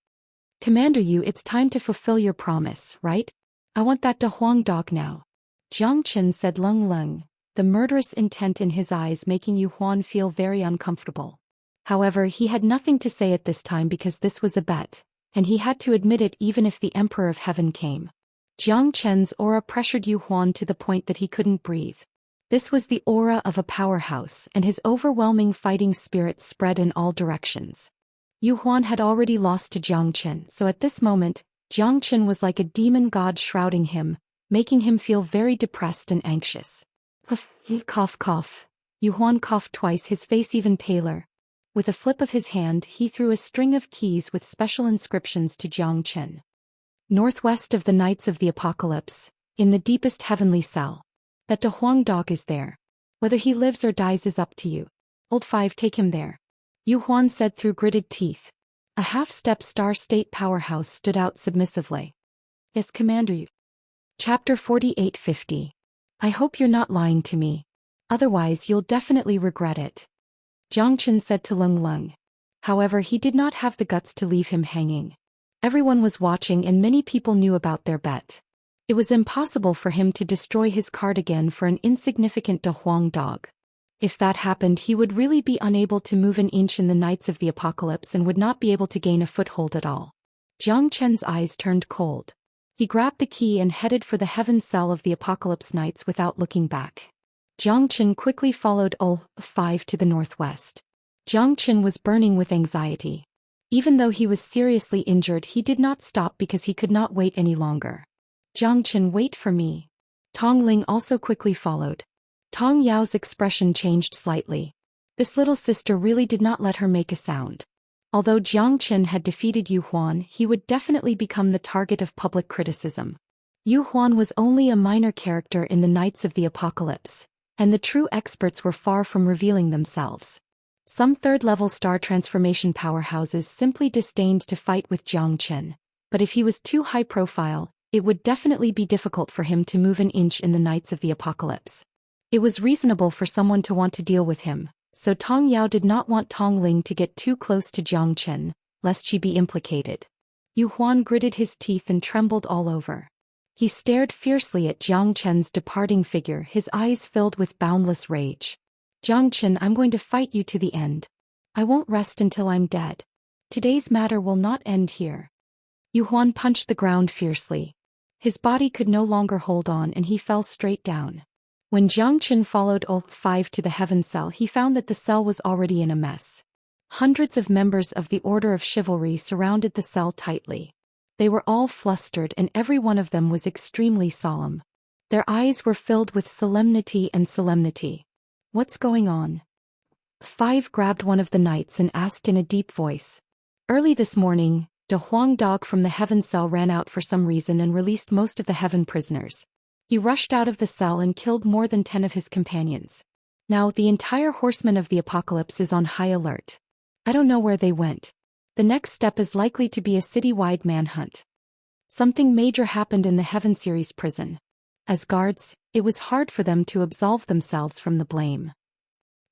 Commander Yu, it's time to fulfill your promise, right? I want that De Huang dog now. Jiang Qin said Lung Lung, the murderous intent in his eyes making Yu Huan feel very uncomfortable. However, he had nothing to say at this time because this was a bet, and he had to admit it even if the Emperor of Heaven came. Jiang Chen's aura pressured Yu Huan to the point that he couldn't breathe. This was the aura of a powerhouse, and his overwhelming fighting spirit spread in all directions. Yu Huan had already lost to Jiang Chen, so at this moment, Jiang Chen was like a demon god shrouding him, making him feel very depressed and anxious. Cough cough. Yu Huan coughed twice, his face even paler. With a flip of his hand, he threw a string of keys with special inscriptions to Jiang Chen. Northwest of the Knights of the Apocalypse, in the deepest heavenly cell. That De Huang dog is there. Whether he lives or dies is up to you. Old Five, take him there. Yu Huan said through gritted teeth. A half-step star-state powerhouse stood out submissively. Yes, Commander Yu. Chapter 4850. I hope you're not lying to me. Otherwise you'll definitely regret it. Jiang Chen said to Lung Lung. However, he did not have the guts to leave him hanging. Everyone was watching and many people knew about their bet. It was impossible for him to destroy his card again for an insignificant De Huang dog. If that happened, he would really be unable to move an inch in the Knights of the Apocalypse and would not be able to gain a foothold at all. Jiang Chen's eyes turned cold. He grabbed the key and headed for the heaven cell of the Apocalypse Knights without looking back. Jiang Chen quickly followed Five to the northwest. Jiang Chen was burning with anxiety. Even though he was seriously injured, he did not stop because he could not wait any longer. Jiang Chen, wait for me. Tong Ling also quickly followed. Tong Yao's expression changed slightly. This little sister really did not let her make a sound. Although Jiang Chen had defeated Yu Huan, he would definitely become the target of public criticism. Yu Huan was only a minor character in the Knights of the Apocalypse, and the true experts were far from revealing themselves. Some third-level star transformation powerhouses simply disdained to fight with Jiang Chen, but if he was too high-profile, it would definitely be difficult for him to move an inch in the Knights of the Apocalypse. It was reasonable for someone to want to deal with him, so Tong Yao did not want Tong Ling to get too close to Jiang Chen, lest she be implicated. Yu Huan gritted his teeth and trembled all over. He stared fiercely at Jiang Chen's departing figure, his eyes filled with boundless rage. Jiang Chen, I'm going to fight you to the end. I won't rest until I'm dead. Today's matter will not end here. Yu Huan punched the ground fiercely. His body could no longer hold on and he fell straight down. When Jiang Chen followed Five to the heaven cell, he found that the cell was already in a mess. Hundreds of members of the Order of Chivalry surrounded the cell tightly. They were all flustered and every one of them was extremely solemn. Their eyes were filled with solemnity and solemnity. What's going on? Five grabbed one of the knights and asked in a deep voice. Early this morning, De Huang dog from the heaven cell ran out for some reason and released most of the heaven prisoners. He rushed out of the cell and killed more than 10 of his companions. Now the entire horsemen of the apocalypse is on high alert. I don't know where they went. The next step is likely to be a city-wide manhunt. Something major happened in the Heaven Series prison. As guards, it was hard for them to absolve themselves from the blame.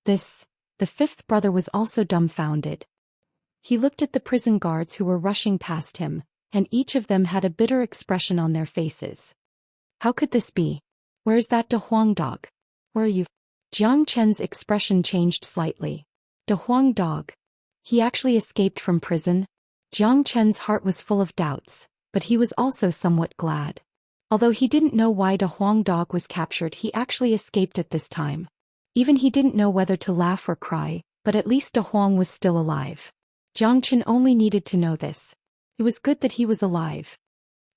The fifth brother was also dumbfounded. He looked at the prison guards who were rushing past him, and each of them had a bitter expression on their faces. How could this be? Where is that De Huang dog? Where are you? Jiang Chen's expression changed slightly. De Huang dog. He actually escaped from prison? Jiang Chen's heart was full of doubts, but he was also somewhat glad. Although he didn't know why De Huang dog was captured, he actually escaped at this time. Even he didn't know whether to laugh or cry, but at least De Huang was still alive. Jiang Chen only needed to know this. It was good that he was alive.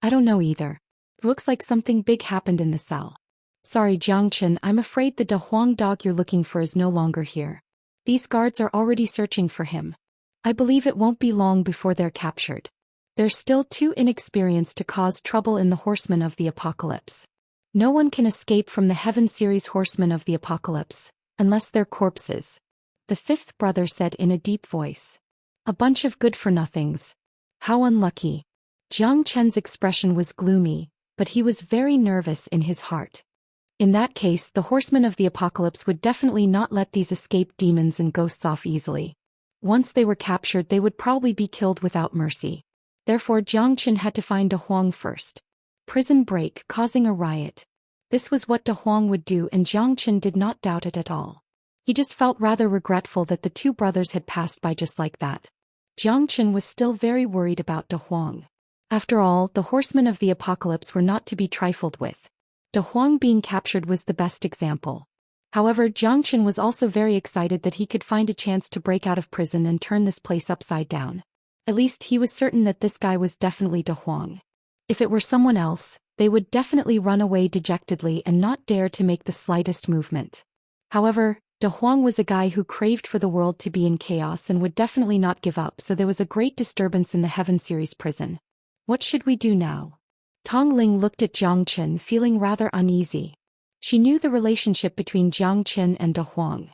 I don't know either. It looks like something big happened in the cell. Sorry Jiang Chen, I'm afraid the De Huang dog you're looking for is no longer here. These guards are already searching for him. I believe it won't be long before they're captured. They're still too inexperienced to cause trouble in the Horsemen of the Apocalypse. No one can escape from the Heaven series Horsemen of the Apocalypse, unless they're corpses. The fifth brother said in a deep voice. A bunch of good-for-nothings. How unlucky. Jiang Chen's expression was gloomy, but he was very nervous in his heart. In that case, the Horsemen of the Apocalypse would definitely not let these escaped demons and ghosts off easily. Once they were captured, they would probably be killed without mercy. Therefore, Jiang Chen had to find De Huang first. Prison break, causing a riot. This was what De Huang would do, and Jiang Chen did not doubt it at all. He just felt rather regretful that the two brothers had passed by just like that. Jiang Chen was still very worried about De Huang. After all, the Horsemen of the Apocalypse were not to be trifled with. De Huang being captured was the best example. However, Jiang Chen was also very excited that he could find a chance to break out of prison and turn this place upside down. At least he was certain that this guy was definitely De Huang. If it were someone else, they would definitely run away dejectedly and not dare to make the slightest movement. However, De Huang was a guy who craved for the world to be in chaos and would definitely not give up, so there was a great disturbance in the Heaven series prison. What should we do now? Tong Ling looked at Jiang Chen, feeling rather uneasy. She knew the relationship between Jiang Chen and De Huang.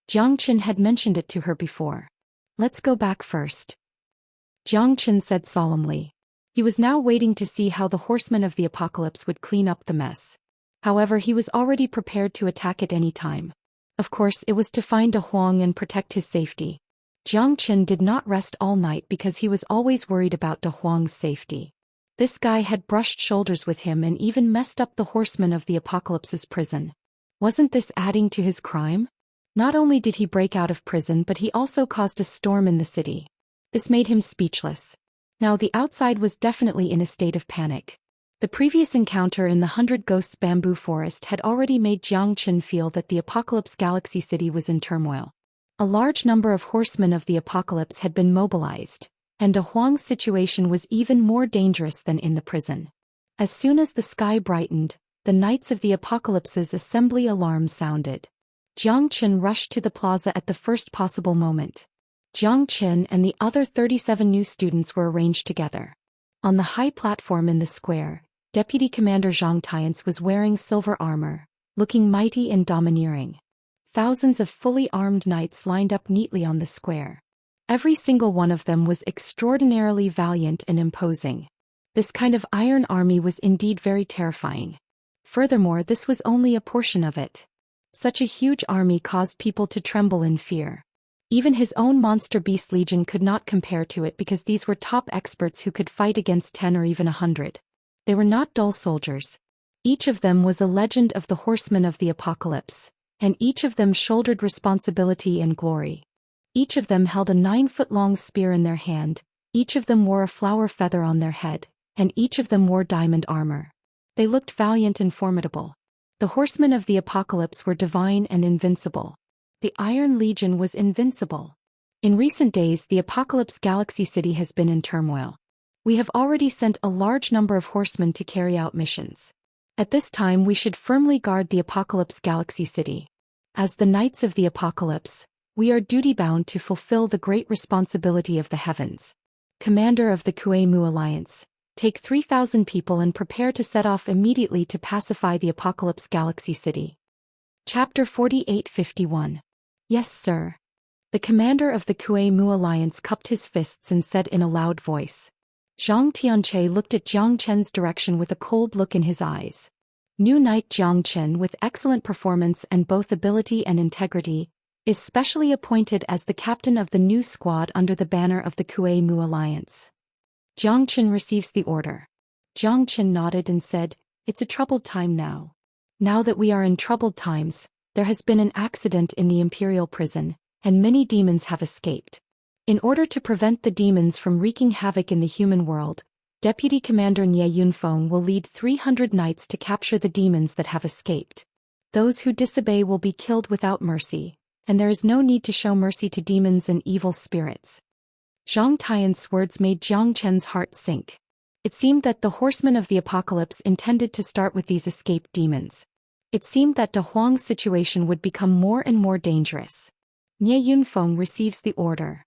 Jiang Chen had mentioned it to her before. Let's go back first. Jiang Chen said solemnly. He was now waiting to see how the Horsemen of the Apocalypse would clean up the mess. However, he was already prepared to attack at any time. Of course, it was to find De Huang and protect his safety. Jiang Chen did not rest all night because he was always worried about De Huang's safety. This guy had brushed shoulders with him and even messed up the Horsemen of the Apocalypse's prison. Wasn't this adding to his crime? Not only did he break out of prison, but he also caused a storm in the city. This made him speechless. Now the outside was definitely in a state of panic. The previous encounter in the 100 Ghosts bamboo forest had already made Jiang Chen feel that the Apocalypse Galaxy City was in turmoil. A large number of Horsemen of the Apocalypse had been mobilized, and De Huang's situation was even more dangerous than in the prison. As soon as the sky brightened, the Knights of the Apocalypse's assembly alarm sounded. Jiang Chen rushed to the plaza at the first possible moment. Jiang Chen and the other 37 new students were arranged together. On the high platform in the square, Deputy Commander Zhang Tiance was wearing silver armor, looking mighty and domineering. Thousands of fully armed knights lined up neatly on the square. Every single one of them was extraordinarily valiant and imposing. This kind of iron army was indeed very terrifying. Furthermore, this was only a portion of it. Such a huge army caused people to tremble in fear. Even his own Monster Beast Legion could not compare to it because these were top experts who could fight against 10 or even 100. They were not dull soldiers. Each of them was a legend of the Horsemen of the Apocalypse, and each of them shouldered responsibility and glory. Each of them held a 9-foot-long spear in their hand, each of them wore a flower feather on their head, and each of them wore diamond armor. They looked valiant and formidable. The Horsemen of the Apocalypse were divine and invincible. The Iron Legion was invincible. In recent days, the Apocalypse Galaxy City has been in turmoil. We have already sent a large number of horsemen to carry out missions. At this time, we should firmly guard the Apocalypse Galaxy City. As the Knights of the Apocalypse, we are duty-bound to fulfill the great responsibility of the heavens. Commander of the Kuei Mu Alliance, take 3,000 people and prepare to set off immediately to pacify the Apocalypse Galaxy City. Chapter 48:51. Yes, sir. The commander of the Kuei Mu Alliance cupped his fists and said in a loud voice. Zhang Tianche looked at Jiang Chen's direction with a cold look in his eyes. New Knight Jiang Chen, with excellent performance and both ability and integrity, is specially appointed as the captain of the new squad under the banner of the Kuei Mu Alliance. Jiang Chen receives the order. Jiang Chen nodded and said, "It's a troubled time now. Now that we are in troubled times, there has been an accident in the imperial prison, and many demons have escaped. In order to prevent the demons from wreaking havoc in the human world, Deputy Commander Nie Yunfeng will lead 300 knights to capture the demons that have escaped. Those who disobey will be killed without mercy, and there is no need to show mercy to demons and evil spirits. Zhang Tian's words made Jiang Chen's heart sink. It seemed that the horsemen of the apocalypse intended to start with these escaped demons. It seemed that De Huang's situation would become more and more dangerous. Nie Yunfeng receives the order.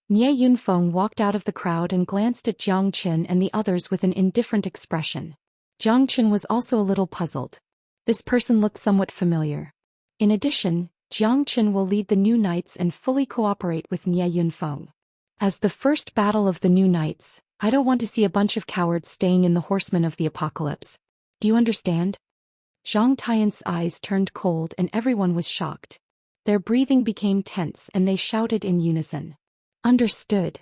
Nie Yunfeng walked out of the crowd and glanced at Jiang Chen and the others with an indifferent expression. Jiang Chen was also a little puzzled. This person looked somewhat familiar. In addition, Jiang Chen will lead the new knights and fully cooperate with Nie Yunfeng. As the first battle of the new knights, I don't want to see a bunch of cowards staying in the horsemen of the apocalypse. Do you understand? Zhang Tian's eyes turned cold and everyone was shocked. Their breathing became tense and they shouted in unison. Understood.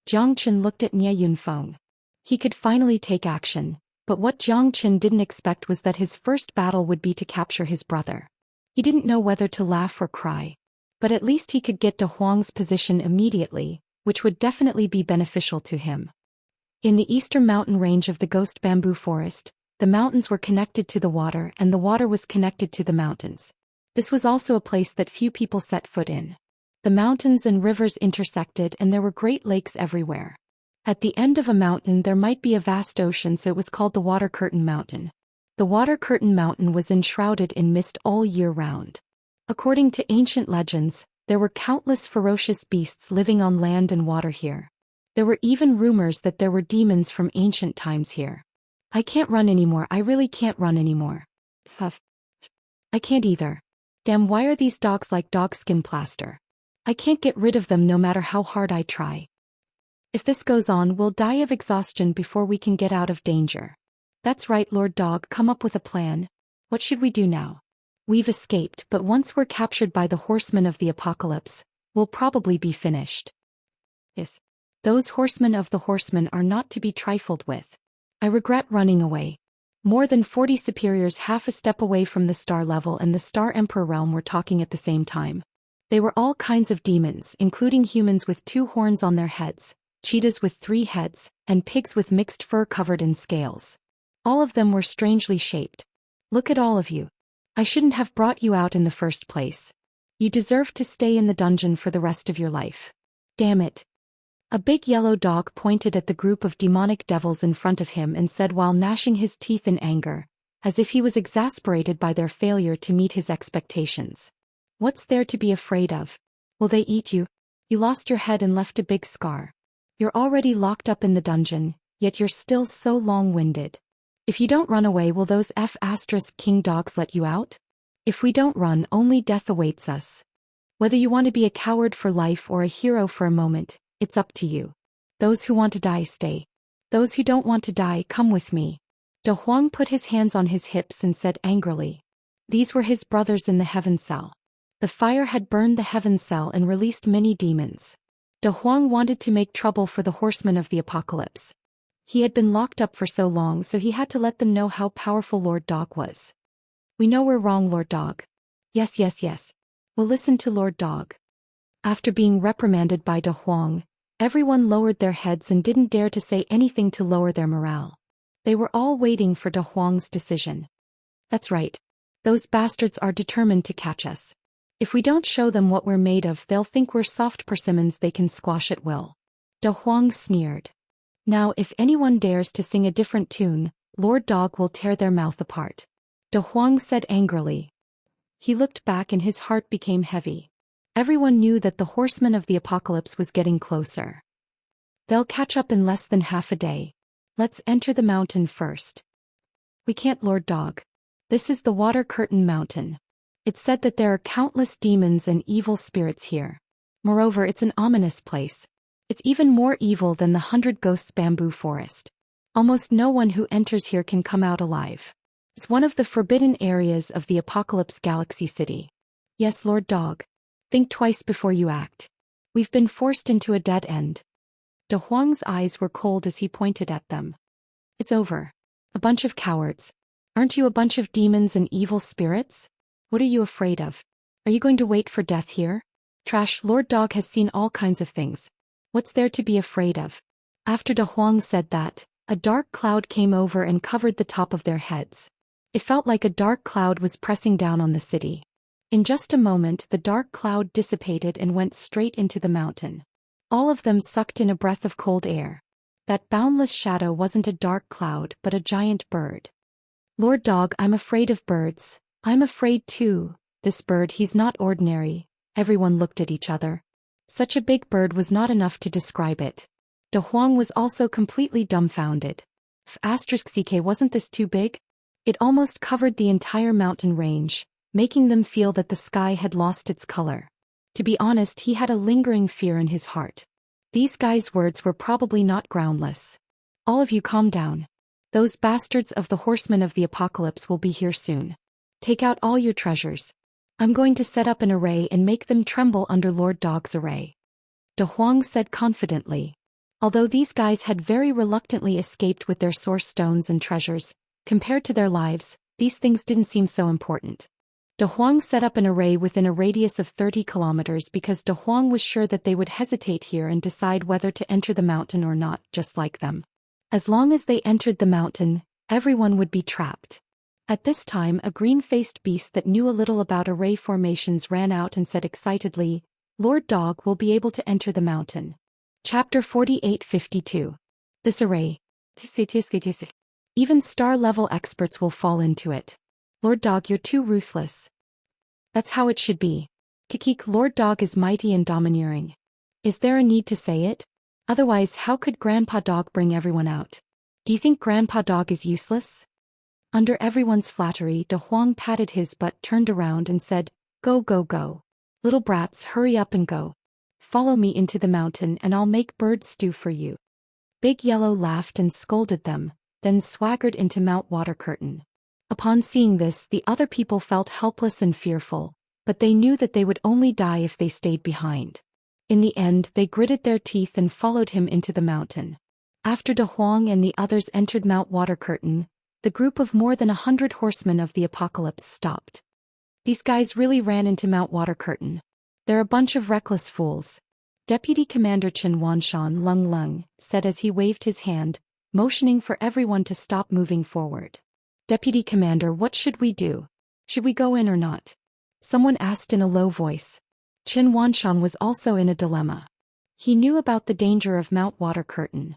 Jiang Chen looked at Nie Yunfeng. He could finally take action, but what Jiang Chen didn't expect was that his first battle would be to capture his brother. He didn't know whether to laugh or cry. But at least he could get De Huang's position immediately, which would definitely be beneficial to him. In the eastern mountain range of the Ghost Bamboo Forest, the mountains were connected to the water and the water was connected to the mountains. This was also a place that few people set foot in. The mountains and rivers intersected and there were great lakes everywhere. At the end of a mountain there might be a vast ocean, so it was called the Water Curtain Mountain. The Water Curtain Mountain was enshrouded in mist all year round. According to ancient legends, there were countless ferocious beasts living on land and water here. There were even rumors that there were demons from ancient times here. I can't run anymore, I really can't run anymore. Huff. I can't either. Damn, why are these dogs like dog skin plaster? I can't get rid of them no matter how hard I try. If this goes on, we'll die of exhaustion before we can get out of danger. That's right, Lord Dog, come up with a plan. What should we do now? We've escaped, but once we're captured by the horsemen of the apocalypse, we'll probably be finished. Yes. Those horsemen of the horsemen are not to be trifled with. I regret running away. More than 40 superiors half a step away from the star level and the Star Emperor realm were talking at the same time. They were all kinds of demons, including humans with 2 horns on their heads, cheetahs with 3 heads, and pigs with mixed fur covered in scales. All of them were strangely shaped. Look at all of you. I shouldn't have brought you out in the first place. You deserve to stay in the dungeon for the rest of your life. Damn it. A big yellow dog pointed at the group of demonic devils in front of him and said while gnashing his teeth in anger, as if he was exasperated by their failure to meet his expectations. What's there to be afraid of? Will they eat you? You lost your head and left a big scar. You're already locked up in the dungeon, yet you're still so long-winded. If you don't run away, will those King dogs let you out? If we don't run, only death awaits us. Whether you want to be a coward for life or a hero for a moment, it's up to you. Those who want to die stay. Those who don't want to die come with me. De Huang put his hands on his hips and said angrily. These were his brothers in the heaven cell. The fire had burned the heaven cell and released many demons. De Huang wanted to make trouble for the horsemen of the apocalypse. He had been locked up for so long, so he had to let them know how powerful Lord Dog was. We know we're wrong, Lord Dog. Yes. We'll listen to Lord Dog. After being reprimanded by De Huang, everyone lowered their heads and didn't dare to say anything to lower their morale. They were all waiting for De Huang's decision. That's right. Those bastards are determined to catch us. If we don't show them what we're made of, they'll think we're soft persimmons they can squash at will. De Huang sneered. Now if anyone dares to sing a different tune, Lord Dog will tear their mouth apart. De Huang said angrily. He looked back and his heart became heavy. Everyone knew that the horseman of the apocalypse was getting closer. They'll catch up in less than half a day. Let's enter the mountain first. We can't, Lord Dog. This is the Water Curtain Mountain. It's said that there are countless demons and evil spirits here. Moreover, it's an ominous place. It's even more evil than the 100 Ghosts Bamboo Forest. Almost no one who enters here can come out alive. It's one of the forbidden areas of the Apocalypse Galaxy City. Yes, Lord Dog. Think twice before you act. We've been forced into a dead end. De Huang's eyes were cold as he pointed at them. It's over. A bunch of cowards. Aren't you a bunch of demons and evil spirits? What are you afraid of? Are you going to wait for death here? Trash, Lord Dog has seen all kinds of things. What's there to be afraid of? After De Huang said that, a dark cloud came over and covered the top of their heads. It felt like a dark cloud was pressing down on the city. In just a moment, the dark cloud dissipated and went straight into the mountain. All of them sucked in a breath of cold air. That boundless shadow wasn't a dark cloud but a giant bird. Lord Dog, I'm afraid of birds. I'm afraid too. This bird, he's not ordinary. Everyone looked at each other. Such a big bird was not enough to describe it. De Huang was also completely dumbfounded. *CK, wasn't this too big? It almost covered the entire mountain range, making them feel that the sky had lost its color. To be honest, he had a lingering fear in his heart. These guys' words were probably not groundless. All of you calm down. Those bastards of the horsemen of the apocalypse will be here soon. Take out all your treasures. I'm going to set up an array and make them tremble under Lord Dog's array. De Huang said confidently. Although these guys had very reluctantly escaped with their source stones and treasures, compared to their lives, these things didn't seem so important. De Huang set up an array within a radius of 30 kilometers because De Huang was sure that they would hesitate here and decide whether to enter the mountain or not, just like them. As long as they entered the mountain, everyone would be trapped. At this time, a green-faced beast that knew a little about array formations ran out and said excitedly, Lord Dog will be able to enter the mountain. Chapter 48:52. This array. Even star-level experts will fall into it. Lord Dog, you're too ruthless. That's how it should be. Kikik, Lord Dog is mighty and domineering. Is there a need to say it? Otherwise, how could Grandpa Dog bring everyone out? Do you think Grandpa Dog is useless? Under everyone's flattery, De Huang patted his butt, turned around and said, Go, go, go. Little brats, hurry up and go. Follow me into the mountain and I'll make bird stew for you. Big Yellow laughed and scolded them, then swaggered into Mount Water Curtain. Upon seeing this, the other people felt helpless and fearful, but they knew that they would only die if they stayed behind. In the end, they gritted their teeth and followed him into the mountain. After De Huang and the others entered Mount Water Curtain, the group of more than 100 horsemen of the apocalypse stopped. These guys really ran into Mount Water Curtain. They're a bunch of reckless fools. Deputy Commander Chen Wanshan Lung Lung said as he waved his hand, motioning for everyone to stop moving forward. Deputy Commander, what should we do? Should we go in or not? Someone asked in a low voice. Chen Wanshan was also in a dilemma. He knew about the danger of Mount Water Curtain.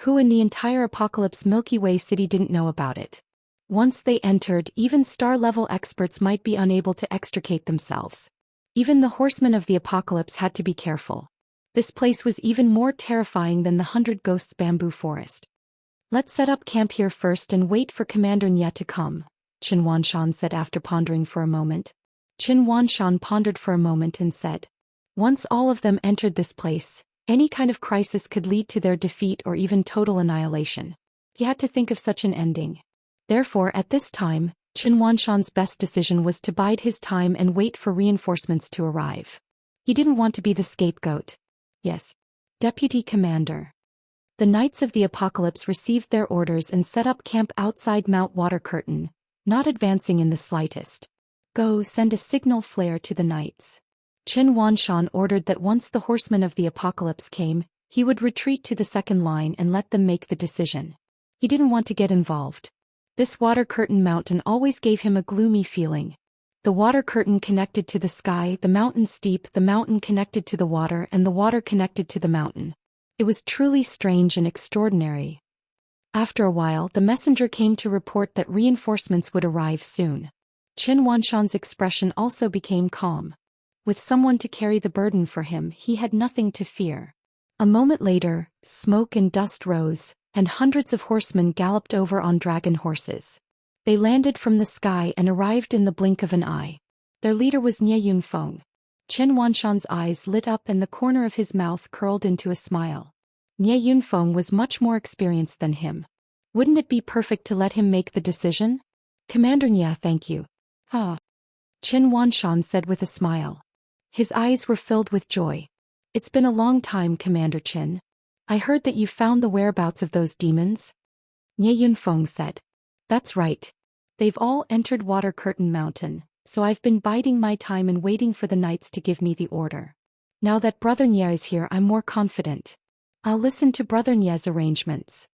Who in the entire Apocalypse Milky Way city didn't know about it? Once they entered, even star-level experts might be unable to extricate themselves. Even the horsemen of the apocalypse had to be careful. This place was even more terrifying than the 100 Ghosts bamboo forest. Let's set up camp here first and wait for Commander Nye to come, Chen Wanshan said after pondering for a moment. Chen Wanshan pondered for a moment and said, once all of them entered this place, any kind of crisis could lead to their defeat or even total annihilation. He had to think of such an ending. Therefore, at this time, Chen Wanshan's best decision was to bide his time and wait for reinforcements to arrive. He didn't want to be the scapegoat. Yes. Deputy Commander. The Knights of the Apocalypse received their orders and set up camp outside Mount Water Curtain, not advancing in the slightest. Go, send a signal flare to the Knights. Chen Wanshan ordered that once the horsemen of the apocalypse came, he would retreat to the second line and let them make the decision. He didn't want to get involved. This water curtain mountain always gave him a gloomy feeling. The water curtain connected to the sky, the mountain steep, the mountain connected to the water, and the water connected to the mountain. It was truly strange and extraordinary. After a while, the messenger came to report that reinforcements would arrive soon. Chen Wanshan's expression also became calm. With someone to carry the burden for him, he had nothing to fear. A moment later, smoke and dust rose, and hundreds of horsemen galloped over on dragon horses. They landed from the sky and arrived in the blink of an eye. Their leader was Nye Yunfeng. Chen Wanshan's eyes lit up and the corner of his mouth curled into a smile. Nye Yunfeng was much more experienced than him. Wouldn't it be perfect to let him make the decision? Commander Nye, thank you. Ah. Chen Wanshan said with a smile. His eyes were filled with joy. It's been a long time, Commander Chen. I heard that you found the whereabouts of those demons. Nye Yunfeng said. That's right. They've all entered Water Curtain Mountain, so I've been biding my time and waiting for the knights to give me the order. Now that Brother Nye is here, I'm more confident. I'll listen to Brother Nye's arrangements.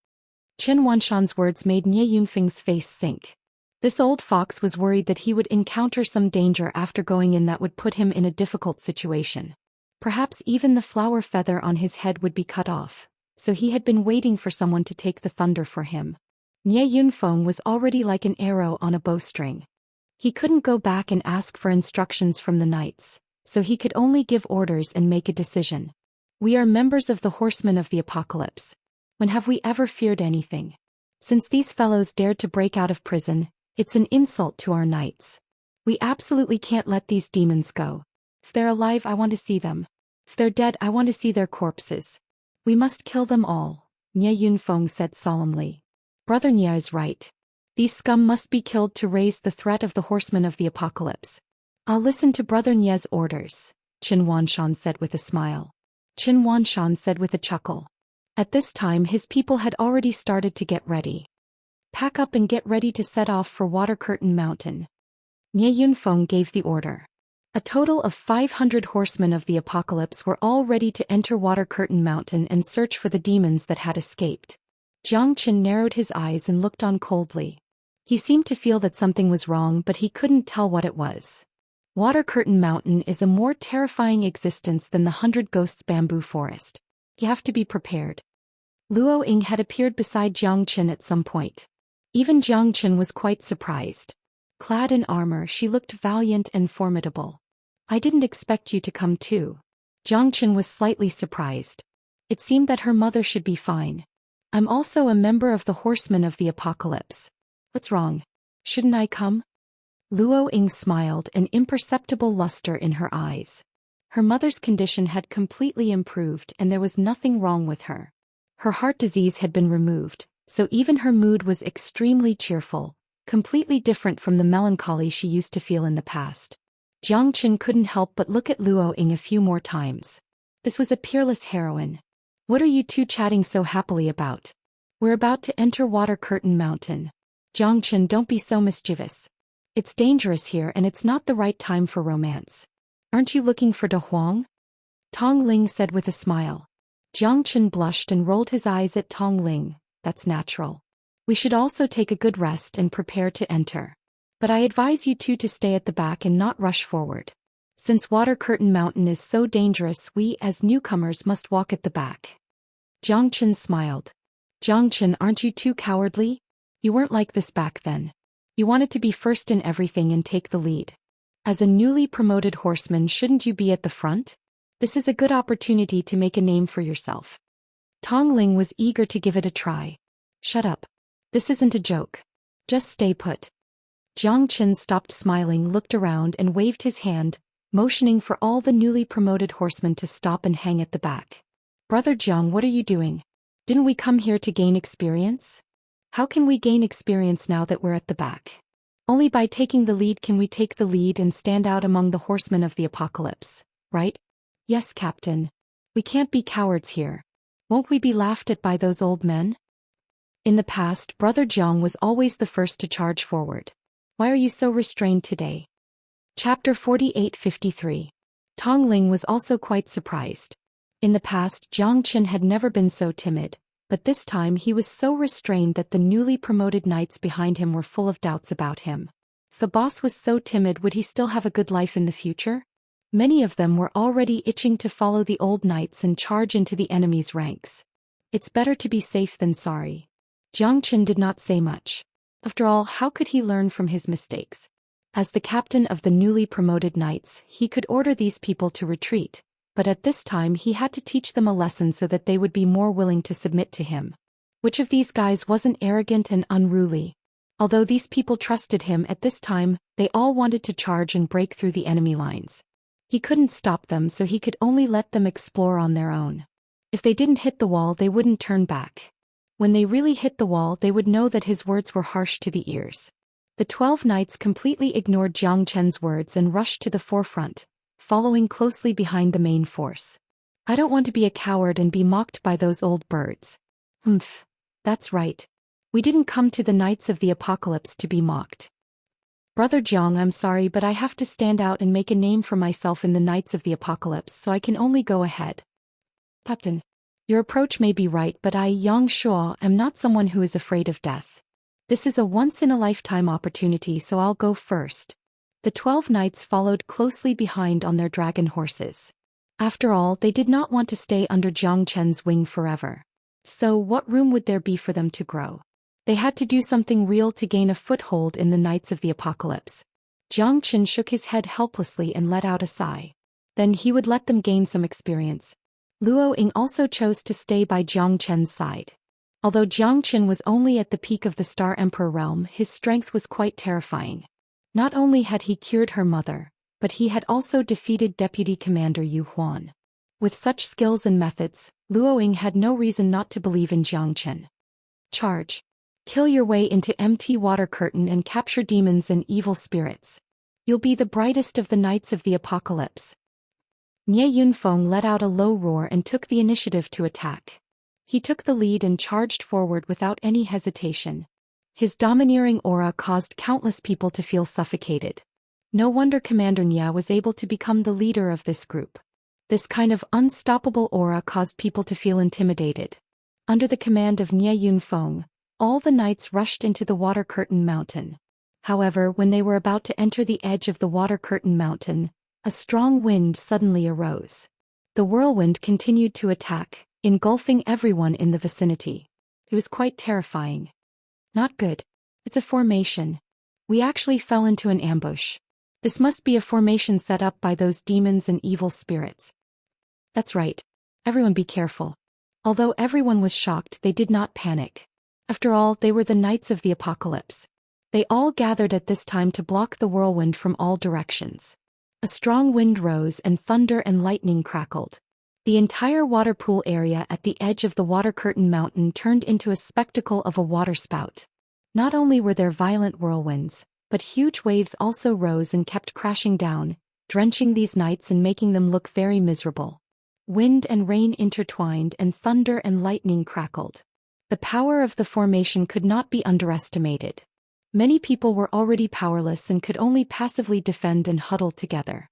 Chen Wanshan's words made Nye Yunfeng's face sink. This old fox was worried that he would encounter some danger after going in that would put him in a difficult situation. Perhaps even the flower feather on his head would be cut off, so he had been waiting for someone to take the thunder for him. Nye Yunfeng was already like an arrow on a bowstring. He couldn't go back and ask for instructions from the knights, so he could only give orders and make a decision. We are members of the Horsemen of the Apocalypse. When have we ever feared anything? Since these fellows dared to break out of prison, it's an insult to our knights. We absolutely can't let these demons go. If they're alive, I want to see them. If they're dead, I want to see their corpses. We must kill them all, Nye Yunfeng said solemnly. Brother Nye is right. These scum must be killed to raise the threat of the Horsemen of the Apocalypse. I'll listen to Brother Nye's orders, Qin Wanshan said with a smile. Qin Wanshan said with a chuckle. At this time his people had already started to get ready. Pack up and get ready to set off for Water Curtain Mountain. Nye Yunfeng gave the order. A total of 500 horsemen of the apocalypse were all ready to enter Water Curtain Mountain and search for the demons that had escaped. Jiang Qin narrowed his eyes and looked on coldly. He seemed to feel that something was wrong, but he couldn't tell what it was. Water Curtain Mountain is a more terrifying existence than the 100 Ghosts bamboo forest. You have to be prepared. Luo Ying had appeared beside Jiang Qin at some point. Even Jiang Qin was quite surprised. Clad in armor, she looked valiant and formidable. I didn't expect you to come too. Jiang Qin was slightly surprised. It seemed that her mother should be fine. I'm also a member of the Horsemen of the Apocalypse. What's wrong? Shouldn't I come? Luo Ying smiled, an imperceptible luster in her eyes. Her mother's condition had completely improved and there was nothing wrong with her. Her heart disease had been removed, so even her mood was extremely cheerful, completely different from the melancholy she used to feel in the past. Jiang Qin couldn't help but look at Luo Ying a few more times. This was a peerless heroine. What are you two chatting so happily about? We're about to enter Water Curtain Mountain. Jiang Qin, don't be so mischievous. It's dangerous here and it's not the right time for romance. Aren't you looking for De Huang? Tong Ling said with a smile. Jiang Qin blushed and rolled his eyes at Tong Ling. That's natural. We should also take a good rest and prepare to enter. But I advise you two to stay at the back and not rush forward. Since Water Curtain Mountain is so dangerous, we as newcomers must walk at the back. Jiang Qin smiled. Jiang Qin, aren't you too cowardly? You weren't like this back then. You wanted to be first in everything and take the lead. As a newly promoted horseman, shouldn't you be at the front? This is a good opportunity to make a name for yourself. Tong Ling was eager to give it a try. Shut up. This isn't a joke. Just stay put. Jiang Qin stopped smiling, looked around and waved his hand, motioning for all the newly promoted horsemen to stop and hang at the back. Brother Jiang, what are you doing? Didn't we come here to gain experience? How can we gain experience now that we're at the back? Only by taking the lead can we take the lead and stand out among the horsemen of the apocalypse, right? Yes, Captain. We can't be cowards here. Won't we be laughed at by those old men? In the past, Brother Jiang was always the first to charge forward. Why are you so restrained today? Chapter 48:53. Tong Ling was also quite surprised. In the past, Jiang Qin had never been so timid, but this time he was so restrained that the newly promoted knights behind him were full of doubts about him. If the boss was so timid, would he still have a good life in the future? Many of them were already itching to follow the old knights and charge into the enemy's ranks. It's better to be safe than sorry. Jiang Qin did not say much. After all, how could he learn from his mistakes? As the captain of the newly promoted knights, he could order these people to retreat, but at this time he had to teach them a lesson so that they would be more willing to submit to him. Which of these guys wasn't arrogant and unruly? Although these people trusted him at this time, they all wanted to charge and break through the enemy lines. He couldn't stop them, so he could only let them explore on their own. If they didn't hit the wall, they wouldn't turn back. When they really hit the wall, they would know that his words were harsh to the ears. The 12 knights completely ignored Jiang Qin's words and rushed to the forefront, following closely behind the main force. I don't want to be a coward and be mocked by those old birds. That's right. We didn't come to the Knights of the Apocalypse to be mocked. Brother Jiang, I'm sorry, but I have to stand out and make a name for myself in the Knights of the Apocalypse, so I can only go ahead. Captain, your approach may be right, but I, Yang Shuo, am not someone who is afraid of death. This is a once-in-a-lifetime opportunity, so I'll go first. The 12 knights followed closely behind on their dragon horses. After all, they did not want to stay under Jiang Chen's wing forever. So what room would there be for them to grow? They had to do something real to gain a foothold in the Knights of the Apocalypse. Jiang Chen shook his head helplessly and let out a sigh. Then he would let them gain some experience. Luo Ying also chose to stay by Jiang Chen's side. Although Jiang Chen was only at the peak of the Star Emperor realm, his strength was quite terrifying. Not only had he cured her mother, but he had also defeated Deputy Commander Yu Huan. With such skills and methods, Luo Ying had no reason not to believe in Jiang Chen. Charge. Kill your way into MT Water Curtain and capture demons and evil spirits. You'll be the brightest of the Knights of the Apocalypse. Nie Yunfeng let out a low roar and took the initiative to attack. He took the lead and charged forward without any hesitation. His domineering aura caused countless people to feel suffocated. No wonder Commander Nie was able to become the leader of this group. This kind of unstoppable aura caused people to feel intimidated. Under the command of Nie Yunfeng, all the knights rushed into the Water Curtain Mountain. However, when they were about to enter the edge of the Water Curtain Mountain, a strong wind suddenly arose. The whirlwind continued to attack, engulfing everyone in the vicinity. It was quite terrifying. Not good. It's a formation. We actually fell into an ambush. This must be a formation set up by those demons and evil spirits. That's right. Everyone be careful. Although everyone was shocked, they did not panic. After all, they were the Knights of the Apocalypse. They all gathered at this time to block the whirlwind from all directions. A strong wind rose and thunder and lightning crackled. The entire water pool area at the edge of the Water Curtain Mountain turned into a spectacle of a waterspout. Not only were there violent whirlwinds, but huge waves also rose and kept crashing down, drenching these knights and making them look very miserable. Wind and rain intertwined and thunder and lightning crackled. The power of the formation could not be underestimated. Many people were already powerless and could only passively defend and huddle together.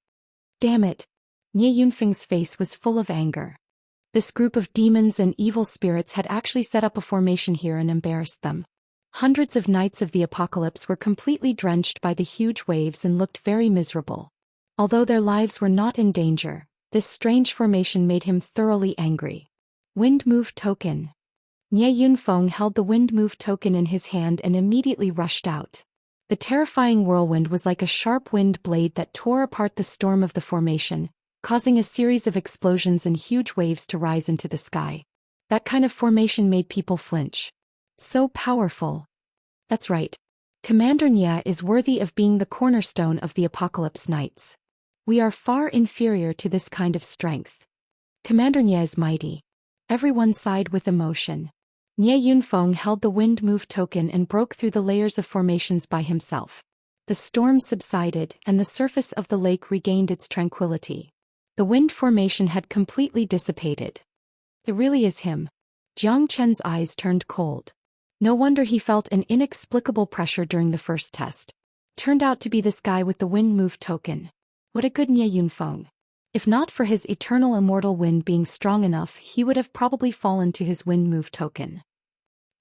Damn it! Nie Yunfeng's face was full of anger. This group of demons and evil spirits had actually set up a formation here and embarrassed them. Hundreds of Knights of the Apocalypse were completely drenched by the huge waves and looked very miserable. Although their lives were not in danger, this strange formation made him thoroughly angry. Wind Move Token. Nie Yunfeng held the Wind Move Token in his hand and immediately rushed out. The terrifying whirlwind was like a sharp wind blade that tore apart the storm of the formation, causing a series of explosions and huge waves to rise into the sky. That kind of formation made people flinch. So powerful. That's right. Commander Nie is worthy of being the cornerstone of the Apocalypse Knights. We are far inferior to this kind of strength. Commander Nie is mighty. Everyone sighed with emotion. Nie Yunfeng held the Wind Move Token and broke through the layers of formations by himself. The storm subsided and the surface of the lake regained its tranquility. The wind formation had completely dissipated. It really is him. Jiang Chen's eyes turned cold. No wonder he felt an inexplicable pressure during the first test. Turned out to be this guy with the Wind Move Token. What a good Nie Yunfeng. If not for his eternal immortal wind being strong enough, he would have probably fallen to his Wind Move Token.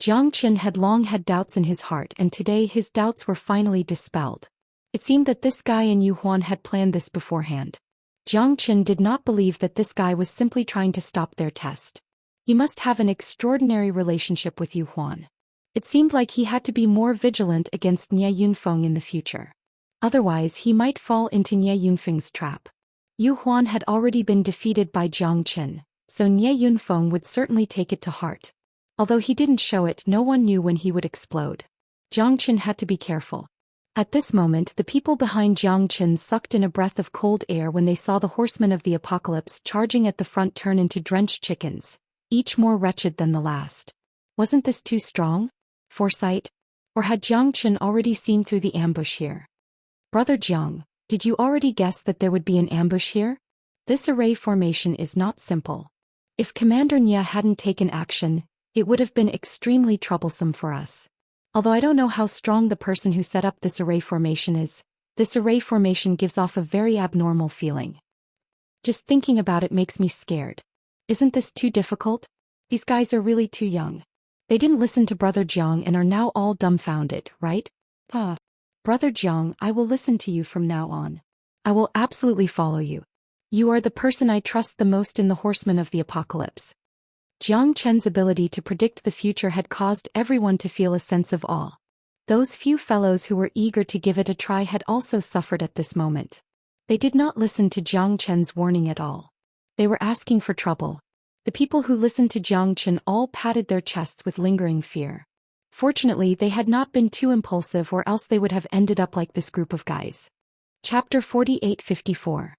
Jiang Chen had long had doubts in his heart, and today his doubts were finally dispelled. It seemed that this guy and Yu Huan had planned this beforehand. Jiang Chen did not believe that this guy was simply trying to stop their test. He must have an extraordinary relationship with Yu Huan. It seemed like he had to be more vigilant against Nie Yunfeng in the future. Otherwise, he might fall into Nie Yunfeng's trap. Yu Huan had already been defeated by Jiang Chen, so Nie Yunfeng would certainly take it to heart. Although he didn't show it, no one knew when he would explode. Jiang Chen had to be careful. At this moment, the people behind Jiang Chen sucked in a breath of cold air when they saw the horsemen of the apocalypse charging at the front turn into drenched chickens, each more wretched than the last. Wasn't this too strong? Foresight? Or had Jiang Chen already seen through the ambush here? Brother Jiang, did you already guess that there would be an ambush here? This array formation is not simple. If Commander Nie hadn't taken action, it would have been extremely troublesome for us. Although I don't know how strong the person who set up this array formation is, this array formation gives off a very abnormal feeling. Just thinking about it makes me scared. Isn't this too difficult? These guys are really too young. They didn't listen to Brother Jiang and are now all dumbfounded, right? Brother Jiang, I will listen to you from now on. I will absolutely follow you. You are the person I trust the most in the Horsemen of the Apocalypse. Jiang Chen's ability to predict the future had caused everyone to feel a sense of awe. Those few fellows who were eager to give it a try had also suffered at this moment. They did not listen to Jiang Chen's warning at all. They were asking for trouble. The people who listened to Jiang Chen all patted their chests with lingering fear. Fortunately, they had not been too impulsive, or else they would have ended up like this group of guys. Chapter 48-54.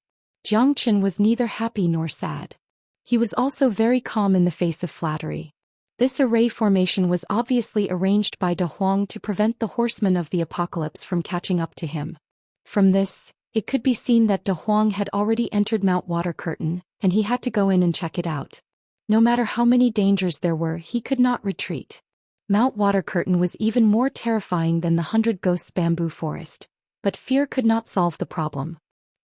Jiang Chen was neither happy nor sad. He was also very calm in the face of flattery. This array formation was obviously arranged by De Huang to prevent the Horsemen of the Apocalypse from catching up to him. From this, it could be seen that De Huang had already entered Mount Water Curtain, and he had to go in and check it out. No matter how many dangers there were, he could not retreat. Mount Water Curtain was even more terrifying than the 100 Ghosts bamboo forest, but fear could not solve the problem.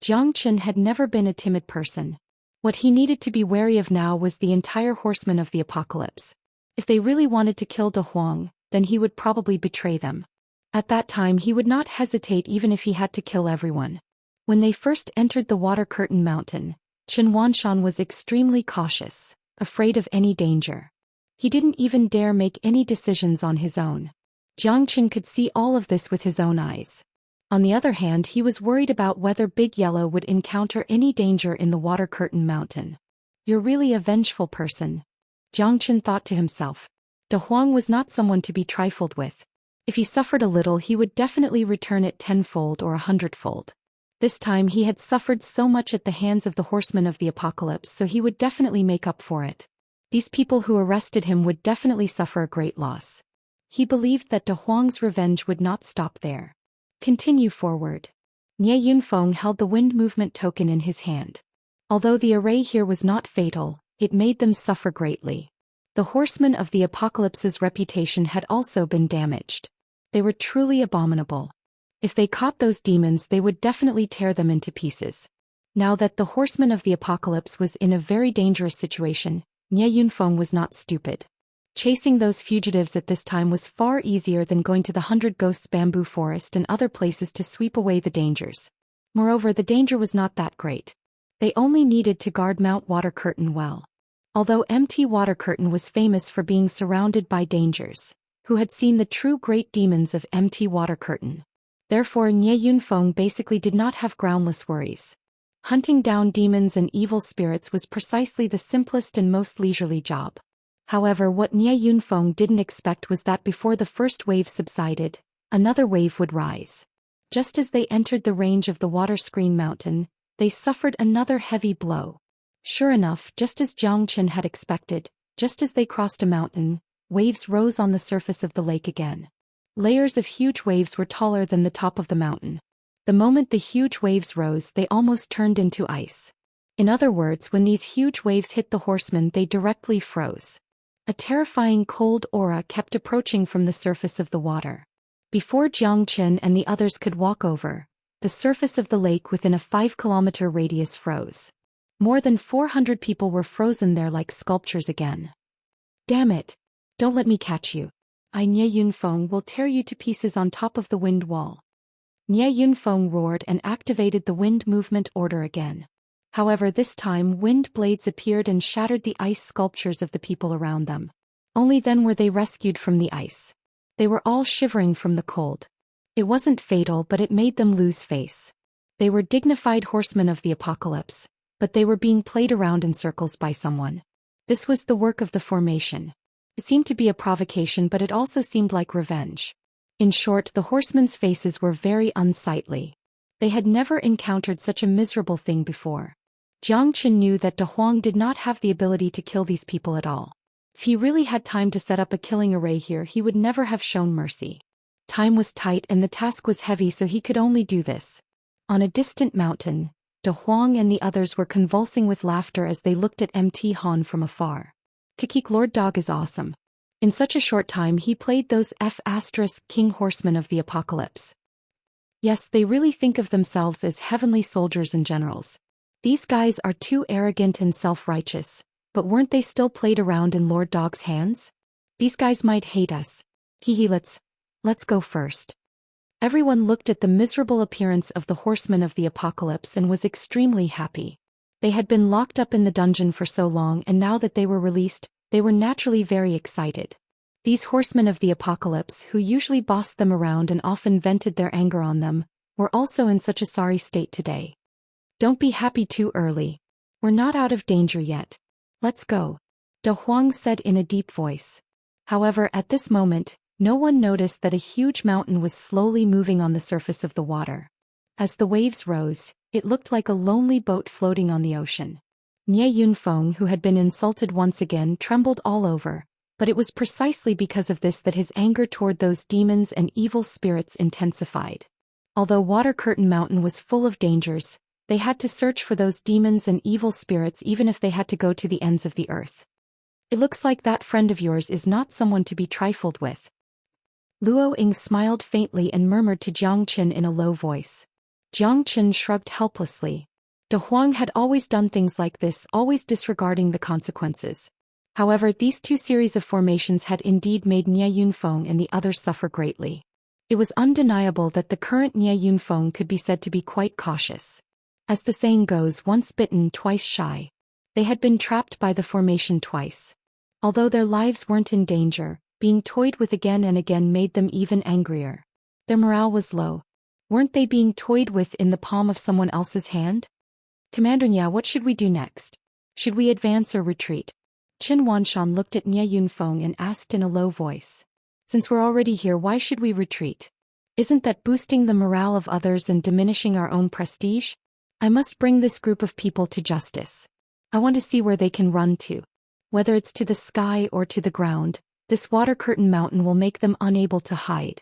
Jiang Chen had never been a timid person. What he needed to be wary of now was the entire Horsemen of the Apocalypse. If they really wanted to kill De Huang, then he would probably betray them. At that time he would not hesitate even if he had to kill everyone. When they first entered the Water Curtain Mountain, Chen Wanshan was extremely cautious, afraid of any danger. He didn't even dare make any decisions on his own. Jiang Chen could see all of this with his own eyes. On the other hand, he was worried about whether Big Yellow would encounter any danger in the Water Curtain Mountain. You're really a vengeful person, Jiang Chen thought to himself. De Huang was not someone to be trifled with. If he suffered a little, he would definitely return it tenfold or 100-fold. This time he had suffered so much at the hands of the Horsemen of the Apocalypse, so he would definitely make up for it. These people who arrested him would definitely suffer a great loss. He believed that De Huang's revenge would not stop there. Continue forward. Nie Yunfeng held the wind movement token in his hand. Although the array here was not fatal, it made them suffer greatly. The Horsemen of the Apocalypse's reputation had also been damaged. They were truly abominable. If they caught those demons, they would definitely tear them into pieces. Now that the Horseman of the Apocalypse was in a very dangerous situation, Nie Yunfeng was not stupid. Chasing those fugitives at this time was far easier than going to the 100 Ghosts bamboo forest and other places to sweep away the dangers. Moreover, the danger was not that great. They only needed to guard Mount Water Curtain well. Although MT Water Curtain was famous for being surrounded by dangers, who had seen the true great demons of MT Water Curtain? Therefore, Nie Yunfeng basically did not have groundless worries. Hunting down demons and evil spirits was precisely the simplest and most leisurely job. However, what Nie Yunfeng didn't expect was that before the first wave subsided, another wave would rise. Just as they entered the range of the Water Screen Mountain, they suffered another heavy blow. Sure enough, just as Jiang Chen had expected, just as they crossed a mountain, waves rose on the surface of the lake again. Layers of huge waves were taller than the top of the mountain. The moment the huge waves rose, they almost turned into ice. In other words, when these huge waves hit the horsemen, they directly froze. A terrifying cold aura kept approaching from the surface of the water. Before Jiang Chen and the others could walk over, the surface of the lake within a 5-kilometer radius froze. More than 400 people were frozen there like sculptures again. Damn it! Don't let me catch you. Nie Yunfeng will tear you to pieces on top of the wind wall. Nie Yunfeng roared and activated the wind movement order again. However, this time wind blades appeared and shattered the ice sculptures of the people around them. Only then were they rescued from the ice. They were all shivering from the cold. It wasn't fatal, but it made them lose face. They were dignified horsemen of the apocalypse, but they were being played around in circles by someone. This was the work of the formation. It seemed to be a provocation, but it also seemed like revenge. In short, the horsemen's faces were very unsightly. They had never encountered such a miserable thing before. Jiang Chen knew that De Huang did not have the ability to kill these people at all. If he really had time to set up a killing array here, he would never have shown mercy. Time was tight and the task was heavy, so he could only do this. On a distant mountain, De Huang and the others were convulsing with laughter as they looked at MT Han from afar. Kikik, Lord Dog is awesome. In such a short time he played those King horsemen of the apocalypse. Yes, they really think of themselves as heavenly soldiers and generals. These guys are too arrogant and self-righteous, but weren't they still played around in Lord Dog's hands? These guys might hate us. Hehe, let's go first. Everyone looked at the miserable appearance of the horsemen of the apocalypse and was extremely happy. They had been locked up in the dungeon for so long, and now that they were released, they were naturally very excited. These horsemen of the apocalypse, who usually bossed them around and often vented their anger on them, were also in such a sorry state today. Don't be happy too early. We're not out of danger yet. Let's go, De Huang said in a deep voice. However, at this moment, no one noticed that a huge mountain was slowly moving on the surface of the water. As the waves rose, it looked like a lonely boat floating on the ocean. Nie Yunfeng, who had been insulted once again, trembled all over, but it was precisely because of this that his anger toward those demons and evil spirits intensified. Although Water Curtain Mountain was full of dangers, they had to search for those demons and evil spirits even if they had to go to the ends of the earth. It looks like that friend of yours is not someone to be trifled with. Luo Ying smiled faintly and murmured to Jiang Qin in a low voice. Jiang Qin shrugged helplessly. De Huang had always done things like this, always disregarding the consequences. However, these two series of formations had indeed made Nie Yunfeng and the others suffer greatly. It was undeniable that the current Nie Yunfeng could be said to be quite cautious. As the saying goes, once bitten, twice shy. They had been trapped by the formation twice. Although their lives weren't in danger, being toyed with again and again made them even angrier. Their morale was low. Weren't they being toyed with in the palm of someone else's hand? Commander Nya, what should we do next? Should we advance or retreat? Qin Wanshan looked at Nie Yunfeng and asked in a low voice. Since we're already here, why should we retreat? Isn't that boosting the morale of others and diminishing our own prestige? I must bring this group of people to justice. I want to see where they can run to. Whether it's to the sky or to the ground, this Water Curtain Mountain will make them unable to hide.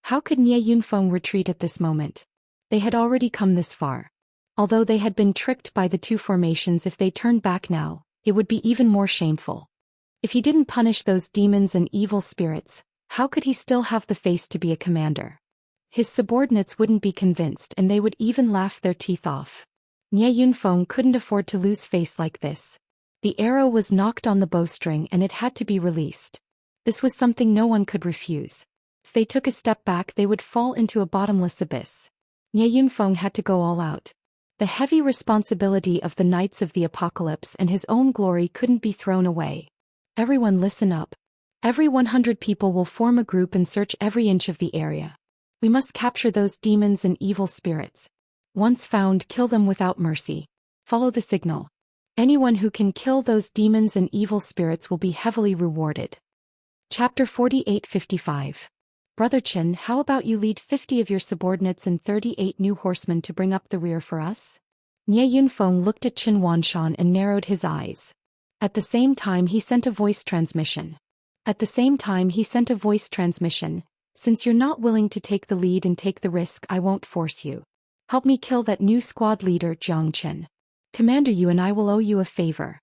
How could Nie Yunfeng retreat at this moment? They had already come this far. Although they had been tricked by the two formations, if they turned back now, it would be even more shameful. If he didn't punish those demons and evil spirits, how could he still have the face to be a commander? His subordinates wouldn't be convinced and they would even laugh their teeth off. Nie Yunfeng couldn't afford to lose face like this. The arrow was knocked on the bowstring and it had to be released. This was something no one could refuse. If they took a step back, they would fall into a bottomless abyss. Nie Yunfeng had to go all out. The heavy responsibility of the Knights of the Apocalypse and his own glory couldn't be thrown away. Everyone listen up. Every 100 people will form a group and search every inch of the area. We must capture those demons and evil spirits. Once found, kill them without mercy. Follow the signal. Anyone who can kill those demons and evil spirits will be heavily rewarded. Chapter 48-55. Brother Qin, how about you lead 50 of your subordinates and 38 new horsemen to bring up the rear for us? Nie Yunfeng looked at Qin Wanshan and narrowed his eyes. At the same time he sent a voice transmission. Since you're not willing to take the lead and take the risk, I won't force you. Help me kill that new squad leader, Jiang Qin. Commander, you and I will owe you a favor.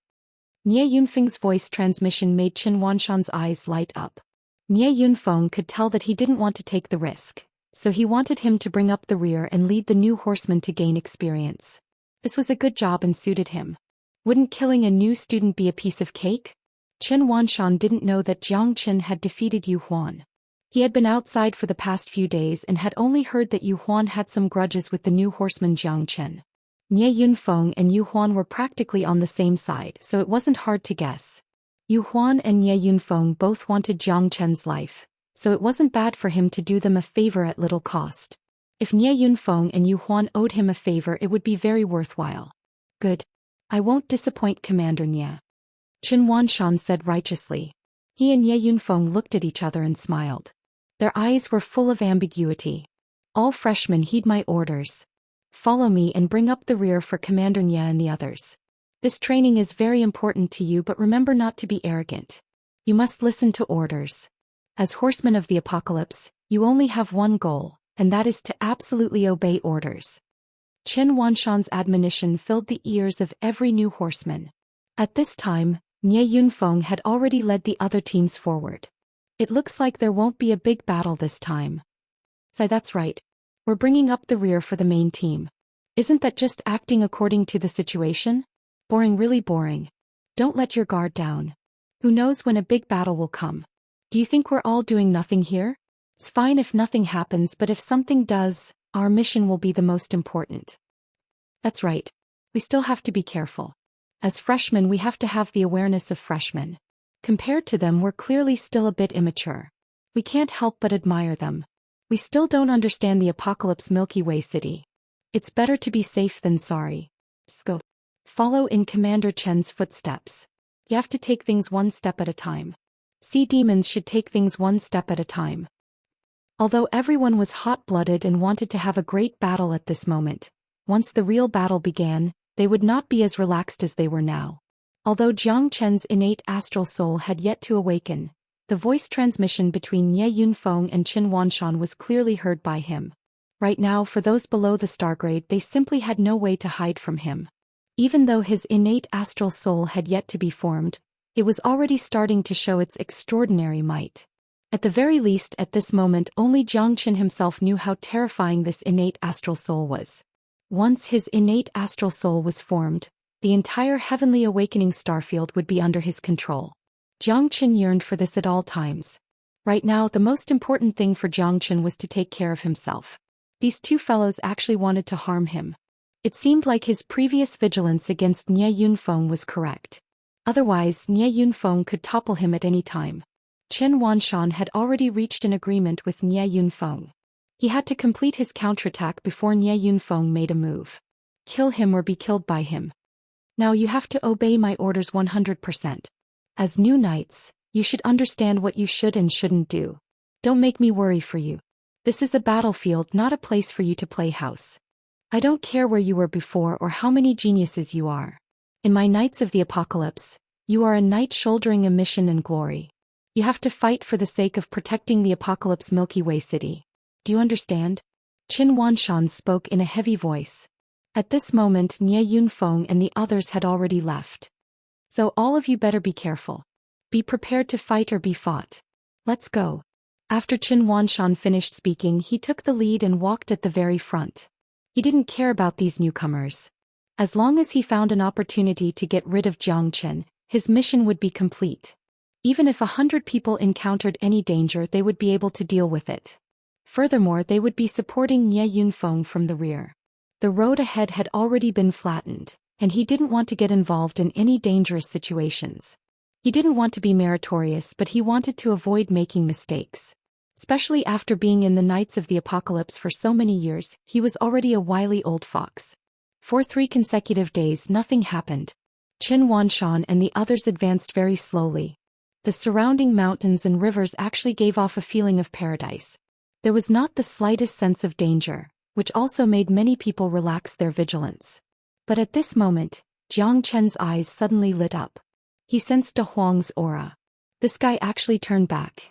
Nie Yunfeng's voice transmission made Qin Wanshan's eyes light up. Nie Yunfeng could tell that he didn't want to take the risk, so he wanted him to bring up the rear and lead the new horsemen to gain experience. This was a good job and suited him. Wouldn't killing a new student be a piece of cake? Qin Wanshan didn't know that Jiang Qin had defeated Yu Huan. He had been outside for the past few days and had only heard that Yu Huan had some grudges with the new horseman Jiang Qin. Nie Yunfeng and Yu Huan were practically on the same side, so it wasn't hard to guess. Yu Huan and Nie Yunfeng both wanted Jiang Qin's life, so it wasn't bad for him to do them a favor at little cost. If Nie Yunfeng and Yu Huan owed him a favor, it would be very worthwhile. Good. I won't disappoint, Commander Nie. Qin Wanshan said righteously. He and Nie Yunfeng looked at each other and smiled. Their eyes were full of ambiguity. All freshmen, heed my orders. Follow me and bring up the rear for Commander Nie and the others. This training is very important to you, but remember not to be arrogant. You must listen to orders. As horsemen of the apocalypse, you only have one goal, and that is to absolutely obey orders. Qin Wanshan's admonition filled the ears of every new horseman. At this time, Nie Yunfeng had already led the other teams forward. It looks like there won't be a big battle this time. So that's right. We're bringing up the rear for the main team. Isn't that just acting according to the situation? Boring, really boring. Don't let your guard down. Who knows when a big battle will come? Do you think we're all doing nothing here? It's fine if nothing happens, but if something does, our mission will be the most important. That's right. We still have to be careful. As freshmen, we have to have the awareness of freshmen. Compared to them, we're clearly still a bit immature. We can't help but admire them. We still don't understand the apocalypse Milky Way city. It's better to be safe than sorry. Go. Follow in Commander Chen's footsteps. You have to take things one step at a time. Sea demons should take things one step at a time. Although everyone was hot-blooded and wanted to have a great battle at this moment, once the real battle began, they would not be as relaxed as they were now. Although Jiang Chen's innate astral soul had yet to awaken, the voice transmission between Nie Yunfeng and Qin Wanshan was clearly heard by him. Right now, for those below the star grade, they simply had no way to hide from him. Even though his innate astral soul had yet to be formed, it was already starting to show its extraordinary might. At the very least, at this moment, only Jiang Qin himself knew how terrifying this innate astral soul was. Once his innate astral soul was formed, the entire heavenly awakening starfield would be under his control. Jiang Qin yearned for this at all times. Right now, the most important thing for Jiang Qin was to take care of himself. These two fellows actually wanted to harm him. It seemed like his previous vigilance against Nie Yunfeng was correct. Otherwise, Nie Yunfeng could topple him at any time. Qin Wanshan had already reached an agreement with Nie Yunfeng. He had to complete his counterattack before Nie Yunfeng made a move. Kill him or be killed by him. Now you have to obey my orders 100%. As new knights, you should understand what you should and shouldn't do. Don't make me worry for you. This is a battlefield, not a place for you to play house. I don't care where you were before or how many geniuses you are. In my Knights of the Apocalypse, you are a knight shouldering a mission and glory. You have to fight for the sake of protecting the Apocalypse Milky Way city. Do you understand? Qin Wanshan spoke in a heavy voice. At this moment, Nie Yunfeng and the others had already left. So all of you better be careful. Be prepared to fight or be fought. Let's go. After Qin Wanshan finished speaking, he took the lead and walked at the very front. He didn't care about these newcomers. As long as he found an opportunity to get rid of Jiang Qin, his mission would be complete. Even if 100 people encountered any danger, they would be able to deal with it. Furthermore, they would be supporting Nie Yunfeng from the rear. The road ahead had already been flattened, and he didn't want to get involved in any dangerous situations. He didn't want to be meritorious, but he wanted to avoid making mistakes. Especially after being in the Knights of the Apocalypse for so many years, he was already a wily old fox. For 3 consecutive days, nothing happened. Qin Wanshan and the others advanced very slowly. The surrounding mountains and rivers actually gave off a feeling of paradise. There was not the slightest sense of danger, which also made many people relax their vigilance. But at this moment, Jiang Chen's eyes suddenly lit up. He sensed De Huang's aura. This guy actually turned back.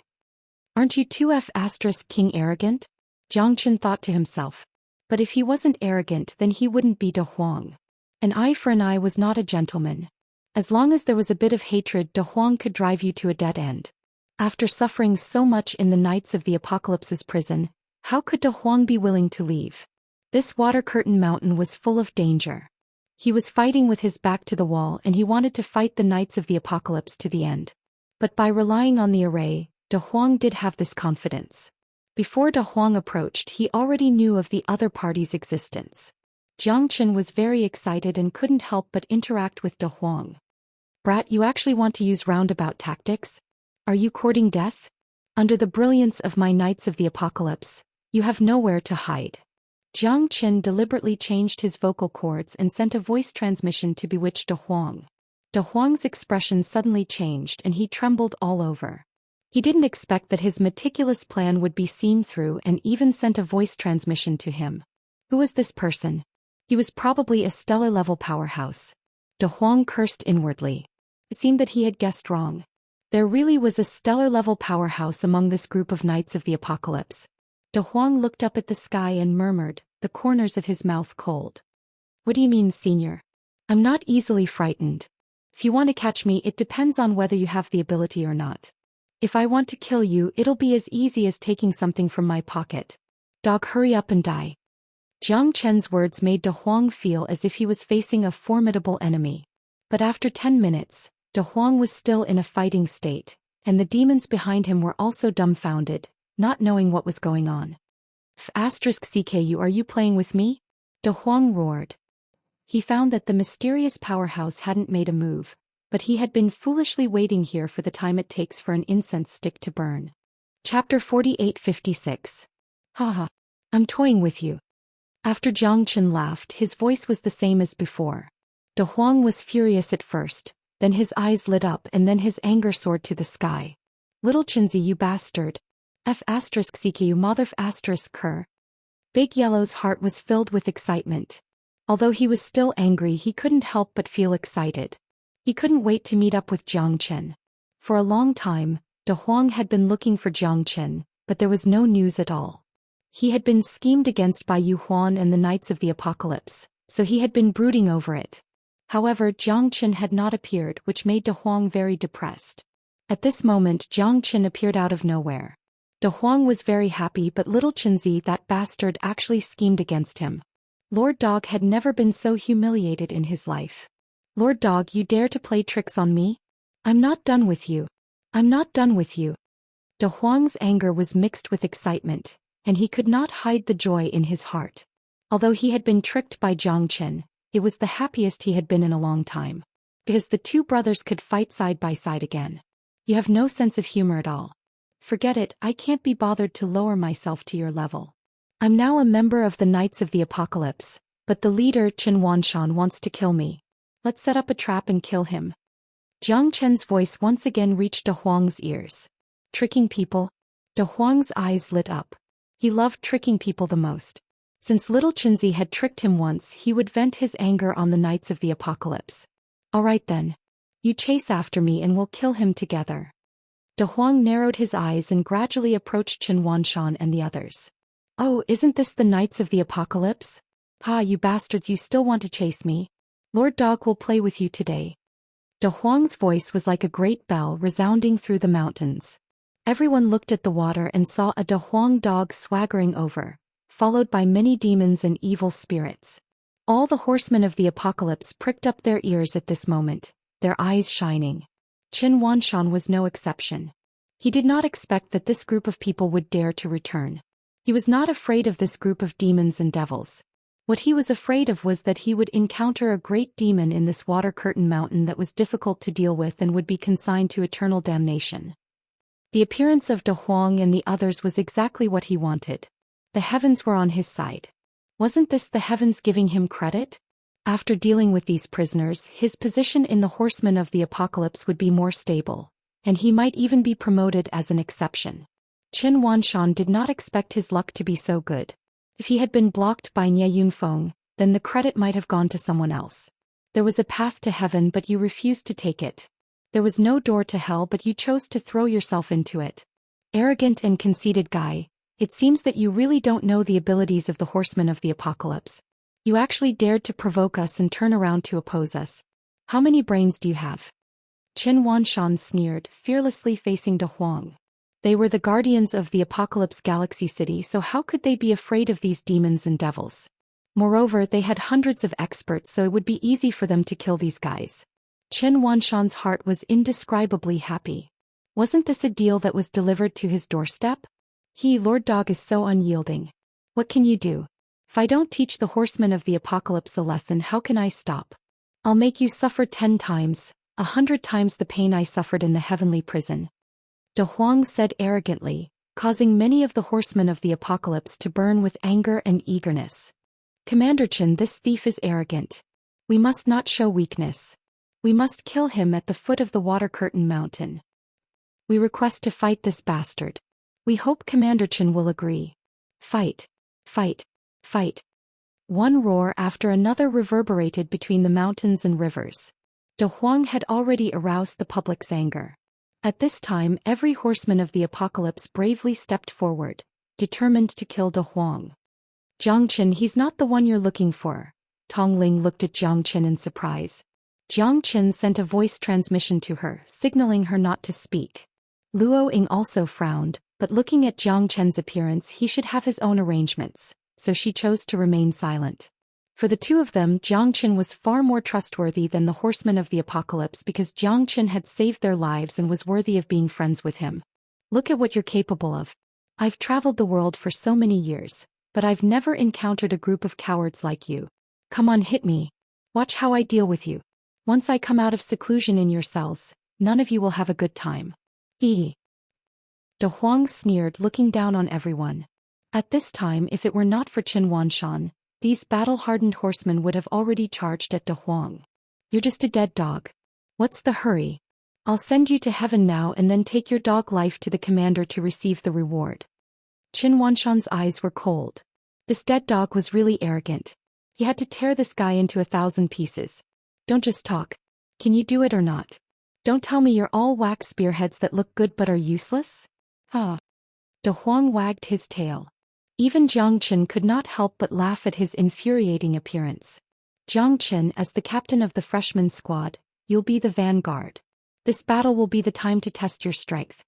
Aren't you 2F** king arrogant? Jiang Chen thought to himself. But if he wasn't arrogant, then he wouldn't be De Huang. An eye for an eye was not a gentleman. As long as there was a bit of hatred, De Huang could drive you to a dead end. After suffering so much in the Knights of the Apocalypse's prison, how could De Huang be willing to leave? This water curtain mountain was full of danger. He was fighting with his back to the wall, and he wanted to fight the Knights of the Apocalypse to the end. But by relying on the array, De Huang did have this confidence. Before De Huang approached, he already knew of the other party's existence. Jiang Qin was very excited and couldn't help but interact with De Huang. Brat, you actually want to use roundabout tactics? Are you courting death? Under the brilliance of my Knights of the Apocalypse, you have nowhere to hide. Jiang Qin deliberately changed his vocal cords and sent a voice transmission to bewitch De Huang. De Huang's expression suddenly changed and he trembled all over. He didn't expect that his meticulous plan would be seen through and even sent a voice transmission to him. Who was this person? He was probably a stellar-level powerhouse. De Huang cursed inwardly. It seemed that he had guessed wrong. There really was a stellar-level powerhouse among this group of Knights of the Apocalypse. De Huang looked up at the sky and murmured, the corners of his mouth cold. What do you mean, senior? I'm not easily frightened. If you want to catch me, it depends on whether you have the ability or not. If I want to kill you, it'll be as easy as taking something from my pocket. Dog, hurry up and die. Jiang Chen's words made De Huang feel as if he was facing a formidable enemy. But after 10 minutes, De Huang was still in a fighting state, and the demons behind him were also dumbfounded, not knowing what was going on. *CKU, are you playing with me? De Huang roared. He found that the mysterious powerhouse hadn't made a move, but he had been foolishly waiting here for the time it takes for an incense stick to burn. Chapter 48:56. Haha. I'm toying with you. After Jiang Chen laughed, his voice was the same as before. De Huang was furious at first, then his eyes lit up and then his anger soared to the sky. Little Chenzi, you bastard. *CKU mother *cur. Big Yellow's heart was filled with excitement. Although he was still angry, he couldn't help but feel excited. He couldn't wait to meet up with Jiang Chen. For a long time, De Huang had been looking for Jiang Chen, but there was no news at all. He had been schemed against by Yu Huan and the Knights of the Apocalypse, so he had been brooding over it. However, Jiang Chen had not appeared, which made De Huang very depressed. At this moment, Jiang Chen appeared out of nowhere. De Huang was very happy, but little Chenzi, that bastard, actually schemed against him. Lord Dog had never been so humiliated in his life. Lord Dog, you dare to play tricks on me? I'm not done with you. I'm not done with you. De Huang's anger was mixed with excitement, and he could not hide the joy in his heart. Although he had been tricked by Jiang Chen, it was the happiest he had been in a long time. Because the two brothers could fight side by side again. You have no sense of humor at all. Forget it, I can't be bothered to lower myself to your level. I'm now a member of the Knights of the Apocalypse, but the leader Chen Wanshan wants to kill me. Let's set up a trap and kill him. Jiang Chen's voice once again reached De Huang's ears. Tricking people? De Huang's eyes lit up. He loved tricking people the most. Since little Chenzi had tricked him once, he would vent his anger on the Knights of the Apocalypse. Alright then. You chase after me and we'll kill him together. De Huang narrowed his eyes and gradually approached Chen Wanshan and the others. Oh, isn't this the Knights of the Apocalypse? Ha, you bastards, you still want to chase me? Lord Dog will play with you today. De Huang's voice was like a great bell resounding through the mountains. Everyone looked at the water and saw a De Huang dog swaggering over, followed by many demons and evil spirits. All the horsemen of the apocalypse pricked up their ears at this moment, their eyes shining. Chen Wanshan was no exception. He did not expect that this group of people would dare to return. He was not afraid of this group of demons and devils. What he was afraid of was that he would encounter a great demon in this water curtain mountain that was difficult to deal with and would be consigned to eternal damnation. The appearance of De Huang and the others was exactly what he wanted. The heavens were on his side. Wasn't this the heavens giving him credit? After dealing with these prisoners, his position in the Horsemen of the Apocalypse would be more stable, and he might even be promoted as an exception. Chen Wanshan did not expect his luck to be so good. If he had been blocked by Nie Yunfeng, then the credit might have gone to someone else. There was a path to heaven, but you refused to take it. There was no door to hell, but you chose to throw yourself into it. Arrogant and conceited guy, it seems that you really don't know the abilities of the Horsemen of the Apocalypse. You actually dared to provoke us and turn around to oppose us. How many brains do you have? Chen Wanshan sneered, fearlessly facing De Huang. They were the guardians of the Apocalypse Galaxy City, so how could they be afraid of these demons and devils? Moreover, they had hundreds of experts, so it would be easy for them to kill these guys. Chen Wanshan's heart was indescribably happy. Wasn't this a deal that was delivered to his doorstep? Lord Dog is so unyielding. What can you do? If I don't teach the Horsemen of the Apocalypse a lesson, how can I stop? I'll make you suffer 10 times, 100 times the pain I suffered in the heavenly prison. De Huang said arrogantly, causing many of the Horsemen of the Apocalypse to burn with anger and eagerness. Commander Chen, this thief is arrogant. We must not show weakness. We must kill him at the foot of the Water Curtain Mountain. We request to fight this bastard. We hope Commander Chen will agree. Fight. Fight. Fight. One roar after another reverberated between the mountains and rivers. De Huang had already aroused the public's anger. At this time, every horseman of the apocalypse bravely stepped forward, determined to kill De Huang. Jiang Chen, he's not the one you're looking for. Tong Ling looked at Jiang Chen in surprise. Jiang Chen sent a voice transmission to her, signaling her not to speak. Luo Ying also frowned, but looking at Jiang Chen's appearance, he should have his own arrangements, so she chose to remain silent. For the two of them, Jiang Chen was far more trustworthy than the horsemen of the apocalypse because Jiang Chen had saved their lives and was worthy of being friends with him. Look at what you're capable of. I've traveled the world for so many years, but I've never encountered a group of cowards like you. Come on, hit me. Watch how I deal with you. Once I come out of seclusion in your cells, none of you will have a good time. De Huang sneered, looking down on everyone. At this time, if it were not for Qin Wanshan, these battle-hardened horsemen would have already charged at De Huang. You're just a dead dog. What's the hurry? I'll send you to heaven now and then take your dog life to the commander to receive the reward. Qin Wanshan's eyes were cold. This dead dog was really arrogant. He had to tear this guy into 1,000 pieces. Don't just talk. Can you do it or not? Don't tell me you're all wax spearheads that look good but are useless? De Huang wagged his tail. Even Jiang Chen could not help but laugh at his infuriating appearance. Jiang Chen, as the captain of the freshman squad, you'll be the vanguard. This battle will be the time to test your strength.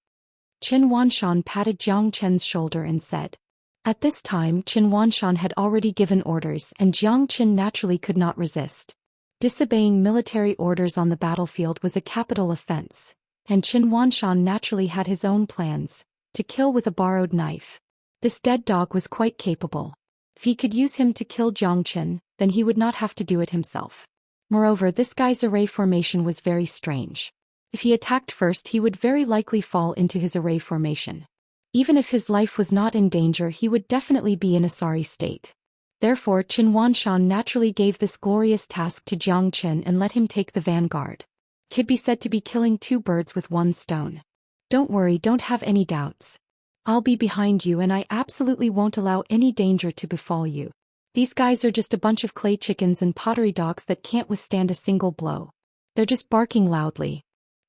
Qin Wanshan patted Jiang Chen's shoulder and said. At this time, Qin Wanshan had already given orders and Jiang Chen naturally could not resist. Disobeying military orders on the battlefield was a capital offense, and Qin Wanshan naturally had his own plans, to kill with a borrowed knife. This dead dog was quite capable. If he could use him to kill Jiang Chen, then he would not have to do it himself. Moreover, this guy's array formation was very strange. If he attacked first, he would very likely fall into his array formation. Even if his life was not in danger, he would definitely be in a sorry state. Therefore, Qin Wanshan naturally gave this glorious task to Jiang Chen and let him take the vanguard. Could be said to be killing two birds with one stone. Don't worry, don't have any doubts. I'll be behind you and I absolutely won't allow any danger to befall you. These guys are just a bunch of clay chickens and pottery dogs that can't withstand a single blow. They're just barking loudly.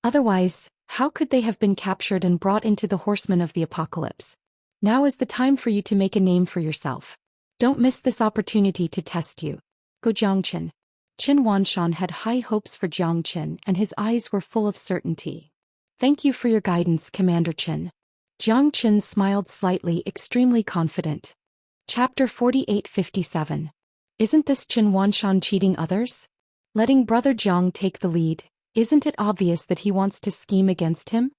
Otherwise, how could they have been captured and brought into the horsemen of the apocalypse? Now is the time for you to make a name for yourself. Don't miss this opportunity to test you. Go Jiang Chen. Qin Wanshan had high hopes for Jiang Chen and his eyes were full of certainty. Thank you for your guidance, Commander Chen. Jiang Chen smiled slightly, extremely confident. Chapter 4857. Isn't this Qin Wanshan cheating others? Letting Brother Jiang take the lead, isn't it obvious that he wants to scheme against him?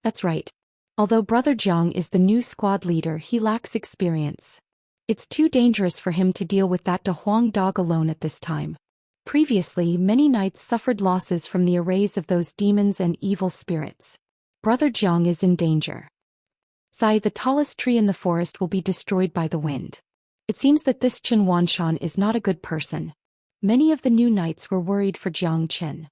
That's right. Although Brother Jiang is the new squad leader, he lacks experience. It's too dangerous for him to deal with that De Huang dog alone at this time. Previously, many knights suffered losses from the arrays of those demons and evil spirits. Brother Jiang is in danger. Sai, the tallest tree in the forest will be destroyed by the wind. It seems that this Qin Wanshan is not a good person. Many of the new knights were worried for Jiang Chen.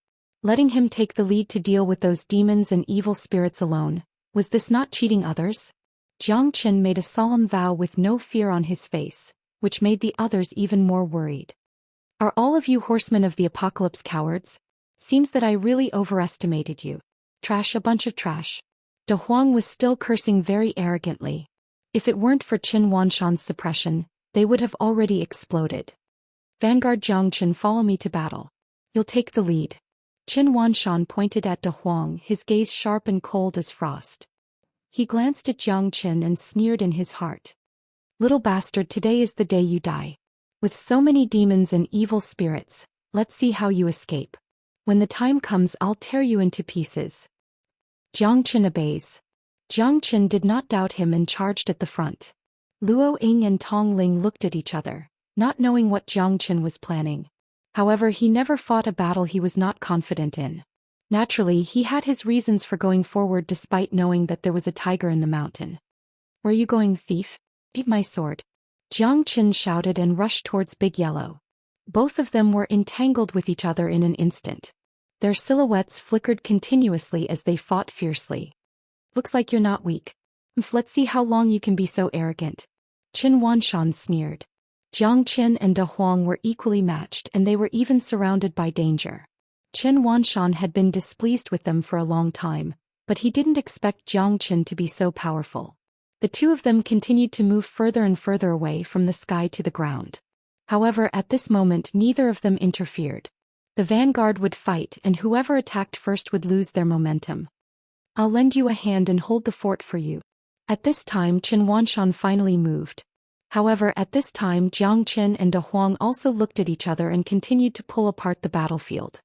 Letting him take the lead to deal with those demons and evil spirits alone, was this not cheating others? Jiang Chen made a solemn vow with no fear on his face, which made the others even more worried. Are all of you horsemen of the apocalypse cowards? Seems that I really overestimated you. Trash, a bunch of trash. De Huang was still cursing very arrogantly. If it weren't for Qin Wanshan's suppression, they would have already exploded. Vanguard Jiang Chen, follow me to battle. You'll take the lead. Qin Wanshan pointed at De Huang, his gaze sharp and cold as frost. He glanced at Jiang Chen and sneered in his heart. Little bastard, today is the day you die. With so many demons and evil spirits, let's see how you escape. When the time comes, I'll tear you into pieces. Jiang Chen obeys. Jiang Chen did not doubt him and charged at the front. Luo Ying and Tong Ling looked at each other, not knowing what Jiang Chen was planning. However, he never fought a battle he was not confident in. Naturally, he had his reasons for going forward despite knowing that there was a tiger in the mountain. Where are you going, thief? Eat my sword. Jiang Chen shouted and rushed towards Big Yellow. Both of them were entangled with each other in an instant. Their silhouettes flickered continuously as they fought fiercely. Looks like you're not weak. Let's see how long you can be so arrogant. Qin Wanshan sneered. Jiang Chen and De Huang were equally matched and they were even surrounded by danger. Qin Wanshan had been displeased with them for a long time, but he didn't expect Jiang Chen to be so powerful. The two of them continued to move further and further away from the sky to the ground. However, at this moment neither of them interfered. The vanguard would fight and whoever attacked first would lose their momentum. I'll lend you a hand and hold the fort for you. At this time Qin Wanshan finally moved. However, at this time Jiang Qin and De Huang also looked at each other and continued to pull apart the battlefield.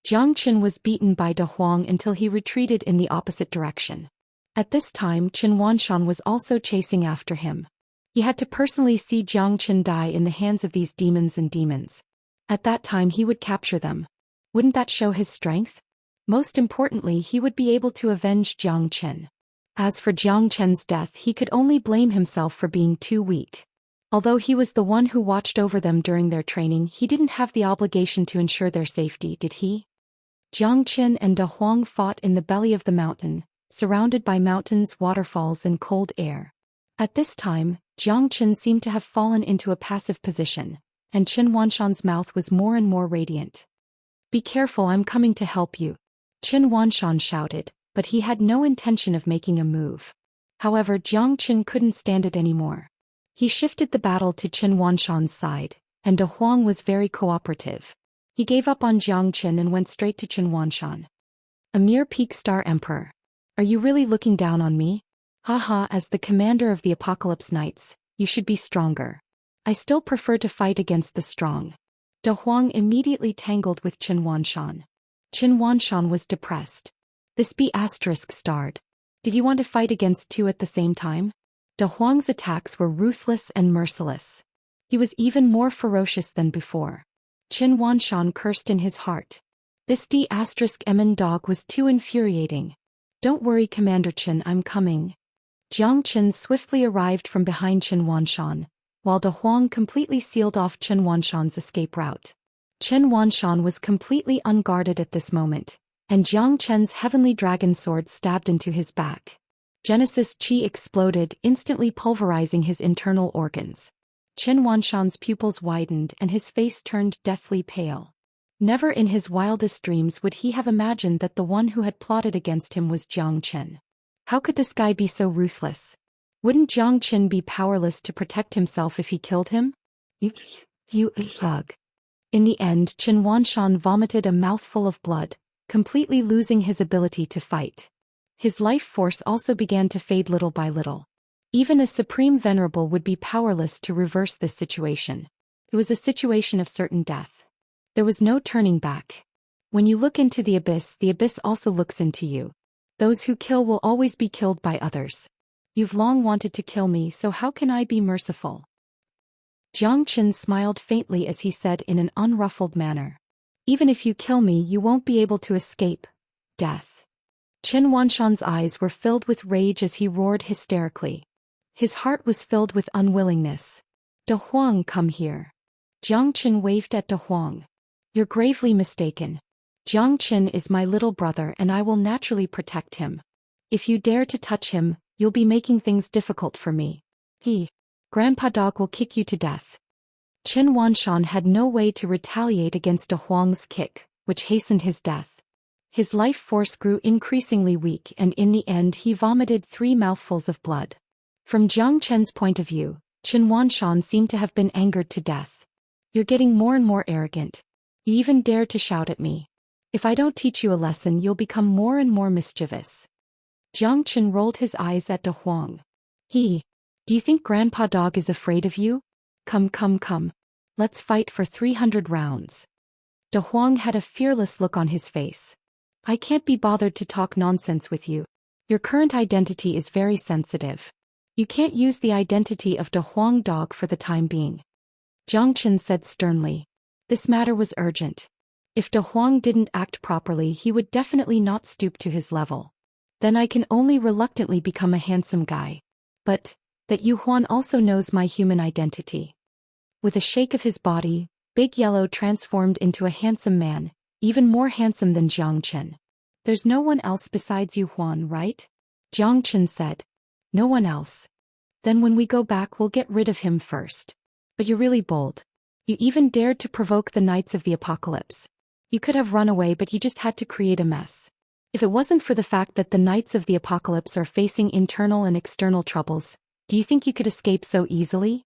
Jiang Qin was beaten by De Huang until he retreated in the opposite direction. At this time Qin Wanshan was also chasing after him. He had to personally see Jiang Qin die in the hands of these demons and demons. At that time he would capture them. Wouldn't that show his strength? Most importantly, he would be able to avenge Jiang Qin. As for Jiang Qin's death, he could only blame himself for being too weak. Although he was the one who watched over them during their training, he didn't have the obligation to ensure their safety, did he? Jiang Qin and De Huang fought in the belly of the mountain, surrounded by mountains, waterfalls and cold air. At this time, Jiang Qin seemed to have fallen into a passive position, and Qin Wanshan's mouth was more and more radiant. Be careful, I'm coming to help you. Qin Wanshan shouted, but he had no intention of making a move. However, Jiang Qin couldn't stand it anymore. He shifted the battle to Qin Wanshan's side, and De Huang was very cooperative. He gave up on Jiang Qin and went straight to Qin Wanshan. A mere peak star emperor. Are you really looking down on me? Haha, as the commander of the Apocalypse Knights, you should be stronger. I still prefer to fight against the strong. De Huang immediately tangled with Qin Wanshan. Qin Wanshan was depressed. This be asterisk starred. Did you want to fight against two at the same time? De Huang's attacks were ruthless and merciless. He was even more ferocious than before. Qin Wanshan cursed in his heart. This D*Emin dog was too infuriating. Don't worry, Commander Qin, I'm coming. Jiang Qin swiftly arrived from behind Qin Wanshan, while De Huang completely sealed off Qin Wanshan's escape route. Qin Wanshan was completely unguarded at this moment, and Jiang Qin's heavenly dragon sword stabbed into his back. Genesis Qi exploded, instantly pulverizing his internal organs. Qin Wanshan's pupils widened and his face turned deathly pale. Never in his wildest dreams would he have imagined that the one who had plotted against him was Jiang Qin. How could this guy be so ruthless? Wouldn't Jiang Qin be powerless to protect himself if he killed him? You ugh. In the end, Qin Wanshan vomited a mouthful of blood, completely losing his ability to fight. His life force also began to fade little by little. Even a supreme venerable would be powerless to reverse this situation. It was a situation of certain death. There was no turning back. When you look into the abyss also looks into you. Those who kill will always be killed by others. You've long wanted to kill me, so how can I be merciful? Jiang Qin smiled faintly as he said in an unruffled manner. Even if you kill me, you won't be able to escape death. Qin Wanshan's eyes were filled with rage as he roared hysterically. His heart was filled with unwillingness. De Huang, come here. Jiang Qin waved at De Huang. You're gravely mistaken. Jiang Qin is my little brother and I will naturally protect him. If you dare to touch him, you'll be making things difficult for me. Grandpa Dog will kick you to death. Qin Wanshan had no way to retaliate against De Huang's kick, which hastened his death. His life force grew increasingly weak and in the end he vomited 3 mouthfuls of blood. From Jiang Qin's point of view, Qin Wanshan seemed to have been angered to death. You're getting more and more arrogant. You even dare to shout at me. If I don't teach you a lesson, you'll become more and more mischievous. Jiang Qin rolled his eyes at De Huang. Do you think Grandpa Dog is afraid of you? Come. Let's fight for 300 rounds. De Huang had a fearless look on his face. I can't be bothered to talk nonsense with you. Your current identity is very sensitive. You can't use the identity of De Huang Dog for the time being. Jiang Qin said sternly. This matter was urgent. If De Huang didn't act properly, he would definitely not stoop to his level. Then I can only reluctantly become a handsome guy. But that Yu Huan also knows my human identity. With a shake of his body, Big Yellow transformed into a handsome man, even more handsome than Jiang Qin. There's no one else besides Yu Huan, right? Jiang Qin said. No one else. Then when we go back we'll get rid of him first. But you're really bold. You even dared to provoke the Knights of the Apocalypse. You could have run away, but you just had to create a mess. If it wasn't for the fact that the Knights of the Apocalypse are facing internal and external troubles, do you think you could escape so easily?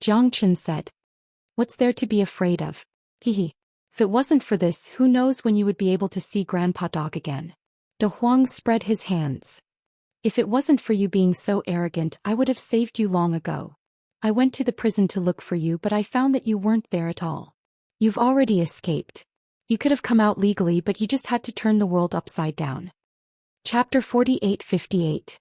Jiang Qin said. What's there to be afraid of? If it wasn't for this, who knows when you would be able to see Grandpa Dog again. De Huang spread his hands. If it wasn't for you being so arrogant, I would have saved you long ago. I went to the prison to look for you, but I found that you weren't there at all. You've already escaped. You could have come out legally, but you just had to turn the world upside down. Chapter 48-58.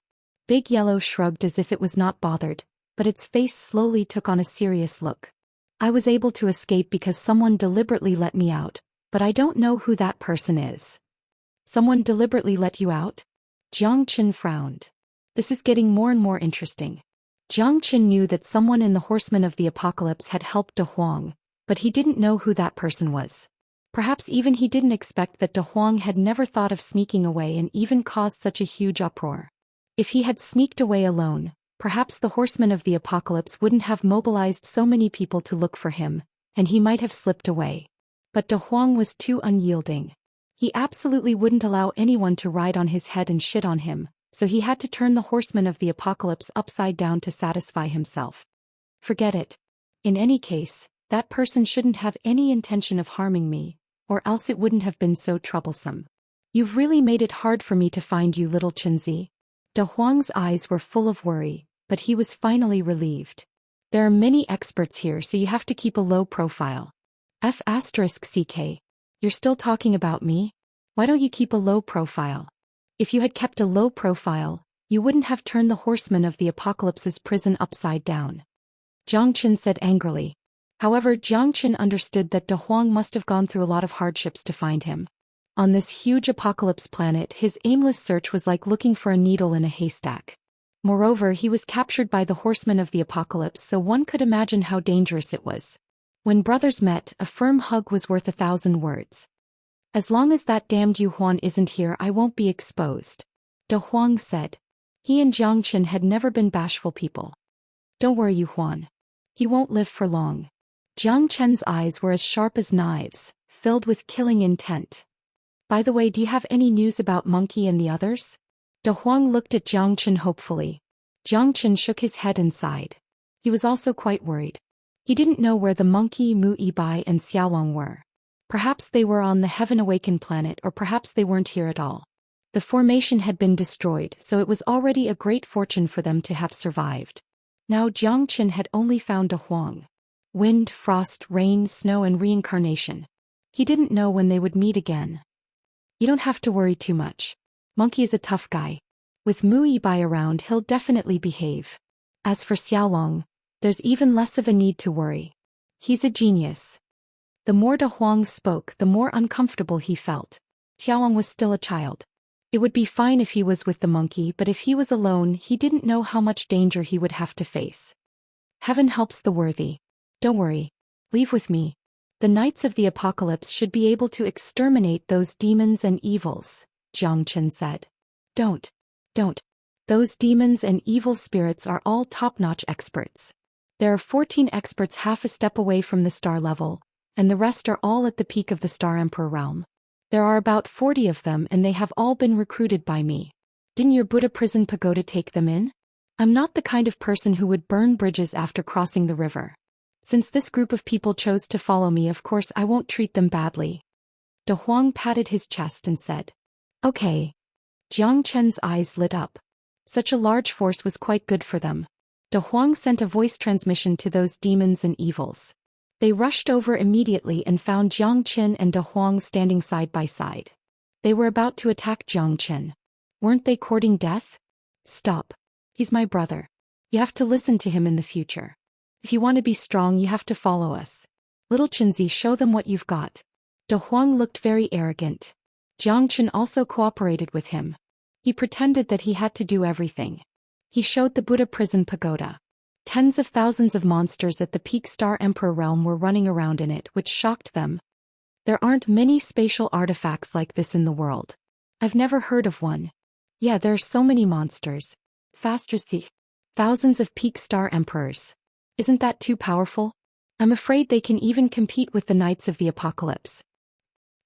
Big Yellow shrugged as if it was not bothered, but its face slowly took on a serious look. I was able to escape because someone deliberately let me out, but I don't know who that person is. Someone deliberately let you out? Jiang Qin frowned. This is getting more and more interesting. Jiang Qin knew that someone in the Horsemen of the Apocalypse had helped De Huang, but he didn't know who that person was. Perhaps even he didn't expect that De Huang had never thought of sneaking away and even caused such a huge uproar. If he had sneaked away alone, perhaps the Horsemen of the Apocalypse wouldn't have mobilized so many people to look for him, and he might have slipped away. But De Huang was too unyielding. He absolutely wouldn't allow anyone to ride on his head and shit on him, so he had to turn the Horsemen of the Apocalypse upside down to satisfy himself. Forget it. In any case, that person shouldn't have any intention of harming me, or else it wouldn't have been so troublesome. You've really made it hard for me to find you, little Qinzi. De Huang's eyes were full of worry, but he was finally relieved. There are many experts here, so you have to keep a low profile. F***CK. You're still talking about me? Why don't you keep a low profile? If you had kept a low profile, you wouldn't have turned the Horsemen of the Apocalypse's prison upside down. Jiang Qin said angrily. However, Jiang Qin understood that De Huang must have gone through a lot of hardships to find him. On this huge apocalypse planet, his aimless search was like looking for a needle in a haystack. Moreover, he was captured by the Horsemen of the Apocalypse, so one could imagine how dangerous it was. When brothers met, a firm hug was worth 1,000 words. As long as that damned Yu Huan isn't here, I won't be exposed, De Huang said. He and Jiang Qin had never been bashful people. Don't worry, Yu Huan. He won't live for long. Jiang Qin's eyes were as sharp as knives, filled with killing intent. By the way, do you have any news about Monkey and the others? De Huang looked at Jiang Qin hopefully. Jiang Qin shook his head and sighed. He was also quite worried. He didn't know where the monkey, Mu Yibai and Xiaolong were. Perhaps they were on the Heaven Awakened planet, or perhaps they weren't here at all. The formation had been destroyed, so it was already a great fortune for them to have survived. Now Jiang Qin had only found De Huang. Wind, frost, rain, snow and reincarnation. He didn't know when they would meet again. You don't have to worry too much. Monkey is a tough guy. With Mu Yibai around, he'll definitely behave. As for Xiaolong, there's even less of a need to worry. He's a genius. The more De Huang spoke, the more uncomfortable he felt. Xiaolong was still a child. It would be fine if he was with the monkey, but if he was alone, he didn't know how much danger he would have to face. Heaven helps the worthy. Don't worry. Leave with me. The Knights of the Apocalypse should be able to exterminate those demons and evils, Jiang Qin said. Don't. Those demons and evil spirits are all top-notch experts. There are 14 experts half a step away from the star level, and the rest are all at the peak of the Star Emperor realm. There are about 40 of them and they have all been recruited by me. Didn't your Buddha prison pagoda take them in? I'm not the kind of person who would burn bridges after crossing the river. Since this group of people chose to follow me, of course I won't treat them badly. De Huang patted his chest and said. Okay. Jiang Chen's eyes lit up. Such a large force was quite good for them. De Huang sent a voice transmission to those demons and evils. They rushed over immediately and found Jiang Qin and De Huang standing side by side. They were about to attack Jiang Qin. Weren't they courting death? Stop. He's my brother. You have to listen to him in the future. If you want to be strong, you have to follow us. Little Qinzi, show them what you've got. De Huang looked very arrogant. Jiang Qin also cooperated with him. He pretended that he had to do everything. He showed the Buddha prison pagoda. Tens of thousands of monsters at the peak Star Emperor realm were running around in it, which shocked them. There aren't many spatial artifacts like this in the world. I've never heard of one. Yeah, there are so many monsters. Faster the thousands of peak Star Emperors. Isn't that too powerful? I'm afraid they can even compete with the Knights of the Apocalypse.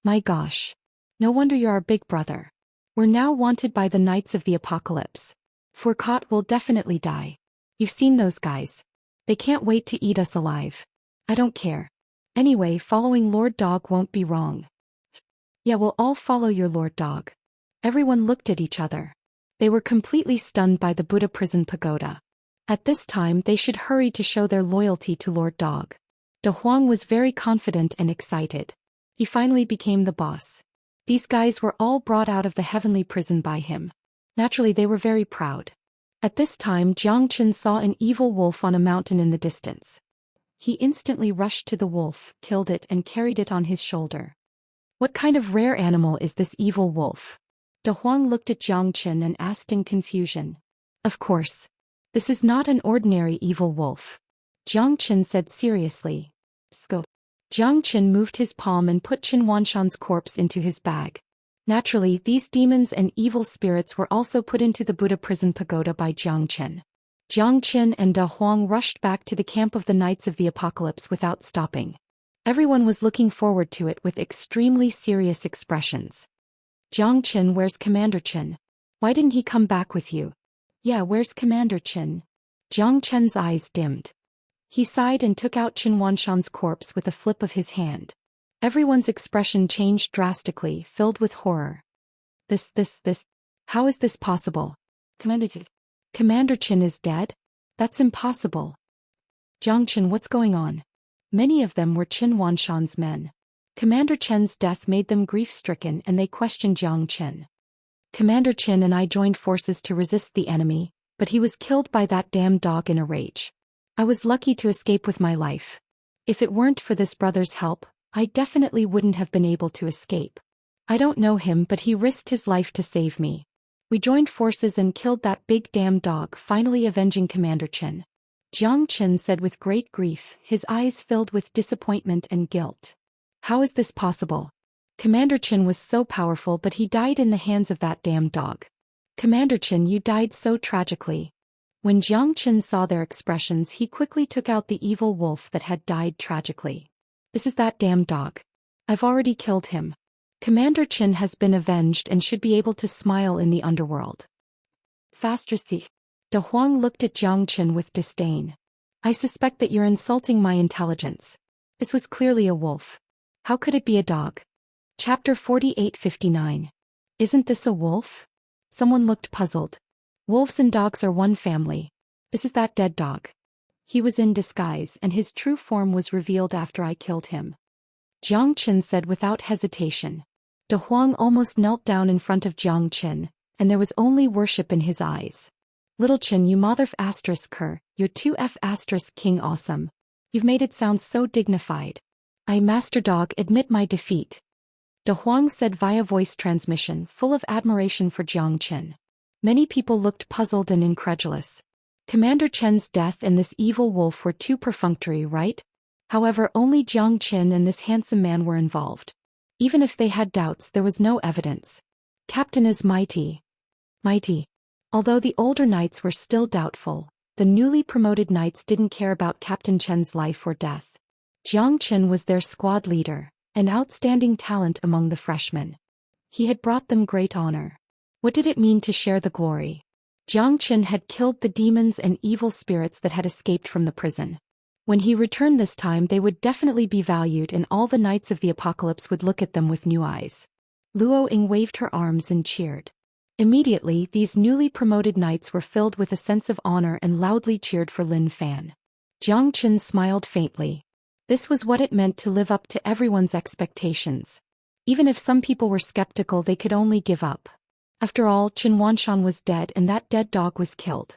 My gosh. No wonder you're our big brother. We're now wanted by the Knights of the Apocalypse. If we're caught, we'll definitely die. You've seen those guys. They can't wait to eat us alive. I don't care. Anyway, following Lord Dog won't be wrong. Yeah, we'll all follow your Lord Dog. Everyone looked at each other. They were completely stunned by the Buddha prison pagoda. At this time they should hurry to show their loyalty to Lord Dog. De Huang was very confident and excited. He finally became the boss. These guys were all brought out of the heavenly prison by him. Naturally they were very proud. At this time Xianxia saw an evil wolf on a mountain in the distance. He instantly rushed to the wolf, killed it and carried it on his shoulder. What kind of rare animal is this evil wolf? De Huang looked at Xianxia and asked in confusion. Of course. This is not an ordinary evil wolf. Xianxia said seriously. Sco. Xianxia moved his palm and put Qin Wanshan's corpse into his bag. Naturally, these demons and evil spirits were also put into the Buddha prison pagoda by Xianxia. Xianxia and De Huang rushed back to the camp of the Knights of the Apocalypse without stopping. Everyone was looking forward to it with extremely serious expressions. Xianxia, where's Commander Qin? Why didn't he come back with you? Yeah, where's Commander Qin? Xianxia's eyes dimmed. He sighed and took out Qin Wanshan's corpse with a flip of his hand. Everyone's expression changed drastically, filled with horror. This. How is this possible? Commander Qin is dead? That's impossible. Xianxia, what's going on? Many of them were Qin Wanshan's men. Commander Qin's death made them grief-stricken and they questioned Xianxia. Commander Qin and I joined forces to resist the enemy, but he was killed by that damn dog in a rage. I was lucky to escape with my life. If it weren't for this brother's help, I definitely wouldn't have been able to escape. I don't know him, but he risked his life to save me. We joined forces and killed that big damn dog, finally avenging Commander Qin. Xianxia said with great grief, his eyes filled with disappointment and guilt. How is this possible? Commander Qin was so powerful, but he died in the hands of that damn dog. Commander Qin, you died so tragically. When Xianxia saw their expressions, he quickly took out the evil wolf that had died tragically. This is that damn dog. I've already killed him. Commander Qin has been avenged and should be able to smile in the underworld. Faster, see. De Huang looked at Xianxia with disdain. I suspect that you're insulting my intelligence. This was clearly a wolf. How could it be a dog? Chapter 48:59. Isn't this a wolf? Someone looked puzzled. Wolves and dogs are one family. This is that dead dog. He was in disguise and his true form was revealed after I killed him. Xianxia said without hesitation. De Huang almost knelt down in front of Xianxia, and there was only worship in his eyes. Little Qin, you mother f***er, you're 2f** king awesome. You've made it sound so dignified. I, Master Dog, admit my defeat. De Huang said via voice transmission, full of admiration for Xianxia. Many people looked puzzled and incredulous. Commander Qin's death and this evil wolf were too perfunctory, right? However, only Xianxia and this handsome man were involved. Even if they had doubts, there was no evidence. Captain is mighty. Mighty. Although the older knights were still doubtful, the newly promoted knights didn't care about Captain Qin's life or death. Xianxia was their squad leader, an outstanding talent among the freshmen. He had brought them great honor. What did it mean to share the glory? Xianxia had killed the demons and evil spirits that had escaped from the prison. When he returned this time, they would definitely be valued and all the Knights of the Apocalypse would look at them with new eyes. Luo Ying waved her arms and cheered. Immediately, these newly promoted knights were filled with a sense of honor and loudly cheered for Lin Fan. Xianxia smiled faintly. This was what it meant to live up to everyone's expectations. Even if some people were skeptical, they could only give up. After all, Qin Wanshan was dead and that dead dog was killed.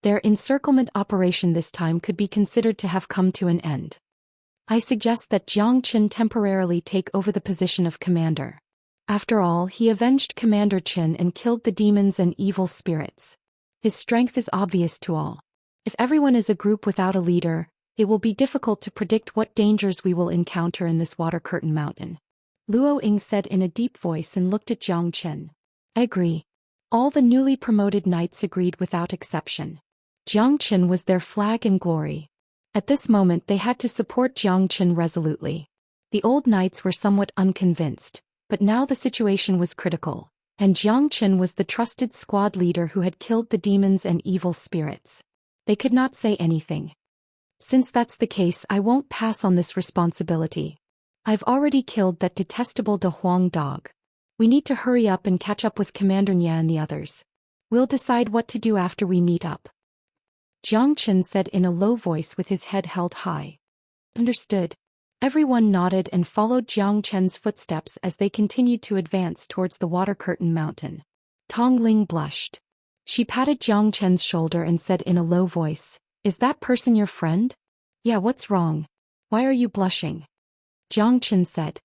Their encirclement operation this time could be considered to have come to an end. I suggest that Xianxia temporarily take over the position of commander. After all, he avenged Commander Qin and killed the demons and evil spirits. His strength is obvious to all. If everyone is a group without a leader, it will be difficult to predict what dangers we will encounter in this water curtain mountain. Luo Ying said in a deep voice and looked at Xianxia. I agree. All the newly promoted knights agreed without exception. Xianxia was their flag and glory. At this moment they had to support Xianxia resolutely. The old knights were somewhat unconvinced, but now the situation was critical, and Xianxia was the trusted squad leader who had killed the demons and evil spirits. They could not say anything. Since that's the case, I won't pass on this responsibility. I've already killed that detestable De Huang dog. We need to hurry up and catch up with Commander Nia and the others. We'll decide what to do after we meet up. Xianxia said in a low voice with his head held high. Understood. Everyone nodded and followed Xianxia's footsteps as they continued to advance towards the water curtain mountain. Tongling blushed. She patted Xianxia's shoulder and said in a low voice, "Is that person your friend?" "Yeah, what's wrong? Why are you blushing?" Xianxia said.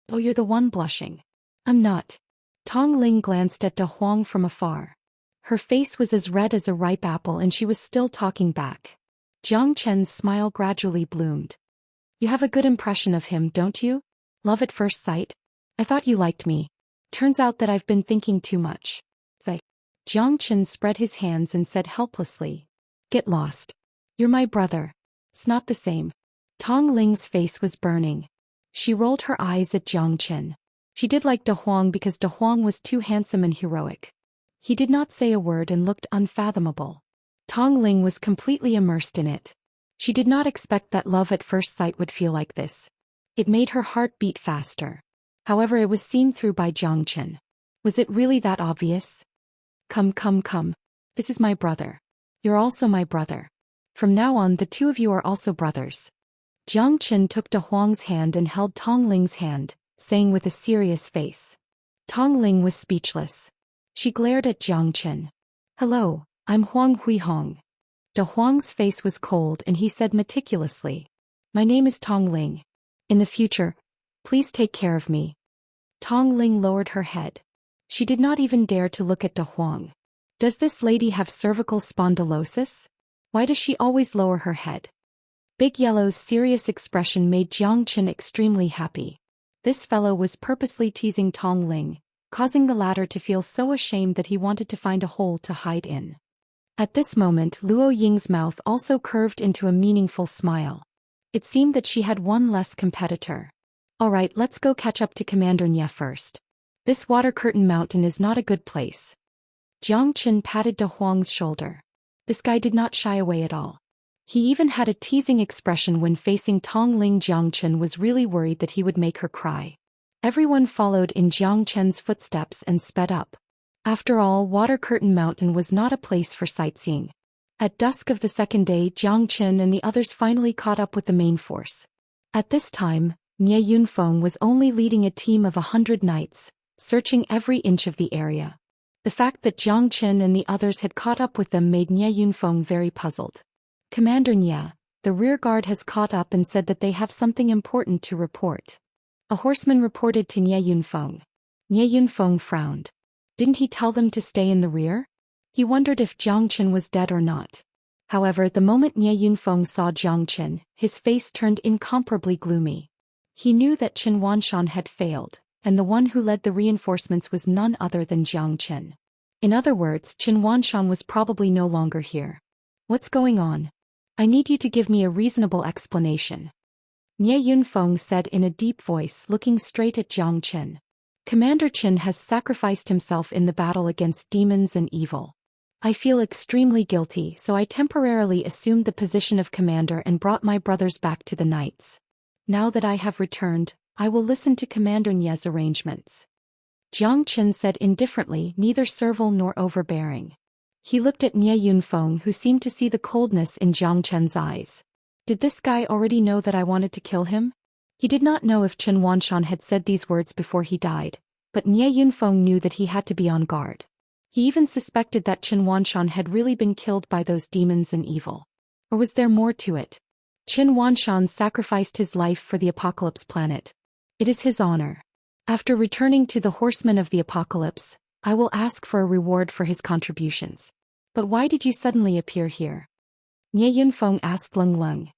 "Oh, you're the one blushing." "I'm not." Tongling glanced at De Huang from afar. Her face was as red as a ripe apple and she was still talking back. Xianxia's smile gradually bloomed. "You have a good impression of him, don't you? Love at first sight? I thought you liked me. Turns out that I've been thinking too much." Xianxia spread his hands and said helplessly, "Get lost. You're my brother. It's not the same." Tongling's face was burning. She rolled her eyes at Xianxia. She did like De Huang because De Huang was too handsome and heroic. He did not say a word and looked unfathomable. Tongling was completely immersed in it. She did not expect that love at first sight would feel like this. It made her heart beat faster. However, it was seen through by Xianxia. Was it really that obvious? Come. This is my brother. You're also my brother. From now on the two of you are also brothers. Xianxia took De Huang's hand and held Tongling's hand, saying with a serious face. Tongling was speechless. She glared at Xianxia. "Hello, I'm Huang Huihong." De Huang's face was cold and he said meticulously, "My name is Tongling. In the future, please take care of me." Tongling lowered her head. She did not even dare to look at De Huang. Does this lady have cervical spondylosis? Why does she always lower her head? Big Yellow's serious expression made Xianxia extremely happy. This fellow was purposely teasing Tongling, causing the latter to feel so ashamed that he wanted to find a hole to hide in. At this moment, Luo Ying's mouth also curved into a meaningful smile. It seemed that she had one less competitor. "Alright, let's go catch up to Commander Nia first. This water curtain mountain is not a good place." Xianxia patted De Huang's shoulder. This guy did not shy away at all. He even had a teasing expression when facing Tongling. Xianxia was really worried that he would make her cry. Everyone followed in Xianxia's footsteps and sped up. After all, Water Curtain Mountain was not a place for sightseeing. At dusk of the second day, Xianxia and the others finally caught up with the main force. At this time, Nie Yunfeng was only leading a team of 100 knights, searching every inch of the area. The fact that Xianxia and the others had caught up with them made Nie Yunfeng very puzzled. "Commander Nia, the rear guard has caught up and said that they have something important to report." A horseman reported to Nie Yunfeng. Nie Yunfeng frowned. Didn't he tell them to stay in the rear? He wondered if Xianxia was dead or not. However, the moment Nie Yunfeng saw Xianxia, his face turned incomparably gloomy. He knew that Qin Wanshan had failed, and the one who led the reinforcements was none other than Xianxia. In other words, Qin Wanshan was probably no longer here. "What's going on? I need you to give me a reasonable explanation." Nie Yunfeng said in a deep voice, looking straight at Xianxia. "Commander Qin has sacrificed himself in the battle against demons and evil. I feel extremely guilty, so I temporarily assumed the position of commander and brought my brothers back to the knights. Now that I have returned, I will listen to Commander Nia's arrangements." Xianxia said indifferently, neither servile nor overbearing. He looked at Nie Yunfeng, who seemed to see the coldness in Xianxia's eyes. Did this guy already know that I wanted to kill him? He did not know if Qin Wanshan had said these words before he died, but Nie Yunfeng knew that he had to be on guard. He even suspected that Qin Wanshan had really been killed by those demons and evil. Or was there more to it? Qin Wanshan sacrificed his life for the Apocalypse planet. It is his honor. After returning to the Horsemen of the Apocalypse, I will ask for a reward for his contributions. But why did you suddenly appear here? Nie Yunfeng asked Leng Leng.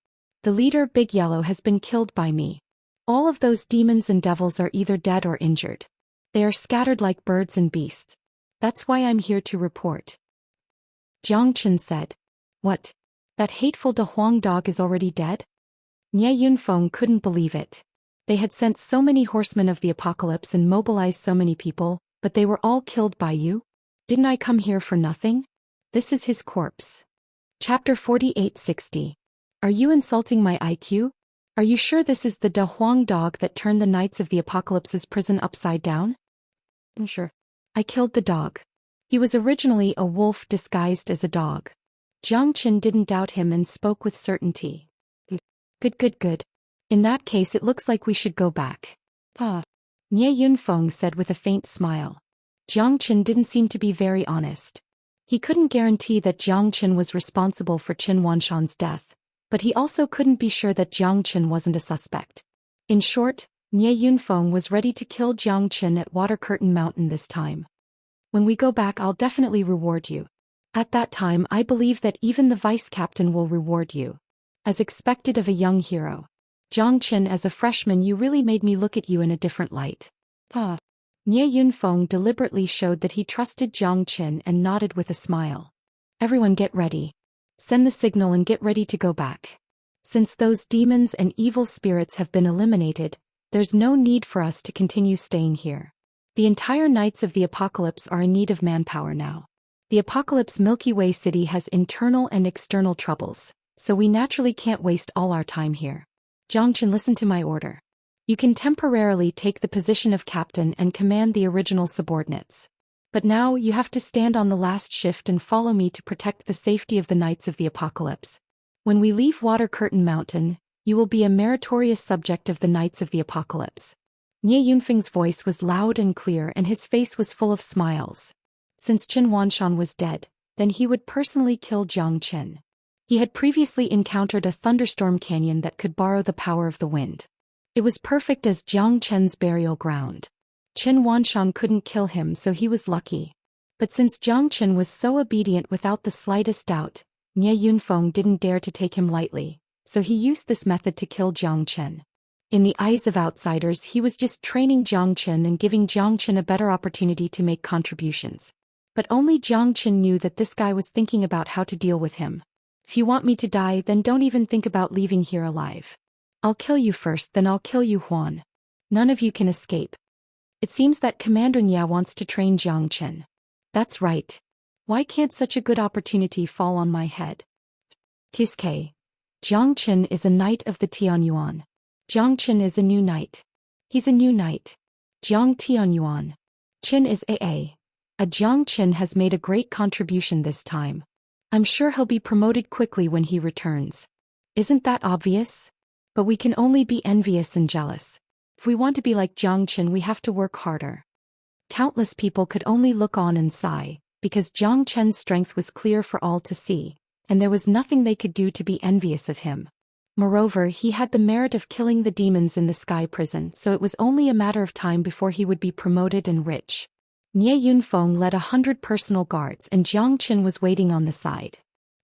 The leader Big Yellow has been killed by me. All of those demons and devils are either dead or injured. They are scattered like birds and beasts. That's why I'm here to report. Xianxia said. What? That hateful De Huang dog is already dead? Nie Yunfeng couldn't believe it. They had sent so many horsemen of the apocalypse and mobilized so many people, but they were all killed by you? Didn't I come here for nothing? This is his corpse. Chapter 4860. Are you insulting my IQ? Are you sure this is the De Huang dog that turned the Knights of the Apocalypse's prison upside down? Sure. I killed the dog. He was originally a wolf disguised as a dog. Jiang Chen didn't doubt him and spoke with certainty. Good. In that case it looks like we should go back. Nie Yunfeng said with a faint smile. Jiang Chen didn't seem to be very honest. He couldn't guarantee that Jiang Chen was responsible for Qin Wanshan's death, but he also couldn't be sure that Jiang Chen wasn't a suspect. In short, Nie Yunfeng was ready to kill Jiang Chen at Water Curtain Mountain this time. When we go back I'll definitely reward you. At that time I believe that even the vice-captain will reward you. As expected of a young hero. Jiang Chen, as a freshman you really made me look at you in a different light. Nie Yunfeng deliberately showed that he trusted Jiang Chen and nodded with a smile. Everyone get ready. Send the signal and get ready to go back. Since those demons and evil spirits have been eliminated, there's no need for us to continue staying here. The entire Knights of the Apocalypse are in need of manpower now. The Apocalypse Milky Way City has internal and external troubles, so we naturally can't waste all our time here. Jiang Chen, listen to my order. You can temporarily take the position of captain and command the original subordinates. But now you have to stand on the last shift and follow me to protect the safety of the Knights of the Apocalypse. When we leave Water Curtain Mountain, you will be a meritorious subject of the Knights of the Apocalypse. Nie Yunfeng's voice was loud and clear and his face was full of smiles. Since Qin Wanshan was dead, then he would personally kill Jiang Chen. He had previously encountered a thunderstorm canyon that could borrow the power of the wind. It was perfect as Jiang Chen's burial ground. Qin Wanshan couldn't kill him, so he was lucky. But since Jiang Chen was so obedient without the slightest doubt, Nie Yunfeng didn't dare to take him lightly, so he used this method to kill Jiang Chen. In the eyes of outsiders he was just training Jiang Chen and giving Jiang Chen a better opportunity to make contributions. But only Jiang Chen knew that this guy was thinking about how to deal with him. If you want me to die, then don't even think about leaving here alive. I'll kill you first, then I'll kill you, Huan. None of you can escape. It seems that Commander Nia wants to train Jiang Chen. That's right. Why can't such a good opportunity fall on my head? Kiske. Jiang Chen is a knight of the Tianyuan. Jiang Chen is a new knight. He's a new knight. Jiang Tianyuan. Chen is A. Jiang Chen has made a great contribution this time. I'm sure he'll be promoted quickly when he returns. Isn't that obvious? But we can only be envious and jealous. If we want to be like Jiang Chen we have to work harder. Countless people could only look on and sigh, because Jiang Chen's strength was clear for all to see, and there was nothing they could do to be envious of him. Moreover, he had the merit of killing the demons in the sky prison, so it was only a matter of time before he would be promoted and rich. Nie Yunfeng led 100 personal guards and Jiang Chen was waiting on the side.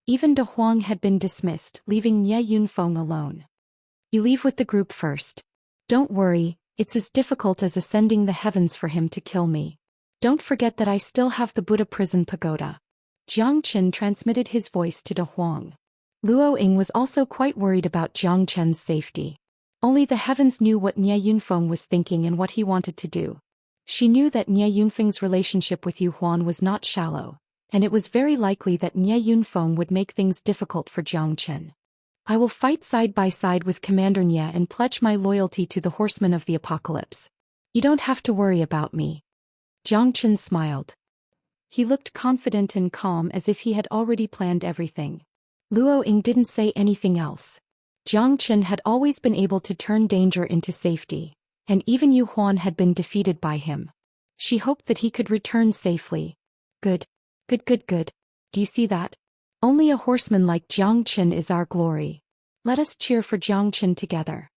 Even De Huang had been dismissed, leaving Nie Yunfeng alone. You leave with the group first. Don't worry, it's as difficult as ascending the heavens for him to kill me. Don't forget that I still have the Buddha prison pagoda. Jiang Chen transmitted his voice to De Huang. Luo Ying was also quite worried about Jiang Chen's safety. Only the heavens knew what Nie Yunfeng was thinking and what he wanted to do. She knew that Nie Yunfeng's relationship with Yu Huan was not shallow, and it was very likely that Nie Yunfeng would make things difficult for Jiang Chen. I will fight side by side with Commander Nie and pledge my loyalty to the Horsemen of the Apocalypse. You don't have to worry about me. Jiang Chen smiled. He looked confident and calm as if he had already planned everything. Luo Ying didn't say anything else. Jiang Chen had always been able to turn danger into safety, and even Yu Huan had been defeated by him. She hoped that he could return safely. Good. Do you see that? Only a horseman like Jiang Chen is our glory. Let us cheer for Jiang Chen together.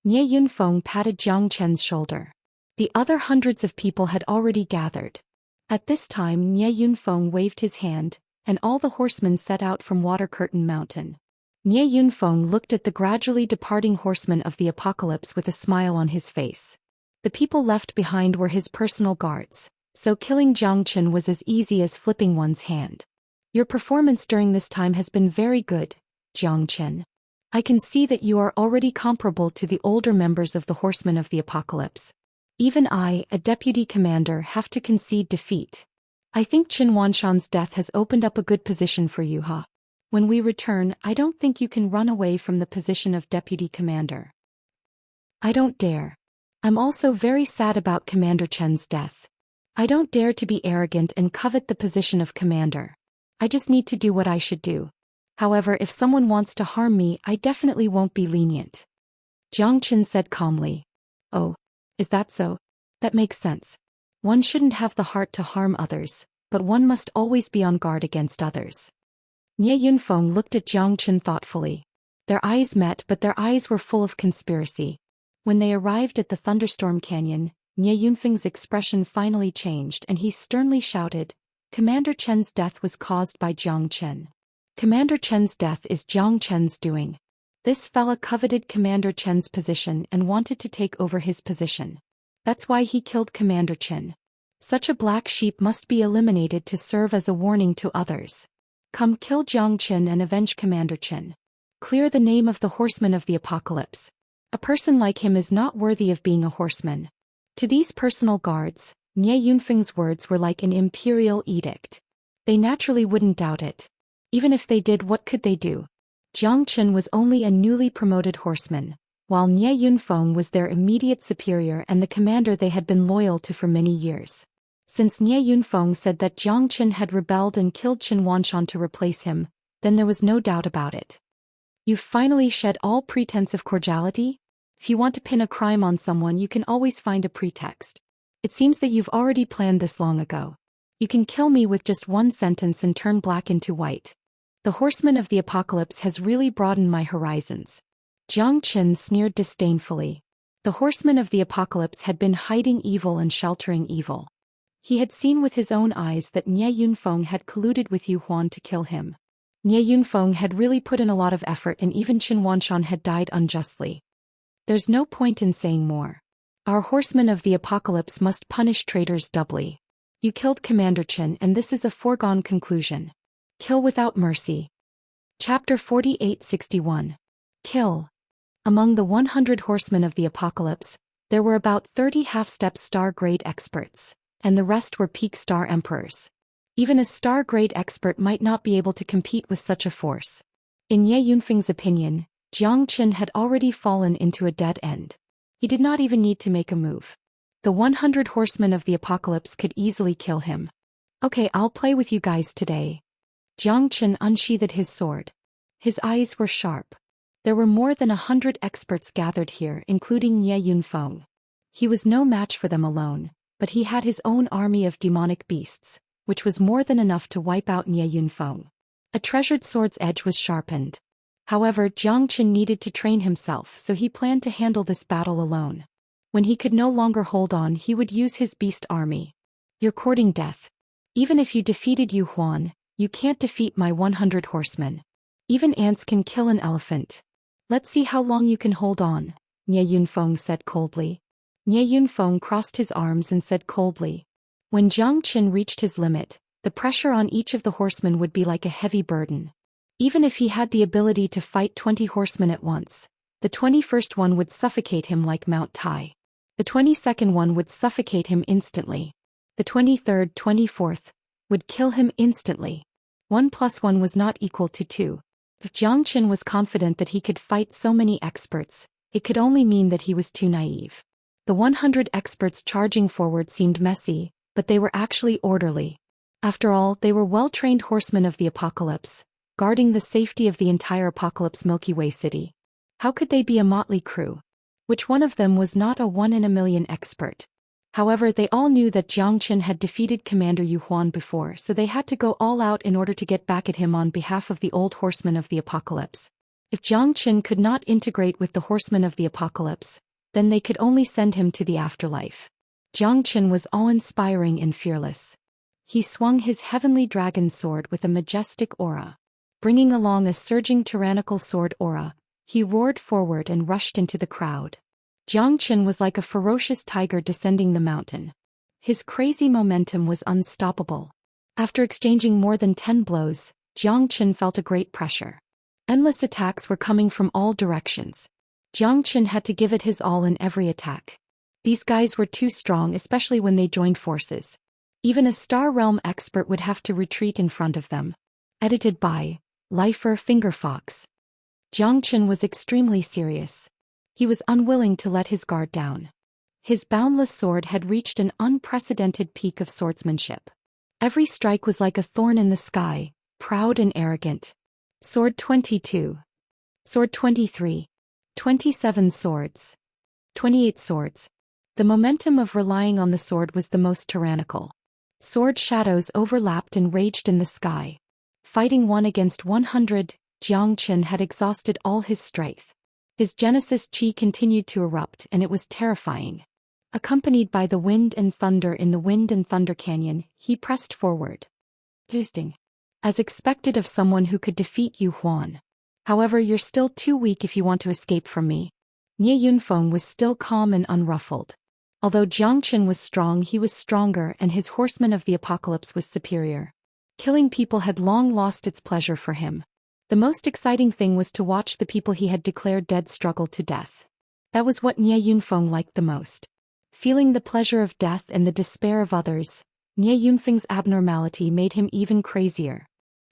Nie Yunfeng patted Jiang Chen's shoulder. The other hundreds of people had already gathered. At this time Nie Yunfeng waved his hand, and all the horsemen set out from Water Curtain Mountain. Nie Yunfeng looked at the gradually departing horsemen of the apocalypse with a smile on his face. The people left behind were his personal guards, so killing Jiang Chen was as easy as flipping one's hand. Your performance during this time has been very good, Jiang Chen. I can see that you are already comparable to the older members of the Horsemen of the Apocalypse. Even I, a deputy commander, have to concede defeat. I think Qin Wanshan's death has opened up a good position for you, huh? When we return, I don't think you can run away from the position of deputy commander. I don't dare. I'm also very sad about Commander Chen's death. I don't dare to be arrogant and covet the position of commander. I just need to do what I should do. However, if someone wants to harm me, I definitely won't be lenient. Zhou Xian said calmly. Oh, is that so? That makes sense. One shouldn't have the heart to harm others, but one must always be on guard against others. Nie Yunfeng looked at Zhou Xian thoughtfully. Their eyes met, but their eyes were full of conspiracy. When they arrived at the Thunderstorm Canyon, Nie Yunfeng's expression finally changed and he sternly shouted, Commander Chen's death was caused by Zhou Xian. Commander Chen's death is Zhou Xian's doing. This fella coveted Commander Chen's position and wanted to take over his position. That's why he killed Commander Chen. Such a black sheep must be eliminated to serve as a warning to others. Come kill Zhou Xian and avenge Commander Chen. Clear the name of the horseman of the apocalypse. A person like him is not worthy of being a horseman. To these personal guards, Nie Yunfeng's words were like an imperial edict. They naturally wouldn't doubt it. Even if they did, what could they do? Zhou Xian was only a newly promoted horseman, while Nie Yunfeng was their immediate superior and the commander they had been loyal to for many years. Since Nie Yunfeng said that Zhou Xian had rebelled and killed Qin Wanshan to replace him, then there was no doubt about it. You've finally shed all pretense of cordiality? If you want to pin a crime on someone, you can always find a pretext. It seems that you've already planned this long ago. You can kill me with just one sentence and turn black into white. The horseman of the apocalypse has really broadened my horizons. Zhou Xian sneered disdainfully. The horseman of the apocalypse had been hiding evil and sheltering evil. He had seen with his own eyes that Nie Yunfeng had colluded with Yu Huan to kill him. Nie Yunfeng had really put in a lot of effort and even Qin Wanshan had died unjustly. There's no point in saying more. Our horsemen of the apocalypse must punish traitors doubly. You killed Commander Chen and this is a foregone conclusion. Kill without mercy. Chapter 4861. Kill. Among the 100 horsemen of the apocalypse, there were about 30 half-step star-grade experts, and the rest were peak star emperors. Even a star-grade expert might not be able to compete with such a force. In Nie Yunfeng's opinion, Zhou Xian had already fallen into a dead end. He did not even need to make a move. The 100 horsemen of the apocalypse could easily kill him. Okay, I'll play with you guys today. Zhou Xian unsheathed his sword. His eyes were sharp. There were more than 100 experts gathered here, including Nie Yunfeng. He was no match for them alone, but he had his own army of demonic beasts, which was more than enough to wipe out Nie Yunfeng. A treasured sword's edge was sharpened. However, Zhou Xian needed to train himself, so he planned to handle this battle alone. When he could no longer hold on, he would use his beast army. You're courting death. Even if you defeated Yu Huan, you can't defeat my 100 horsemen. Even ants can kill an elephant. Let's see how long you can hold on, Nie Yunfeng said coldly. Nie Yunfeng crossed his arms and said coldly. When Zhou Xian reached his limit, the pressure on each of the horsemen would be like a heavy burden. Even if he had the ability to fight 20 horsemen at once, the 21st one would suffocate him like Mount Tai. The 22nd one would suffocate him instantly. The 23rd, 24th, would kill him instantly. 1 + 1 was not equal to 2. If Zhou Xian was confident that he could fight so many experts, it could only mean that he was too naive. The 100 experts charging forward seemed messy, but they were actually orderly. After all, they were well-trained horsemen of the apocalypse, guarding the safety of the entire apocalypse Milky Way city. How could they be a motley crew? Which one of them was not a 1 in a million expert? However, they all knew that Zhou Xian had defeated Commander Yu Huan before, so they had to go all out in order to get back at him on behalf of the old horsemen of the apocalypse. If Zhou Xian could not integrate with the horsemen of the apocalypse, then they could only send him to the afterlife. Zhou Xian was awe-inspiring and fearless. He swung his heavenly dragon sword with a majestic aura. Bringing along a surging tyrannical sword aura, he roared forward and rushed into the crowd. Zhou Xian was like a ferocious tiger descending the mountain. His crazy momentum was unstoppable. After exchanging more than 10 blows, Zhou Xian felt a great pressure. Endless attacks were coming from all directions. Zhou Xian had to give it his all in every attack. These guys were too strong, especially when they joined forces. Even a Star Realm expert would have to retreat in front of them. Edited by Lifer Fingerfox. Zhou Xian was extremely serious. He was unwilling to let his guard down. His boundless sword had reached an unprecedented peak of swordsmanship. Every strike was like a thorn in the sky, proud and arrogant. Sword 22. Sword 23. 27 swords. 28 swords. The momentum of relying on the sword was the most tyrannical. Sword shadows overlapped and raged in the sky. Fighting 1 against 100, Zhou Xian had exhausted all his strength. His Genesis Chi continued to erupt, and it was terrifying. Accompanied by the wind and thunder in the Wind and Thunder Canyon, he pressed forward. Boosting. As expected of someone who could defeat Yu Huan. However, you're still too weak if you want to escape from me. Nie Yunfeng was still calm and unruffled. Although Zhou Xian was strong, he was stronger, and his horseman of the apocalypse was superior. Killing people had long lost its pleasure for him. The most exciting thing was to watch the people he had declared dead struggle to death. That was what Nie Yunfeng liked the most. Feeling the pleasure of death and the despair of others, Nie Yunfeng's abnormality made him even crazier.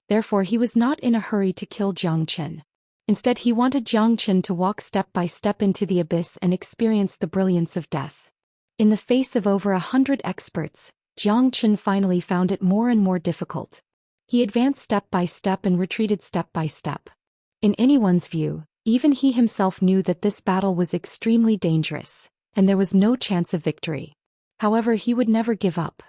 Therefore he was not in a hurry to kill Zhou Xian. Instead he wanted Zhou Xian to walk step by step into the abyss and experience the brilliance of death. In the face of over 100 experts, Zhou Xian finally found it more and more difficult. He advanced step by step and retreated step by step. In anyone's view, even he himself knew that this battle was extremely dangerous, and there was no chance of victory. However, he would never give up.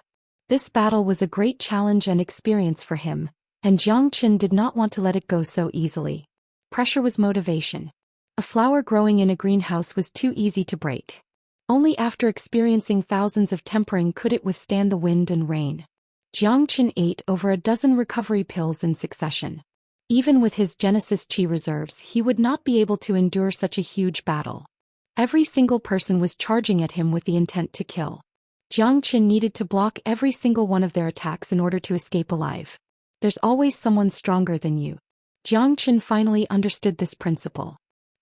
This battle was a great challenge and experience for him, and Zhou Xian did not want to let it go so easily. Pressure was motivation. A flower growing in a greenhouse was too easy to break. Only after experiencing thousands of tempering could it withstand the wind and rain. Zhou Xian ate over a dozen recovery pills in succession. Even with his Genesis Chi reserves, he would not be able to endure such a huge battle. Every single person was charging at him with the intent to kill. Zhou Xian needed to block every single one of their attacks in order to escape alive. There's always someone stronger than you. Zhou Xian finally understood this principle.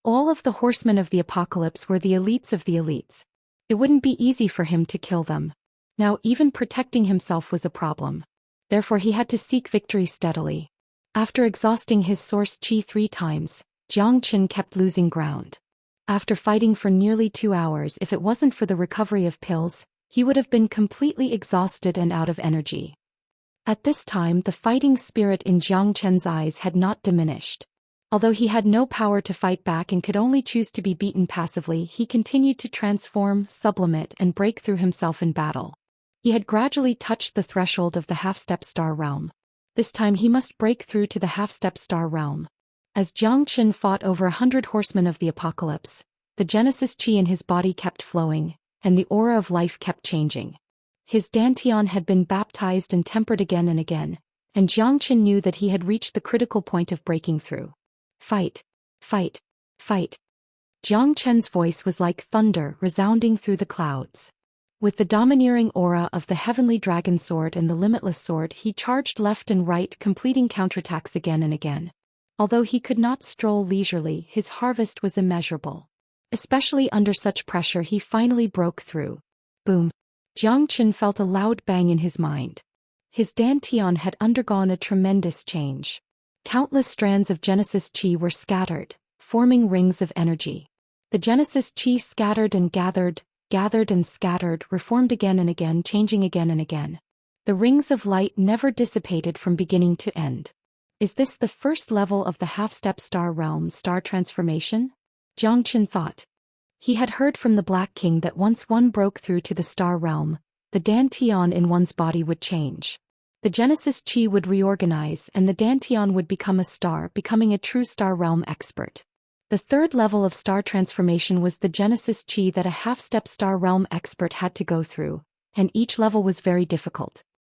All of the horsemen of the apocalypse were the elites of the elites. It wouldn't be easy for him to kill them. Now even protecting himself was a problem. Therefore he had to seek victory steadily. After exhausting his source chi 3 times, Zhou Xian kept losing ground. After fighting for nearly 2 hours, if it wasn't for the recovery of pills, he would have been completely exhausted and out of energy. At this time the fighting spirit in Zhou Xian's eyes had not diminished. Although he had no power to fight back and could only choose to be beaten passively, he continued to transform, sublimate, and break through himself in battle. He had gradually touched the threshold of the half-step star realm. This time he must break through to the half-step star realm. As Zhou Xian fought over 100 horsemen of the apocalypse, the Genesis Chi in his body kept flowing, and the aura of life kept changing. His Dantian had been baptized and tempered again and again, and Zhou Xian knew that he had reached the critical point of breaking through. Fight! Fight! Fight! Zhou Xian's voice was like thunder resounding through the clouds. With the domineering aura of the heavenly dragon sword and the limitless sword, he charged left and right, completing counterattacks again and again. Although he could not stroll leisurely, his harvest was immeasurable. Especially under such pressure, he finally broke through. Boom! Zhou Xian felt a loud bang in his mind. His Dantian had undergone a tremendous change. Countless strands of Genesis Chi were scattered, forming rings of energy. The Genesis Chi scattered and gathered and scattered, reformed again and again, changing again and again. The rings of light never dissipated from beginning to end. Is this the first level of the half-step star realm star transformation? Zhou Xian thought. He had heard from the Black King that once one broke through to the star realm, the Dantian in one's body would change. The Genesis Chi would reorganize and the Dantian would become a star, becoming a true star realm expert. The third level of star transformation was the Genesis Chi that a half-step star realm expert had to go through, and each level was very difficult.